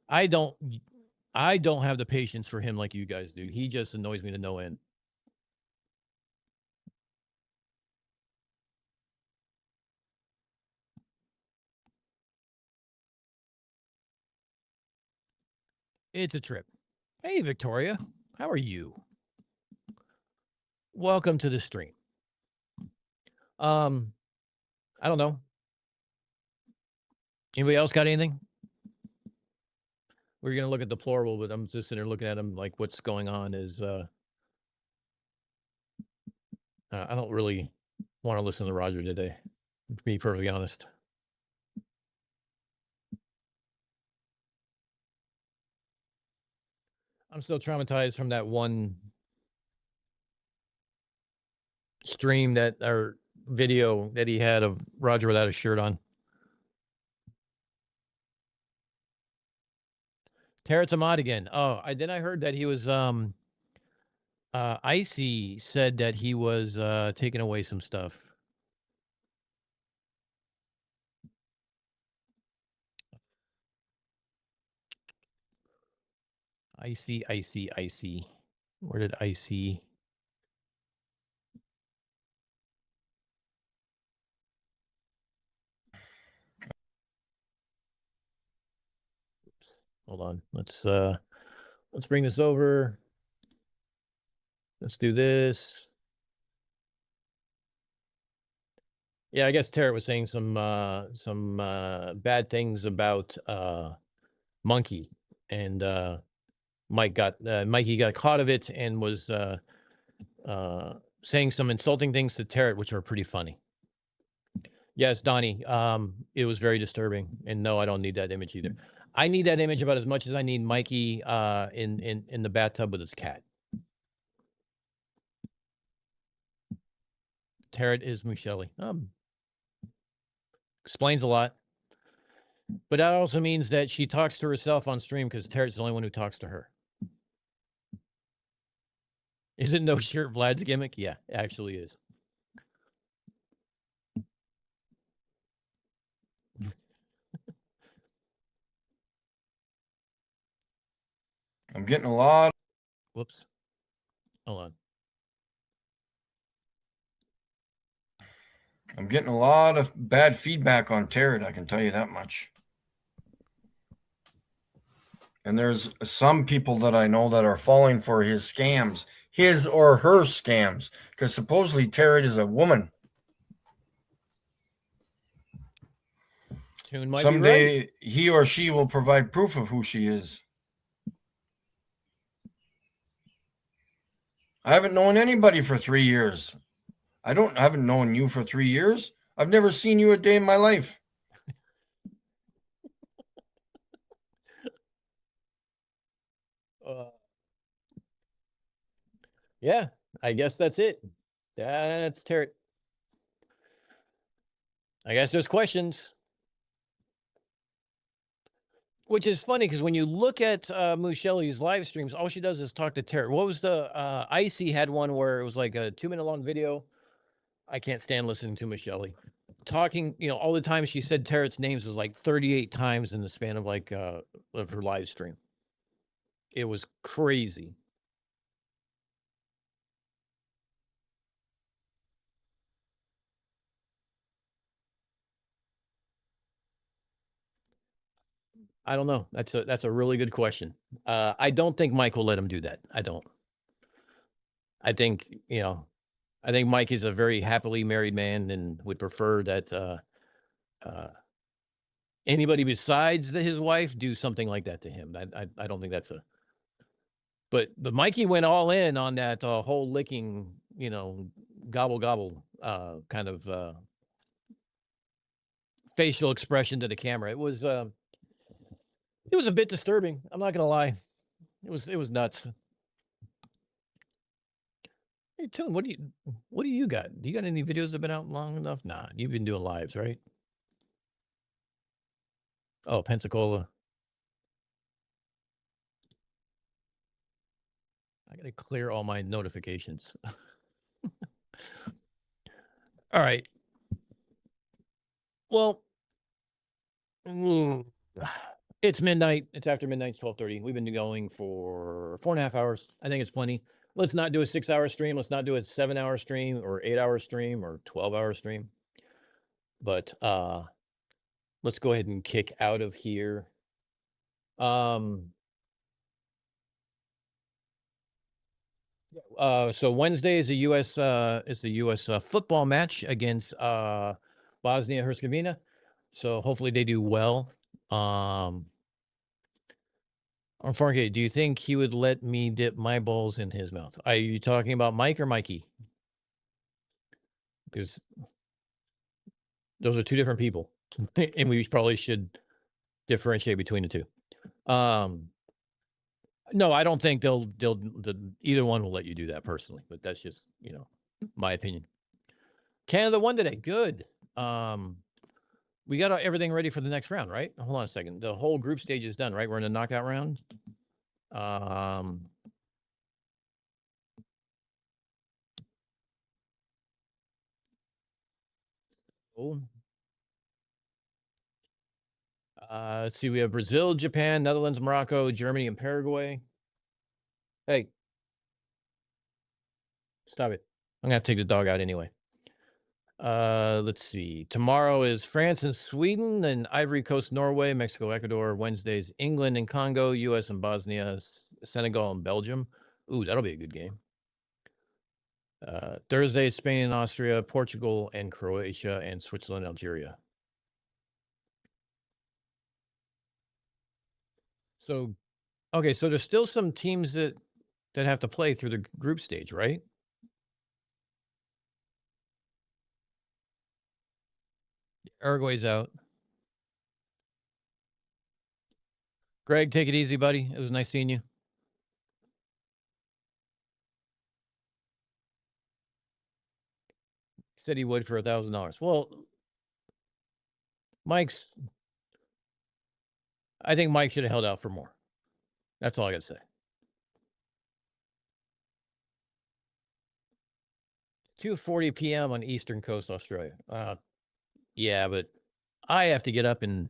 I don't have the patience for him like you guys do. He just annoys me to no end. It's a trip. Hey, Victoria. How are you? Welcome to the stream. I don't know. Anybody else got anything? We're going to look at the plural, but I'm just sitting there looking at him like what's going on is, I don't really want to listen to Roger today, to be perfectly honest. I'm still traumatized from that one stream or video that he had of Roger without a shirt on. Tarot's a mod again. Oh, then I heard that he was Icy said that he was taking away some stuff. Icy. Where did Icy? Hold on. Let's bring this over. Let's do this. Yeah, I guess Tarot was saying some bad things about Monkey, and Mikey got caught of it and was saying some insulting things to Tarot, which are pretty funny. Yes, Donnie. It was very disturbing, and no, I don't need that image either. I need that image about as much as I need Mikey in the bathtub with his cat. Tarot is Michelle. Explains a lot. But that also means that she talks to herself on stream because Tarot's the only one who talks to her. Is it no shirt Vlad's gimmick? Yeah, it actually is. I'm getting a lot. Whoops. Hold on. I'm getting a lot of bad feedback on Tarot, I can tell you that much. And there's some people that I know that are falling for his scams, his or her scams, because supposedly Tarot is a woman. Tune might Someday be right. He or she will provide proof of who she is. I haven't known anybody for 3 years. I haven't known you for 3 years. I've never seen you a day in my life. Yeah, I guess that's it. That's Tarot. I guess there's questions. Which is funny because when you look at Mushelli's live streams, all she does is talk to Tarot. What was the Icy had one where it was like a 2-minute long video. I can't stand listening to Michelle talking. All the time she said Tarot's names was like 38 times in the span of like of her live stream. It was crazy. I don't know. That's a really good question. I don't think Mike will let him do that. I don't. I think, I think Mike is a very happily married man and would prefer that anybody besides his wife do something like that to him. I don't think that's but Mikey went all in on that whole licking, gobble gobble kind of facial expression to the camera. It was a bit disturbing. I'm not gonna lie. It was nuts. Hey, Toon, what do you got? Do you got any videos that have been out long enough? Nah, you've been doing lives, right? Oh, Pensacola. I gotta clear all my notifications. All right. Well, it's midnight. It's after midnight. It's 12:30. We've been going for 4.5 hours. I think it's plenty. Let's not do a 6-hour stream. Let's not do a 7-hour stream or 8-hour stream or 12-hour stream. But let's go ahead and kick out of here. So Wednesday is the U.S. Football match against Bosnia Herzegovina. So hopefully they do well. Unfornicated, do you think he would let me dip my balls in his mouth? Are you talking about Mike or Mikey? Because those are two different people, and we probably should differentiate between the two. No, I don't think either one will let you do that personally, but that's just, my opinion. Canada won today. Good. We got everything ready for the next round, right? Hold on a second. The whole group stage is done, right? We're in the knockout round. Let's see. We have Brazil, Japan, Netherlands, Morocco, Germany, and Paraguay. Hey, stop it. I'm going to take the dog out anyway. Let's see. Tomorrow is France and Sweden, and Ivory Coast, Norway, Mexico, Ecuador. Wednesday's England and Congo, U.S. and Bosnia, Senegal and Belgium. Ooh, that'll be a good game. Thursday, Spain and Austria, Portugal and Croatia, and Switzerland, Algeria. So, okay, so there's still some teams that have to play through the group stage, right? Uruguay's out. Greg, take it easy, buddy. It was nice seeing you. He said he would for $1,000. Well, I think Mike should have held out for more. That's all I got to say. 2:40 p.m. on Eastern Coast, Australia. Yeah, but I have to get up in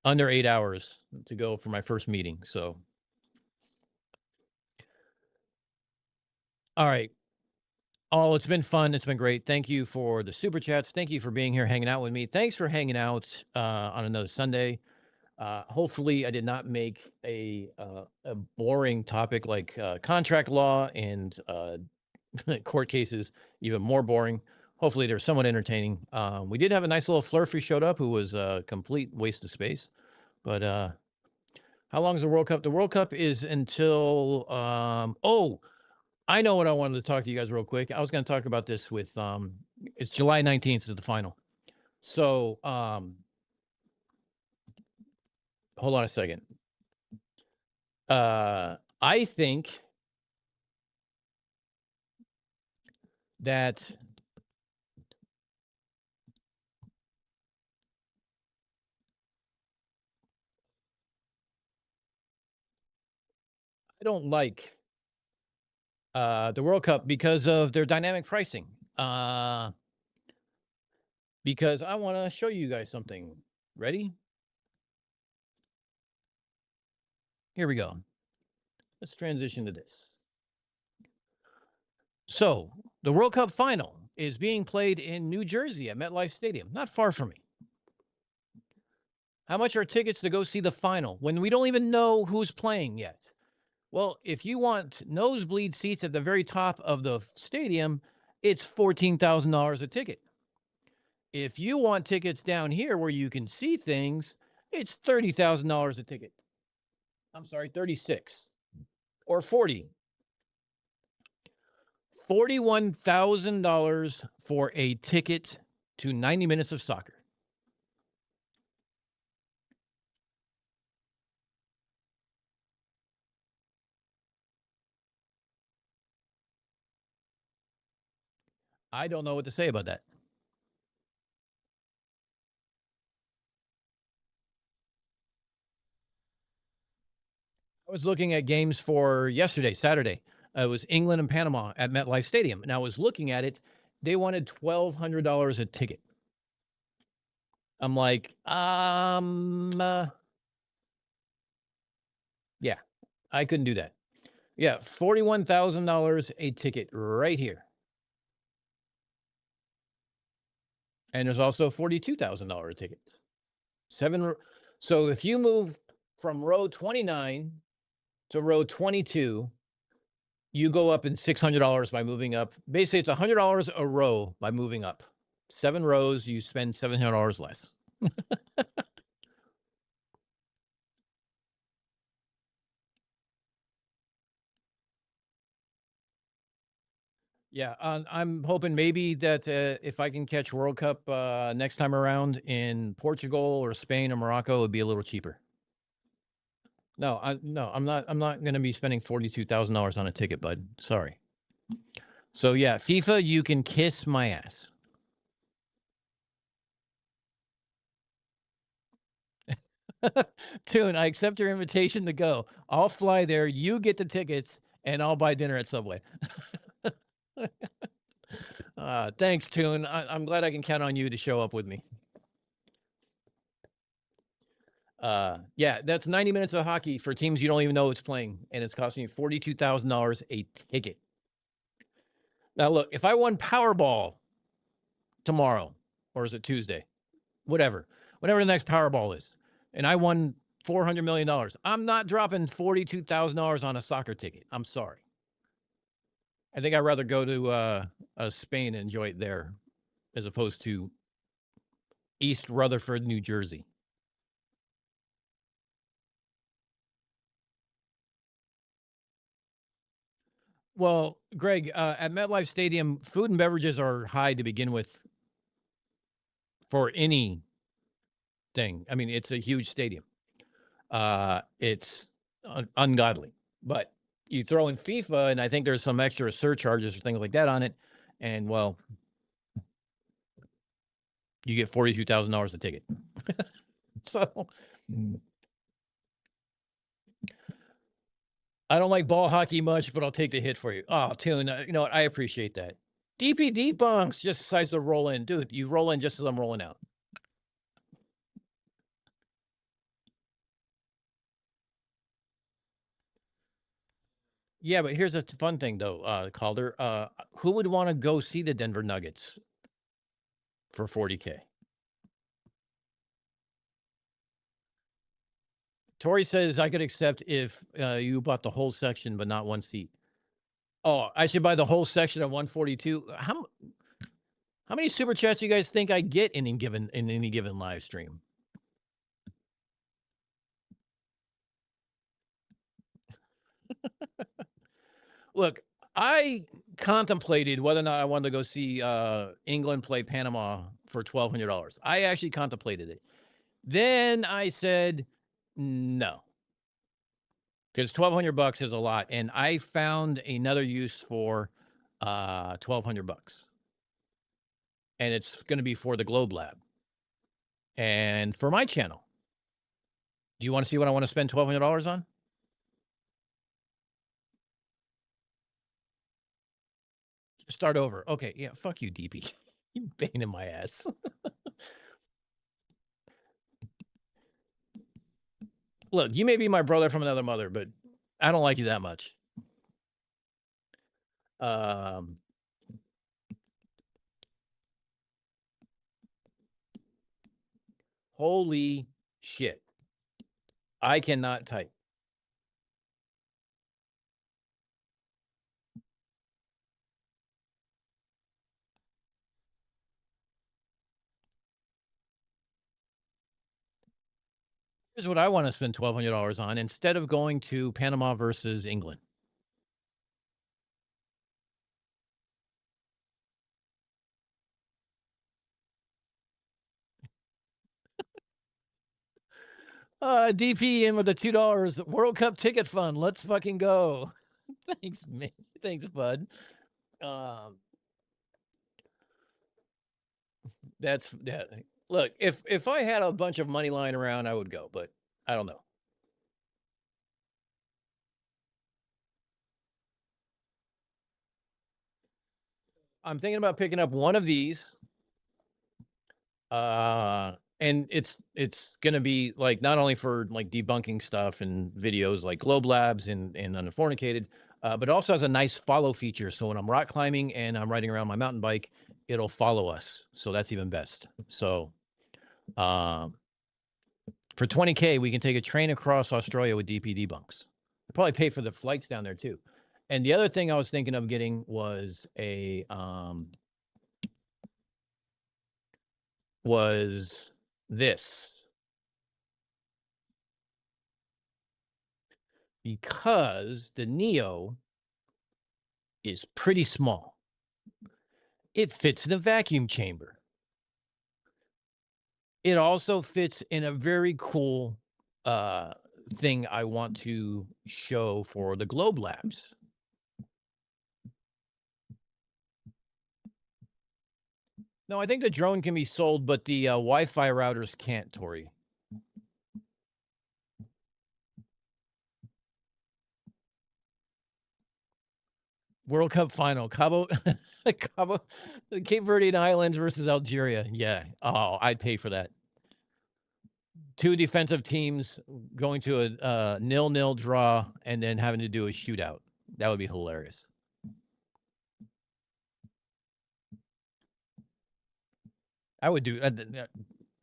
under 8 hours to go for my first meeting. So, all right. Oh, it's been fun. It's been great. Thank you for the super chats. Thank you for being here, hanging out with me. Thanks for hanging out on another Sunday. Hopefully, I did not make a boring topic like contract law and court cases even more boring. Hopefully, they're somewhat entertaining. We did have a nice little flirt who showed up who was a complete waste of space. But how long is the World Cup? The World Cup is until I know what I wanted to talk to you guys real quick. I was going to talk about this with it's July 19th is the final. So hold on a second. I think that I don't like the World Cup because of their dynamic pricing. Because I want to show you guys something. Ready? Here we go. Let's transition to this. So, the World Cup final is being played in New Jersey at MetLife Stadium, not far from me. How much are tickets to go see the final when we don't even know who's playing yet? Well, if you want nosebleed seats at the very top of the stadium, it's $14,000 a ticket. If you want tickets down here where you can see things, it's $30,000 a ticket. I'm sorry, 36 or 40. $41,000 for a ticket to 90 minutes of soccer. I don't know what to say about that. I was looking at games for yesterday, Saturday. It was England and Panama at MetLife Stadium. And I was looking at it. They wanted $1,200 a ticket. I'm like, yeah, I couldn't do that. Yeah, $41,000 a ticket right here. And there's also $42,000 tickets. So if you move from row 29 to row 22, you go up in $600 by moving up. Basically, it's $100 a row by moving up. 7 rows, you spend $700 less. Yeah, I'm hoping maybe that if I can catch World Cup next time around in Portugal or Spain or Morocco, it would be a little cheaper. No, I'm not going to be spending $42,000 on a ticket, bud. Sorry. So yeah, FIFA, you can kiss my ass. Tune, I accept your invitation to go. I'll fly there. You get the tickets, and I'll buy dinner at Subway. Thanks, Tune. I'm glad I can count on you to show up with me. Yeah, that's 90 minutes of hockey for teams you don't even know it's playing, and it's costing you $42,000 a ticket. Now, look, if I won Powerball tomorrow, or is it Tuesday? Whatever the next Powerball is, and I won $400 million, I'm not dropping $42,000 on a soccer ticket. I'm sorry. I think I'd rather go to Spain and enjoy it there as opposed to East Rutherford, New Jersey. Well, Greg, at MetLife Stadium, food and beverages are high to begin with for any thing. I mean, it's a huge stadium. It's ungodly, but you throw in FIFA, and I think there's some extra surcharges or things like that on it, and well, you get $42,000 a ticket. So I don't like ball hockey much, but I'll take the hit for you. Oh, Tune, you know what? I appreciate that. DPD bunks just decides to roll in. Dude, you roll in just as I'm rolling out. Yeah, but here's a fun thing, though, Calder. Who would want to go see the Denver Nuggets for $40K? Tori says I could accept if you bought the whole section, but not one seat. Oh, I should buy the whole section at 142. How many super chats do you guys think I get in any given live stream? Look, I contemplated whether or not I wanted to go see England play Panama for $1,200. I actually contemplated it. Then I said no, because $1,200 is a lot, and I found another use for $1,200, and it's going to be for the Globe Lab and for my channel. Do you want to see what I want to spend $1,200 on? Start over. Okay, yeah, fuck you, DP. You pain in my ass. Look, you may be my brother from another mother, but I don't like you that much. Holy Shit. I cannot type. Here's what I want to spend $1,200 on instead of going to Panama versus England. DP in with the $2 World Cup ticket fund. Let's fucking go. Thanks, man. Thanks, bud. That's that. Look, if I had a bunch of money lying around, I would go, but I don't know. I'm thinking about picking up one of these. And it's gonna be like not only for like debunking stuff and videos like Globe Labs and Unfornicated, but it also has a nice follow feature. So when I'm rock climbing and I'm riding around my mountain bike, it'll follow us. So that's even best. So for $20K, we can take a train across Australia with DP debunks. I'll probably pay for the flights down there too. And the other thing I was thinking of getting was this, because the Neo is pretty small. It fits in a vacuum chamber. It also fits in a very cool thing I want to show for the Globe Labs. No, I think the drone can be sold, but the Wi-Fi routers can't, Tori. World Cup final, Cabo, the Cape Verdean Islands versus Algeria. Yeah. Oh, I'd pay for that. Two defensive teams going to a 0-0 draw and then having to do a shootout. That would be hilarious. I would do.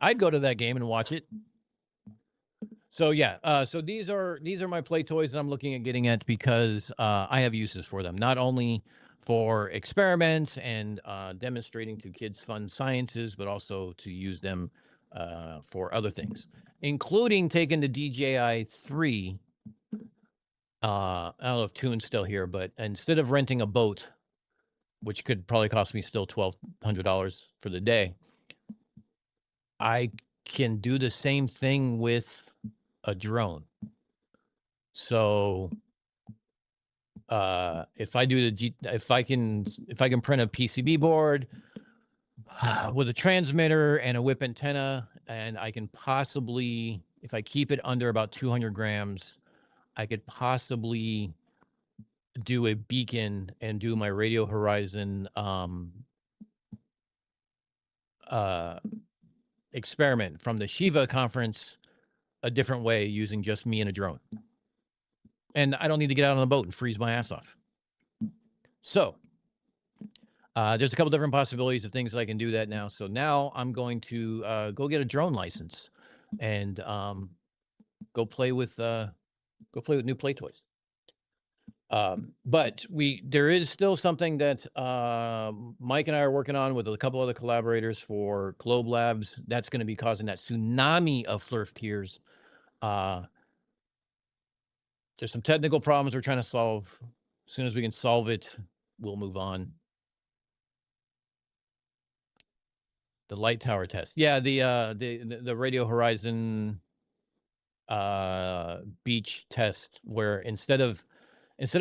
I'd go to that game and watch it. So yeah, so these are my play toys that I'm looking at getting at because I have uses for them, not only for experiments and demonstrating to kids fun sciences, but also to use them for other things, including taking the DJI 3. I don't know if Toon's still here, but instead of renting a boat, which could probably cost me still $1,200 for the day, I can do the same thing with a drone. So if I do if I can print a PCB board with a transmitter and a whip antenna, and I can possibly, if I keep it under about 200 grams, I could possibly do a beacon and do my radio horizon experiment from the Shiva conference a different way using just me and a drone. And I don't need to get out on the boat and freeze my ass off. So there's a couple different possibilities of things that I can do that now. So now I'm going to go get a drone license and go play with new play toys. But there is still something that Mike and I are working on with a couple other collaborators for Globe Labs. That's going to be causing that tsunami of Flurf tears. There's some technical problems we're trying to solve. As soon as we can solve it, we'll move on. The light tower test. Yeah, the Radio Horizon beach test, where instead of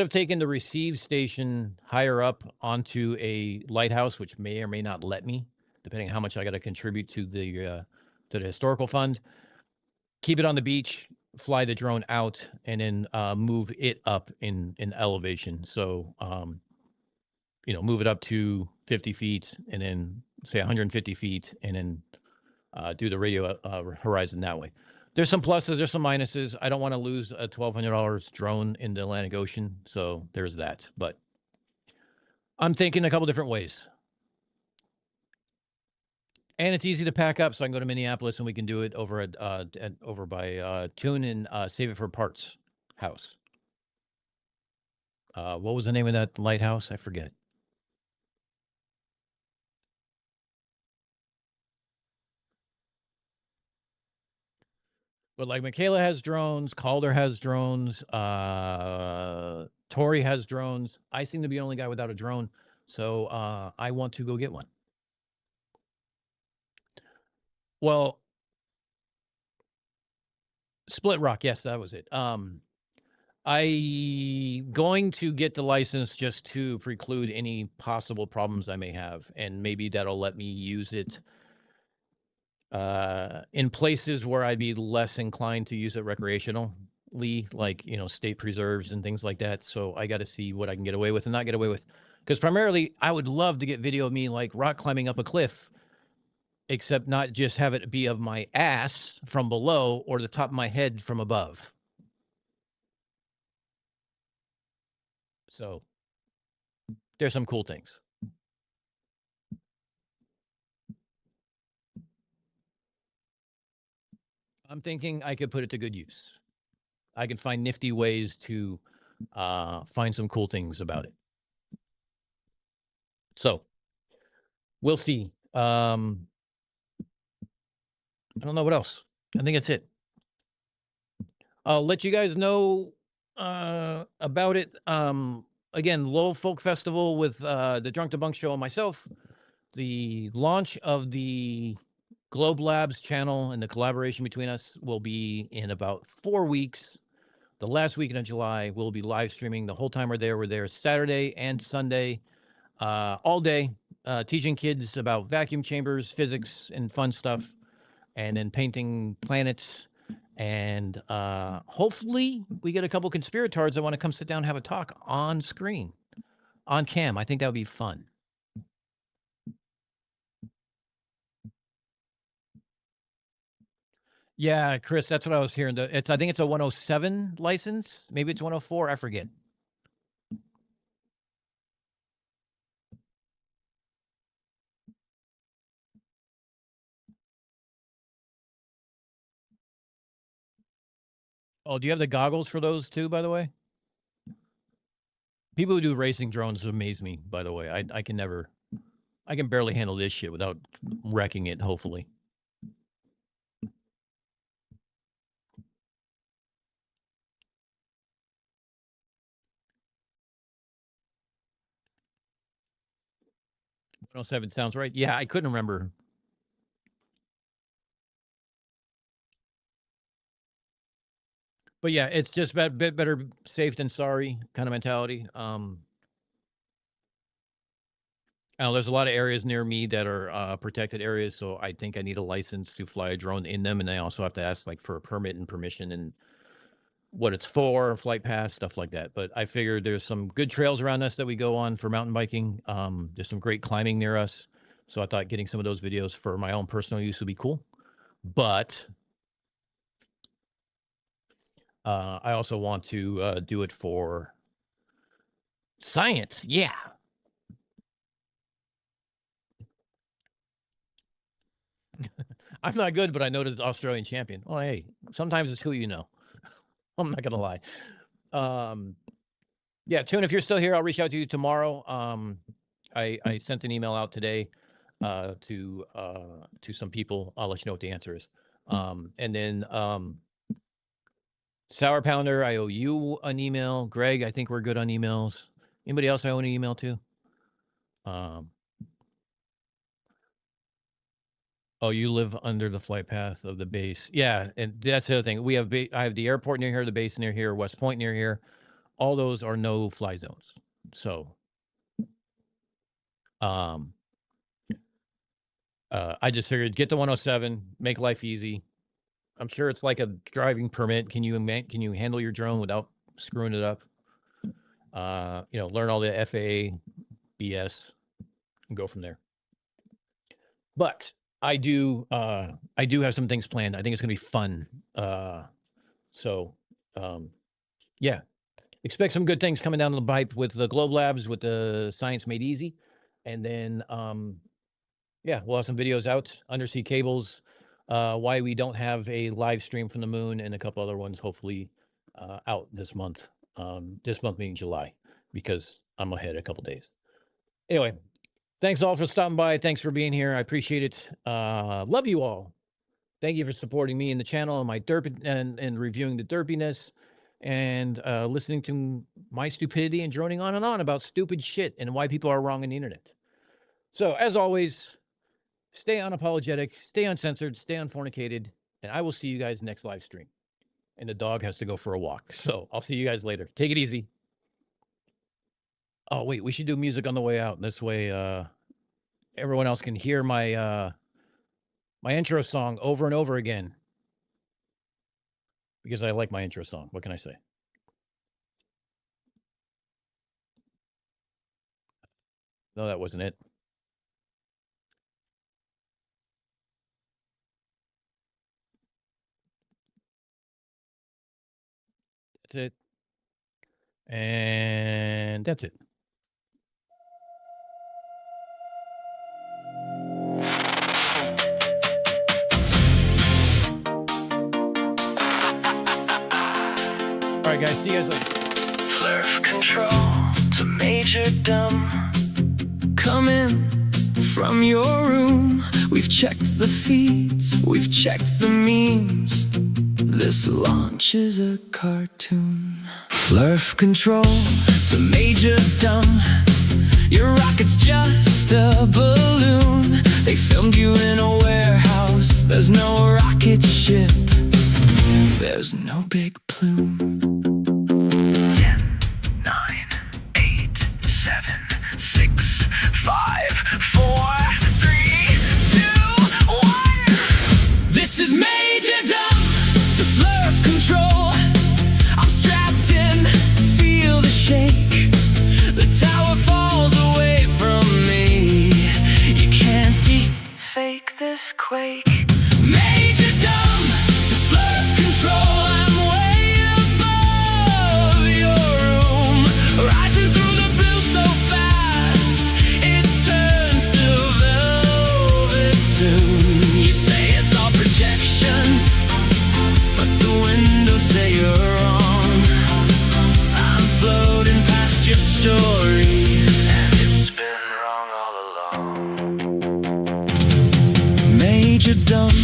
taking the receive station higher up onto a lighthouse, which may or may not let me, depending on how much I got to contribute to the historical fund, keep it on the beach, fly the drone out, and then move it up in elevation. So, move it up to 50 feet and then say 150 feet and then do the radio horizon that way. There's some pluses, there's some minuses. I don't want to lose a $1,200 drone in the Atlantic Ocean. So there's that. But I'm thinking a couple different ways. And it's easy to pack up, so I can go to Minneapolis and we can do it over at over by Tune and Save It for Parts house. What was the name of that lighthouse? I forget. But like Michaela has drones, Calder has drones, Tori has drones. I seem to be the only guy without a drone, so I want to go get one. Well, Split Rock, yes, that was it. I going to get the license just to preclude any possible problems I may have, and maybe that'll let me use it in places where I'd be less inclined to use it recreationally, like, you know, state preserves and things like that. So I got to see what I can get away with and not get away with. Because primarily, I would love to get video of me like rock climbing up a cliff, except not just have it be of my ass from below or the top of my head from above. So there's some cool things. I'm thinking I could put it to good use. I can find nifty ways to find some cool things about it. So we'll see. I don't know what else. I think that's it. I'll let you guys know about it. Again, Lowell Folk Festival with the Drunk to Bunk show and myself. The launch of the Globe Labs channel and the collaboration between us will be in about 4 weeks. The last weekend of July, we'll be live streaming the whole time we're there. We're there Saturday and Sunday, all day, teaching kids about vacuum chambers, physics, and fun stuff, and then painting planets. And hopefully we get a couple conspirators that want to come sit down and have a talk on screen, on cam. I think that would be fun. Yeah, Chris, that's what I was hearing. I think it's a 107 license. Maybe it's 104. I forget. Oh, do you have the goggles for those too, by the way? People who do racing drones amaze me, by the way. I can barely handle this shit without wrecking it, hopefully. Oh, 7 sounds right. Yeah, I couldn't remember. But yeah, it's just a bit better safe than sorry kind of mentality. There's a lot of areas near me that are protected areas, so I think I need a license to fly a drone in them, and I also have to ask like for a permit and permission and what it's for, flight pass, stuff like that. But I figured there's some good trails around us that we go on for mountain biking. There's some great climbing near us, so I thought getting some of those videos for my own personal use would be cool. But I also want to do it for science. Yeah. I'm not good, but I know there's Australian champion. Well, hey, sometimes it's who you know. I'm not gonna lie. Yeah, Tune, if you're still here, I'll reach out to you tomorrow. I sent an email out today to some people. I'll let you know what the answer is. And then Sour Pounder, I owe you an email. Greg, I think we're good on emails. Anybody else I owe an email to? Oh, you live under the flight path of the base. Yeah, and that's the other thing. We have I have the airport near here, the base near here, West Point near here. All those are no fly zones. So I just figured get the 107, make life easy. I'm sure it's like a driving permit. Can you handle your drone without screwing it up? Learn all the FAA BS and go from there. But I do have some things planned. I think it's gonna be fun. Yeah. Expect some good things coming down the pipe with the Globe Labs, with the Science Made Easy. And then yeah, we'll have some videos out, undersea cables, why we don't have a live stream from the moon, and a couple other ones hopefully out this month. This month being July, because I'm ahead a couple days. Anyway, thanks all for stopping by. Thanks for being here. I appreciate it. Love you all. Thank you for supporting me in the channel and my derp and reviewing the derpiness and listening to my stupidity and droning on and on about stupid shit and why people are wrong on the internet. So as always, stay unapologetic, stay uncensored, stay unfornicated, and I will see you guys next live stream. And the dog has to go for a walk. So I'll see you guys later. Take it easy. Oh, wait, we should do music on the way out. This way everyone else can hear my my intro song over and over again. Because I like my intro song. What can I say? No, that wasn't it. That's it. And that's it. All right, guys. See you guys later. Flurf control to Major Dumb. Come in from your room. We've checked the feeds, we've checked the memes. This launch is a cartoon. Flurf control to Major Dumb. Your rocket's just a balloon. They filmed you in a warehouse. There's no rocket ship. There's no big plume. 10, 9, 8, 7, 6, 5, 4, 3, 2, 1. This is Major Dumb to Flurf control. I'm strapped in, feel the shake. The tower falls away from me. You can't deep-fake this quake. Major Dumb to Flurf control. I'm way above your room, rising through the blue so fast it turns to velvet soon. You say it's all projection, but the windows say you're wrong. I'm floating past your story, and it's been wrong all along. Major Dumb,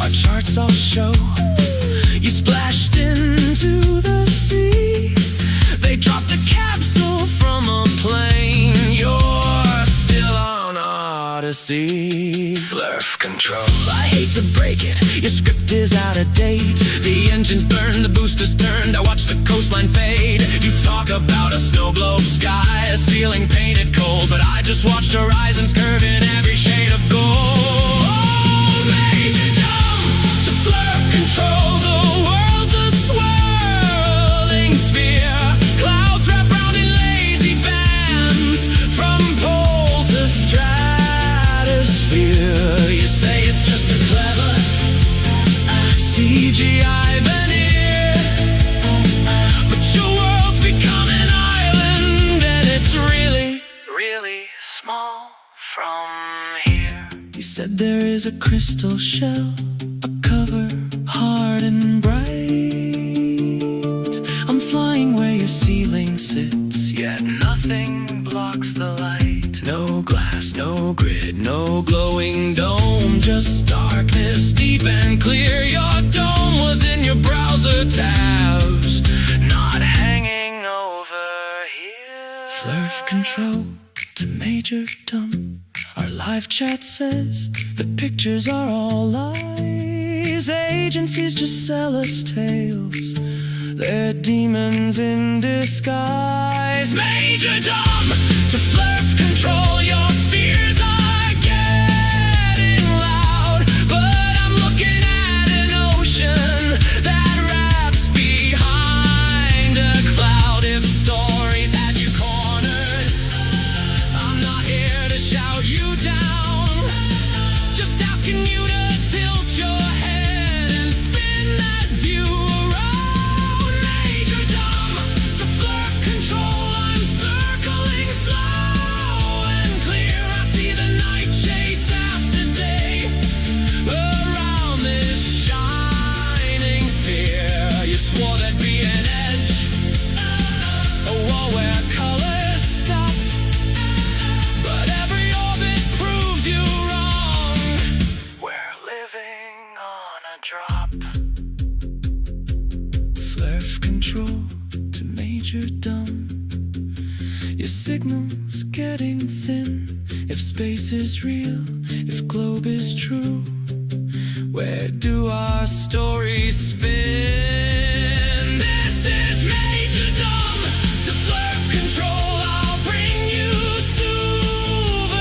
our charts all show you splashed into the sea. They dropped a capsule from a plane. You're still on Odyssey. Flurf control. I hate to break it, your script is out of date. The engine's burned, the booster's turned. I watch the coastline fade. You talk about a snow globe sky, a ceiling painted cold, but I just watched horizons curve in every shade of gold. Oh, Major Dumb to Flurf control. The world's a swirling sphere. Clouds wrap round in lazy bands from pole to stratosphere. You say it's just a clever CGI veneer, but your world's become an island, and it's really, really small from here. You said there is a crystal shell, a cover hard and bright. I'm flying where your ceiling sits, yet nothing blocks the light. No glass, no grid, no glowing dome, just darkness deep and clear. Your dome was in your browser tabs, not hanging over here. Flurf control to Major Dumb. Our live chat says the pictures are all lies. Agencies just sell us tales. They're demons in disguise. Major Dumb to Flurf control. Your fears are getting loud, but I'm looking at an ocean that wraps behind a cloud. If stories had you cornered, I'm not here to shout you down, just asking you to tilt your head and spin that view around. Major Dumb to Flurf control. I'm circling slow. you're dumb. Your signal's getting thin. If space is real, if globe is true, where do our stories spin? This is Major Dumb. To Flurf Control, I'll bring you souvenirs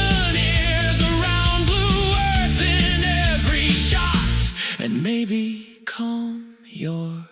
around Blue Earth in every shot, and maybe calm your